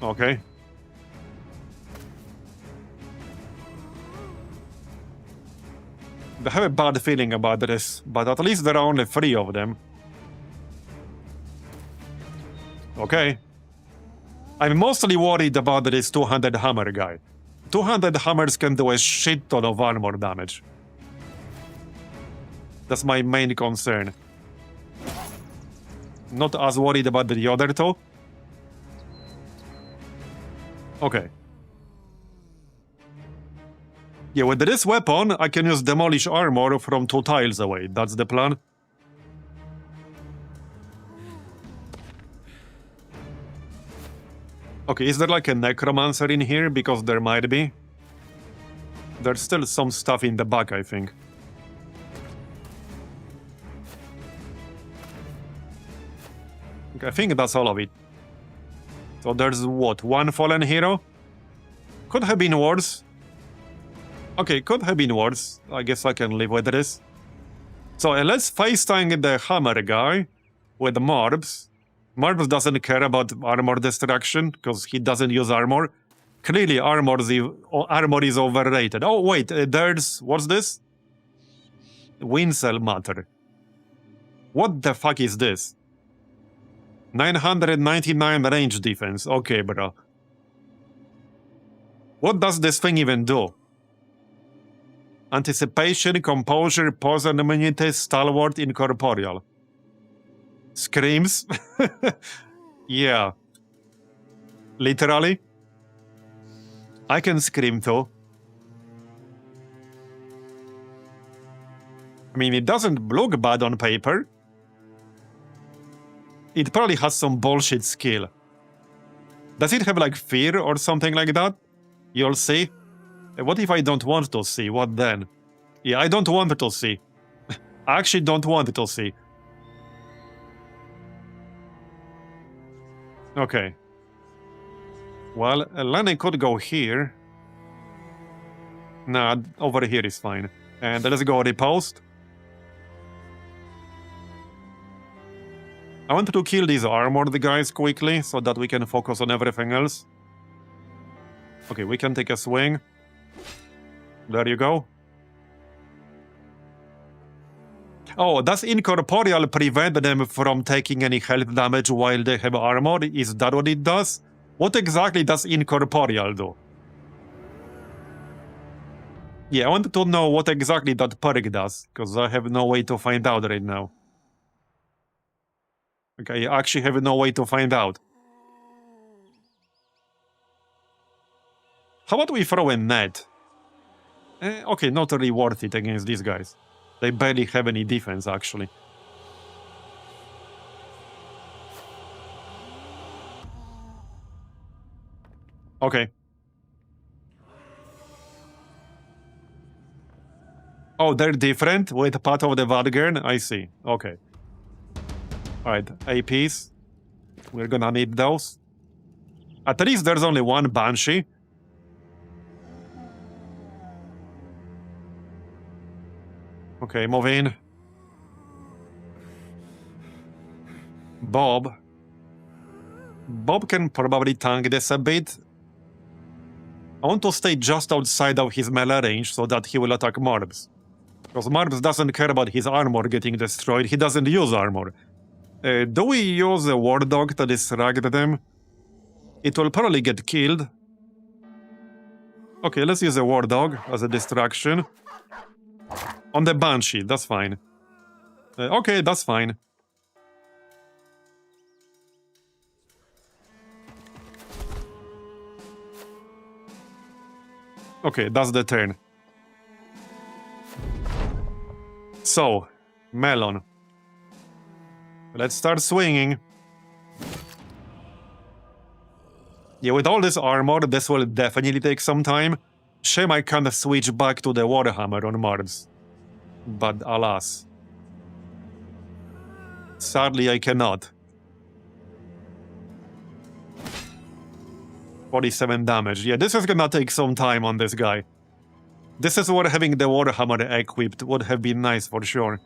Okay. I have a bad feeling about this, but at least there are only 3 of them. Okay. I'm mostly worried about this 200 hammer guy. 200 hammers can do a shit ton of armor damage. That's my main concern. Not as worried about the other 2. Okay. Yeah, with this weapon, I can use demolish armor from 2 tiles away. That's the plan. Okay, is there like a necromancer in here? Because there might be. There's still some stuff in the back, I think. Okay, I think that's all of it. So there's what? 1 fallen hero? Could have been worse. Okay, could have been worse. I guess I can live with this. So let's FaceTime the hammer guy with Marbs. Marbs doesn't care about armor destruction because he doesn't use armor. Clearly, armor is overrated. Oh, wait, there's... what's this? Wincel matter. What the fuck is this? 999 range defense. Okay, bro. What does this thing even do? Anticipation, composure, poison immunity, stalwart, incorporeal. Screams? Yeah. Literally? I can scream too. I mean, it doesn't look bad on paper. It probably has some bullshit skill. Does it have like fear or something like that? You'll see. What if I don't want to see? What then? Yeah, I don't want to see. I actually don't want to see. Okay. Well, Lenny could go here. Nah, over here is fine. And let's go riposte. I want to kill these armored guys quickly so that we can focus on everything else. Okay, we can take a swing. There you go. Oh, does Incorporeal prevent them from taking any health damage while they have armor? Is that what it does? What exactly does Incorporeal do? Yeah, I want to know what exactly that perk does, because I have no way to find out right now. Okay, I actually have no way to find out. How about we throw a net? Okay, not really worth it against these guys. They barely have any defense, actually. Okay. Oh, they're different with part of the Vadgern? I see. Okay. Alright, APs. We're gonna need those. At least there's only one Banshee. Okay, move in. Bob. Bob can probably tank this a bit. I want to stay just outside of his melee range so that he will attack Marbs. Because Marbs doesn't care about his armor getting destroyed, he doesn't use armor. Do we use a War Dog to distract them? It will probably get killed. Okay, let's use a War Dog as a distraction. On the Banshee, that's fine. Okay, that's fine. Okay, that's the turn. So, Melon. Let's start swinging. Yeah, with all this armor, this will definitely take some time. Shame I can't switch back to the Warhammer on Mars. But alas. Sadly, I cannot. 47 damage. Yeah, this is gonna take some time on this guy. This is where having the Warhammer equipped would have been nice for sure.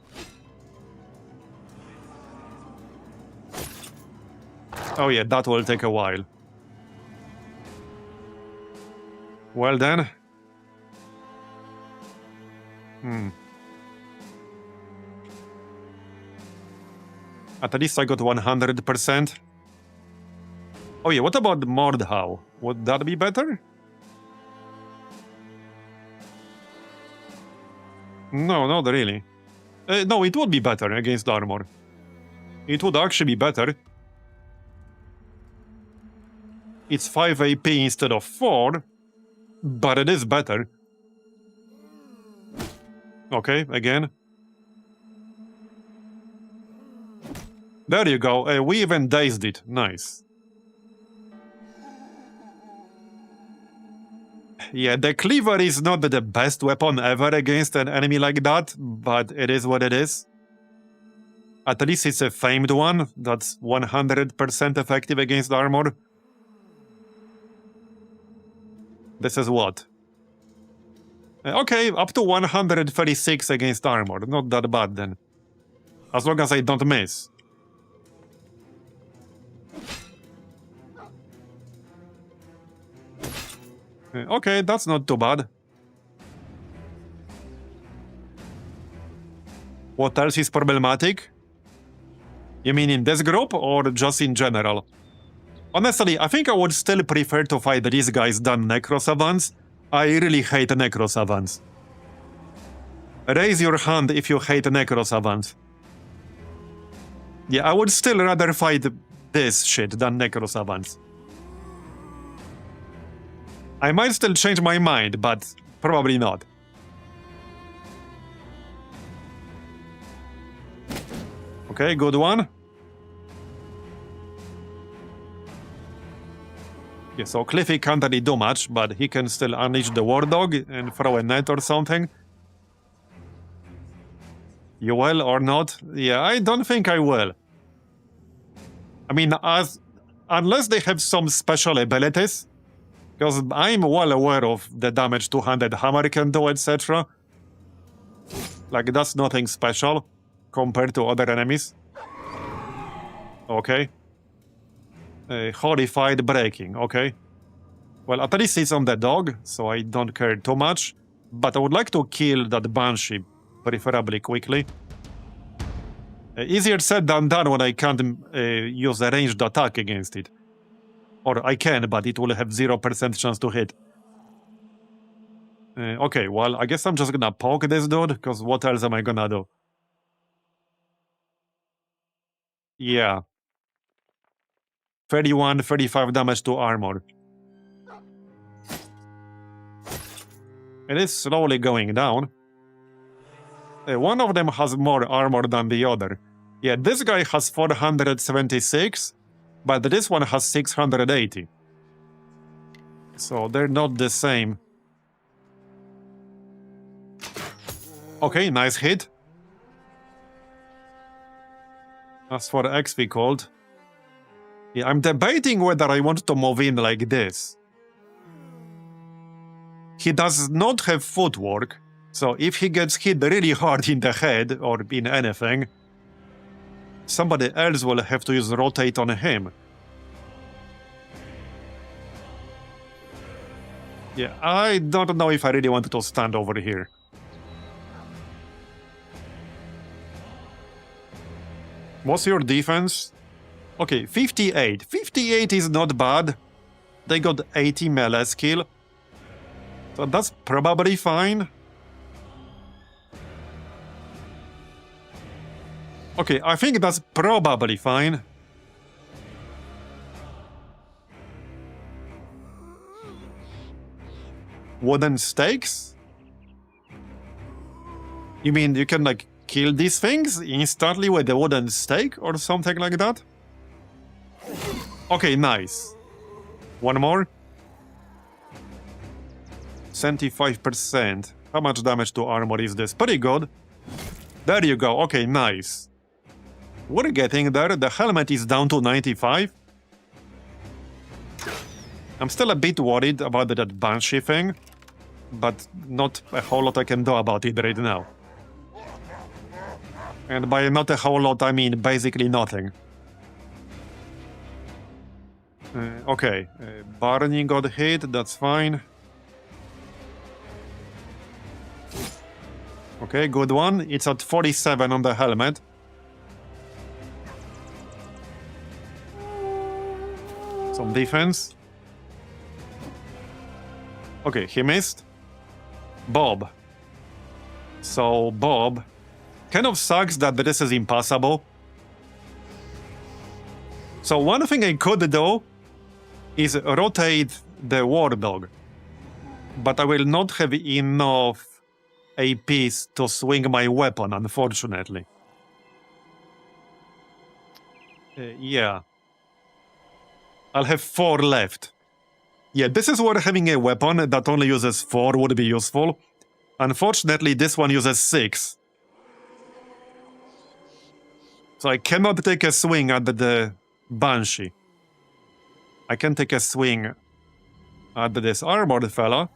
Oh yeah, that will take a while. Well then. At least I got 100%. Oh yeah, what about Mordhau? Would that be better? No, not really. No, it would be better against armor. It would actually be better. It's 5 AP instead of 4, but it is better. Okay, again. There you go. We even dazed it. Nice. Yeah, the cleaver is not the best weapon ever against an enemy like that, but it is what it is. At least it's a famed one that's 100% effective against armor. This is what? Okay, up to 136 against armor. Not that bad then. As long as I don't miss. Okay, that's not too bad. What else is problematic? You mean in this group or just in general? Honestly, I think I would still prefer to fight these guys than Necro Savants. I really hate Necro Savants. Raise your hand if you hate Necro Savants. Yeah, I would still rather fight this shit than Necro Savants. I might still change my mind, but probably not. Okay, good one. Okay, so Cliffy can't really do much, but he can still unleash the War Dog and throw a net or something. You will or not? Yeah, I don't think I will. I mean, unless they have some special abilities, because I'm well aware of the damage 200 Hammer can do, etc. Like, that's nothing special compared to other enemies. Okay. Horrified breaking, okay. Well, at least it's on the dog, so I don't care too much. But I would like to kill that Banshee, preferably quickly. Easier said than done when I can't use a ranged attack against it. Or I can, but it will have 0% chance to hit. Okay, well, I guess I'm just gonna poke this dude, because what else am I gonna do? Yeah. 31, 35 damage to armor. It is slowly going down. One of them has more armor than the other. Yeah, this guy has 476, but this one has 680. So they're not the same. Okay, nice hit. As for XP Cold, yeah, I'm debating whether I want to move in like this. He does not have footwork, so if he gets hit really hard in the head or in anything, somebody else will have to use rotate on him. Yeah, I don't know if I really want to stand over here. What's your defense? Okay, 58. 58 is not bad. They got 80 melee skill. So that's probably fine. Okay, I think that's probably fine. Wooden stakes? You mean you can, like, kill these things instantly with a wooden stake or something like that? Okay, nice. One more. 75%. How much damage to armor is this? Pretty good. There you go. Okay, nice. We're getting there. The helmet is down to 95. I'm still a bit worried about that Banshee thing, but not a whole lot I can do about it right now. And by not a whole lot, I mean basically nothing. Okay, Barney got hit, that's fine. Okay, good one. It's at 47 on the helmet. Some defense. Okay, he missed. Bob. So, Bob. Kind of sucks that this is impossible. So, one thing I could do is rotate the War Dog. But I will not have enough APs to swing my weapon, unfortunately. Yeah. I'll have 4 left. Yeah, this is where having a weapon that only uses 4 would be useful. Unfortunately, this one uses 6. So I cannot take a swing at the Banshee. I can take a swing at this armored fella.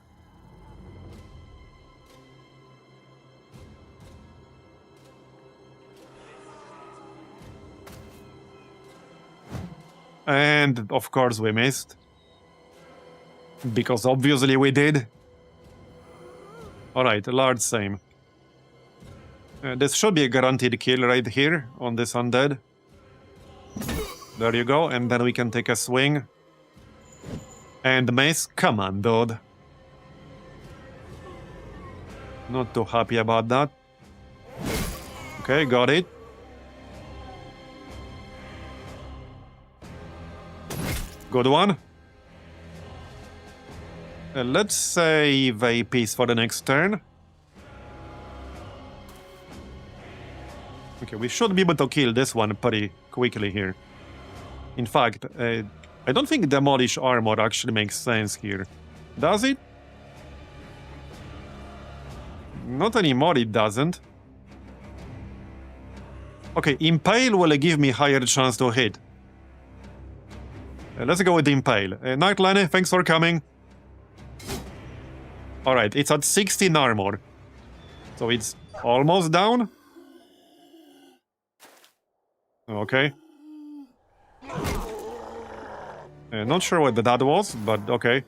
And, of course, we missed. Because obviously we did. Alright, large same. This should be a guaranteed kill right here on this Undead. There you go, and then we can take a swing. And miss. Come on, dude. Not too happy about that. Okay, got it. Good one. Let's save a piece for the next turn. Okay, we should be able to kill this one pretty quickly here. In fact, I I don't think Demolish Armor actually makes sense here. Does it? Not anymore, it doesn't. Okay, Impale will give me higher chance to hit. Let's go with Impale. Night Lenny, thanks for coming. Alright, it's at 16 armor. So it's almost down. Okay. Not sure what that was, but okay.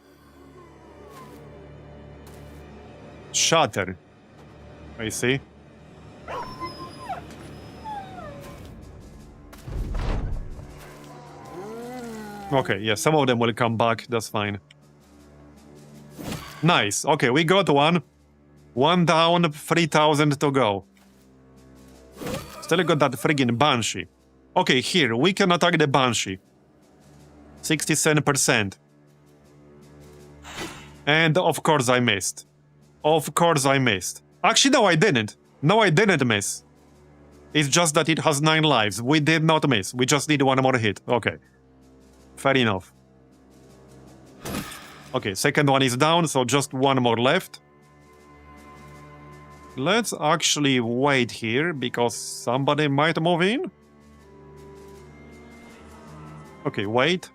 Shatter. I see. Okay, yeah, some of them will come back, that's fine. Nice, okay, we got one. One down, 3,000 to go. Still got that friggin' Banshee. Okay, here, we can attack the Banshee. 67%. And of course I missed. Of course I missed. Actually, no, I didn't. No, I didn't miss. It's just that it has 9 lives. We did not miss. We just need one more hit. Okay. Fair enough. Okay, second one is down, so just one more left. Let's actually wait here, because somebody might move in. Okay, wait.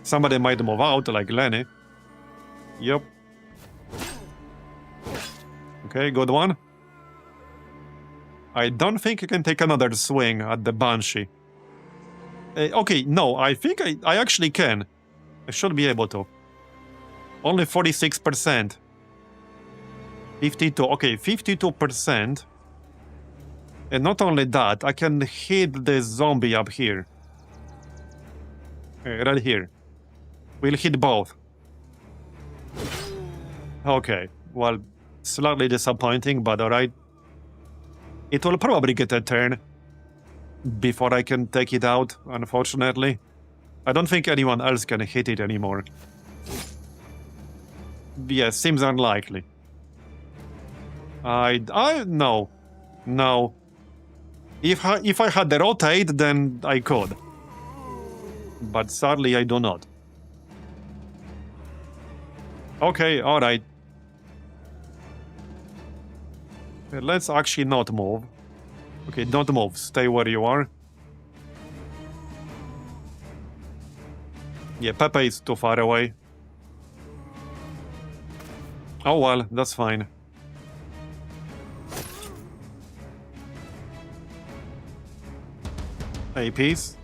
Somebody might move out, like Lenny. Yep. Okay, good one. I don't think I can take another swing at the Banshee. Okay, no, I think I actually can. I should be able to. Only 46%. 52, okay, 52%. And not only that, I can hit the zombie up here. Right here. We'll hit both. Okay, well, slightly disappointing, but alright. It will probably get a turn before I can take it out, unfortunately. I don't think anyone else can hit it anymore. Yeah, seems unlikely. No. No. If I had the rotate, then I could. But sadly, I do not. Okay, alright. Let's actually not move. Okay, don't move. Stay where you are. Yeah, Pepe is too far away. Oh well, that's fine. APs.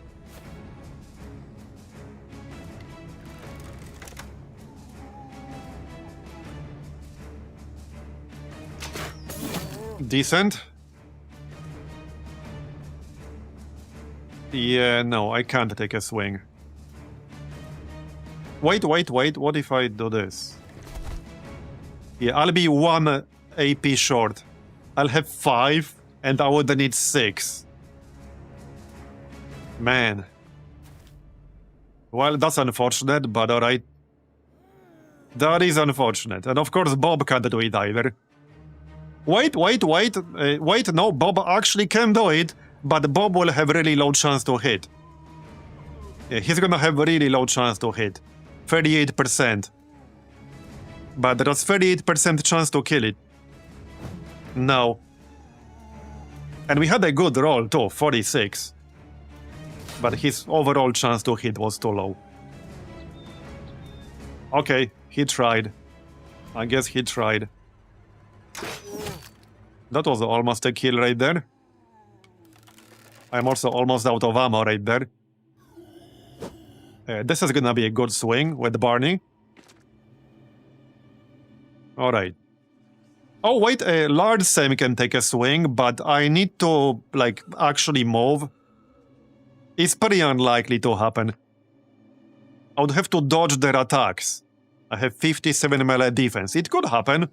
Decent. Yeah, no, I can't take a swing. Wait, what if I do this? Yeah, I'll be 1 AP short. I'll have 5, and I would need 6. Man. Well, that's unfortunate, but alright. That is unfortunate. And of course, Bob can't do it either. Wait, no, Bob actually can do it, but Bob will have really low chance to hit. Yeah, he's gonna have really low chance to hit. 38%. But that's 38% chance to kill it. No. And we had a good roll too, 46. But his overall chance to hit was too low. Okay, he tried. I guess he tried. That was almost a kill right there. I'm also almost out of ammo right there. This is gonna be a good swing with Barney. Alright. Oh wait, large Sam can take a swing, but I need to, like, actually move. It's pretty unlikely to happen. I would have to dodge their attacks. I have 57 melee defense. It could happen.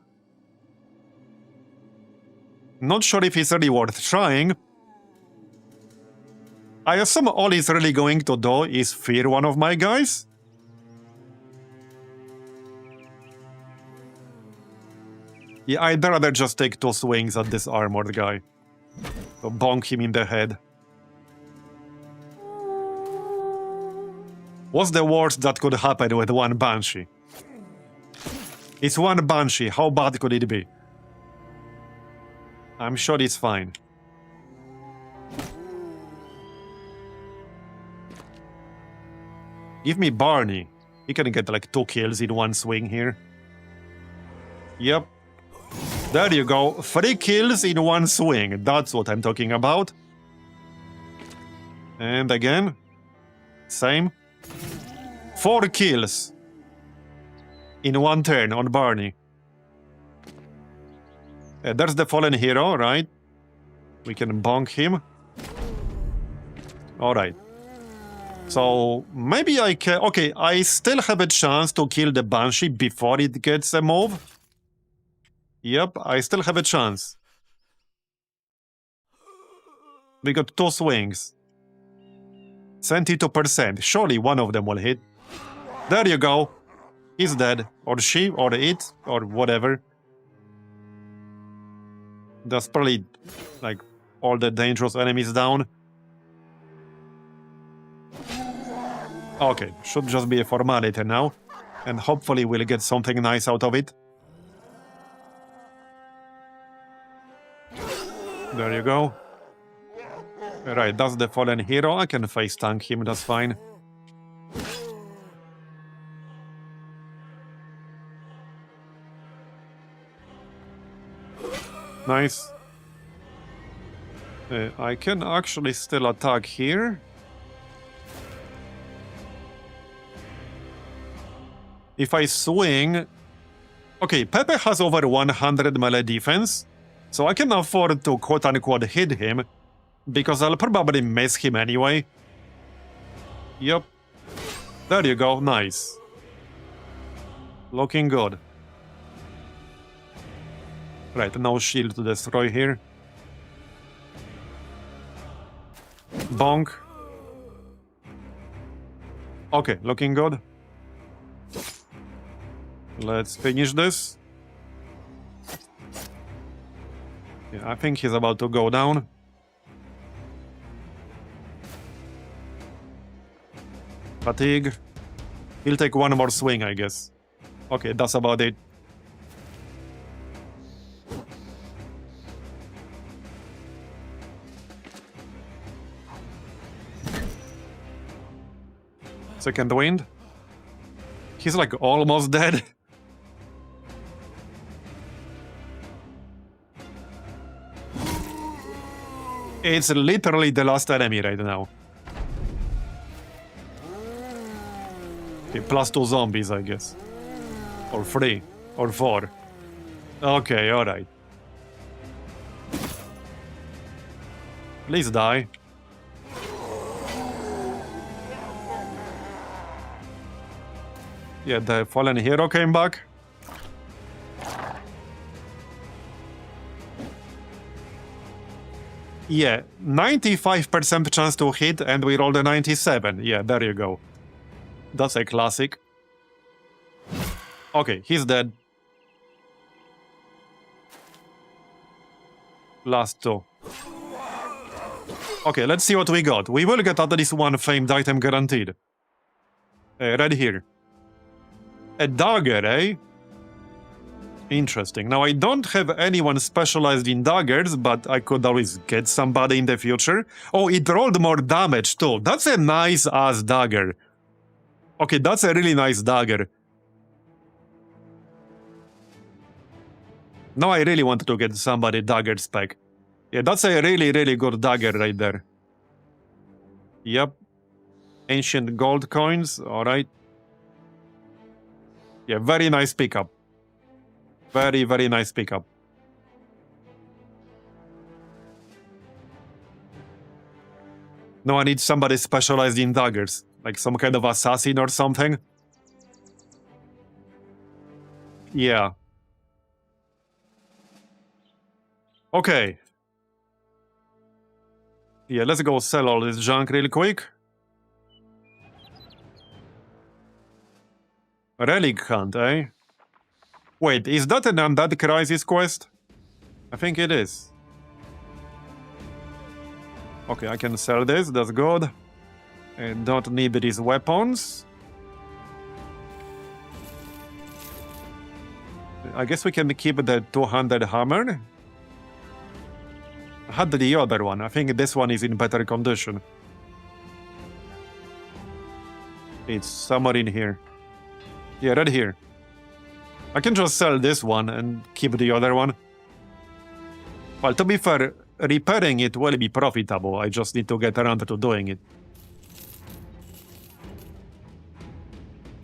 Not sure if it's really worth trying. I assume all he's really going to do is fear one of my guys? Yeah, I'd rather just take 2 swings at this armored guy. So bonk him in the head. What's the worst that could happen with one Banshee? It's one Banshee. How bad could it be? I'm sure it's fine. Give me Barney. He can get like 2 kills in one swing here. Yep. There you go. 3 kills in one swing. That's what I'm talking about. And again. Same. 4 kills. In one turn on Barney. There's the fallen hero, right? We can bonk him. Alright. So, maybe I can... Okay, I still have a chance to kill the Banshee before it gets a move. Yep, I still have a chance. We got 2 swings. 72%. Surely one of them will hit. There you go. He's dead. Or she, or it, or whatever. That's probably, like, all the dangerous enemies down. Okay, should just be a formality now. And hopefully we'll get something nice out of it. There you go. Right, that's the fallen hero. I can face tank him, that's fine. Nice. I can actually still attack here. If I swing... Okay, Pepe has over 100 melee defense, so I can afford to quote-unquote hit him, because I'll probably miss him anyway. Yep. There you go, nice. Looking good. Right, no shield to destroy here. Bonk. Okay, looking good. Let's finish this. Yeah, I think he's about to go down. Fatigue. He'll take one more swing, I guess. Okay, that's about it. Second wind. He's like almost dead. It's literally the last enemy right now. Okay, plus 2 zombies, I guess. Or 3. Or 4. Okay, alright. Please die. Yeah, the fallen hero came back. Yeah, 95% chance to hit, and we rolled a 97. Yeah, there you go. That's a classic. Okay, he's dead. Last 2. Okay, let's see what we got. We will get at least one famed item guaranteed. Right here. A dagger, eh? Interesting. Now, I don't have anyone specialized in daggers, but I could always get somebody in the future. Oh, it rolled more damage, too. That's a nice-ass dagger. Okay, that's a really nice dagger. Now I really want to get somebody dagger spec. Yeah, that's a really, really good dagger right there. Yep. Ancient gold coins, alright. Yeah, very nice pickup. Very, very nice pickup. No, I need somebody specialized in daggers. Like some kind of assassin or something. Yeah. Okay. Yeah, let's go sell all this junk real quick. Relic hunt, eh? Wait, is that an Undead Crisis quest? I think it is. Okay, I can sell this, that's good. And don't need these weapons. I guess we can keep the 200 hammer. I had the other one. I think this one is in better condition. It's somewhere in here. Yeah, right here. I can just sell this one and keep the other one. Well, to be fair, repairing it will be profitable. I just need to get around to doing it.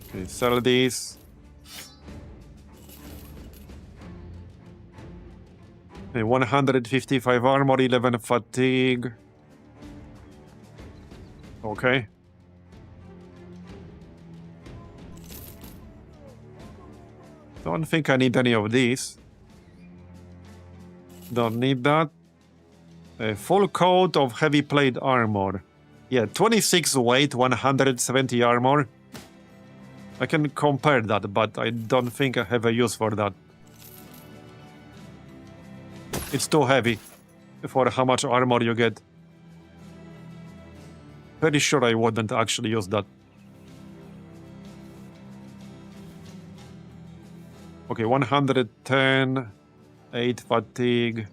Okay, sell these. Okay, 155 armor, 11 fatigue. Okay. Don't think I need any of these. Don't need that. A full coat of heavy plate armor. Yeah, 26 weight, 170 armor. I can compare that, but I don't think I have a use for that. It's too heavy for how much armor you get. Pretty sure I wouldn't actually use that. Okay, 110, 8 fatigue.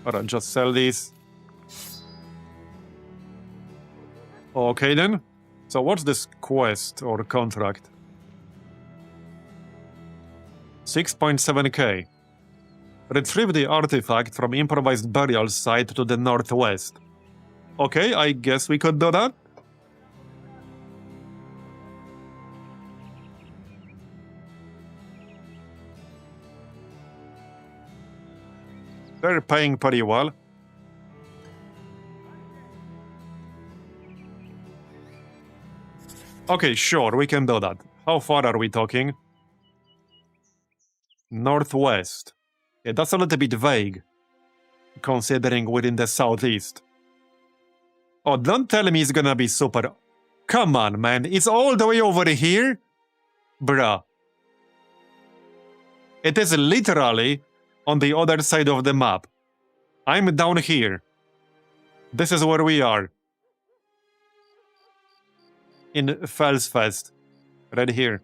Alright, just sell these. Okay then. So what's this quest or contract? 6.7k. Retrieve the artifact from improvised burial site to the northwest. Okay, I guess we could do that. They're paying pretty well. Okay, sure, we can do that. How far are we talking? Northwest. Yeah, that's a little bit vague, considering we're in the southeast. Oh, don't tell me it's gonna be super... Come on, man, it's all the way over here? Bruh. It is literally on the other side of the map. I'm down here. This is where we are. In Felsfest. Right here.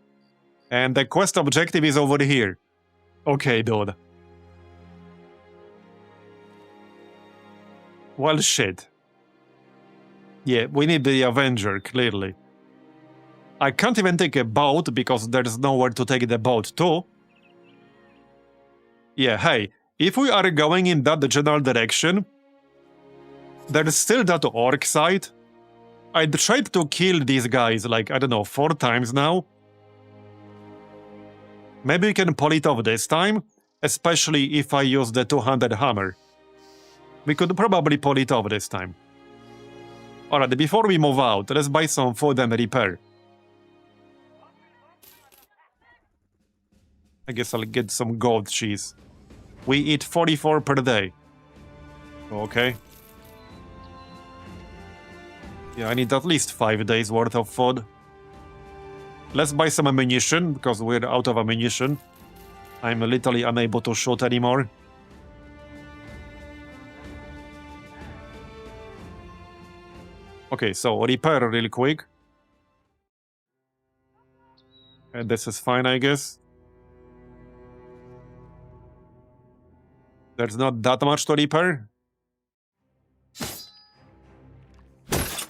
And the quest objective is over here. Okay, dude. Well, shit. Yeah, we need the Avenger, clearly. I can't even take a boat because there's nowhere to take the boat to. Yeah, hey, if we are going in that general direction, there's still that orc site. I tried to kill these guys like, I don't know, 4 times now. Maybe we can pull it off this time, especially if I use the 200 hammer. We could probably pull it off this time. Alright, before we move out, let's buy some food and repair. I guess I'll get some goat cheese. We eat 44 per day. Okay. Yeah, I need at least 5 days worth of food. Let's buy some ammunition, because we're out of ammunition. I'm literally unable to shoot anymore. Okay, so repair real quick. And this is fine, I guess. There's not that much to repair.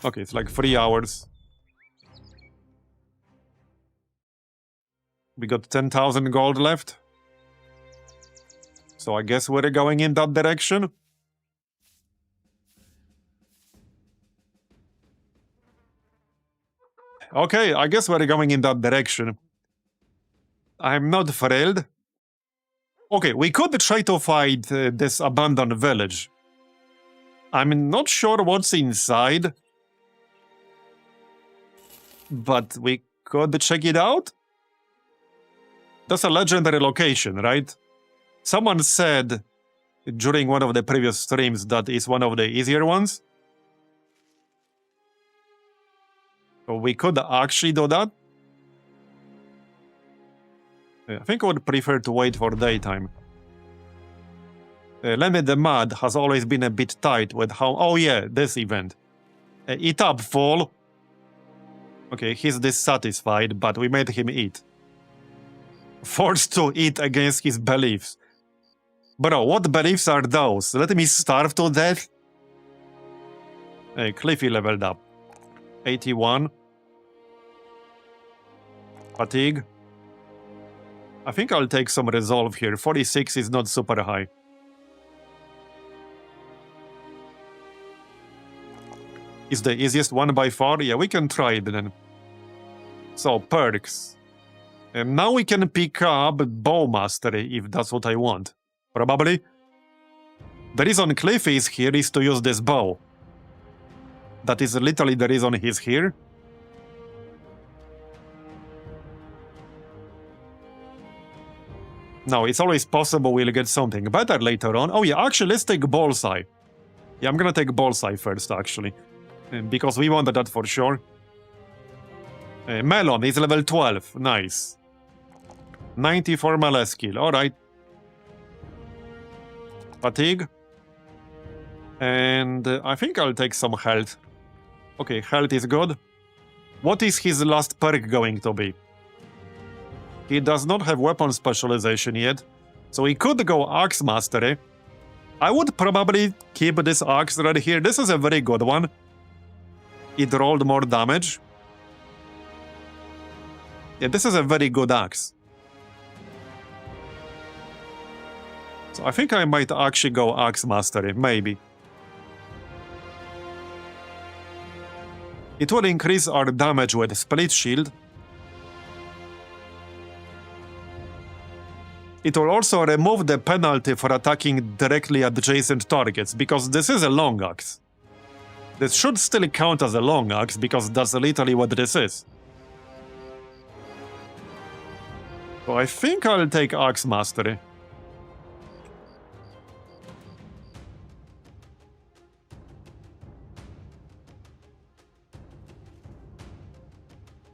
Okay, it's like 3 hours. We got 10,000 gold left. So I guess we're going in that direction. Okay, I guess we're going in that direction. I'm not thrilled. Okay, we could try to fight this abandoned village. I'm not sure what's inside. But we could check it out? That's a legendary location, right? Someone said during one of the previous streams that it's one of the easier ones. So we could actually do that. I think I would prefer to wait for daytime. Lemmy the Mad has always been a bit tight with how... Oh yeah, this event. Eat up, fool. Okay, he's dissatisfied, but we made him eat. Forced to eat against his beliefs. Bro, what beliefs are those? Let me starve to death? Hey, Cliffy leveled up. 81. Fatigue. I think I'll take some resolve here. 46 is not super high. Is the easiest one by far? Yeah, we can try it then. So, perks. And now we can pick up Bow Mastery, if that's what I want. Probably. The reason Cliffy is here is to use this bow. That is literally the reason he's here. No, it's always possible we'll get something better later on. Oh yeah, actually, let's take Bullseye. Yeah, I'm gonna take Bullseye first, actually. Because we wanted that for sure. Melon is level 12. Nice. 94 melee skill. Alright. Fatigue. And I think I'll take some health. Okay, health is good. What is his last perk going to be? He does not have weapon specialization yet. So he could go Axe Mastery. I would probably keep this axe right here. This is a very good one. It rolled more damage. Yeah, this is a very good axe. So I think I might actually go Axe Mastery, maybe. It will increase our damage with Split Shield. It will also remove the penalty for attacking directly adjacent targets, because this is a long axe. This should still count as a long axe, because that's literally what this is. So I think I'll take Axe Mastery.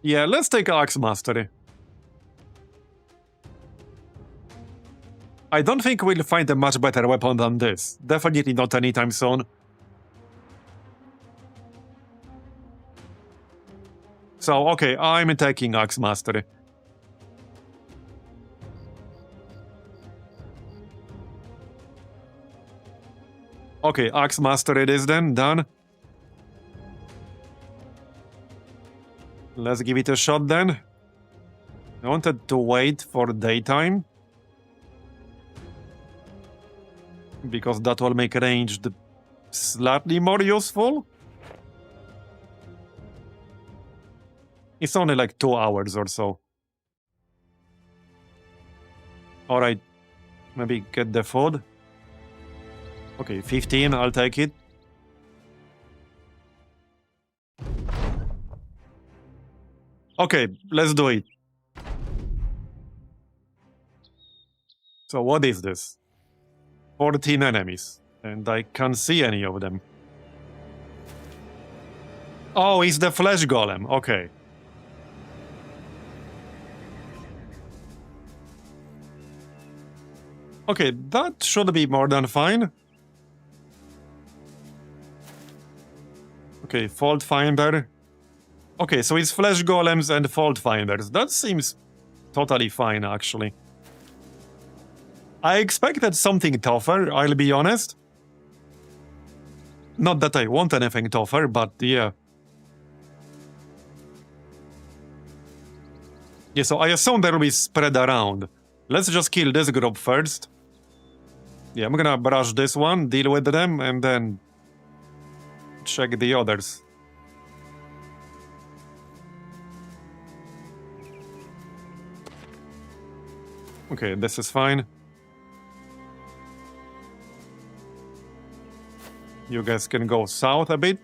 Yeah, let's take Axe Mastery. I don't think we'll find a much better weapon than this. Definitely not anytime soon. So, okay, I'm taking Axe Mastery. Okay, Axe Mastery it is then, done. Let's give it a shot then. I wanted to wait for daytime. Because that will make ranged slightly more useful. It's only like 2 hours or so. Alright. Maybe get the food. Okay, 15, I'll take it. Okay, let's do it. So what is this? 14 enemies. And I can't see any of them. Oh, it's the flesh golem. Okay. Okay, that should be more than fine. Okay, fault finder. Okay, so it's flesh golems and fault finders. That seems totally fine, actually. I expected something tougher, I'll be honest. Not that I want anything tougher, but yeah. Yeah, so I assume they'll be spread around. Let's just kill this group first. Yeah, I'm gonna brush this one, deal with them, and then check the others. Okay, this is fine. You guys can go south a bit.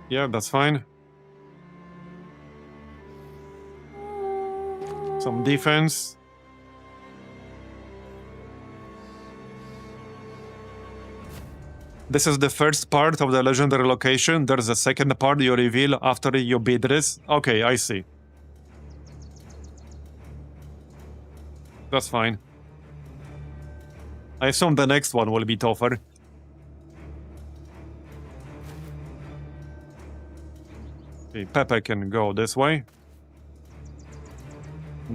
Yeah, that's fine. Some defense. This is the first part of the legendary location. There's a second part you reveal after you beat this. Okay, I see. That's fine. I assume the next one will be tougher. Okay, Pepe can go this way.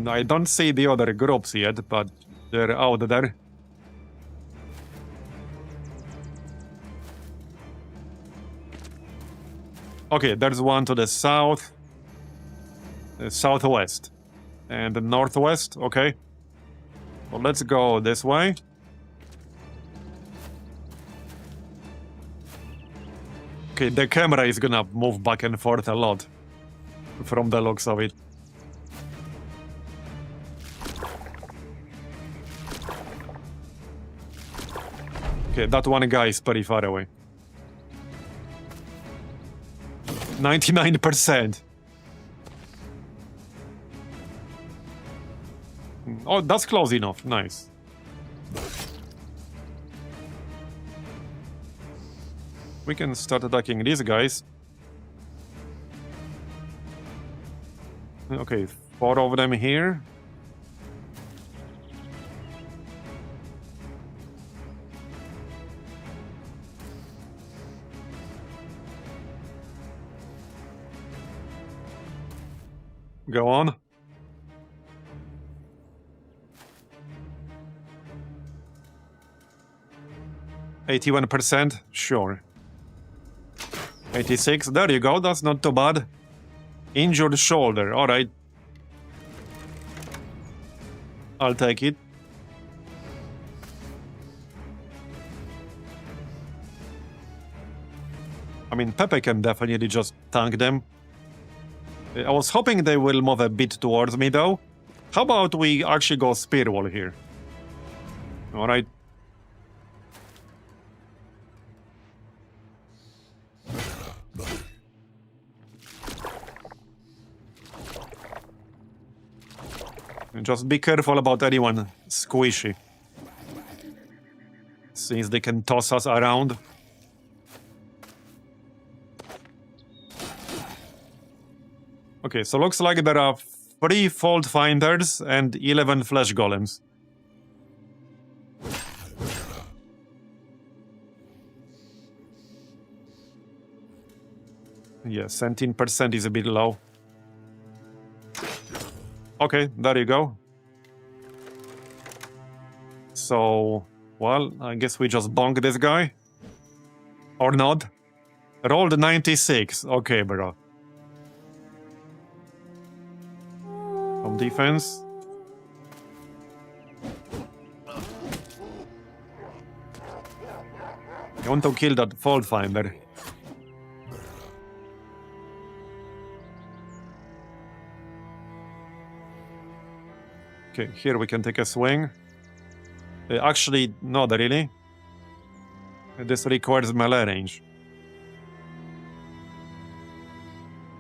I don't see the other groups yet, but they're out there. Okay, there's one to the south, southwest, and the northwest. Okay, well, let's go this way. Okay, the camera is gonna move back and forth a lot from the looks of it. Okay, that one guy is pretty far away. 99%. Oh, that's close enough. Nice. We can start attacking these guys. Okay, 4 of them here. Go on. %, sure. 86, there you go, that's not too bad. Injured shoulder, alright. I'll take it. I mean, Pepe can definitely just tank them. I was hoping they will move a bit towards me, though. How about we actually go spear wall here? Alright. Just be careful about anyone squishy, since they can toss us around. Okay, so looks like there are 3 fault finders and 11 flesh golems. Yeah, 17% is a bit low. Okay, there you go. So, well, I guess we just bonk this guy. Or not. Rolled 96. Okay, bro. Some defense. I want to kill that fault finder. Okay, here we can take a swing. Actually, not really. This requires melee range.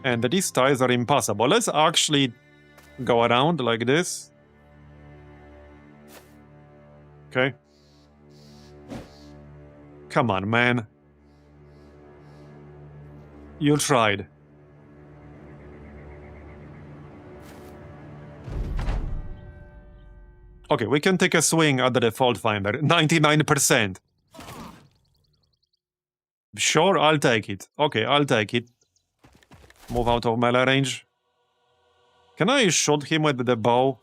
And these ties are impossible. Let's actually go around like this. Okay. Come on, man. You tried. Okay, we can take a swing at the fault finder. 99%. Sure, I'll take it. Okay, I'll take it. Move out of melee range. Can I shoot him with the bow?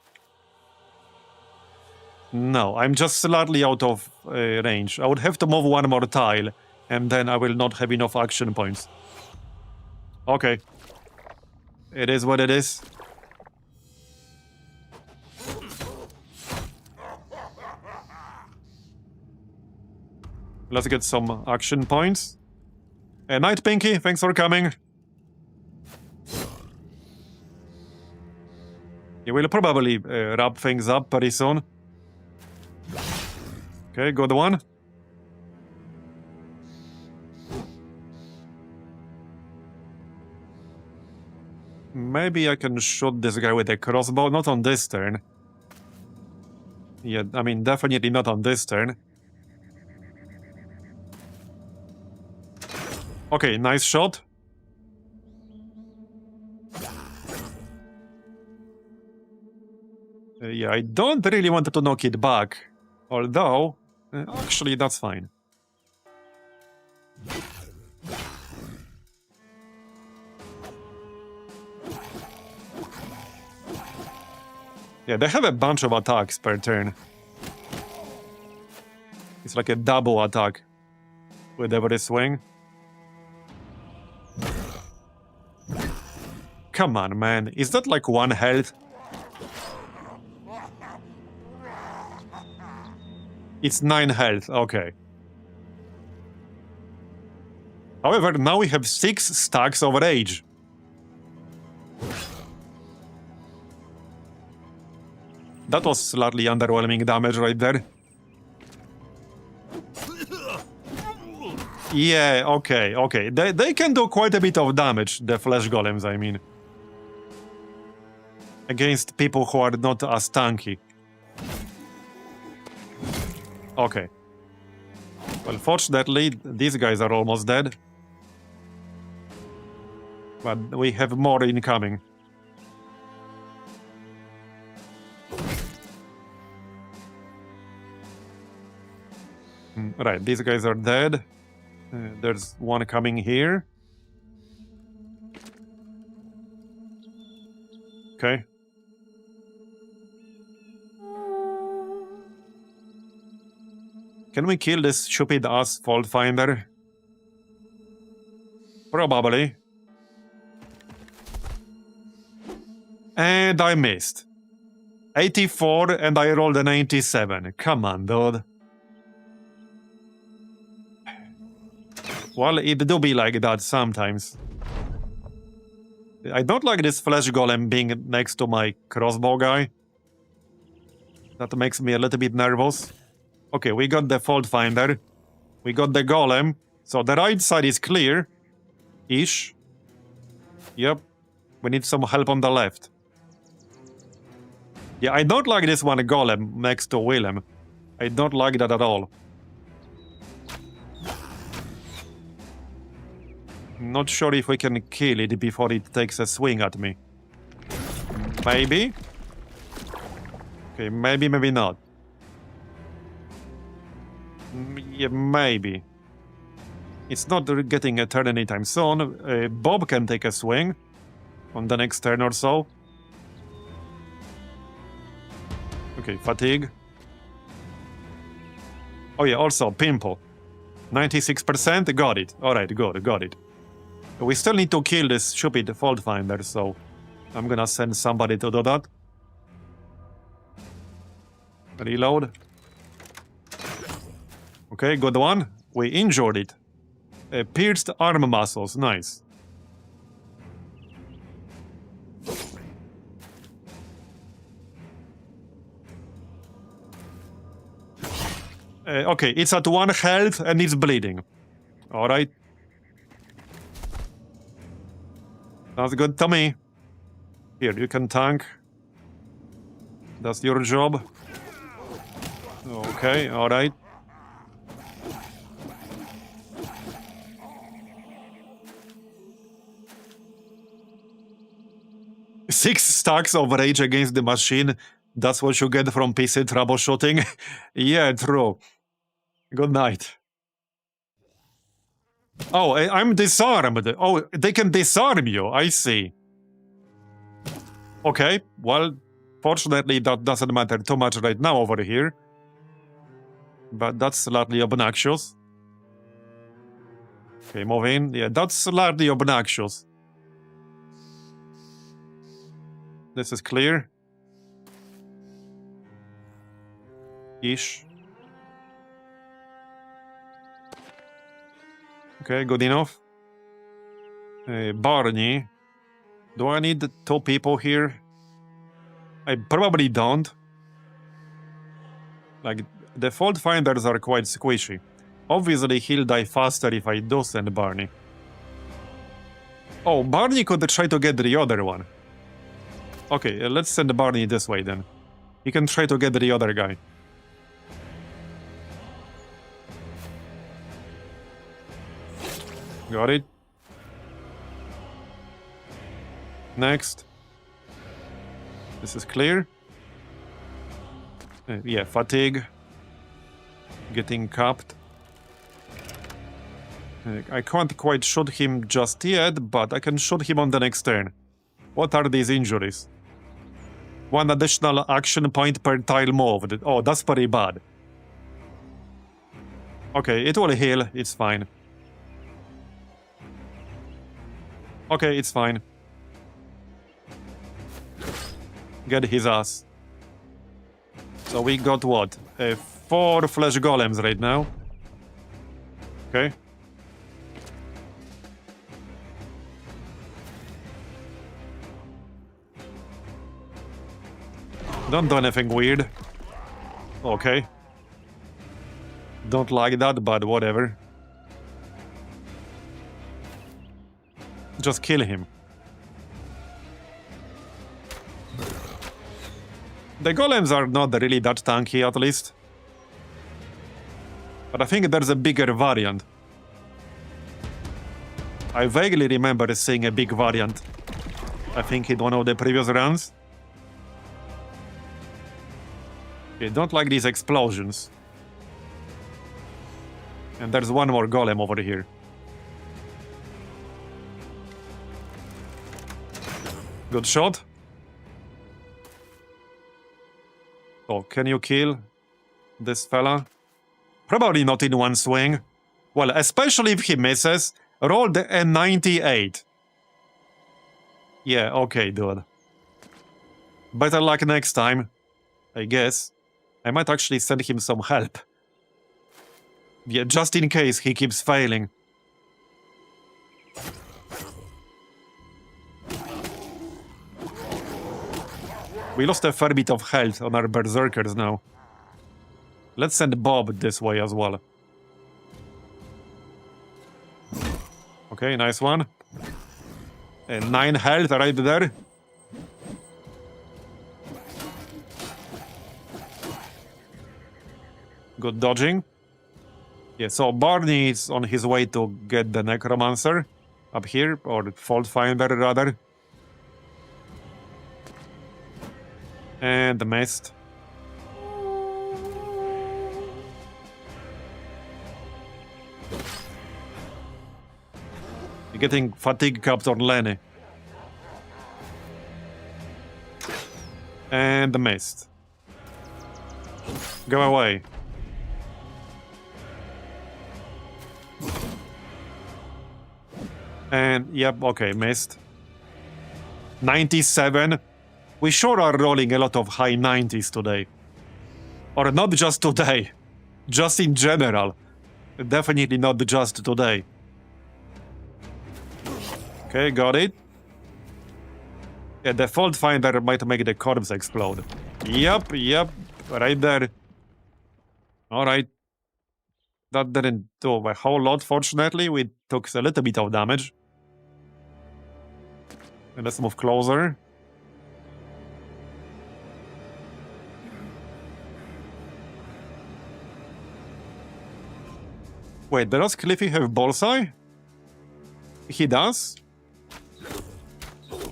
No, I'm just slightly out of range. I would have to move one more tile, and then I will not have enough action points. Okay. It is what it is. Let's get some action points. Night, Pinky. Thanks for coming. You will probably wrap things up pretty soon. Okay, good one. Maybe I can shoot this guy with a crossbow. Not on this turn. Yeah, I mean, definitely not on this turn. Okay, nice shot. Yeah, I don't really want to knock it back. Although, Actually, that's fine. Yeah, they have a bunch of attacks per turn. It's like a double attack with every swing. Come on, man. Is that like 1 health? It's 9 health, okay. However, now we have 6 stacks of rage. That was slightly underwhelming damage right there. Yeah, okay. They can do quite a bit of damage, the flesh golems, I mean. Against people who are not as tanky. Okay. Well, fortunately, these guys are almost dead. But we have more incoming. Right, these guys are dead. There's one coming here. Okay. Can we kill this stupid ass fault finder? Probably. And I missed. 84 and I rolled an 87. Come on, dude. Well, it do be like that sometimes. I don't like this flesh golem being next to my crossbow guy. That makes me a little bit nervous. Okay, we got the fault finder. We got the golem. So the right side is clear. Ish. Yep. We need some help on the left. Yeah, I don't like this one golem next to Willem. I don't like that at all. Not sure if we can kill it before it takes a swing at me. Maybe? Okay, maybe not. Yeah, maybe. It's not getting a turn anytime soon. Bob can take a swing on the next turn or so. Okay, fatigue. Oh yeah, also pimple. 96%, got it. Alright, good, got it. We still need to kill this stupid fault finder, so I'm gonna send somebody to do that. Reload. Okay, good one. We injured it. Pierced arm muscles, nice. Okay, it's at 1 health and it's bleeding. Alright. That's good to me. Here, you can tank. That's your job. Okay, alright. Six stacks of rage against the machine. That's what you get from PC troubleshooting. Yeah, true. Good night. Oh, I'm disarmed. Oh, they can disarm you. I see. Okay, well, fortunately that doesn't matter too much right now over here. But that's slightly obnoxious. Okay, move in. Yeah, that's slightly obnoxious. This is clear. Ish. Okay, good enough. Barney. Do I need 2 people here? I probably don't. Like, the fault finders are quite squishy. Obviously, he'll die faster if I do send Barney. Oh, Barney could try to get the other one. Okay, let's send Barney this way then. He can try to get the other guy. Got it. Next. This is clear. Yeah, fatigue. Getting capped. I can't quite shoot him just yet, but I can shoot him on the next turn. What are these injuries? 1 additional action point per tile moved. Oh, that's pretty bad. Okay, it will heal. It's fine. Okay, it's fine. Get his ass. So we got what? 4 flesh golems right now. Okay. Don't do anything weird. Okay. Don't like that, but whatever. Just kill him. The golems are not really that tanky, at least. But I think there's a bigger variant. I vaguely remember seeing a big variant. I think in one of the previous runs. Okay, don't like these explosions. And there's one more golem over here. Good shot. Oh, can you kill this fella? Probably not in one swing. Well, especially if he misses. Roll the N98. Yeah, okay, dude. Better luck next time, I guess. I might actually send him some help. Yeah, just in case he keeps failing. We lost a fair bit of health on our berserkers now. Let's send Bob this way as well. Okay, nice one. And 9 health right there. Good dodging. Yeah, so Barney is on his way to get the Necromancer up here, or Fault Finder rather. And missed. You're getting fatigue capped on Lenny. And missed. Go away. And, yep, okay, missed. 97. We sure are rolling a lot of high 90s today. Or not just today. Just in general. Definitely not just today. Okay, got it. Yeah, the Fault Finder might make the corpse explode. Yep, right there. Alright. That didn't do a whole lot, fortunately. We took a little bit of damage. And let's move closer. Wait, does Cliffy have bullseye? He does?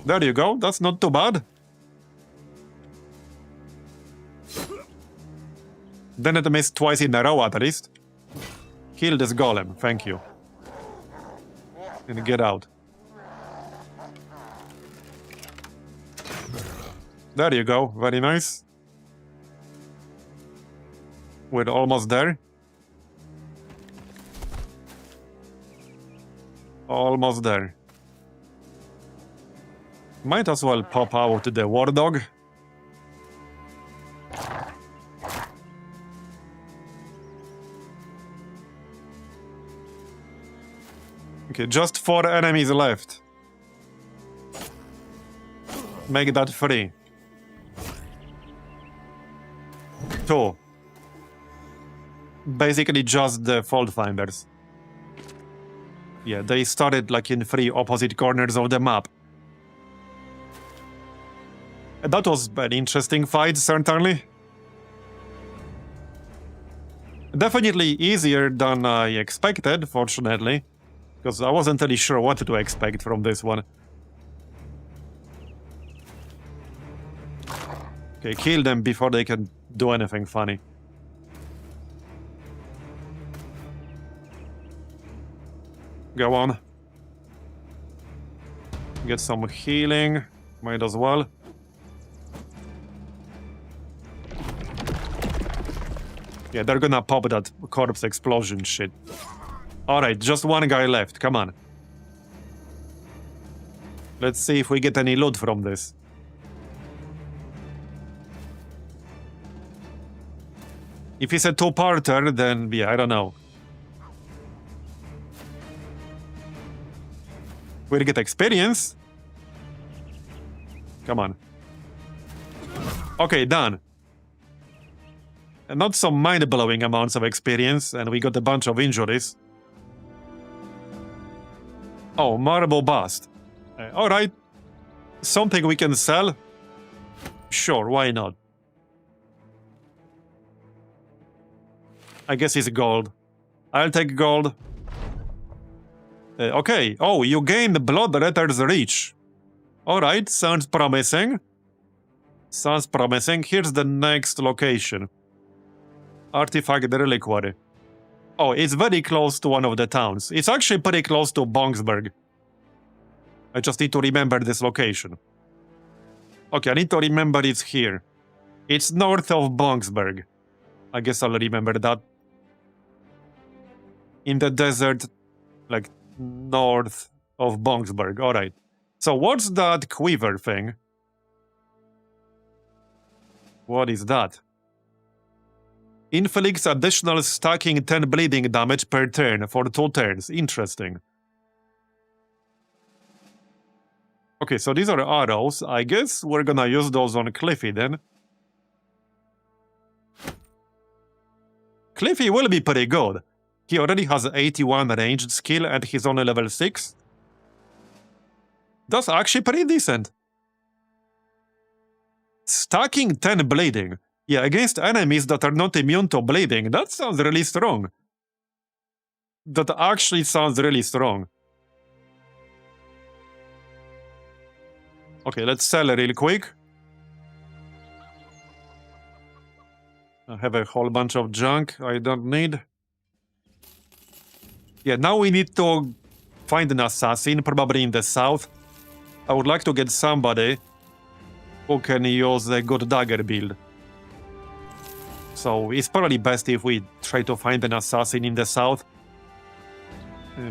There you go, that's not too bad. Then it missed twice in a row at least. Kill this golem, thank you. And get out. There you go, very nice. We're almost there. Almost there. Might as well pop out the War Dog. Okay, just 4 enemies left. Make that 3. 2. Basically just the Fault Finders. Yeah, they started like in 3 opposite corners of the map. That was an interesting fight, certainly. Definitely easier than I expected, fortunately. Because I wasn't really sure what to expect from this one. Okay, kill them before they can do anything funny. Go on. Get some healing. Might as well. Yeah, they're gonna pop that corpse explosion shit. Alright, just one guy left. Come on. Let's see if we get any loot from this. If it's a two-parter, then yeah, I don't know. We'll get experience. Come on. Okay, done. And not some mind-blowing amounts of experience, and we got a bunch of injuries. Oh, marble bust. Alright. Something we can sell? Sure, why not? I guess it's gold. I'll take gold. Okay. Oh, you gained Blood Retter's Reach. Alright, sounds promising. Sounds promising. Here's the next location. Artifact Reliquary. Oh, it's very close to one of the towns. It's actually pretty close to Bongsburg. I just need to remember this location. Okay, I need to remember it's here. It's north of Bongsburg. I guess I'll remember that. In the desert, like, north of Bongsburg. Alright. So what's that quiver thing? What is that? Inflicts additional stacking 10 bleeding damage per turn for 2 turns. Interesting. Okay, so these are arrows. I guess we're gonna use those on Cliffy then. Cliffy will be pretty good. He already has 81 ranged skill and he's only level 6. That's actually pretty decent. Stacking 10 bleeding. Yeah, against enemies that are not immune to bleeding. That sounds really strong. That actually sounds really strong. Okay, let's sell real quick. I have a whole bunch of junk I don't need. Yeah, now we need to find an assassin, probably in the south. I would like to get somebody who can use a good dagger build. So it's probably best if we try to find an assassin in the south.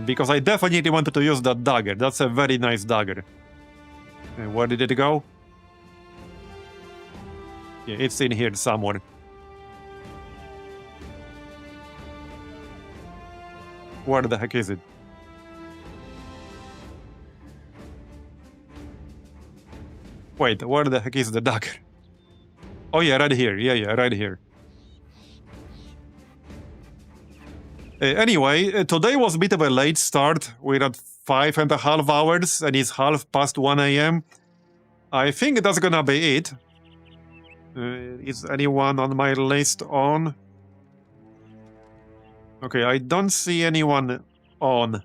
Because I definitely wanted to use that dagger. That's a very nice dagger. Where did it go? Yeah, it's in here somewhere. Where the heck is it? Wait, where the heck is the dagger? Oh yeah, right here. Yeah, right here. Anyway, today was a bit of a late start. We're at 5.5 hours and it's half past 1 AM. I think that's gonna be it. Is anyone on my list on? Okay, I don't see anyone on.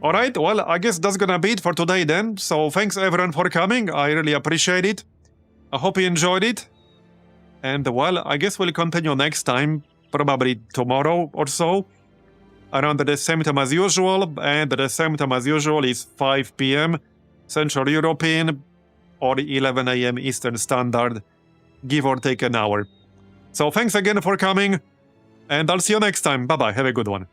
Alright, well, I guess that's gonna be it for today then. So thanks everyone for coming. I really appreciate it. I hope you enjoyed it. And well, I guess we'll continue next time, probably tomorrow or so, around the same time as usual, and the same time as usual is 5 PM Central European or 11 AM Eastern Standard, give or take an hour. So thanks again for coming, and I'll see you next time. Bye-bye, have a good one.